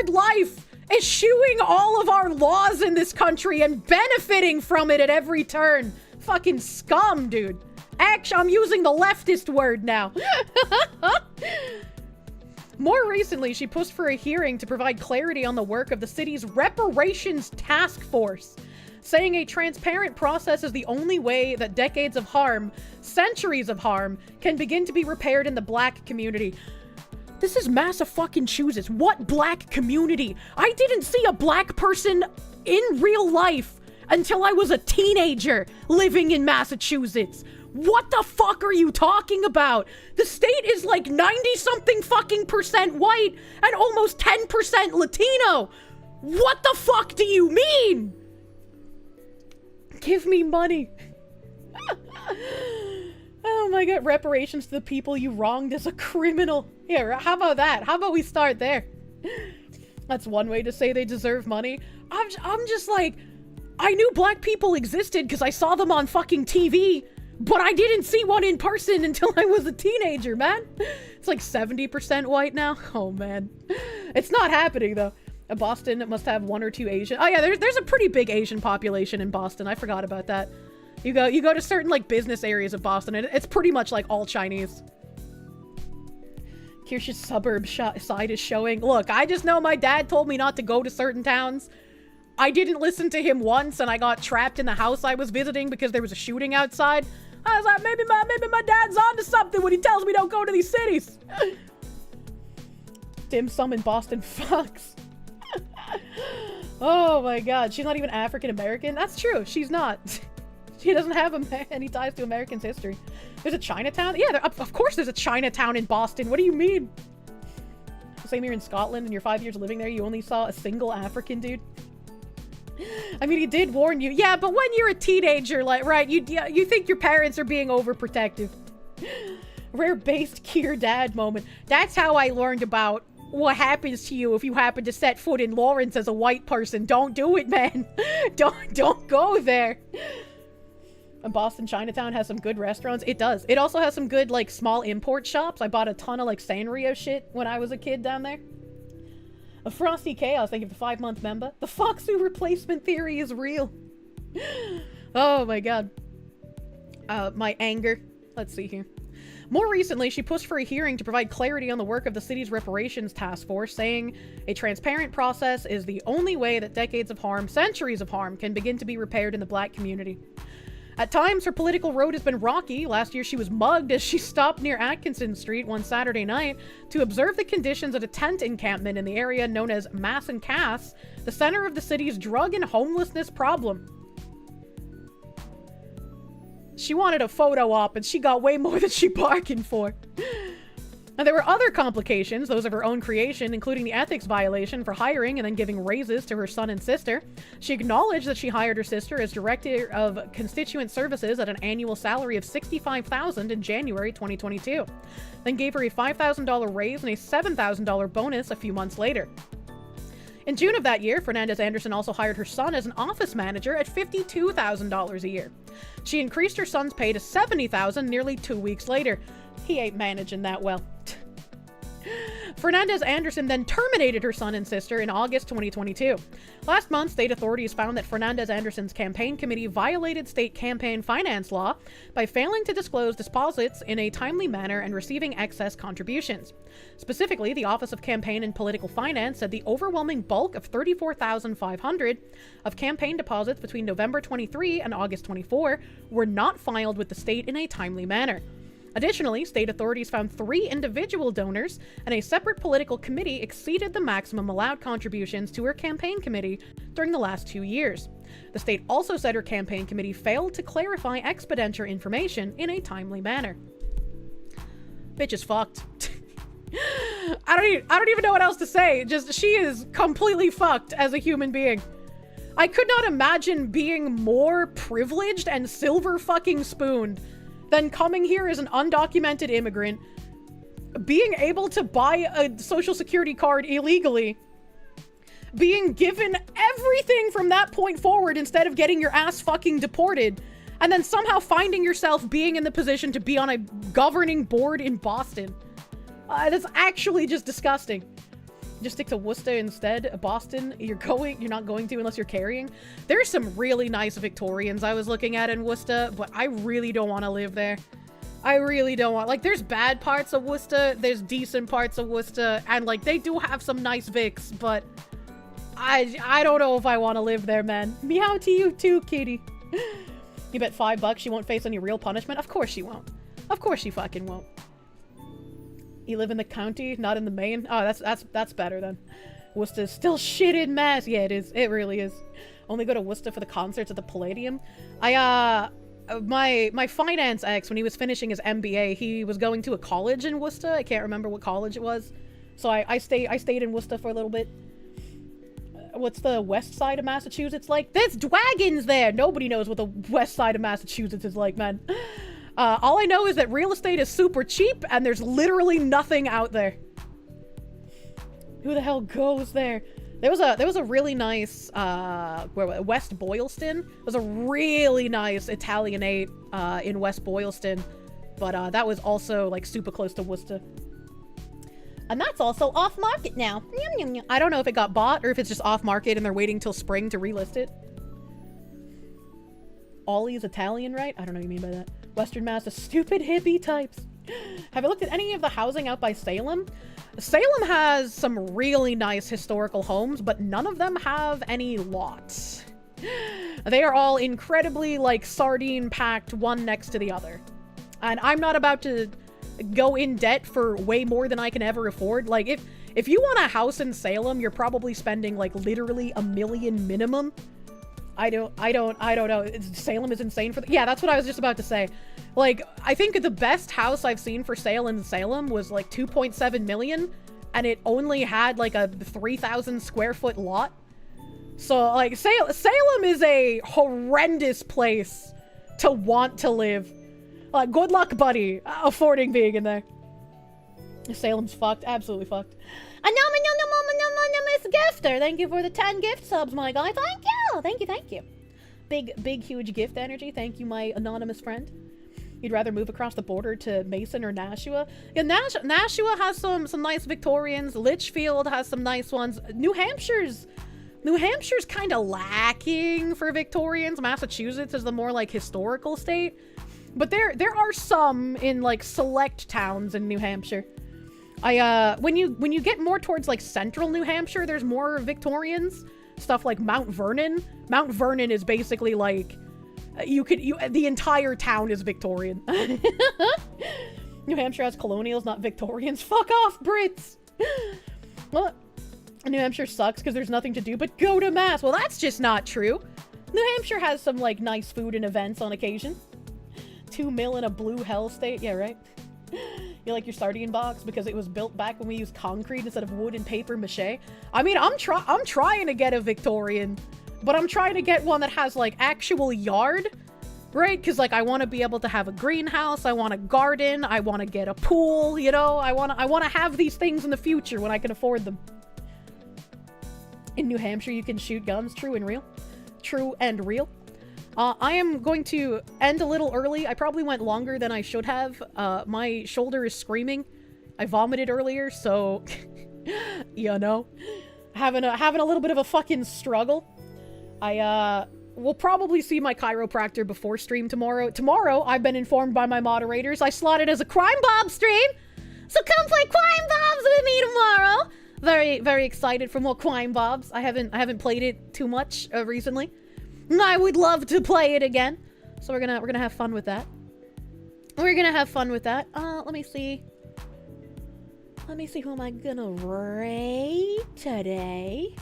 life, eschewing all of our laws in this country and benefiting from it at every turn. Fucking scum, dude. Actually, I'm using the leftist word now. More recently, she pushed for a hearing to provide clarity on the work of the city's reparations task force, saying a transparent process is the only way that decades of harm, centuries of harm, can begin to be repaired in the black community. This is Massachusetts. What black community? I didn't see a black person in real life until I was a teenager living in Massachusetts. What the fuck are you talking about? The state is like 90-something fucking percent white and almost 10% Latino. What the fuck do you mean? Give me money. Oh my god, reparations to the people you wronged as a criminal. Here, how about that? How about we start there? That's one way to say they deserve money. I'm just like, I knew black people existed because I saw them on fucking TV, but I didn't see one in person until I was a teenager, man. It's like 70% white now. Oh man. It's not happening though. Boston must have 1 or 2 Asian. Oh yeah, there's a pretty big Asian population in Boston. I forgot about that. You go to certain like business areas of Boston and it's pretty much like all Chinese. Kirsche's suburb side is showing. Look, I just know my dad told me not to go to certain towns. I didn't listen to him once and I got trapped in the house I was visiting because there was a shooting outside. I was like, maybe my dad's onto something when he tells me don't go to these cities. Dim sum in Boston fucks. Oh my god, she's not even African American? That's true, she's not. She doesn't have any ties to American history. There's a Chinatown? Yeah, of course there's a Chinatown in Boston. What do you mean? Same here in Scotland, in your 5 years living there, you only saw a single African dude. I mean, he did warn you. Yeah, but when you're a teenager, like, right, you think your parents are being overprotective. Rare-based Kier dad moment. That's how I learned about what happens to you if you happen to set foot in Lawrence as a white person. Don't do it, man. Don't go there. And Boston Chinatown has some good restaurants. It does. It also has some good, like, small import shops. I bought a ton of, like, Sanrio shit when I was a kid down there. A Frosty Chaos, thank you for the 5-month member. The Foxu replacement theory is real. Oh my god. My anger. Let's see here. More recently, she pushed for a hearing to provide clarity on the work of the city's reparations task force, saying a transparent process is the only way that decades of harm, centuries of harm, can begin to be repaired in the black community. At times, her political road has been rocky. Last year, she was mugged as she stopped near Atkinson Street one Saturday night to observe the conditions at a tent encampment in the area known as Mass and Cass, the center of the city's drug and homelessness problem. She wanted a photo op, and she got way more than she bargained for. Now, there were other complications, those of her own creation, including the ethics violation for hiring and then giving raises to her son and sister. She acknowledged that she hired her sister as director of constituent services at an annual salary of $65,000 in January 2022, then gave her a $5,000 raise and a $7,000 bonus a few months later. In June of that year, Fernandez-Anderson also hired her son as an office manager at $52,000 a year. She increased her son's pay to $70,000 nearly 2 weeks later. He ain't managing that well. Fernandez-Anderson then terminated her son and sister in August 2022. Last month, state authorities found that Fernandez-Anderson's campaign committee violated state campaign finance law by failing to disclose deposits in a timely manner and receiving excess contributions. Specifically, the Office of Campaign and Political Finance said the overwhelming bulk of $34,500 of campaign deposits between November 23 and August 24 were not filed with the state in a timely manner. Additionally, state authorities found 3 individual donors and a separate political committee exceeded the maximum allowed contributions to her campaign committee during the last 2 years. The state also said her campaign committee failed to clarify expenditure information in a timely manner. Bitch is fucked. I don't even know what else to say. Just, she is completely fucked as a human being. I could not imagine being more privileged and silver fucking spooned than coming here as an undocumented immigrant, being able to buy a social security card illegally, being given everything from that point forward instead of getting your ass fucking deported, and then somehow finding yourself being in the position to be on a governing board in Boston. That's actually just disgusting. Just stick to Worcester instead. Boston, you're not going to unless you're carrying. There's some really nice Victorians I was looking at in Worcester, but I really don't want to live there. I really don't want, like, there's bad parts of Worcester, there's decent parts of Worcester, and, like, they do have some nice Vics, but I don't know if I want to live there, man. Meow to you too, kitty. You bet $5 she won't face any real punishment? Of course she won't. Of course she fucking won't. You live in the county, not in the main? Oh, that's better then. Worcester's still shit in mass. Yeah, it is. It really is. Only go to Worcester for the concerts at the Palladium. My finance ex, when he was finishing his MBA, he was going to a college in Worcester. I can't remember what college it was. So I stayed in Worcester for a little bit. What's the west side of Massachusetts like? There's dragons there! Nobody knows what the west side of Massachusetts is like, man. All I know is that real estate is super cheap, and there's literally nothing out there. Who the hell goes there? There was a really nice, West Boylston. There was a really nice Italianate, in West Boylston. But, that was also, like, super close to Worcester. And that's also off-market now. I don't know if it got bought, or if it's just off-market and they're waiting till spring to relist it. Ollie's Italian, right? I don't know what you mean by that. Western Mass is stupid hippie types. Have you looked at any of the housing out by Salem? Salem has some really nice historical homes, but none of them have any lots. They are all incredibly, like, sardine-packed one next to the other. And I'm not about to go in debt for way more than I can ever afford. Like, if you want a house in Salem, you're probably spending, like, literally $1 million minimum. I don't know. Salem is insane for yeah, that's what I was just about to say. Like, I think the best house I've seen for sale in Salem was like 2.7 million, and it only had like a 3,000 square foot lot. So like Salem is a horrendous place to want to live. Good luck, buddy, affording being in there. Salem's fucked, absolutely fucked. Anonymous gifter, thank you for the 10 gift subs, my guy. Thank you. Big, huge gift energy. Thank you, my anonymous friend. You'd rather move across the border to Mason or Nashua? Yeah, Nashua has some nice Victorians. Litchfield has some nice ones. New Hampshire's kind of lacking for Victorians. Massachusetts is the more like historical state, but there are some in like select towns in New Hampshire. When you get more towards like central New Hampshire, there's more Victorians. Stuff like Mount Vernon. Mount Vernon is basically like the entire town is Victorian. New Hampshire has colonials, not Victorians. Fuck off, Brits. Well, New Hampshire sucks because there's nothing to do but go to mass. Well, that's just not true. New Hampshire has some like nice food and events on occasion. 2 mil in a blue hell state. Yeah, right. You like your sardine box because it was built back when we used concrete instead of wood and paper mache? I mean, I'm trying to get a Victorian, but I'm trying to get one that has like actual yard, right? Because like I want to be able to have a greenhouse, I want a garden, I want to get a pool, you know? I want to have these things in the future when I can afford them. In New Hampshire, you can shoot guns. True and real. True and real. I am going to end a little early. I probably went longer than I should have. My shoulder is screaming. I vomited earlier, so you know, having a little bit of a fucking struggle. I will probably see my chiropractor before stream tomorrow. Tomorrow, I've been informed by my moderators, I slotted as a Crime Bob stream, so come play Crime Bobs with me tomorrow. Very, very excited for more Crime Bobs. I haven't played it too much recently. I would love to play it again. So we're gonna have fun with that. Let me see. Who am I gonna raid today?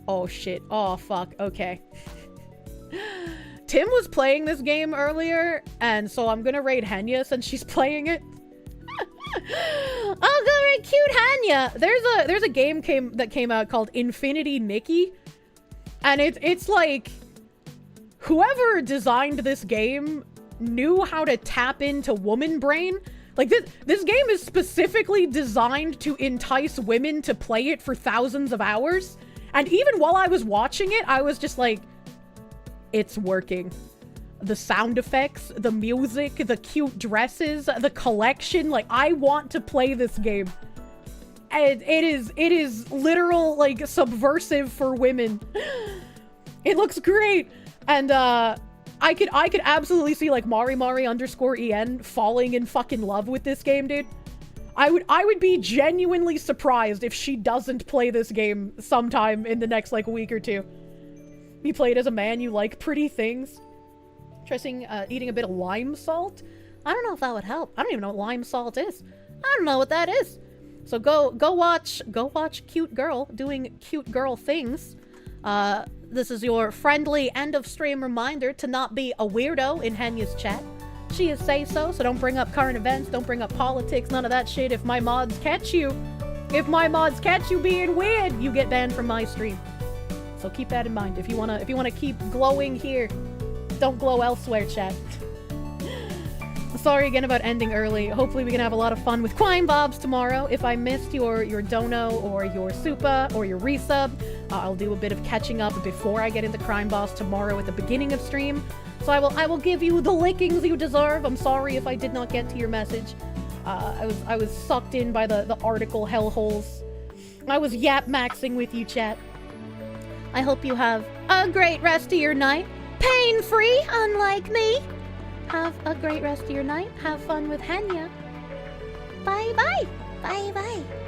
Oh shit. Oh fuck. Okay. Tim was playing this game earlier, and so I'm gonna raid Henya since she's playing it. I'll go raid cute Henya. There's a game that came out called Infinity Nikki. And it's like, whoever designed this game knew how to tap into woman brain. Like, this game is specifically designed to entice women to play it for thousands of hours. And even while I was watching it, I was just like, it's working. The sound effects, the music, the cute dresses, the collection, like, I want to play this game. And it is literal, like, subversive for women. It looks great! And, I could absolutely see, like, Mari_EN falling in fucking love with this game, dude. I would be genuinely surprised if she doesn't play this game sometime in the next, like, week or two. You play it as a man, you like pretty things. Interesting, eating a bit of lime salt? I don't know if that would help. I don't even know what lime salt is. I don't know what that is. So go watch cute girl doing cute girl things. This is your friendly end of stream reminder to not be a weirdo in Henya's chat. She is say so don't bring up current events, don't bring up politics, none of that shit. If my mods catch you being weird, you get banned from my stream. So keep that in mind. If you wanna keep glowing here, don't glow elsewhere, chat. Sorry again about ending early. Hopefully we can have a lot of fun with Crime Bobs tomorrow. If I missed your dono or your supa or your resub, I'll do a bit of catching up before I get into Crime Boss tomorrow at the beginning of stream. So I will give you the lickings you deserve. I'm sorry if I did not get to your message. I was sucked in by the article hellholes. I was yap maxing with you, chat. I hope you have a great rest of your night. Pain-free, unlike me. Have a great rest of your night. Have fun with Henya. Bye-bye. Bye-bye.